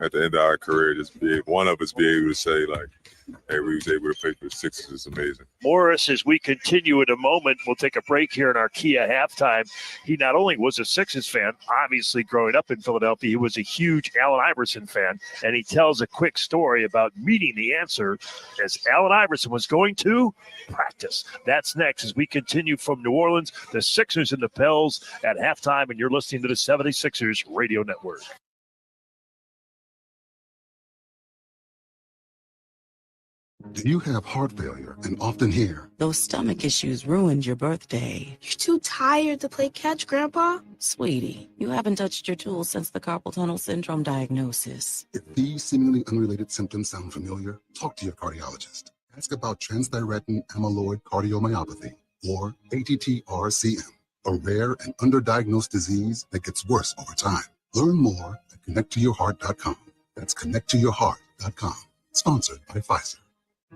at the end of our career, just one of us be able to say, like, hey, we was able to play for the Sixers is amazing. Morris, as we continue in a moment, we'll take a break here in our Kia halftime. He not only was a Sixers fan, obviously growing up in Philadelphia, he was a huge Allen Iverson fan, and he tells a quick story about meeting the answer as Allen Iverson was going to practice. That's next as we continue from New Orleans, the Sixers and the Pels at halftime, and you're listening to the 76ers Radio Network. Do you have heart failure and often hear, "Those stomach issues ruined your birthday"? "You're too tired to play catch, Grandpa"? Sweetie, you haven't touched your tools since the carpal tunnel syndrome diagnosis. If these seemingly unrelated symptoms sound familiar, talk to your cardiologist. Ask about transthyretin amyloid cardiomyopathy, or ATTR-CM, a rare and underdiagnosed disease that gets worse over time. Learn more at connecttoyourheart.com. That's connecttoyourheart.com. Sponsored by Pfizer.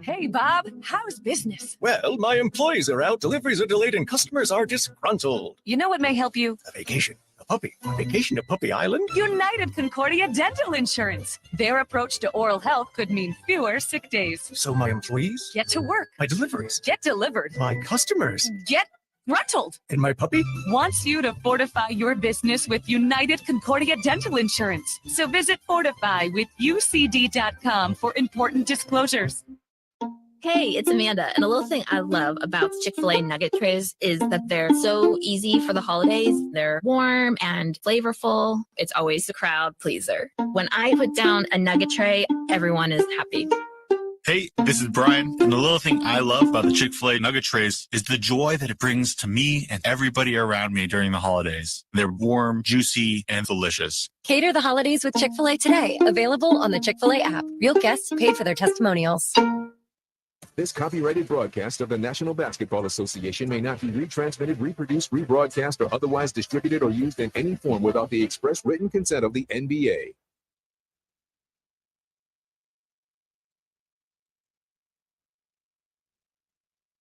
Hey, Bob, how's business? Well, my employees are out, deliveries are delayed, and customers are disgruntled. You know what may help you? A vacation, a puppy, a vacation to Puppy Island. United Concordia Dental Insurance. Their approach to oral health could mean fewer sick days. So my employees? Get to work. My deliveries? Get delivered. My customers? Get gruntled. And my puppy? Wants you to fortify your business with United Concordia Dental Insurance. So visit fortifywithucd.com for important disclosures. Hey, it's Amanda, and a little thing I love about Chick-fil-A nugget trays is that they're so easy for the holidays. They're warm and flavorful. It's always a crowd pleaser. When I put down a nugget tray, everyone is happy. Hey, this is Brian, and the little thing I love about the Chick-fil-A nugget trays is the joy that it brings to me and everybody around me during the holidays. They're warm, juicy, and delicious. Cater the holidays with Chick-fil-A today. Available on the Chick-fil-A app. Real guests paid for their testimonials. This copyrighted broadcast of the National Basketball Association may not be retransmitted, reproduced, rebroadcast, or otherwise distributed or used in any form without the express written consent of the NBA.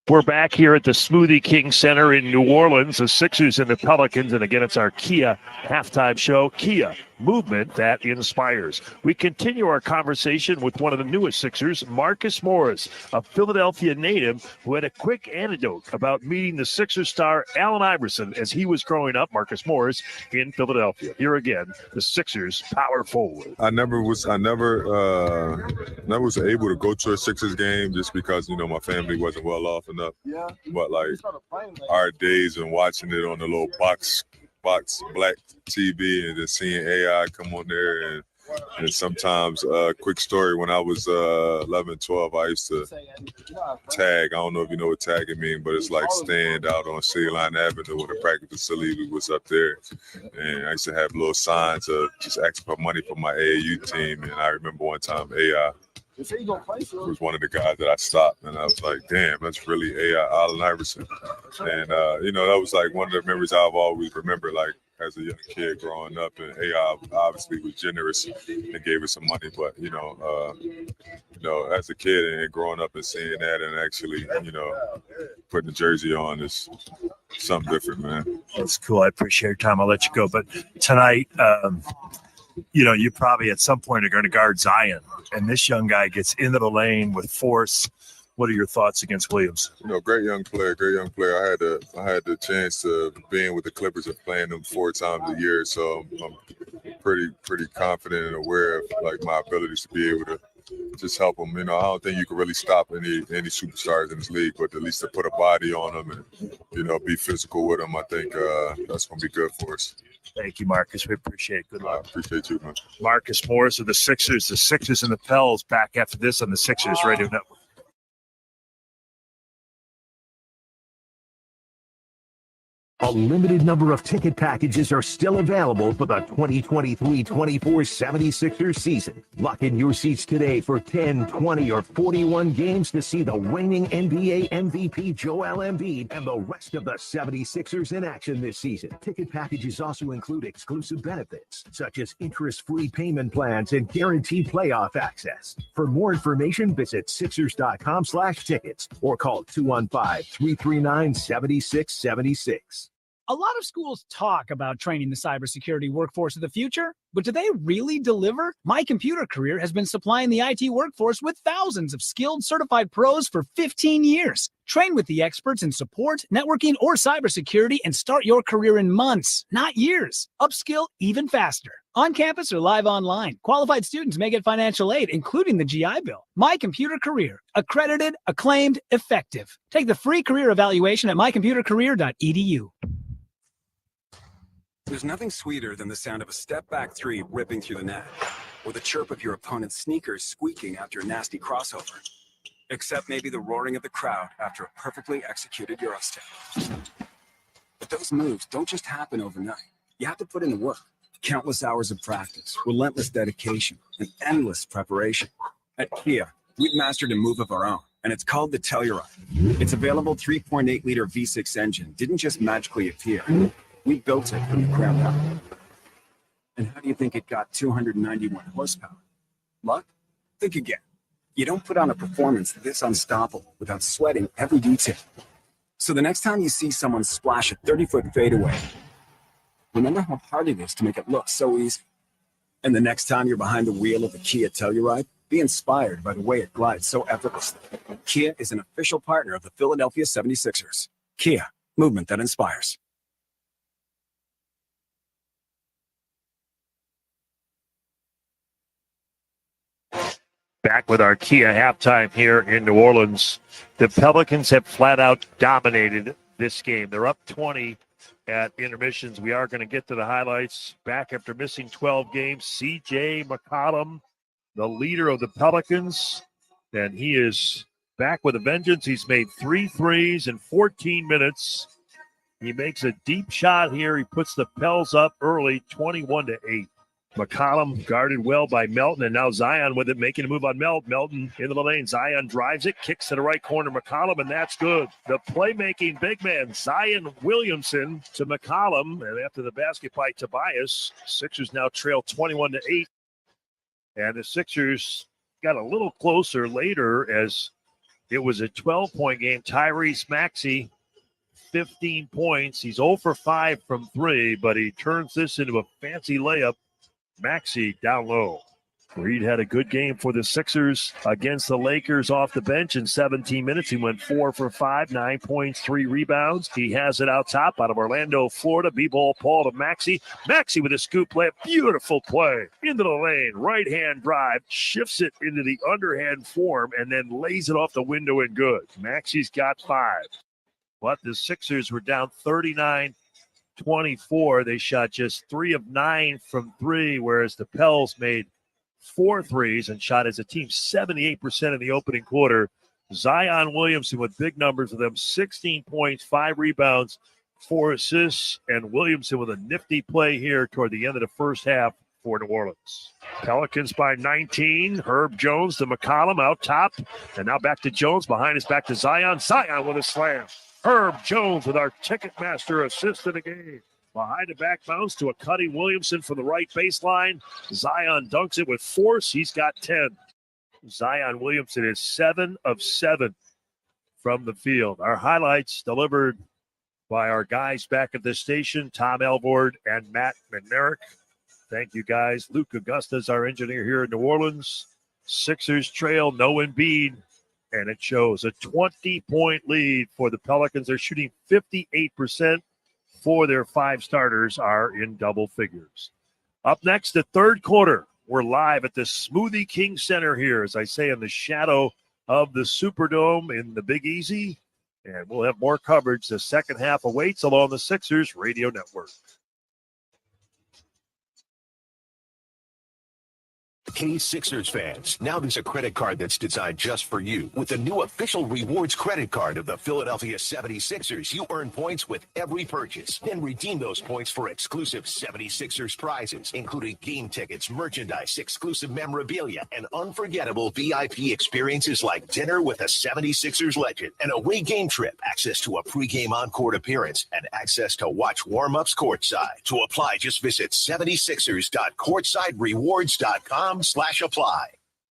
We're back here at the Smoothie King Center in New Orleans, the Sixers and the Pelicans. And again, it's our Kia halftime show. Kia, movement that inspires. We continue our conversation with one of the newest Sixers, Marcus Morris, a Philadelphia native who had a quick anecdote about meeting the Sixers star Allen Iverson as he was growing up, Marcus Morris, in Philadelphia. Here again, the Sixers power forward. I never was able to go to a Sixers game just because, my family wasn't well off enough. Yeah. But our days and watching it on the little box black TV and just seeing AI come on there and sometimes quick story, when I was 11, 12, I used to tag. I don't know if you know what tagging means, but it's like stand out on City Line Avenue when the practice facility was up there. And I used to have little signs of just asking for money for my AAU team. And I remember one time AI was one of the guys that I stopped, and I was like, damn, that's really AI Allen Iverson. And, that was like one of the memories I've always remembered, like as a young kid growing up. And AI obviously was generous and gave us some money. But, as a kid and growing up and seeing that and actually, putting the jersey on is something different, man. That's cool. I appreciate your time. I'll let you go. But tonight, you probably at some point are going to guard Zion, and this young guy gets into the lane with force. What are your thoughts against Williams? Great young player. I had the chance to being with the Clippers and playing them 4 times a year, so I'm pretty confident and aware of my abilities to be able to just help them. I don't think you can really stop any superstars in this league, but at least to put a body on them and be physical with them, I think that's going to be good for us. Thank you, Marcus. We appreciate it. Good luck. I appreciate you, man. Marcus Morris of the Sixers and the Pels back after this on the Sixers Radio Network. A limited number of ticket packages are still available for the 2023-24 76ers season. Lock in your seats today for 10, 20, or 41 games to see the reigning NBA MVP Joel Embiid and the rest of the 76ers in action this season. Ticket packages also include exclusive benefits, such as interest-free payment plans and guaranteed playoff access. For more information, visit Sixers.com/tickets or call 215-339-7676. A lot of schools talk about training the cybersecurity workforce of the future, but do they really deliver? My Computer Career has been supplying the IT workforce with thousands of skilled, certified pros for 15 years. Train with the experts in support, networking, or cybersecurity and start your career in months, not years. Upskill even faster. On campus or live online, qualified students may get financial aid, including the GI Bill. My Computer Career. Accredited, acclaimed, effective. Take the free career evaluation at mycomputercareer.edu. There's nothing sweeter than the sound of a step-back three ripping through the net, or the chirp of your opponent's sneakers squeaking after a nasty crossover. Except maybe the roaring of the crowd after a perfectly executed Eurostep. But those moves don't just happen overnight. You have to put in the work. Countless hours of practice, relentless dedication, and endless preparation. At Kia, we've mastered a move of our own, and it's called the Telluride. Its available 3.8-liter V6 engine didn't just magically appear. We built it from the ground up. And how do you think it got 291 horsepower? Luck? Think again. You don't put on a performance this unstoppable without sweating every detail. So the next time you see someone splash a 30-foot fadeaway, remember how hard it is to make it look so easy. And the next time you're behind the wheel of a Kia Telluride, be inspired by the way it glides so effortlessly. Kia is an official partner of the Philadelphia 76ers. Kia, movement that inspires. Back with our Kia halftime here in New Orleans. The Pelicans have flat out dominated this game. They're up 20 at intermissions. We are going to get to the highlights. Back after missing 12 games, C.J. McCollum, the leader of the Pelicans, and he is back with a vengeance. He's made 3 threes in 14 minutes. He makes a deep shot here. He puts the Pels up early, 21-8. McCollum guarded well by Melton, and now Zion with it, making a move on Melton. Melton into the lane. Zion drives it, kicks to the right corner. McCollum, and that's good. The playmaking big man, Zion Williamson to McCollum, and after the basket by Tobias, Sixers now trail 21-8. And the Sixers got a little closer later as it was a 12-point game. Tyrese Maxey, 15 points. He's 0 for 5 from 3, but he turns this into a fancy layup. Maxey down low. Reed had a good game for the Sixers against the Lakers off the bench in 17 minutes. He went 4 for 5, 9 points, 3 rebounds. He has it out top out of Orlando, Florida. B-ball Paul to Maxey. Maxey with a scoop play. Beautiful play into the lane. Right-hand drive. Shifts it into the underhand form and then lays it off the window and good. Maxey's got 5. But the Sixers were down 39-24. They shot just 3 of 9 from 3, whereas the Pels made 4 threes and shot as a team 78% in the opening quarter. Zion Williamson with big numbers for them, 16 points, 5 rebounds, 4 assists, and Williamson with a nifty play here toward the end of the first half for New Orleans. Pelicans by 19. Herb Jones to McCollum out top, and now back to Jones. Behind his back to Zion. Zion with a slam. Herb Jones with our Ticketmaster assist of the game. Behind the back bounce to a cutting Williamson from the right baseline. Zion dunks it with force. He's got 10. Zion Williamson is 7 of 7 from the field. Our highlights delivered by our guys back at the station, Tom Elvord and Matt McNarick. Thank you, guys. Luke Augusta is our engineer here in New Orleans. Sixers trail, no Embiid. And it shows a 20-point lead for the Pelicans. They're shooting 58%. 4 of their 5 starters are in double figures. Up next, the third quarter. We're live at the Smoothie King Center here, as I say, in the shadow of the Superdome in the Big Easy. And we'll have more coverage. The second half awaits along the Sixers Radio Network. Hey, Sixers fans, now there's a credit card that's designed just for you. With the new official rewards credit card of the Philadelphia 76ers, you earn points with every purchase. Then redeem those points for exclusive 76ers prizes, including game tickets, merchandise, exclusive memorabilia, and unforgettable VIP experiences like dinner with a 76ers legend, an away game trip, access to a pregame on-court appearance, and access to watch warm-ups courtside. To apply, just visit 76ers.courtsiderewards.com/apply.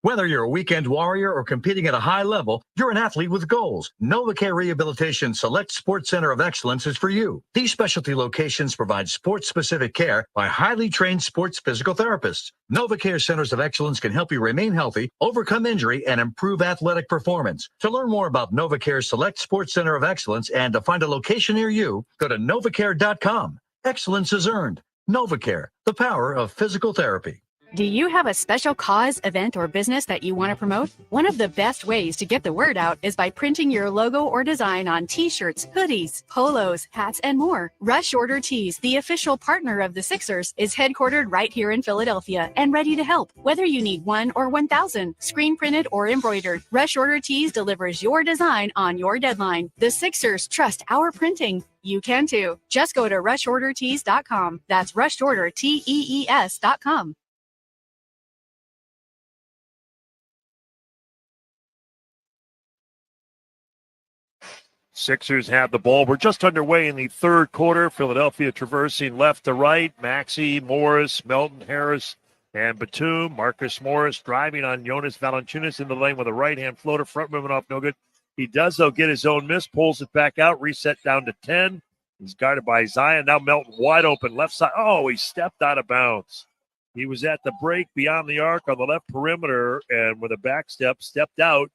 Whether you're a weekend warrior or competing at a high level, you're an athlete with goals. NovaCare Rehabilitation Select Sports Center of Excellence is for you. These specialty locations provide sports-specific care by highly trained sports physical therapists. NovaCare Centers of Excellence can help you remain healthy, overcome injury, and improve athletic performance. To learn more about NovaCare Select Sports Center of Excellence and to find a location near you, go to novacare.com. Excellence is earned. NovaCare, the power of physical therapy. Do you have a special cause, event, or business that you want to promote? One of the best ways to get the word out is by printing your logo or design on t-shirts, hoodies, polos, hats, and more. Rush Order Tees, the official partner of the Sixers, is headquartered right here in Philadelphia and ready to help. Whether you need 1 or 1,000, screen printed or embroidered, Rush Order Tees delivers your design on your deadline. The Sixers trust our printing. You can too. Just go to rushordertees.com. That's rushordertees.com. Sixers have the ball. We're just underway in the third quarter. Philadelphia traversing left to right. Maxey, Morris, Melton, Harris, and Batum. Marcus Morris driving on Jonas Valanciunas in the lane with a right-hand floater. Front moving off, no good. He does, though, get his own miss. Pulls it back out. Reset down to 10. He's guarded by Zion. Now Melton wide open. Left side. Oh, he stepped out of bounds. He was at the break beyond the arc on the left perimeter, and with a back step, stepped out.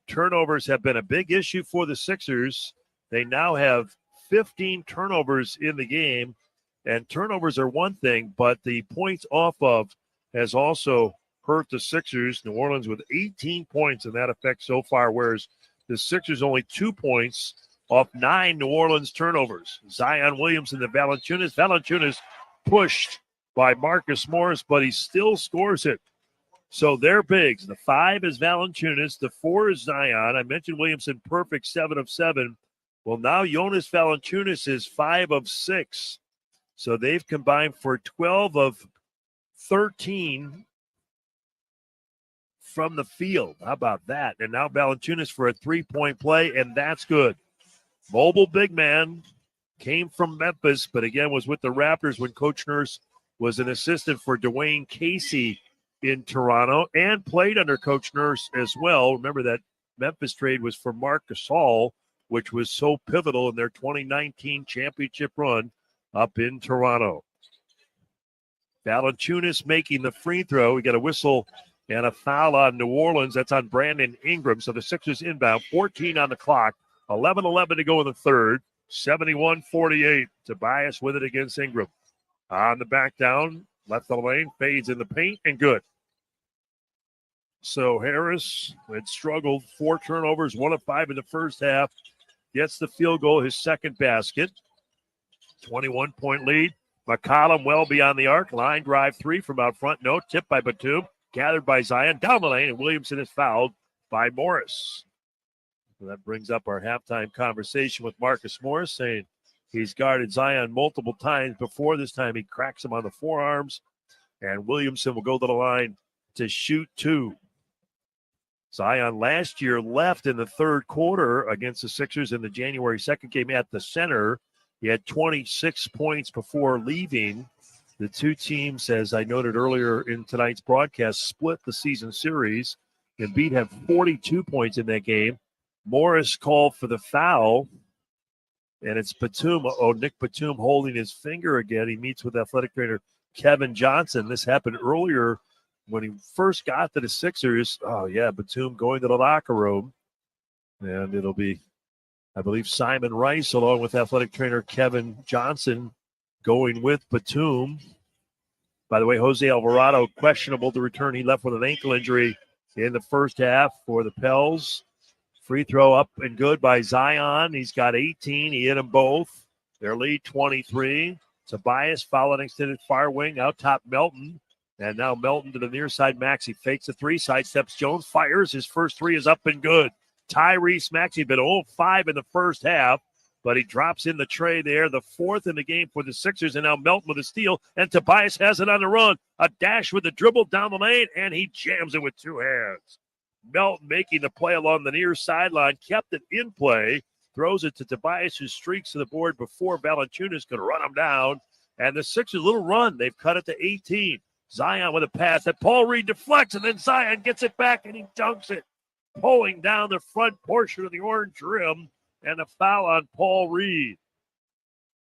Turnovers have been a big issue for the Sixers. They now have 15 turnovers in the game, and turnovers are one thing, but the points off of has also hurt the Sixers. New Orleans with 18 points in that effect so far, whereas the Sixers only 2 points off 9 New Orleans turnovers. Zion Williamson to Valanciunas. Valanciunas pushed by Marcus Morris, but he still scores it. So they're bigs. The 5 is Valanciunas. The 4 is Zion. I mentioned Williamson, perfect 7 of 7. Well, now Jonas Valanciunas is 5 of 6. So they've combined for 12 of 13 from the field. How about that? And now Valanciunas for a 3-point play, and that's good. Mobile big man, came from Memphis, but again was with the Raptors when Coach Nurse was an assistant for Dwayne Casey in Toronto and played under Coach Nurse as well. Remember that Memphis trade was for Marc Gasol, which was so pivotal in their 2019 championship run up in Toronto. Valanciunas making the free throw. We got a whistle and a foul on New Orleans. That's on Brandon Ingram. So the Sixers inbound, 14 on the clock, 11-11 to go in the third, 71-48. Tobias with it against Ingram. On the back down, left the lane, fades in the paint, and good. So Harris had struggled, 4 turnovers, 1 of 5 in the first half. Gets the field goal, his second basket. 21-point lead. McCollum well beyond the arc. Line drive 3 from out front. No, tipped by Batum. Gathered by Zion. Down the lane, and Williamson is fouled by Morris. So that brings up our halftime conversation with Marcus Morris, saying he's guarded Zion multiple times before. This time he cracks him on the forearms, and Williamson will go to the line to shoot 2. Zion last year left in the third quarter against the Sixers in the January 2nd game at the center. He had 26 points before leaving. The two teams, as I noted earlier in tonight's broadcast, split the season series. Embiid had 42 points in that game. Morris called for the foul, and it's Batum. Oh, Nick Batum holding his finger again. He meets with athletic trainer Kevin Johnson. This happened earlier when he first got to the Sixers. Oh, yeah, Batum going to the locker room. And it'll be, I believe, Simon Rice along with athletic trainer Kevin Johnson going with Batum. By the way, Jose Alvarado questionable to return. He left with an ankle injury in the first half for the Pels. Free throw up and good by Zion. He's got 18. He hit them both. Their lead 23. Tobias fouled extended far wing. Out top Melton. And now Melton to the near side. Maxey fakes a 3. Sidesteps Jones. Fires. His first 3 is up and good. Tyrese Maxey been 0-5 in the first half, but he drops in the tray there. The 4th in the game for the Sixers. And now Melton with a steal. And Tobias has it on the run. A dash with the dribble down the lane. And he jams it with 2 hands. Melton making the play along the near sideline, kept it in play, throws it to Tobias, who streaks to the board before Valanciunas could run him down. And the Sixers, little run. They've cut it to 18. Zion with a pass that Paul Reed deflects, and then Zion gets it back and he dunks it, pulling down the front portion of the orange rim, and a foul on Paul Reed.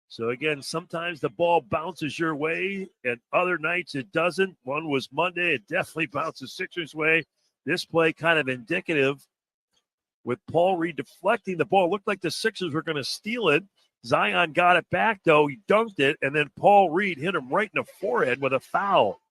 So again, sometimes the ball bounces your way, and other nights it doesn't. One was Monday. It definitely bounces Sixers' way. This play kind of indicative with Paul Reed deflecting the ball. It looked like the Sixers were going to steal it. Zion got it back, though. He dunked it, and then Paul Reed hit him right in the forehead with a foul.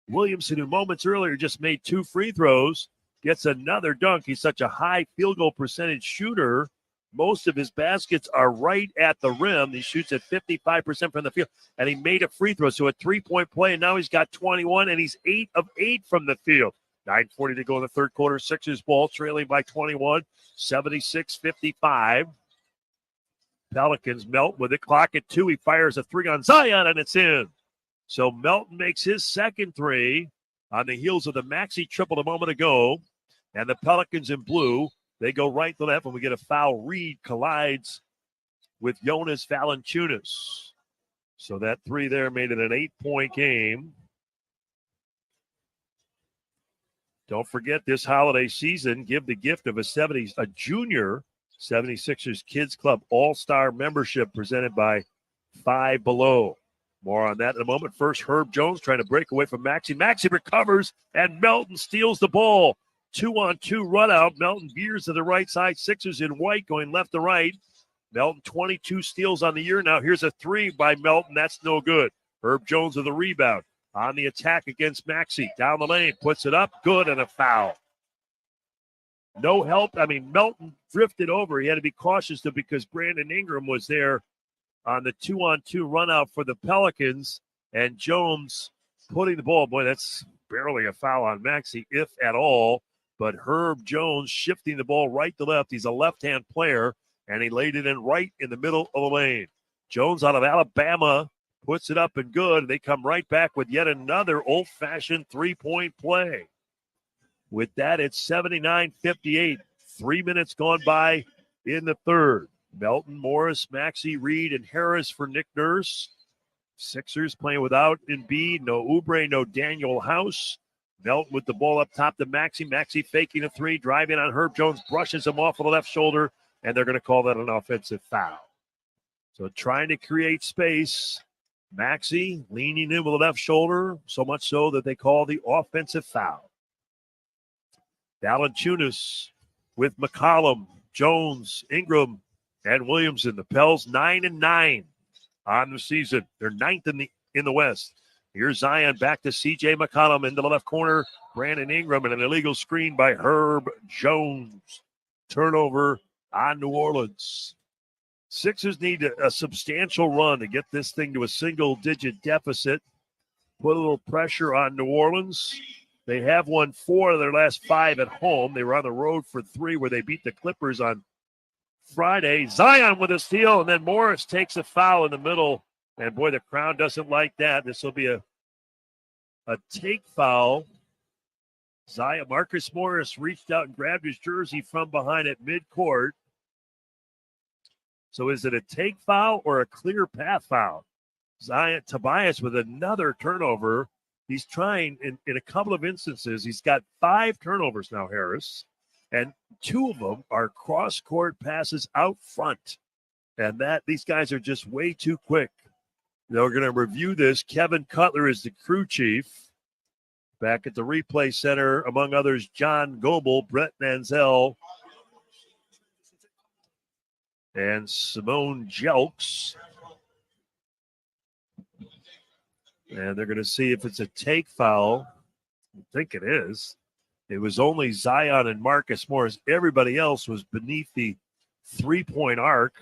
Williamson, who moments earlier just made 2 free throws, gets another dunk. He's such a high field goal percentage shooter. Most of his baskets are right at the rim. He shoots at 55% from the field, and he made a free throw. So a 3-point play, and now he's got 21, and he's 8 of 8 from the field. 9:40 to go in the third quarter. Sixers ball trailing by 21, 76-55. Pelicans. Melton with the clock at 2. He fires a 3 on Zion, and it's in. So Melton makes his second 3 on the heels of the Maxey triple a moment ago. And the Pelicans in blue, they go right to left, and we get a foul. Reed collides with Jonas Valanciunas. So that 3 there made it an 8-point game. Don't forget this holiday season, give the gift of a junior 76ers Kids Club All-Star membership presented by Five Below. More on that in a moment. First, Herb Jones trying to break away from Maxey. Maxey recovers, and Melton steals the ball. 2-on-2 run out. Melton veers to the right side. Sixers in white going left to right. Melton 22 steals on the year now. Here's a 3 by Melton. That's no good. Herb Jones with a rebound. On the attack against Maxey. Down the lane. Puts it up. Good, and a foul. No help. Melton drifted over. He had to be cautious because Brandon Ingram was there on the 2-on-2 run out for the Pelicans. And Jones putting the ball. Boy, that's barely a foul on Maxey, if at all. But Herb Jones shifting the ball right to left. He's a left-hand player, and he laid it in right in the middle of the lane. Jones out of Alabama puts it up and good. They come right back with yet another old-fashioned 3-point play. With that, it's 79-58. 3 minutes gone by in the third. Melton, Morris, Maxey, Reed, and Harris for Nick Nurse. Sixers playing without Embiid. No Oubre, no Daniel House. Melton with the ball up top to Maxey. Maxey faking a 3, driving on Herb Jones, brushes him off with the left shoulder, and they're going to call that an offensive foul. So trying to create space. Maxey leaning in with the left shoulder, so much so that they call the offensive foul. Valanciunas with McCollum, Jones, Ingram, and Williamson. The Pels 9-9 on the season. They're 9th in the West. Here's Zion back to C.J. McCollum into the left corner. Brandon Ingram and an illegal screen by Herb Jones. Turnover on New Orleans. Sixers need a substantial run to get this thing to a single-digit deficit. Put a little pressure on New Orleans. They have won 4 of their last 5 at home. They were on the road for 3 where they beat the Clippers on Friday. Zion with a steal, and then Morris takes a foul in the middle. And, boy, the crowd doesn't like that. This will be a take foul. Zion, Marcus Morris reached out and grabbed his jersey from behind at midcourt. So is it a take foul or a clear path foul? Zion Tobias with another turnover. He's trying in a couple of instances. He's got 5 turnovers now, Harris. And 2 of them are cross-court passes out front. And these guys are just way too quick. Now we're going to review this. Kevin Cutler is the crew chief. Back at the replay center, among others, John Goebel, Brett Manzel, and Simone Jelks. And they're going to see if it's a take foul. I think it is. It was only Zion and Marcus Morris. Everybody else was beneath the 3-point arc.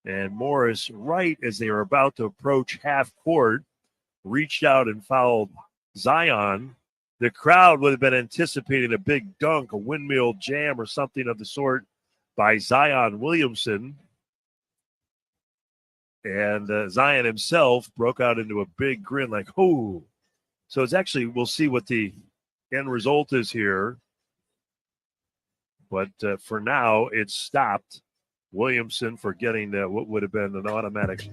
And Morris, right as they were about to approach half court, reached out and fouled Zion. The crowd would have been anticipating a big dunk, a windmill jam, or something of the sort by Zion Williamson. And Zion himself broke out into a big grin like, oh. So it's actually, we'll see what the end result is here. But for now, it's stopped. Williamson for getting what would have been an automatic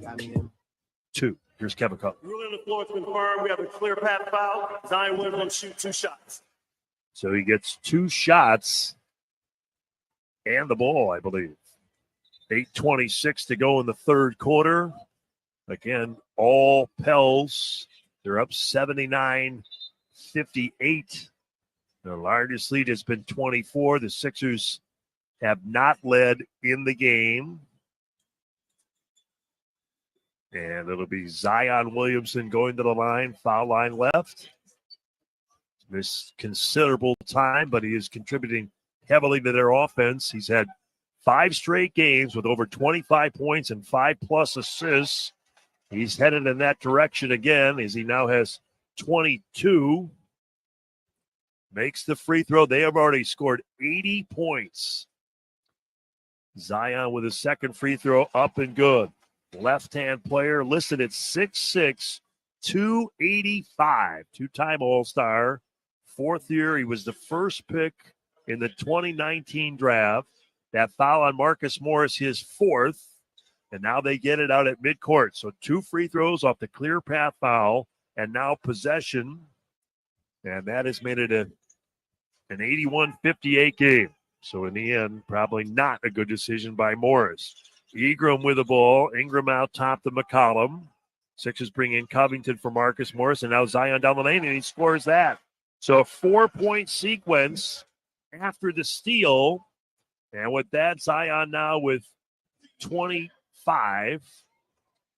2. Here's Kevin Cup. Ruling on the floor, it's confirmed. We have a clear path foul. Zion Williams going to shoot 2 shots. So he gets 2 shots and the ball, I believe. 8:26 to go in the third quarter. Again, all Pels. They're up 79-58. Their largest lead has been 24. The Sixers have not led in the game. And it'll be Zion Williamson going to the line, foul line left. Missed considerable time, but he is contributing heavily to their offense. He's had 5 straight games with over 25 points and 5+ assists. He's headed in that direction again as he now has 22. Makes the free throw. They have already scored 80 points. Zion with his second free throw up and good. Left-hand player listed at 6'6", 285. Two-time All-Star. 4th year, he was the first pick in the 2019 draft. That foul on Marcus Morris, his 4th. And now they get it out at midcourt. So 2 free throws off the clear path foul, and now possession. And that has made it an 81-58 game. So in the end, probably not a good decision by Morris. Ingram with the ball. Ingram out top to McCollum. Sixers bring in Covington for Marcus Morris, and now Zion down the lane, and he scores that. So a 4-point sequence after the steal. And with that, Zion now with 25.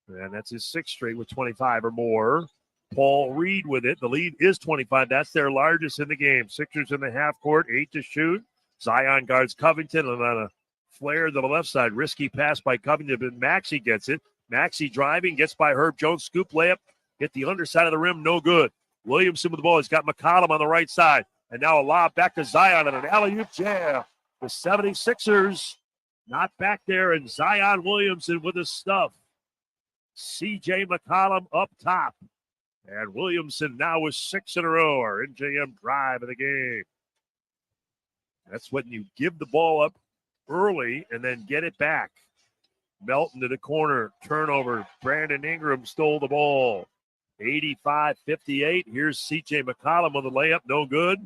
And that's his 6th straight with 25 or more. Paul Reed with it. The lead is 25. That's their largest in the game. Sixers in the half court, 8 to shoot. Zion guards Covington, and on a flare to the left side. Risky pass by Covington, but Maxey gets it. Maxey driving, gets by Herb Jones. Scoop layup, hit the underside of the rim, no good. Williamson with the ball. He's got McCollum on the right side. And now a lob back to Zion and an alley-oop jam. The 76ers not back there, and Zion Williamson with the stuff. C.J. McCollum up top. And Williamson now with 6 in a row. Our NJM drive of the game. That's when you give the ball up early and then get it back. Melton to the corner. Turnover. Brandon Ingram stole the ball. 85-58. Here's C.J. McCollum with the layup. No good.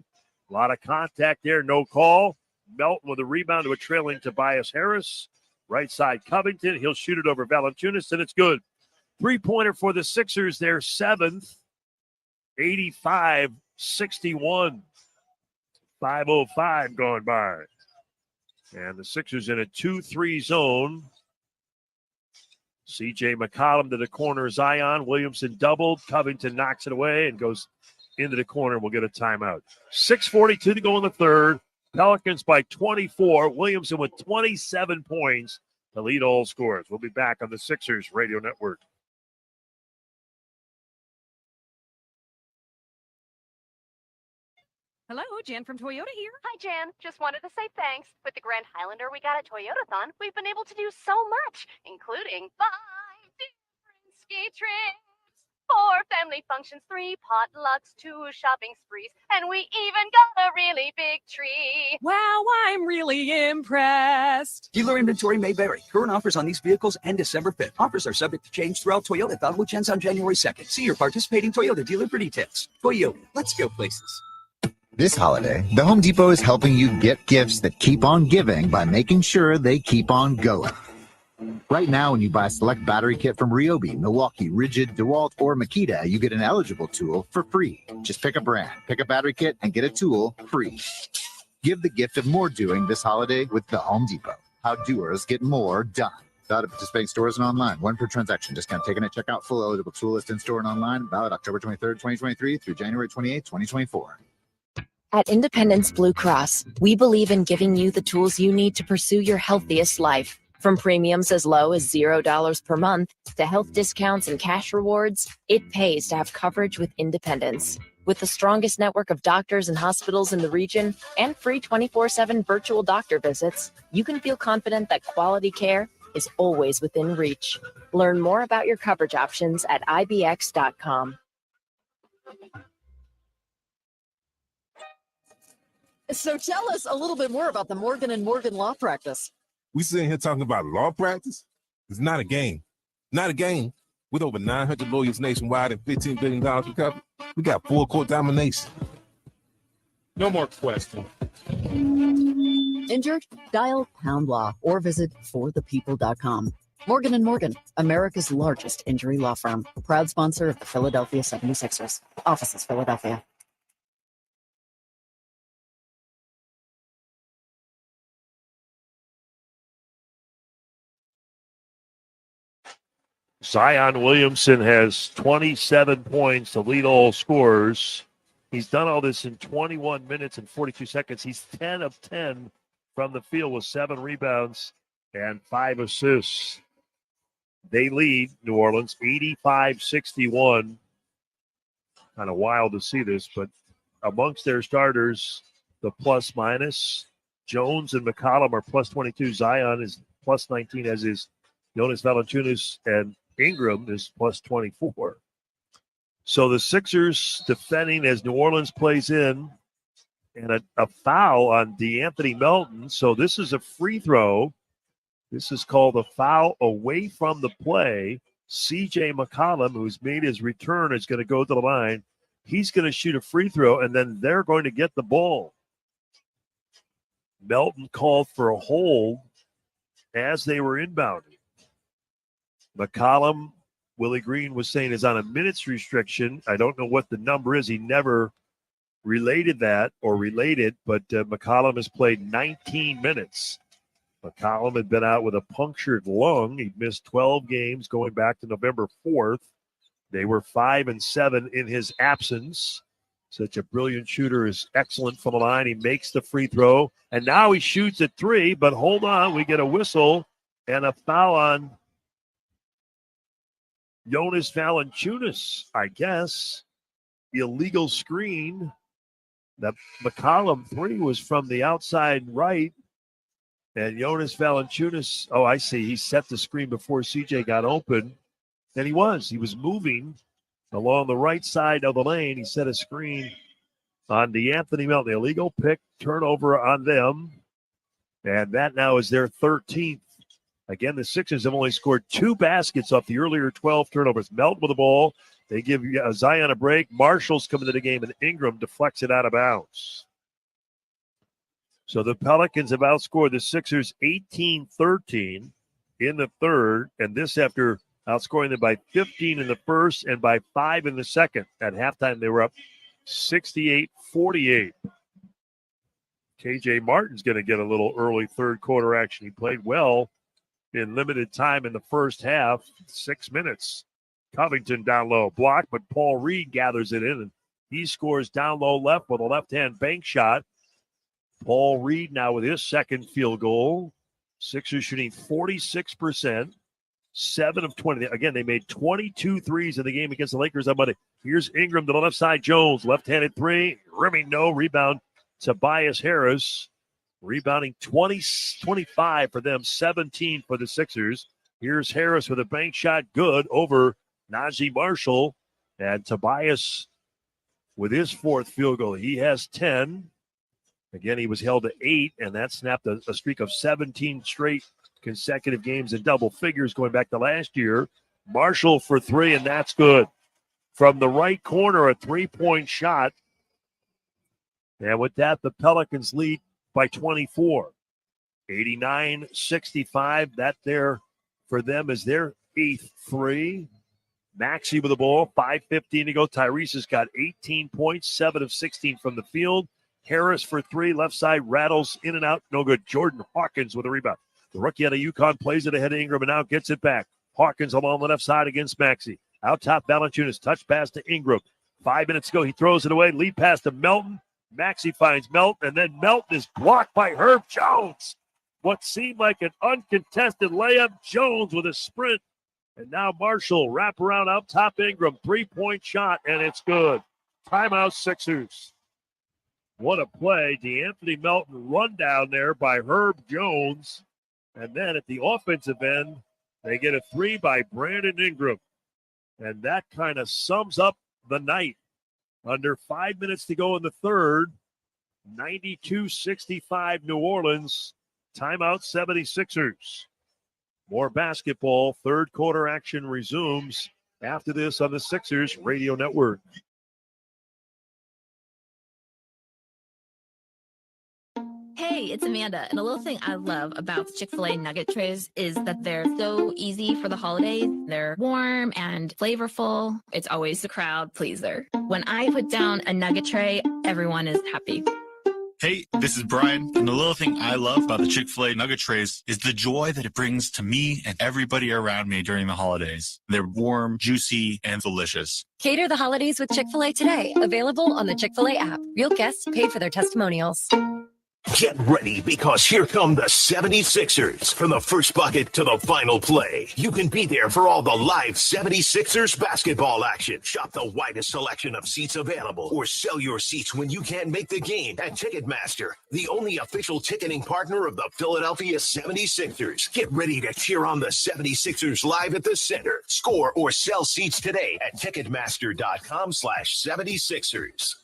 A lot of contact there. No call. Melton with a rebound to a trailing Tobias Harris. Right side Covington. He'll shoot it over Valanciunas, and it's good. 3-pointer for the Sixers. Their 7th. 85-61. 5:05 gone by. And the Sixers in a 2-3 zone. C.J. McCollum to the corner. Zion. Williamson doubled. Covington knocks it away and goes into the corner. We'll get a timeout. 6:42 to go in the third. Pelicans by 24. Williamson with 27 points to lead all scores. We'll be back on the Sixers Radio Network. Hello, Jan from Toyota here. Hi, Jan. Just wanted to say thanks. With the Grand Highlander we got at Toyotathon, we've been able to do so much, including 5 different ski trips, 4 family functions, 3 potlucks, 2 shopping sprees, and we even got a really big tree. Wow, I'm really impressed. Dealer inventory may vary. Current offers on these vehicles end December 5th. Offers are subject to change throughout Toyotathon, which ends on January 2nd. See your participating Toyota dealer for details. Toyota, let's go places. This holiday, the Home Depot is helping you get gifts that keep on giving by making sure they keep on going. Right now, when you buy a select battery kit from Ryobi, Milwaukee, Rigid, DeWalt, or Makita, you get an eligible tool for free. Just pick a brand, pick a battery kit, and get a tool free. Give the gift of more doing this holiday with the Home Depot. How doers get more done. Valid at participating stores and online. 1 per transaction. Discount taken at checkout. Full eligible tool list in store and online. Valid October 23rd, 2023 through January 28th, 2024. At Independence Blue Cross, we believe in giving you the tools you need to pursue your healthiest life. From premiums as low as $0 per month to health discounts and cash rewards, it pays to have coverage with Independence. With the strongest network of doctors and hospitals in the region and free 24/7 virtual doctor visits, you can feel confident that quality care is always within reach. Learn more about your coverage options at ibx.com. So tell us a little bit more about the Morgan & Morgan Law Practice. We sitting here talking about law practice? It's not a game. Not a game. With over 900 lawyers nationwide and $15 billion recovered, we got full court domination. No more questions. Injured? Dial Pound Law or visit forthepeople.com. Morgan & Morgan, America's largest injury law firm. Proud sponsor of the Philadelphia 76ers. Offices, Philadelphia. Zion Williamson has 27 points to lead all scorers. He's done all this in 21 minutes and 42 seconds. He's 10 of 10 from the field with 7 rebounds and 5 assists. They lead New Orleans 85-61. Kind of wild to see this, but amongst their starters, the plus-minus, Jones and McCollum are plus 22. Zion is plus 19, as is Jonas Valanciunas, and Ingram is plus 24. So the Sixers defending as New Orleans plays in, and a foul on DeAnthony Melton. So this is a free throw. This is called a foul away from the play. C.J. McCollum, who's made his return, is going to go to the line. He's going to shoot a free throw, and then they're going to get the ball. Melton called for a hold as they were inbounding. McCollum, Willie Green was saying, is on a minutes restriction. I don't know what the number is. He never related that or related, but McCollum has played 19 minutes. McCollum had been out with a punctured lung. He missed 12 games going back to November 4th. They were 5-7 in his absence. Such a brilliant shooter, is excellent from the line. He makes the free throw, and now he shoots at 3, but hold on, we get a whistle and a foul on Jonas Valanciunas, I guess. Illegal screen. That McCollum 3 was from the outside right. And Jonas Valanciunas, oh, I see. He set the screen before CJ got open. And he was moving along the right side of the lane. He set a screen on DeAnthony Melton. Illegal pick, turnover on them. And that now is their 13th. Again, the Sixers have only scored 2 baskets off the earlier 12 turnovers. Melton with the ball. They give Zion a break. Marshall's coming to the game, and Ingram deflects it out of bounds. So the Pelicans have outscored the Sixers 18-13 in the third, and this after outscoring them by 15 in the first and by 5 in the second. At halftime, they were up 68-48. KJ Martin's going to get a little early third quarter action. He played well in limited time in the first half, 6 minutes. Covington down low, block, but Paul Reed gathers it in, and he scores down low left with a left-hand bank shot. Paul Reed now with his second field goal. Sixers shooting 46%, 7 of 20. Again, they made 22 threes in the game against the Lakers on Monday. Here's Ingram to the left side. Jones, left-handed 3. Rimming no. Rebound, Tobias Harris. Rebounding 25 for them, 17 for the Sixers. Here's Harris with a bank shot, good, over Najee Marshall. And Tobias with his 4th field goal. He has 10. Again, he was held to 8, and that snapped a streak of 17 straight consecutive games in double figures going back to last year. Marshall for 3, and that's good. From the right corner, a 3-point shot. And with that, the Pelicans lead by 24. 89-65. That there for them is their 8th 3. Maxey with the ball, 5:15 to go. Tyrese has got 18 points, 7 of 16 from the field. Harris for 3, left side, rattles in and out, no good. Jordan Hawkins with a rebound. The rookie out of UConn plays it ahead of Ingram and now gets it back. Hawkins along the left side against Maxey. Out top, Valanciunas, touch pass to Ingram. 5 minutes to go, he throws it away, lead pass to Melton. Maxey finds Melton, and then Melton is blocked by Herb Jones. What seemed like an uncontested layup, Jones with a sprint. And now Marshall, wrap around out top Ingram, 3-point shot, and it's good. Timeout Sixers. What a play. DeAnthony Melton run down there by Herb Jones. And then at the offensive end, they get a 3 by Brandon Ingram. And that kind of sums up the night. Under 5 minutes to go in the third, 92-65 New Orleans. Timeout 76ers. More basketball. Third quarter action resumes after this on the Sixers Radio Network. Hey, it's Amanda, and a little thing I love about the Chick-fil-A nugget trays is that they're so easy for the holidays. They're warm and flavorful. It's always the crowd pleaser. When I put down a nugget tray, everyone is happy. Hey, this is Brian, and the little thing I love about the Chick-fil-A nugget trays is the joy that it brings to me and everybody around me during the holidays. They're warm, juicy, and delicious. Cater the holidays with Chick-fil-A today. Available on the Chick-fil-A app. Real guests pay for their testimonials. Get ready, because here come the 76ers. From the first bucket to the final play, you can be there for all the live 76ers basketball action. Shop the widest selection of seats available, or sell your seats when you can't make the game at Ticketmaster, the only official ticketing partner of the Philadelphia 76ers. Get ready to cheer on the 76ers live at the center. Score or sell seats today at Ticketmaster.com/76ers.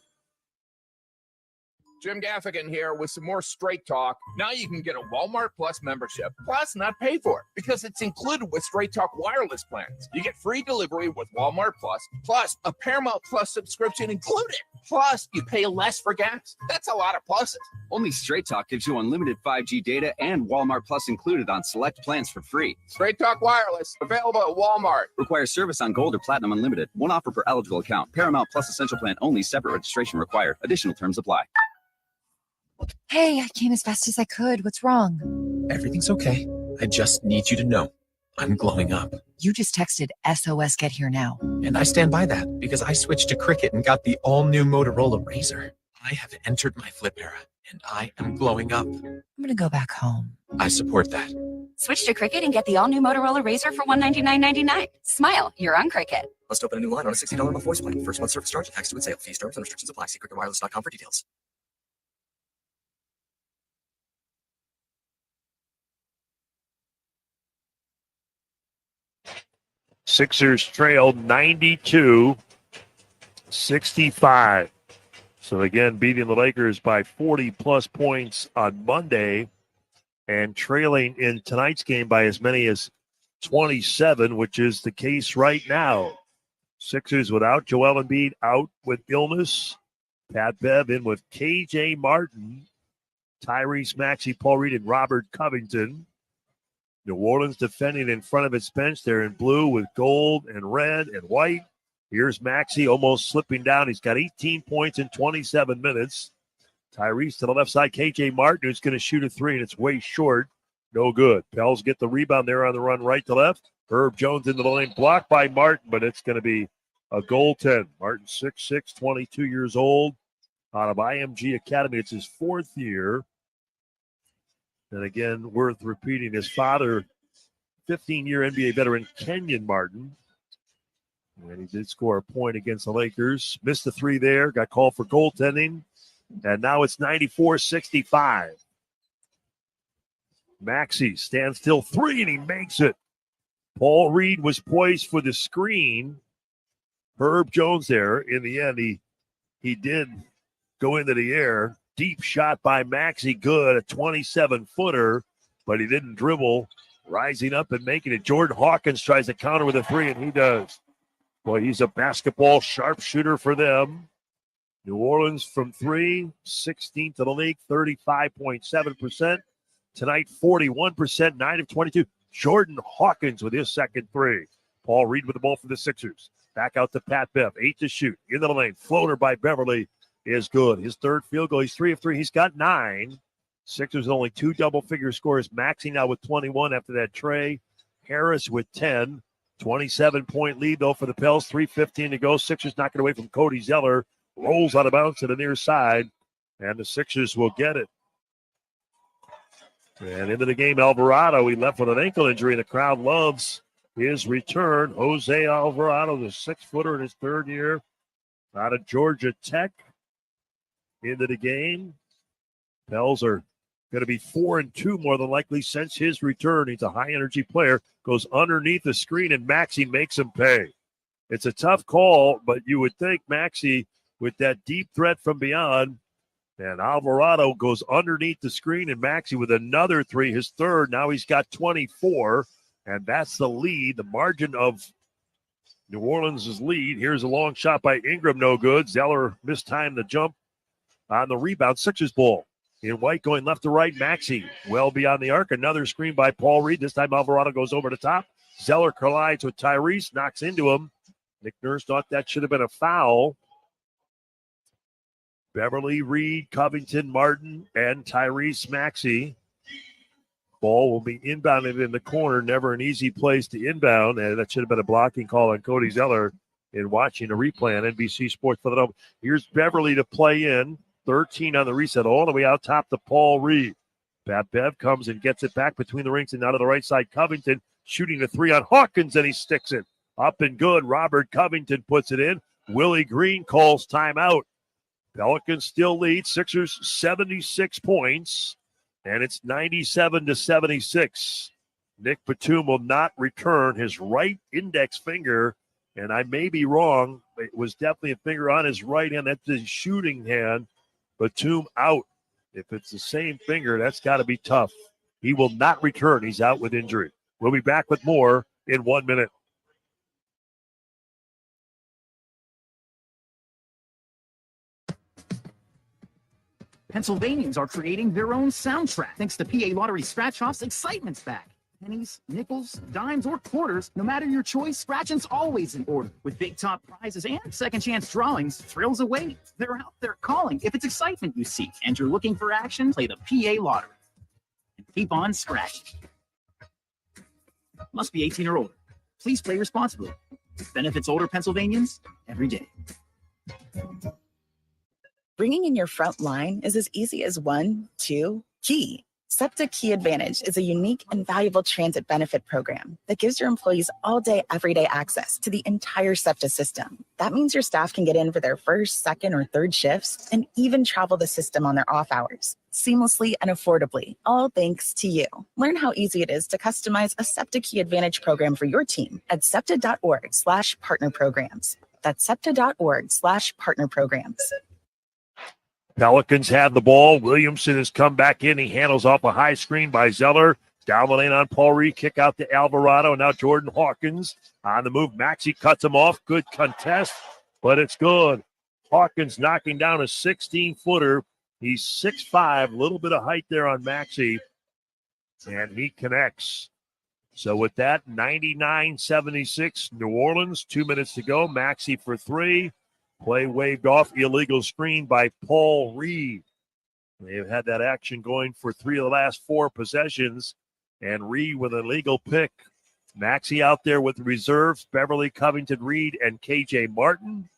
Jim Gaffigan here with some more Straight Talk. Now you can get a Walmart Plus membership, plus not pay for it, because it's included with Straight Talk wireless plans. You get free delivery with Walmart plus a Paramount Plus subscription included. Plus, you pay less for gas. That's a lot of pluses. Only Straight Talk gives you unlimited 5G data and Walmart Plus included on select plans for free. Straight Talk wireless, available at Walmart. Requires service on Gold or Platinum Unlimited. One offer per eligible account. Paramount Plus Essential Plan only. Separate registration required. Additional terms apply. Hey, I came as fast as I could. What's wrong? Everything's okay. I just need you to know I'm glowing up. You just texted SOS Get Here Now. And I stand by that because I switched to Cricket and got the all-new Motorola Razr. I have entered my flip era, and I am glowing up. I'm going to go back home. I support that. Switch to Cricket and get the all-new Motorola Razr for $199.99. Smile, you're on Cricket. Must open a new line on a $60 month voice plan. First month service charge attached to its sale. Fees, terms, and restrictions apply. See cricketwireless.com for details. Sixers trail 92-65. So again, beating the Lakers by 40-plus points on Monday and trailing in tonight's game by as many as 27, which is the case right now. Sixers without Joel Embiid, out with illness. Pat Bev in with KJ Martin, Tyrese Maxey, Paul Reed, and Robert Covington. New Orleans defending in front of its bench. They're in blue with gold and red and white. Here's Maxey almost slipping down. He's got 18 points in 27 minutes. Tyrese to the left side. KJ Martin, who's going to shoot a three, and it's way short. No good. Pels get the rebound there on the run right to left. Herb Jones into the lane. Blocked by Martin, but it's going to be a goaltend. Martin, 6'6", 22 years old, out of IMG Academy. It's his fourth year. And again, worth repeating, his father, 15-year NBA veteran Kenyon Martin. And he did score a point against the Lakers. Missed the three there, got called for goaltending. And now it's 94-65. Maxey stands still three, and he makes it. Paul Reed was poised for the screen. Herb Jones there. In the end, he did go into the air. Deep shot by Maxey, good, a 27-footer, but he didn't dribble. Rising up and making it. Jordan Hawkins tries to counter with a three, and he does. Boy, he's a basketball sharpshooter for them. New Orleans from three, 16th in the league, 35.7%. Tonight, 41%, 9 of 22. Jordan Hawkins with his second three. Paul Reed with the ball for the Sixers. Back out to Pat Bev, 8 to shoot. Into the lane, floater by Beverly is good. His third field goal, he's 3 of 3. He's got 9. Sixers only 2 double-figure scores. Maxey now with 21 after that tray. Harris with 10. 27-point lead, though, for the Pels. 3:15 to go. Sixers knocking away from Cody Zeller. Rolls out of bounds to the near side, and the Sixers will get it. And into the game, Alvarado. He left with an ankle injury. The crowd loves his return. Jose Alvarado, the 6-footer in his third year out of Georgia Tech. Into the game. Pels are going to be 4-2 more than likely since his return. He's a high-energy player. Goes underneath the screen, and Maxey makes him pay. It's a tough call, but you would think Maxey, with that deep threat from beyond, and Alvarado goes underneath the screen, and Maxey with another three, his third. Now he's got 24, and that's the lead. The margin of New Orleans' lead. Here's a long shot by Ingram, no good. Zeller mistimed the jump on the rebound. Sixers ball. In white going left to right. Maxey well beyond the arc. Another screen by Paul Reed. This time Alvarado goes over the top. Zeller collides with Tyrese, knocks into him. Nick Nurse thought that should have been a foul. Beverly, Reed, Covington, Martin, and Tyrese Maxey. Ball will be inbounded in the corner. Never an easy place to inbound. And that should have been a blocking call on Cody Zeller in watching a replay on NBC Sports Philadelphia. Here's Beverly to play in. 13 on the reset, all the way out top to Paul Reed. Pat Bev comes and gets it back between the rings and out of the right side. Covington shooting the three on Hawkins, and he sticks it. Up and good. Robert Covington puts it in. Willie Green calls timeout. Pelicans still lead. Sixers 76 points, and it's 97-76. Nick Batum will not return his right index finger, and I may be wrong. It was definitely a finger on his right hand. That's his shooting hand. Batum out. If it's the same finger, that's got to be tough. He will not return. He's out with injury. We'll be back with more in 1 minute. Pennsylvanians are creating their own soundtrack. Thanks to PA Lottery Scratch-Offs, excitement's back. Pennies, nickels, dimes, or quarters, no matter your choice, scratching's always in order. With big top prizes and second chance drawings, thrills await. They're out there calling. If it's excitement you seek and you're looking for action, play the PA Lottery. And keep on scratching. Must be 18 or older. Please play responsibly. Benefits older Pennsylvanians every day. Bringing in your front line is as easy as 1, 2, key. SEPTA Key Advantage is a unique and valuable transit benefit program that gives your employees all-day, everyday access to the entire SEPTA system. That means your staff can get in for their first, second, or third shifts and even travel the system on their off hours, seamlessly and affordably, all thanks to you. Learn how easy it is to customize a SEPTA Key Advantage program for your team at septa.org/partner programs. That's septa.org/partner programs. Pelicans have the ball. Williamson has come back in. He handles off a high screen by Zeller. Down the lane on Paul Reed. Kick out to Alvarado. Now Jordan Hawkins on the move. Maxey cuts him off. Good contest, but it's good. Hawkins knocking down a 16-footer. He's 6'5", a little bit of height there on Maxey, and he connects. So with that, 99-76, New Orleans. 2 minutes to go. Maxey for three. Play waved off, illegal screen by Paul Reed. They've had that action going for 3 of the last 4 possessions, and Reed with an illegal pick. Maxey out there with reserves, Beverly, Covington, Reed, and KJ Martin.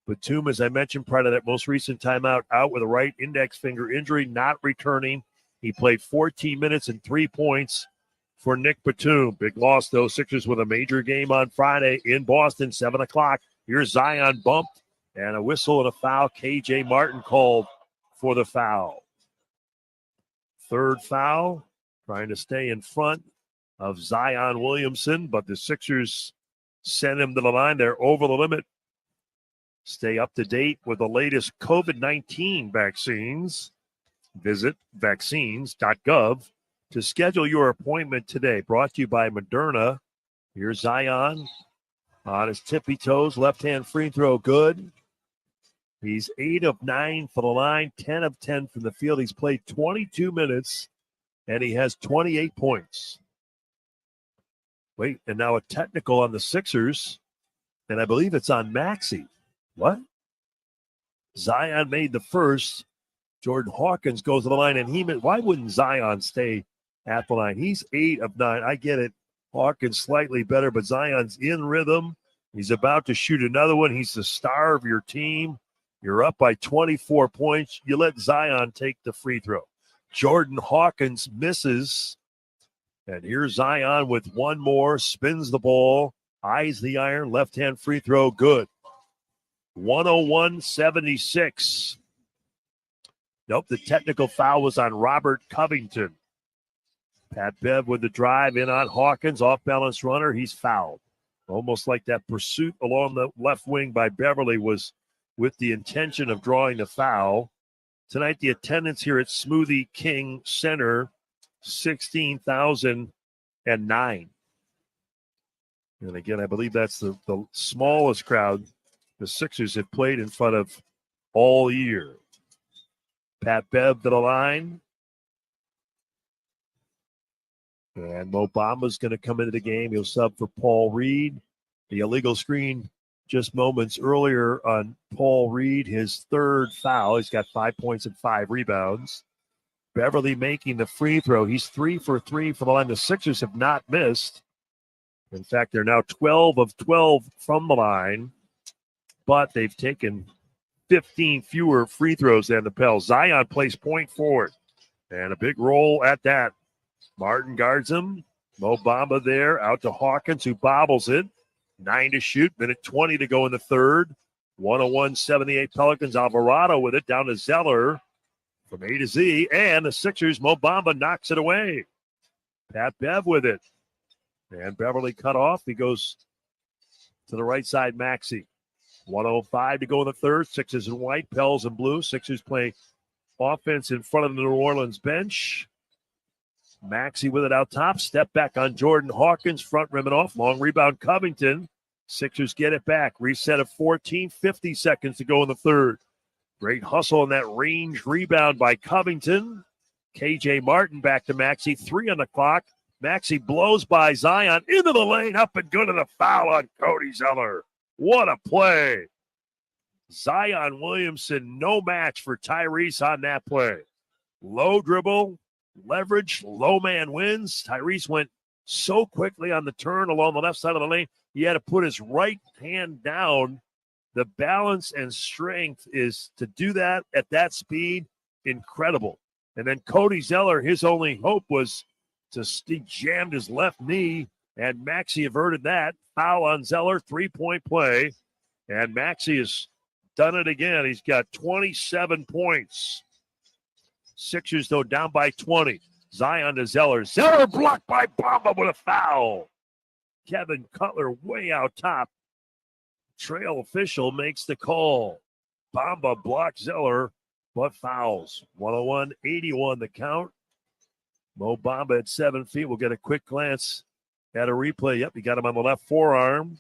Batum, as I mentioned prior to that most recent timeout, out with a right index finger injury, not returning. He played 14 minutes and 3 points for Nick Batum. Big loss, though. Sixers with a major game on Friday in Boston, 7 o'clock. Here's Zion bumped, and a whistle and a foul. KJ Martin called for the foul. Third foul, trying to stay in front of Zion Williamson, but the Sixers send him to the line. They're over the limit. Stay up to date with the latest COVID-19 vaccines. Visit vaccines.gov to schedule your appointment today. Brought to you by Moderna. Here's Zion. On his tippy toes, left-hand free throw, good. He's 8 of 9 for the line, 10 of 10 from the field. He's played 22 minutes, and he has 28 points. Wait, and now a technical on the Sixers, and I believe it's on Maxey. What? Zion made the first. Jordan Hawkins goes to the line, and why wouldn't Zion stay at the line? He's 8 of 9. I get it. Hawkins slightly better, but Zion's in rhythm. He's about to shoot another one. He's the star of your team. You're up by 24 points. You let Zion take the free throw. Jordan Hawkins misses. And here's Zion with one more. Spins the ball. Eyes the iron. Left-hand free throw. Good. 101-76. Nope, the technical foul was on Robert Covington. Pat Bev with the drive in on Hawkins, off-balance runner. He's fouled. Almost like that pursuit along the left wing by Beverly was with the intention of drawing the foul. Tonight, the attendance here at Smoothie King Center, 16,009. And again, I believe that's the smallest crowd the Sixers have played in front of all year. Pat Bev to the line. And Mo Bamba's going to come into the game. He'll sub for Paul Reed. The illegal screen just moments earlier on Paul Reed, his third foul. He's got 5 points and 5 rebounds. Beverly making the free throw. He's 3 for 3 from the line. The Sixers have not missed. In fact, they're now 12 of 12 from the line, but they've taken 15 fewer free throws than the Pels. Zion plays point forward, and a big roll at that. Martin guards him. Mo Bamba there, out to Hawkins, who bobbles it. 9 to shoot, minute 20 to go in the third. 101-78 Pelicans. Alvarado with it, down to Zeller from A to Z, and the Sixers, Mo Bamba knocks it away. Pat Bev with it. And Beverly cut off. He goes to the right side, Maxey. 1:05 to go in the third. Sixers in white, Pels in blue. Sixers play offense in front of the New Orleans bench. Maxey with it out top. Step back on Jordan Hawkins. Front rim and off. Long rebound, Covington. Sixers get it back. Reset of 14. 50 seconds to go in the third. Great hustle on that range rebound by Covington. KJ Martin back to Maxey. 3 on the clock. Maxey blows by Zion into the lane, up and good, and a foul on Cody Zeller. What a play. Zion Williamson, no match for Tyrese on that play. Low dribble, leverage, low man wins. Tyrese went so quickly on the turn along the left side of the lane, he had to put his right hand down. The balance and strength is to do that at that speed, incredible. And then Cody Zeller, his only hope was he jammed his left knee, and Maxey averted that. Foul on Zeller, 3-point play. And Maxey has done it again. He's got 27 points. Sixers, though, down by 20. Zion to Zeller. Zeller blocked by Bamba with a foul. Kevin Cutler way out top. Trail official makes the call. Bamba blocks Zeller, but fouls. 101-81 the count. Mo Bamba at 7 feet. We'll get a quick glance at a replay. Yep, he got him on the left forearm.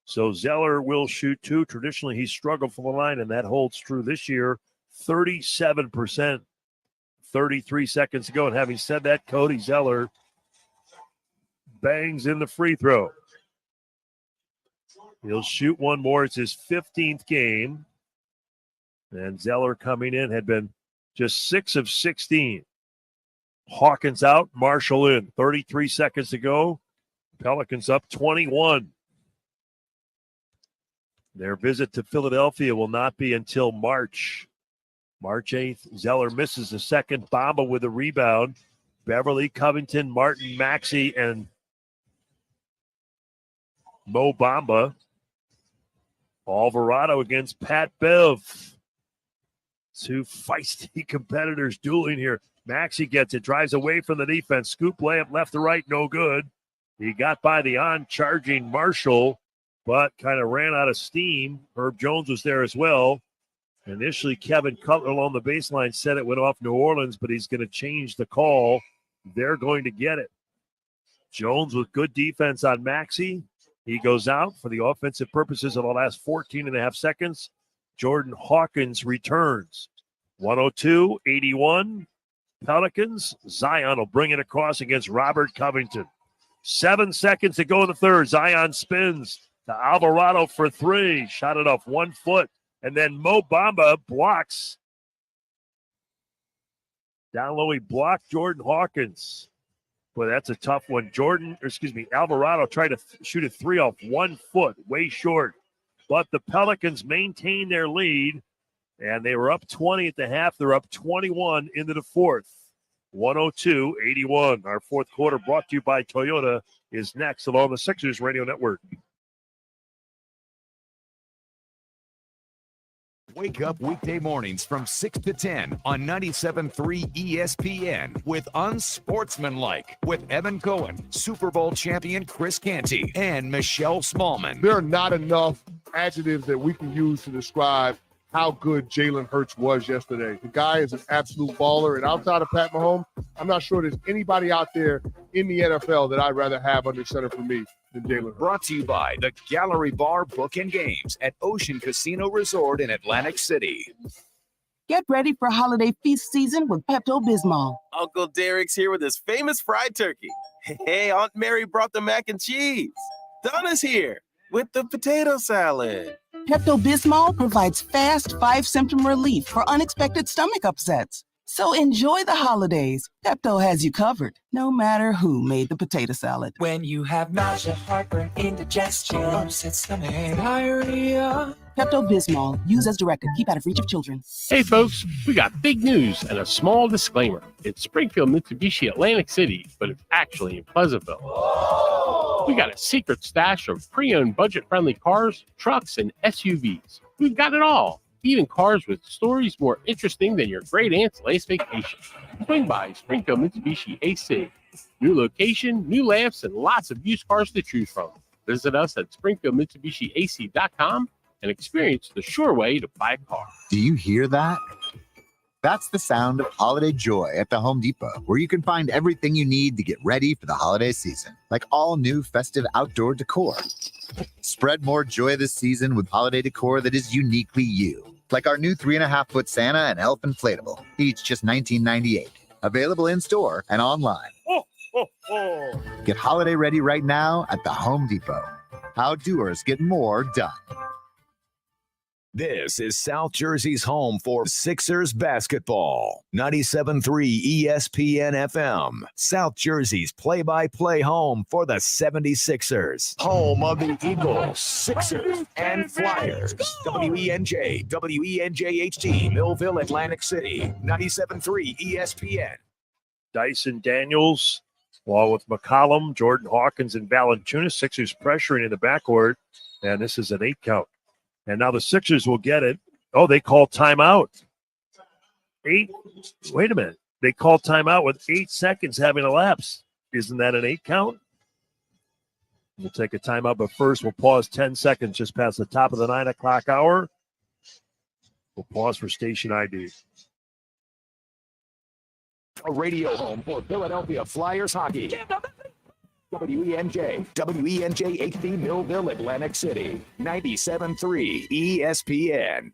So Zeller will shoot 2. Traditionally, he's struggled from the line, and that holds true this year. 37%. 33 seconds to go. And having said that, Cody Zeller bangs in the free throw. He'll shoot one more. It's his 15th game. And Zeller coming in had been just 6 of 16. Hawkins out, Marshall in. 33 seconds to go. Pelicans up 21. Their visit to Philadelphia will not be until March 8th. Zeller misses the second. Bamba with a rebound. Beverly, Covington, Martin, Maxey, and Mo Bamba. Alvarado against Pat Bev. 2 feisty competitors dueling here. Maxey gets it, drives away from the defense. Scoop layup left to right, no good. He got by the on-charging Marshall, but kind of ran out of steam. Herb Jones was there as well. Initially, Kevin Cutler along the baseline said it went off New Orleans, but he's going to change the call. They're going to get it. Jones with good defense on Maxey. He goes out for the offensive purposes of the last 14 and a half seconds. Jordan Hawkins returns. 102-81. Pelicans. Zion will bring it across against Robert Covington. 7 seconds to go in the third. Zion spins to Alvarado for 3. Shot it off 1 foot. And then Mo Bamba blocks. Down low, he blocked Jordan Hawkins. Boy, that's a tough one. Alvarado tried to shoot a 3 off 1 foot, way short. But the Pelicans maintain their lead, and they were up 20 at the half. They're up 21 into the fourth. 102-81. Our fourth quarter brought to you by Toyota is next along the Sixers Radio Network. Wake up weekday mornings from 6 to 10 on 97.3 ESPN with Unsportsmanlike with Evan Cohen, Super Bowl champion Chris Canty, and Michelle Smallman. There are not enough adjectives that we can use to describe how good Jalen Hurts was yesterday. The guy is an absolute baller, and outside of Pat Mahomes, I'm not sure there's anybody out there in the NFL that I'd rather have under center for me than Jalen Hurts. Brought to you by the Gallery Bar Book and Games at Ocean Casino Resort in Atlantic City. Get ready for holiday feast season with Pepto-Bismol. Uncle Derek's here with his famous fried turkey. Hey, Aunt Mary brought the mac and cheese. Donna's here with the potato salad. Pepto-Bismol provides fast 5-symptom relief for unexpected stomach upsets. So enjoy the holidays. Pepto has you covered, no matter who made the potato salad. When you have nausea, heartburn, indigestion, upset stomach, diarrhea. Pepto-Bismol. Use as directed. Keep out of reach of children. Hey folks, we got big news and a small disclaimer. It's Springfield Mitsubishi Atlantic City, but it's actually in Pleasantville. We got a secret stash of pre-owned budget-friendly cars, trucks, and SUVs. We've got it all. Even cars with stories more interesting than your great aunt's last vacation. Swing by Springfield Mitsubishi AC. New location, new lamps, and lots of used cars to choose from. Visit us at SpringfieldMitsubishiAC.com and experience the sure way to buy a car. Do you hear that? That's the sound of holiday joy at the Home Depot, where you can find everything you need to get ready for the holiday season, like all new festive outdoor decor. Spread more joy this season with holiday decor that is uniquely you, like our new 3.5-foot Santa and Elf inflatable, each just $19.98. Available in-store and online. Get holiday ready right now at the Home Depot. Outdoors get more done. This is South Jersey's home for Sixers basketball. 97.3 ESPN FM. South Jersey's play-by-play home for the 76ers. Home of the Eagles, Sixers, and Flyers. WENJ, WENJ-HD, Millville, Atlantic City. 97.3 ESPN. Dyson Daniels, along with McCollum, Jordan Hawkins, and Valanciunas. Sixers pressuring in the backcourt, and this is an 8 count. And now the Sixers will get it. Oh, they call timeout. 8. Wait a minute. They call timeout with 8 seconds having elapsed. Isn't that an 8 count? We'll take a timeout, but first we'll pause 10 seconds just past the top of the 9 o'clock hour. We'll pause for station ID. A radio home for Philadelphia Flyers hockey. WENJ, WENJ-HD, Millville, Atlantic City. 97.3 ESPN.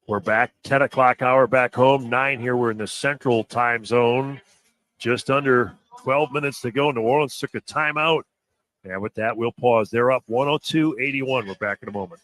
We're back, 10 o'clock hour back home, 9 here. We're in the central time zone. Just under 12 minutes to go. New Orleans took a timeout. And with that, we'll pause. They're up 102-81. We're back in a moment.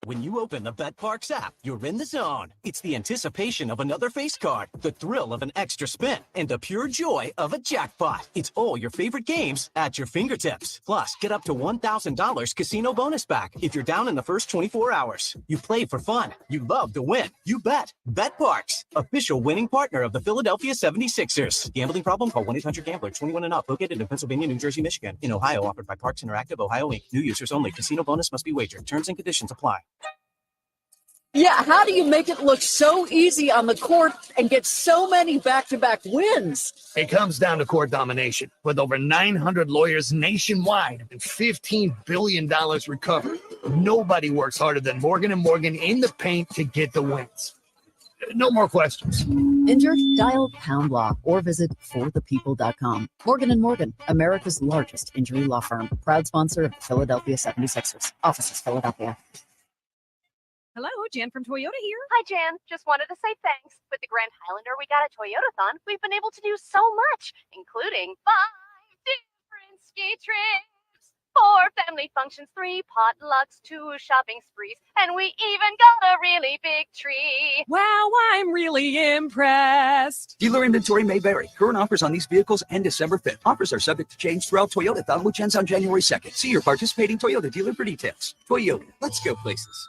When you open the BetParx app, you're in the zone. It's the anticipation of another face card, the thrill of an extra spin, and the pure joy of a jackpot. It's all your favorite games at your fingertips. Plus, get up to $1,000 casino bonus back if you're down in the first 24 hours. You play for fun. You love to win. You bet. BetParx, official winning partner of the Philadelphia 76ers. Gambling problem? Call 1-800-GAMBLER. 21 and up. Located in Pennsylvania, New Jersey, Michigan. In Ohio, offered by Parks Interactive, Ohio Inc. New users only. Casino bonus must be wagered. Terms and conditions apply. Yeah, how do you make it look so easy on the court and get so many back-to-back wins? It comes down to court domination. With over 900 lawyers nationwide and $15 billion recovered, nobody works harder than Morgan & Morgan in the paint to get the wins. No more questions. Injured? Dial Pound Law or visit forthepeople.com. Morgan & Morgan, America's largest injury law firm. Proud sponsor of the Philadelphia 76ers. Offices, Philadelphia. Hello, Jan from Toyota here. Hi, Jan. Just wanted to say thanks. With the Grand Highlander we got at Toyotathon, we've been able to do so much, including 5 different ski trips, 4 family functions, 3 potlucks, 2 shopping sprees, and we even got a really big tree. Wow, I'm really impressed. Dealer inventory may vary. Current offers on these vehicles end December 5th. Offers are subject to change throughout Toyotathon, which ends on January 2nd. See your participating Toyota dealer for details. Toyota, let's go places.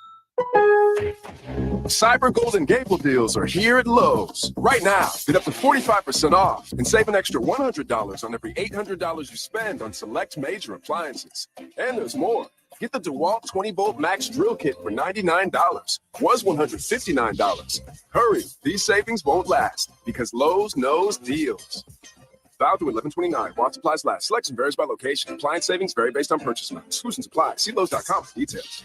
Cyber Golden Gable deals are here at Lowe's. Right now, get up to 45% off and save an extra $100 on every $800 you spend on select major appliances. And there's more. Get the DeWalt 20-volt Max Drill Kit for $99. Was $159. Hurry, these savings won't last because Lowe's knows deals. Valid through 11/29. While supplies last. Selection varies by location. Appliance savings vary based on purchase amount. Exclusions apply. See Lowe's.com for details.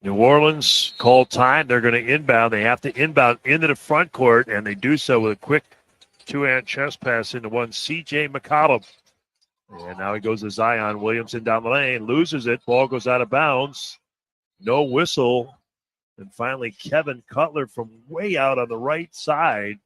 New Orleans called time. They're going to inbound. They have to inbound into the front court, and they do so with a quick two-hand chest pass into one C.J. McCollum. And now he goes to Zion Williamson down the lane, loses it. Ball goes out of bounds. No whistle. And finally, Kevin Cutler from way out on the right side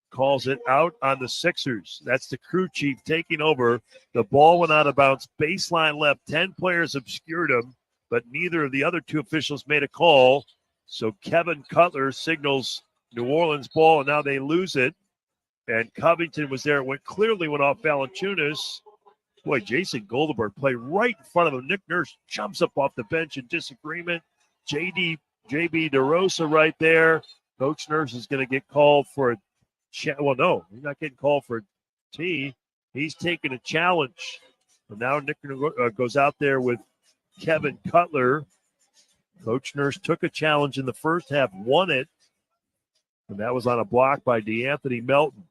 calls it out on the Sixers. That's the crew chief taking over. The ball went out of bounds. Baseline left. 10 players obscured him, but neither of the other two officials made a call. So Kevin Cutler signals New Orleans ball, and now they lose it. And Covington was there. It went off Valanciunas. Boy, Jason Goldenberg played right in front of him. Nick Nurse jumps up off the bench in disagreement. JB DeRosa right there. Coach Nurse is going to get called for a well, no, he's not getting called for a T. He's taking a challenge. And now Nick goes out there with Kevin Cutler. Coach Nurse took a challenge in the first half, won it. And that was on a block by DeAnthony Melton.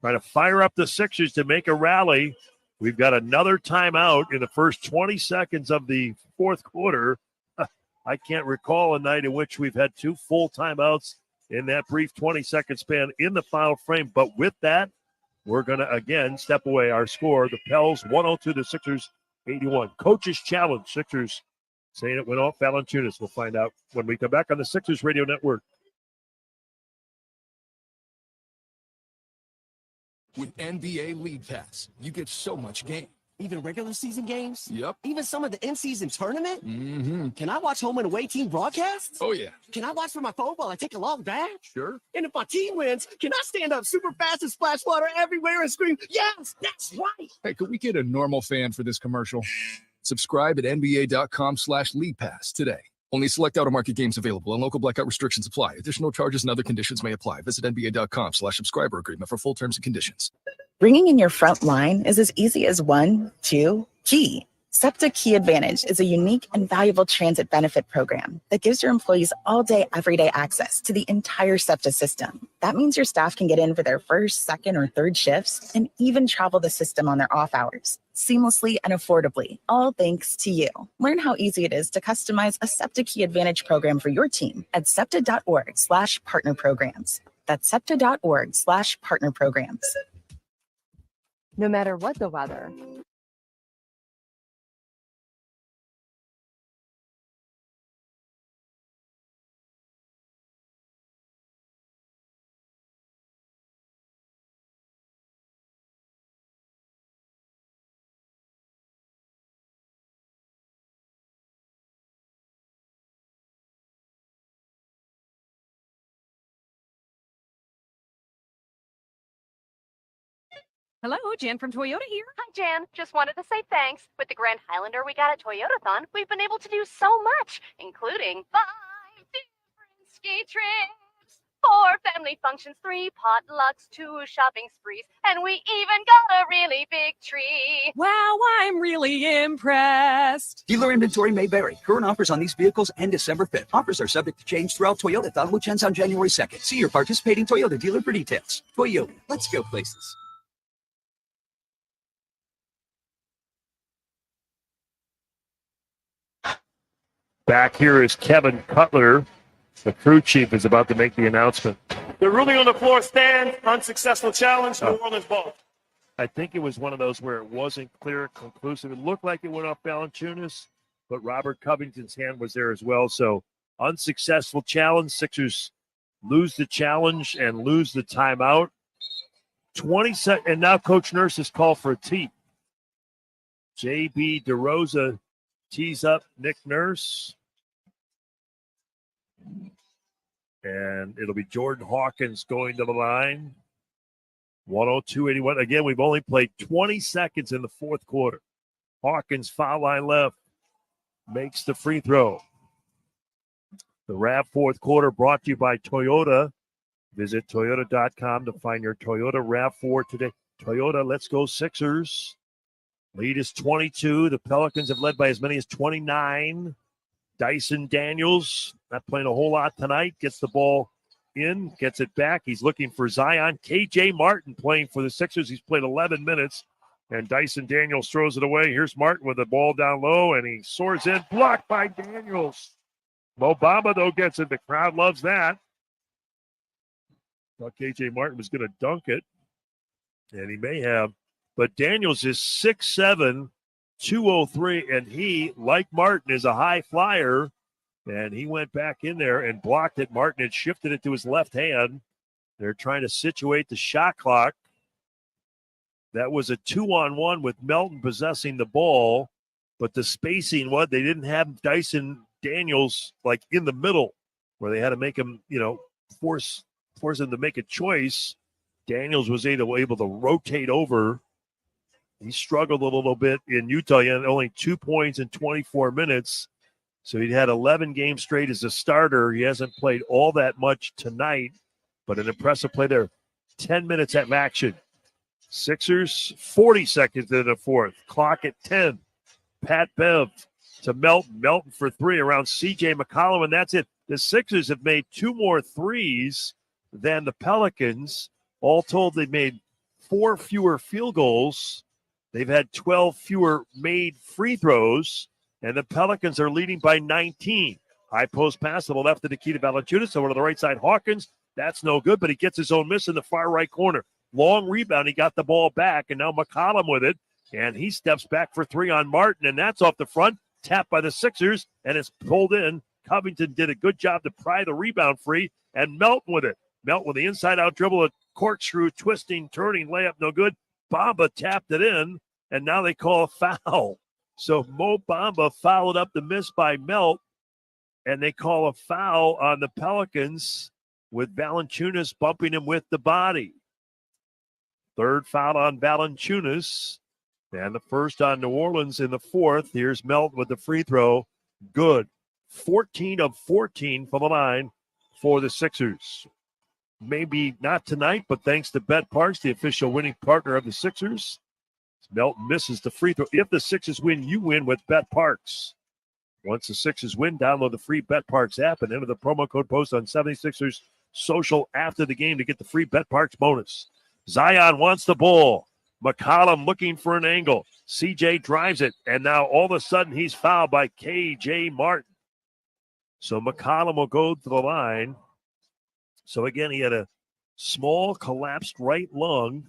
Trying to fire up the Sixers to make a rally. We've got another timeout in the first 20 seconds of the fourth quarter. I can't recall a night in which we've had two full timeouts in that brief 20-second span in the final frame. But with that, we're going to, again, step away. Our score, the Pels 102, the Sixers 81. Coach's challenge. Sixers saying it went off Valanciunas. We'll find out when we come back on the Sixers Radio Network. With NBA League Pass, you get so much game. Even regular season games? Yep. Even some of the in-season tournament? Mm-hmm. Can I watch home and away team broadcasts? Oh, yeah. Can I watch from my phone while I take a long bath? Sure. And if my team wins, can I stand up super fast and splash water everywhere and scream, yes, that's right? Hey, could we get a normal fan for this commercial? Subscribe at NBA.com/League Pass today. Only select out-of-market games available and local blackout restrictions apply. Additional charges and other conditions may apply. Visit NBA.com/subscriber agreement for full terms and conditions. Bringing in your front line is as easy as 1, 2, key. SEPTA Key Advantage is a unique and valuable transit benefit program that gives your employees all-day, everyday access to the entire SEPTA system. That means your staff can get in for their first, second, or third shifts and even travel the system on their off hours, seamlessly and affordably, all thanks to you. Learn how easy it is to customize a SEPTA Key Advantage program for your team at SEPTA.org/partner programs. That's SEPTA.org/partner programs. No matter what the weather. Hello, Jan from Toyota here. Hi, Jan. Just wanted to say thanks. With the Grand Highlander we got at Toyotathon, we've been able to do so much, including 5 different ski trips, 4 family functions, 3 potlucks, 2 shopping sprees, and we even got a really big tree. Wow, I'm really impressed. Dealer inventory may vary. Current offers on these vehicles end December 5th. Offers are subject to change throughout Toyotathon, which ends on January 2nd. See your participating Toyota dealer for details. Toyota, let's go places. Back here is Kevin Cutler. The crew chief is about to make the announcement. The ruling on the floor stands. Unsuccessful challenge. New Orleans ball. I think it was one of those where it wasn't clear, conclusive. It looked like it went off Valanciunas, but Robert Covington's hand was there as well. So unsuccessful challenge. Sixers lose the challenge and lose the timeout. 20 seconds, and now Coach Nurse is called for a tee. JB DeRosa tees up Nick Nurse. And it'll be Jordan Hawkins going to the line. 102-81. Again, we've only played 20 seconds in the fourth quarter. Hawkins, foul line left, makes the free throw. The RAV fourth quarter brought to you by Toyota. Visit Toyota.com to find your Toyota RAV4 today. Toyota, let's go Sixers. Lead is 22. The Pelicans have led by as many as 29. Dyson Daniels, not playing a whole lot tonight, gets the ball in, gets it back. He's looking for Zion. KJ Martin playing for the Sixers. He's played 11 minutes, and Dyson Daniels throws it away. Here's Martin with the ball down low, and he soars in, blocked by Daniels. Mo Bamba, though, gets it. The crowd loves that. Thought KJ Martin was going to dunk it, and he may have. But Daniels is 6'7", 203, and he, like Martin, is a high flyer, and he went back in there and blocked it. Martin had shifted it to his left hand. They're trying to situate the shot clock. That was a 2-on-1 with Melton possessing the ball, but the spacing, they didn't have Dyson Daniels like in the middle where they had to make him, force him to make a choice. Daniels was able to rotate over. He struggled a little bit in Utah. He had only 2 points in 24 minutes. So he'd had 11 games straight as a starter. He hasn't played all that much tonight, but an impressive play there. 10 minutes of action. Sixers, 40 seconds in the fourth. Clock at 10. Pat Bev to Melton. Melton for three around C.J. McCollum, and that's it. The Sixers have made 2 more threes than the Pelicans. All told, they've made 4 fewer field goals. They've had 12 fewer made free throws, and the Pelicans are leading by 19. High post pass to the left of Nikita Valanciunas, over to the right side, Hawkins. That's no good, but he gets his own miss in the far right corner. Long rebound, he got the ball back, and now McCollum with it, and he steps back for 3 on Martin, and that's off the front, tapped by the Sixers, and it's pulled in. Covington did a good job to pry the rebound free, and Melton with it. Melton with the inside-out dribble, a corkscrew, twisting, turning, layup, no good. Bamba tapped it in, and now they call a foul. So Mo Bamba followed up the miss by Melt, and they call a foul on the Pelicans with Valanciunas bumping him with the body. Third foul on Valanciunas, and the first on New Orleans in the fourth. Here's Melton with the free throw. Good. 14 of 14 from the line for the Sixers. Maybe not tonight, but thanks to Bet Parks, the official winning partner of the Sixers. Melton misses the free throw. If the Sixers win, you win with Bet Parks. Once the Sixers win, download the free Bet Parks app and enter the promo code post on 76ers social after the game to get the free Bet Parks bonus. Zion wants the ball. McCollum looking for an angle. CJ drives it, and now all of a sudden he's fouled by KJ Martin. So McCollum will go to the line. So again, he had a small collapsed right lung,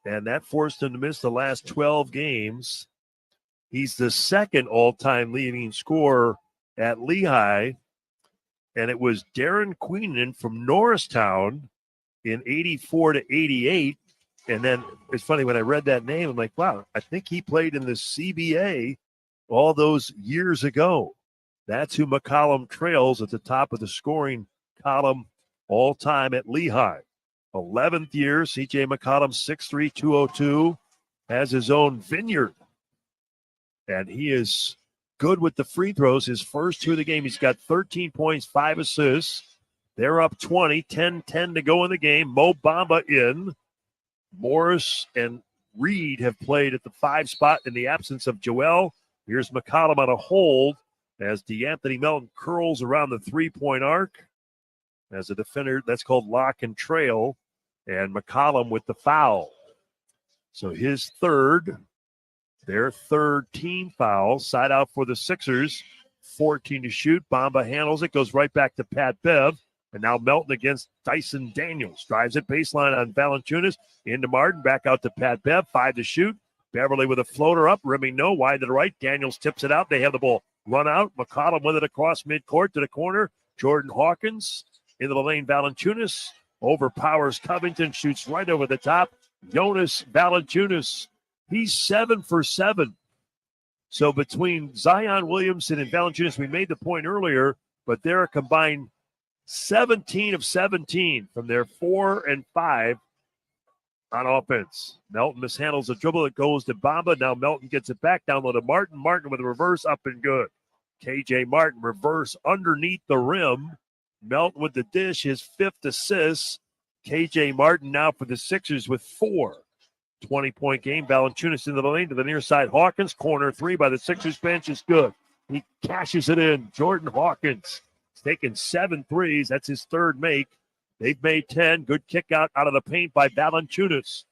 and that forced him to miss the last 12 games. He's the second all-time leading scorer at Lehigh, and it was Darren Queenan from Norristown in 84 to 88. And then it's funny, when I read that name, I'm like, wow, I think he played in the CBA all those years ago. That's who McCollum trails at the top of the scoring column all time at Lehigh. 11th year, C.J. McCollum, 6'3", 202, has his own vineyard. And he is good with the free throws. His first 2 of the game, he's got 13 points, 5 assists. They're up 20, 10-10 to go in the game. Mo Bamba in. Morris and Reed have played at the 5 spot in the absence of Joel. Here's McCollum on a hold as DeAnthony Melton curls around the three-point arc. As a defender, that's called lock and trail. And McCollum with the foul. So his their third team foul. Side out for the Sixers. 14 to shoot. Bamba handles it, goes right back to Pat Bev. And now Melton against Dyson Daniels. Drives it baseline on Valanciunas. Into Martin. Back out to Pat Bev. 5 to shoot. Beverly with a floater up. Rimming no. Wide to the right. Daniels tips it out. They have the ball. Run out. McCollum with it across midcourt to the corner. Jordan Hawkins into the lane. Valanciunas overpowers Covington. Shoots right over the top. Jonas Valanciunas. He's 7 for 7. So between Zion Williamson and Valanciunas, we made the point earlier, but they're a combined 17 of 17 from their 4 and 5 on offense. Melton mishandles a dribble. It goes to Bamba. Now Melton gets it back down low to Martin. Martin with a reverse up and good. KJ Martin reverse underneath the rim. Melton with the dish, his 5th assist. KJ Martin now for the Sixers with 4. 20-point game. Valanciunas into the lane to the near side. Hawkins, corner 3 by the Sixers bench is good. He cashes it in. Jordan Hawkins has taken 7 threes. That's his third make. They've made 10. Good kick out of the paint by Valanciunas.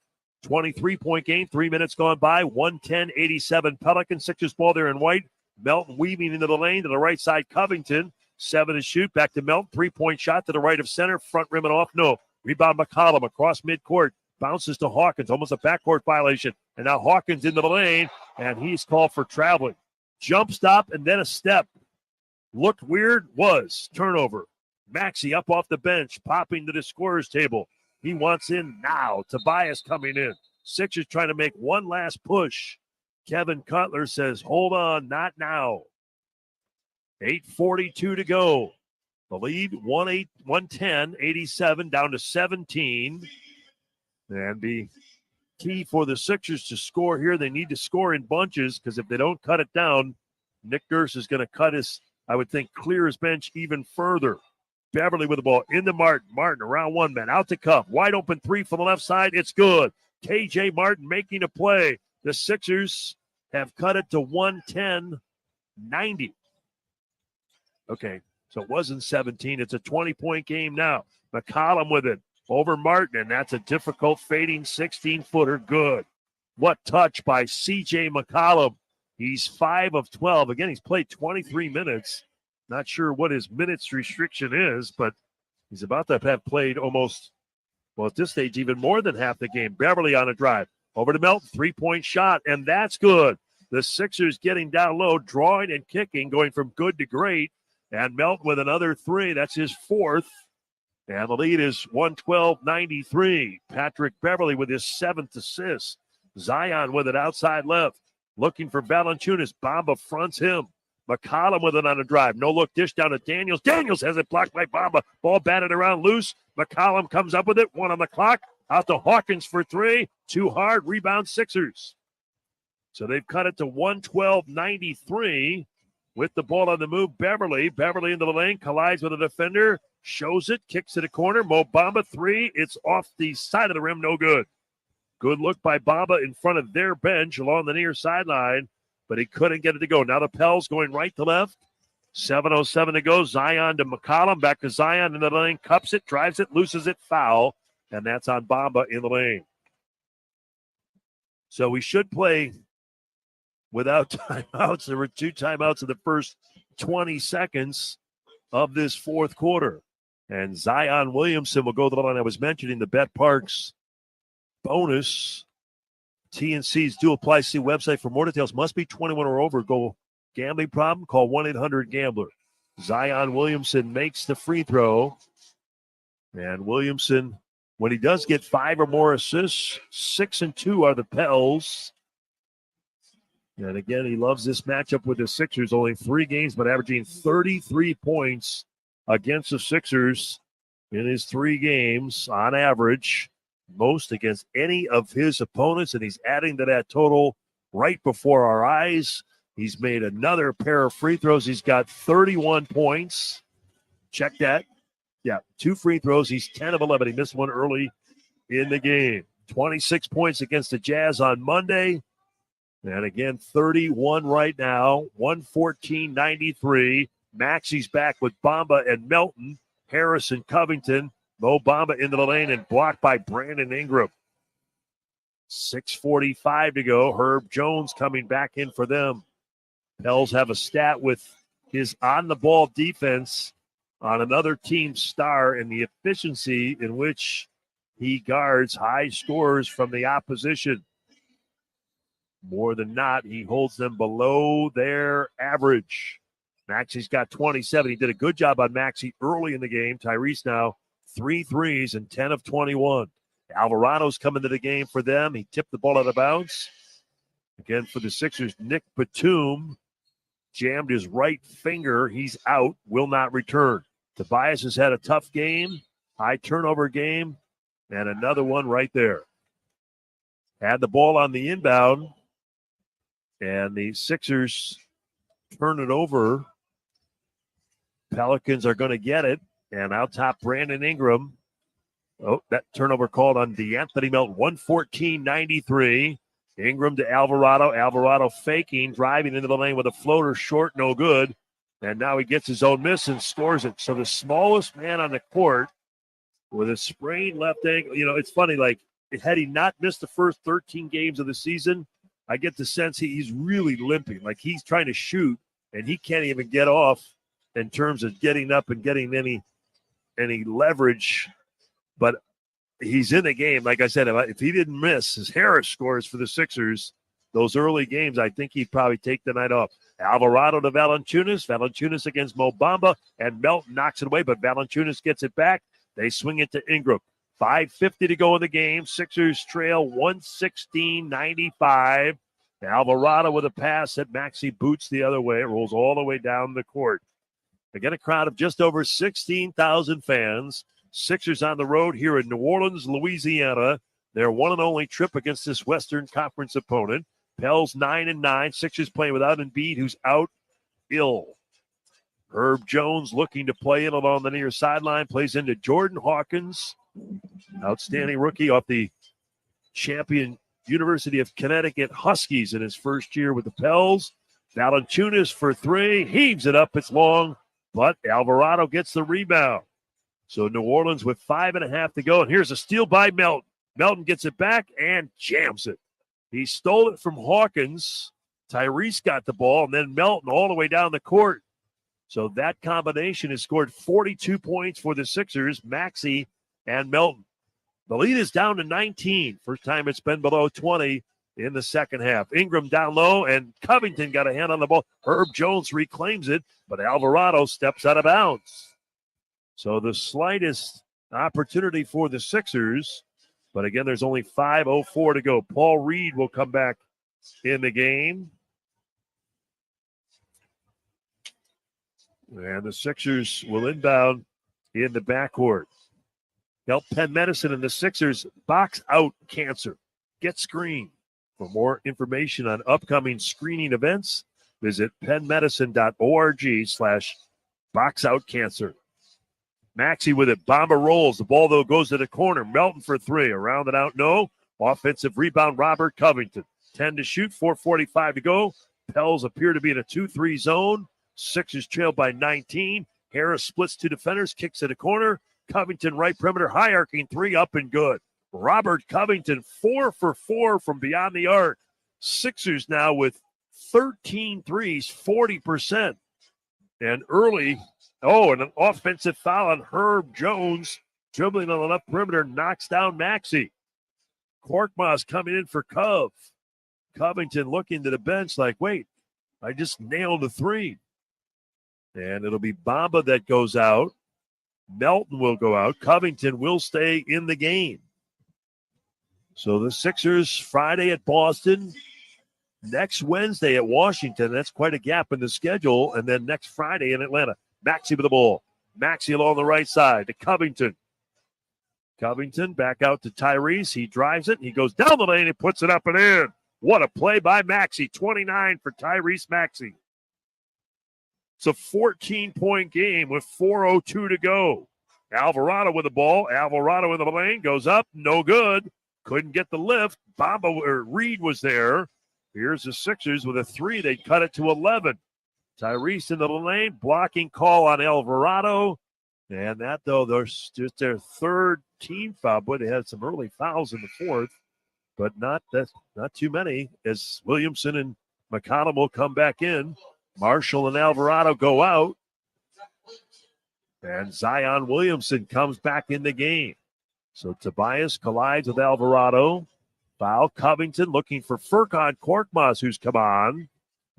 23-point game, 3 minutes gone by, 110-87 Pelicans. Sixers ball there in white. Melton weaving into the lane to the right side. Covington, 7 to shoot. Back to Melton. 3-point shot to the right of center. Front rim and off. No. Rebound McCollum across midcourt. Bounces to Hawkins. Almost a backcourt violation. And now Hawkins into the lane, and he's called for traveling. Jump stop and then a step. Looked weird. Was. Turnover. Maxey up off the bench, popping to the scorer's table. He wants in now. Tobias coming in. Sixers trying to make one last push. Kevin Cutler says, hold on, not now. 8:42 to go. The lead, 110-87, down to 17. And the key for the Sixers to score here, they need to score in bunches, because if they don't cut it down, Nick Nurse is going to cut his, I would think, clear his bench even further. Beverly with the ball into Martin. Martin around one man, out to Cuff. Wide open three from the left side. It's good. KJ Martin making a play. The Sixers have cut it to 110-90. Okay, so it wasn't 17. It's a 20-point game now. McCollum with it over Martin, and that's a difficult fading 16-footer. Good. What touch by C.J. McCollum. He's 5 of 12. Again, he's played 23 minutes. Not sure what his minutes restriction is, but he's about to have played almost, well, at this stage, even more than half the game. Beverly on a drive. Over to Melton, 3-point shot, and that's good. The Sixers getting down low, drawing and kicking, going from good to great. And Melton with another 3. That's his 4th. And the lead is 112-93. Patrick Beverly with his 7th assist. Zion with it outside left. Looking for Valanciunas. Bamba fronts him. McCollum with it on a drive. No look dish down to Daniels. Daniels has it blocked by Bamba. Ball batted around loose. McCollum comes up with it. 1 on the clock. Out to Hawkins for 3. Too hard. Rebound Sixers. So they've cut it to 112-93 with the ball on the move. Beverly into the lane. Collides with a defender. Shows it. Kicks to the corner. Mo Bamba 3. It's off the side of the rim. No good. Good look by Bamba in front of their bench along the near sideline, but he couldn't get it to go. Now the Pels going right to left. 7:07 to go. Zion to McCollum. Back to Zion in the lane. Cups it, drives it, loses it, foul. And that's on Bamba in the lane. So we should play without timeouts. There were 2 timeouts in the first 20 seconds of this fourth quarter. And Zion Williamson will go to the line. I was mentioning the Bet Parks bonus. TNC's do apply. See website for more details. Must be 21 or over. Go gambling problem? Call 1-800-GAMBLER. Zion Williamson makes the free throw. And Williamson, when he does get 5 or more assists, 6 and 2 are the Pels. And again, he loves this matchup with the Sixers. Only 3 games, but averaging 33 points against the Sixers in his 3 games on average. Most against any of his opponents, and he's adding to that total right before our eyes. He's made another pair of free throws. He's got 31 points. Check that. Yeah, 2 free throws. He's 10 of 11. He missed one early in the game. 26 points against the Jazz on Monday. And again, 31 right now. 114-93. Maxey's back with Bamba and Melton. Harris and Covington. Mo Bamba into the lane and blocked by Brandon Ingram. 6:45 to go. Herb Jones coming back in for them. Pels have a stat with his on-the-ball defense on another team's star and the efficiency in which he guards high scorers from the opposition. More than not, he holds them below their average. Maxey's got 27. He did a good job on Maxey early in the game. Tyrese now 3 threes and 10 of 21. Alvarado's coming to the game for them. He tipped the ball out of bounds. Again, for the Sixers, Nick Batum jammed his right finger. He's out, will not return. Tobias has had a tough game, high turnover game, and another one right there. Had the ball on the inbound, and the Sixers turn it over. Pelicans are going to get it. And out top, Brandon Ingram. Oh, that turnover called on DeAnthony Melton. 114-93. Ingram to Alvarado. Alvarado faking, driving into the lane with a floater short, no good. And now he gets his own miss and scores it. So the smallest man on the court with a sprained left ankle. You know, it's funny, like, had he not missed the first 13 games of the season, I get the sense he's really limping. Like, he's trying to shoot, and he can't even get off in terms of getting up and getting any leverage. But he's in the game. Like I said, if he didn't miss, as Harris scores for the Sixers, those early games, I think he'd probably take the night off. Alvarado to Valanciunas. Valanciunas against Mo Bamba, and Melton knocks it away, but Valanciunas gets it back. They swing it to Ingram. 5:50 to go in the game. Sixers trail 116-95. Alvarado with a pass that Maxey boots the other way. It rolls all the way down the court. Again, a crowd of just over 16,000 fans. Sixers on the road here in New Orleans, Louisiana. Their one and only trip against this Western Conference opponent. Pels 9-9. Sixers playing without Embiid, who's out ill. Herb Jones looking to play in along the near sideline. Plays into Jordan Hawkins. Outstanding rookie off the champion University of Connecticut Huskies in his first year with the Pels. Valanciunas for three. Heaves it up. It's long, but Alvarado gets the rebound. So New Orleans with 5.5 to go. And here's a steal by Melton. Melton gets it back and jams it. He stole it from Hawkins. Tyrese got the ball, and then Melton all the way down the court. So that combination has scored 42 points for the Sixers, Maxey and Melton. The lead is down to 19. First time it's been below 20 in the second half. Ingram down low, and Covington got a hand on the ball. Herb Jones reclaims it, but Alvarado steps out of bounds. So the slightest opportunity for the Sixers. But again, there's only 5:04 to go. Paul Reed will come back in the game. And the Sixers will inbound in the backcourt. Help Penn Medicine and the Sixers box out cancer. Get screened. For more information on upcoming screening events, visit pennmedicine.org/boxoutcancer. Maxey with it. Bamba rolls. The ball, though, goes to the corner. Melton for three. Around and out, no. Offensive rebound, Robert Covington. 10 to shoot, 4:45 to go. Pels appear to be in a 2-3 zone. Sixers trail by 19. Harris splits two defenders, kicks to the corner. Covington right perimeter, high arcing three, up and good. Robert Covington 4 for 4 from beyond the arc. Sixers now with 13 threes, 40%. And early, and an offensive foul on Herb Jones, dribbling on the left perimeter, knocks down Maxey. Korkmaz coming in for Cov. Covington looking to the bench like, wait, I just nailed a three. And it'll be Bamba that goes out. Melton will go out. Covington will stay in the game. So the Sixers Friday at Boston, next Wednesday at Washington. That's quite a gap in the schedule. And then next Friday in Atlanta. Maxey with the ball. Maxey along the right side to Covington. Covington back out to Tyrese. He drives it. He goes down the lane and puts it up and in. What a play by Maxey. 29 for Tyrese Maxey. It's a 14-point game with 4:02 to go. Alvarado with the ball. Alvarado in the lane. Goes up. No good. Couldn't get the lift. Reed was there. Here's the Sixers with a three. They cut it to 11. Tyrese in the lane. Blocking call on Alvarado. And that, though, there's just their third team foul. But they had some early fouls in the fourth. But not too many, as Williamson and McConnell will come back in. Marshall and Alvarado go out. And Zion Williamson comes back in the game. So Tobias collides with Alvarado. Foul. Covington looking for Furkan Korkmaz, who's come on.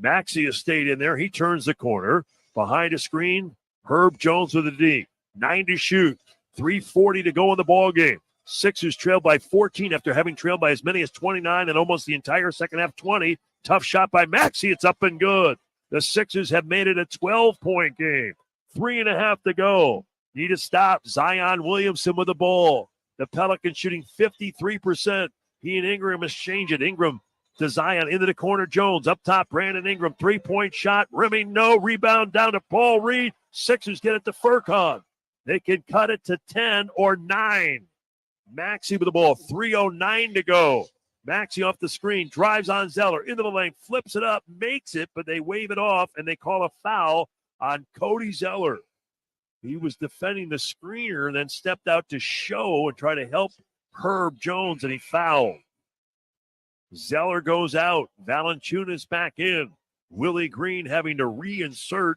Maxey has stayed in there. He turns the corner. Behind a screen, Herb Jones with a D. 9 to shoot. 3:40 to go in the ball game. Sixers trail by 14 after having trailed by as many as 29 and almost the entire second half 20. Tough shot by Maxey. It's up and good. The Sixers have made it a 12-point game. 3.5 to go. Need to stop. Zion Williamson with the ball. The Pelicans shooting 53%. He and Ingram exchange it. Ingram to Zion into the corner. Jones up top. Brandon Ingram. 3-point shot. Rimming no. Rebound down to Paul Reed. Sixers get it to Furkan. They can cut it to 10 or 9. Maxey with the ball. 3:09 to go. Maxey off the screen, drives on Zeller, into the lane, flips it up, makes it, but they wave it off, and they call a foul on Cody Zeller. He was defending the screener and then stepped out to show and try to help Herb Jones, and he fouled. Zeller goes out. Valanciunas back in. Willie Green having to reinsert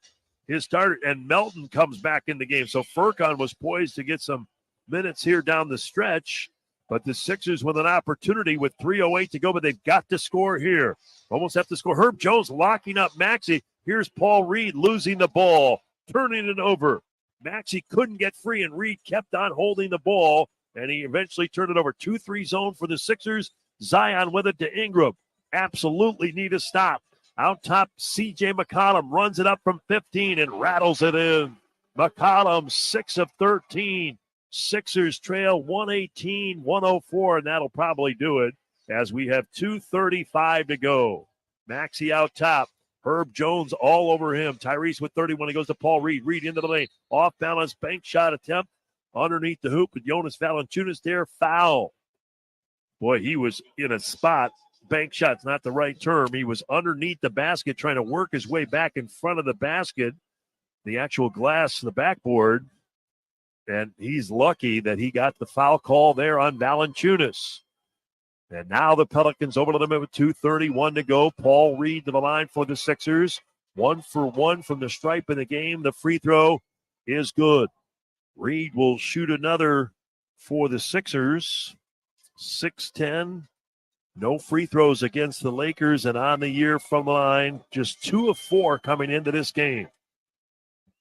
his starter, and Melton comes back in the game. So Furkan was poised to get some minutes here down the stretch, but the Sixers with an opportunity with 3:08 to go, but they've got to score here. Almost have to score. Herb Jones locking up Maxey. Here's Paul Reed losing the ball, turning it over. Maxey couldn't get free, and Reed kept on holding the ball, and he eventually turned it over. 2-3 zone for the Sixers. Zion with it to Ingram. Absolutely need a stop. Out top, C.J. McCollum runs it up from 15 and rattles it in. McCollum, 6 of 13. Sixers trail 118-104, and that'll probably do it as we have 2:35 to go. Maxey out top. Herb Jones all over him. Tyrese with 31. He goes to Paul Reed. Reed into the lane. Off balance bank shot attempt underneath the hoop. But Jonas Valanciunas there. Foul. Boy, he was in a spot. Bank shot's not the right term. He was underneath the basket trying to work his way back in front of the basket, the actual glass, the backboard. And he's lucky that he got the foul call there on Valanciunas. And now the Pelicans over to them with 2:31 to go. Paul Reed to the line for the Sixers. 1 for 1 from the stripe in the game. The free throw is good. Reed will shoot another for the Sixers. 6-10. No free throws against the Lakers, and on the year from the line, just 2 of 4 coming into this game.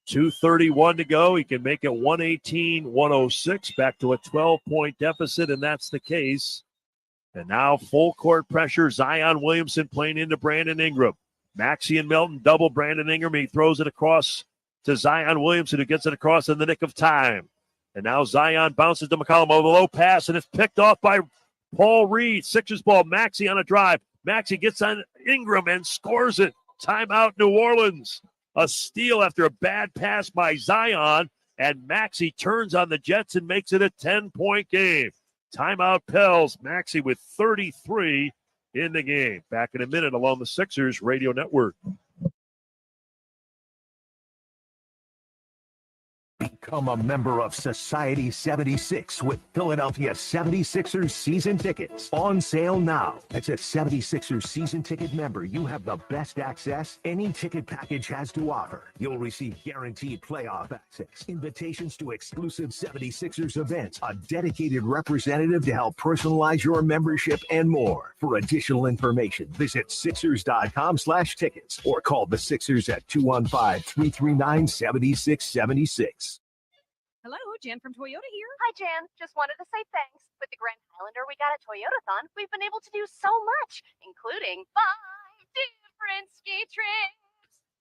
2:31 to go. He can make it 118-106, back to a 12-point deficit, and that's the case. And now full court pressure. Zion Williamson playing into Brandon Ingram. Maxey and Melton double Brandon Ingram. He throws it across to Zion Williamson, who gets it across in the nick of time. And now Zion bounces to McCollum over the low pass, and it's picked off by Paul Reed. Sixers ball. Maxey on a drive. Maxey gets on Ingram and scores it. Timeout, New Orleans. A steal after a bad pass by Zion, and Maxey turns on the Jets and makes it a 10-point game. Timeout, Pels. Maxey with 33 in the game. Back in a minute along the Sixers Radio Network. Become a member of Society 76 with Philadelphia 76ers season tickets. On sale now. As a 76ers season ticket member, you have the best access any ticket package has to offer. You'll receive guaranteed playoff access, invitations to exclusive 76ers events, a dedicated representative to help personalize your membership, and more. For additional information, visit Sixers.com/tickets or call the Sixers at 215-339-7676. Hello, Jen from Toyota here. Hi, Jan. Just wanted to say thanks. With the Grand Highlander we got at Toyotathon, we've been able to do so much, including 5 different ski trips,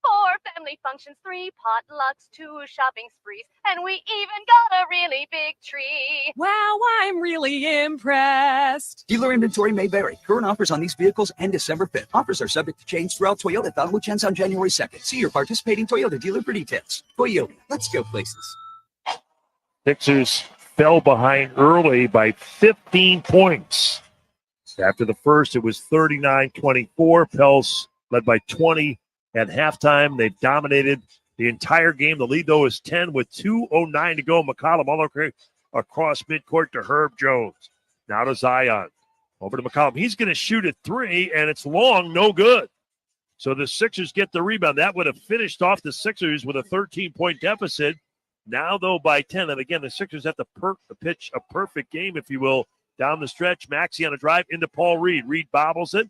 4 family functions, 3 potlucks, 2 shopping sprees, and we even got a really big tree. Wow, I'm really impressed. Dealer inventory may vary. Current offers on these vehicles end December 5th. Offers are subject to change throughout Toyotathon, which ends on January 2nd. See your participating Toyota dealer for details. Toyota, let's go places. Sixers fell behind early by 15 points. After the first, it was 39-24. Pels led by 20 at halftime. They've dominated the entire game. The lead, though, is 10 with 2:09 to go. McCollum all across midcourt to Herb Jones. Now to Zion. Over to McCollum. He's going to shoot at 3, and it's long, no good. So the Sixers get the rebound. That would have finished off the Sixers with a 13-point deficit. Now, though, by 10. And again, the Sixers have to pitch a perfect game, if you will, down the stretch. Maxey on a drive into Paul Reed. Reed bobbles it.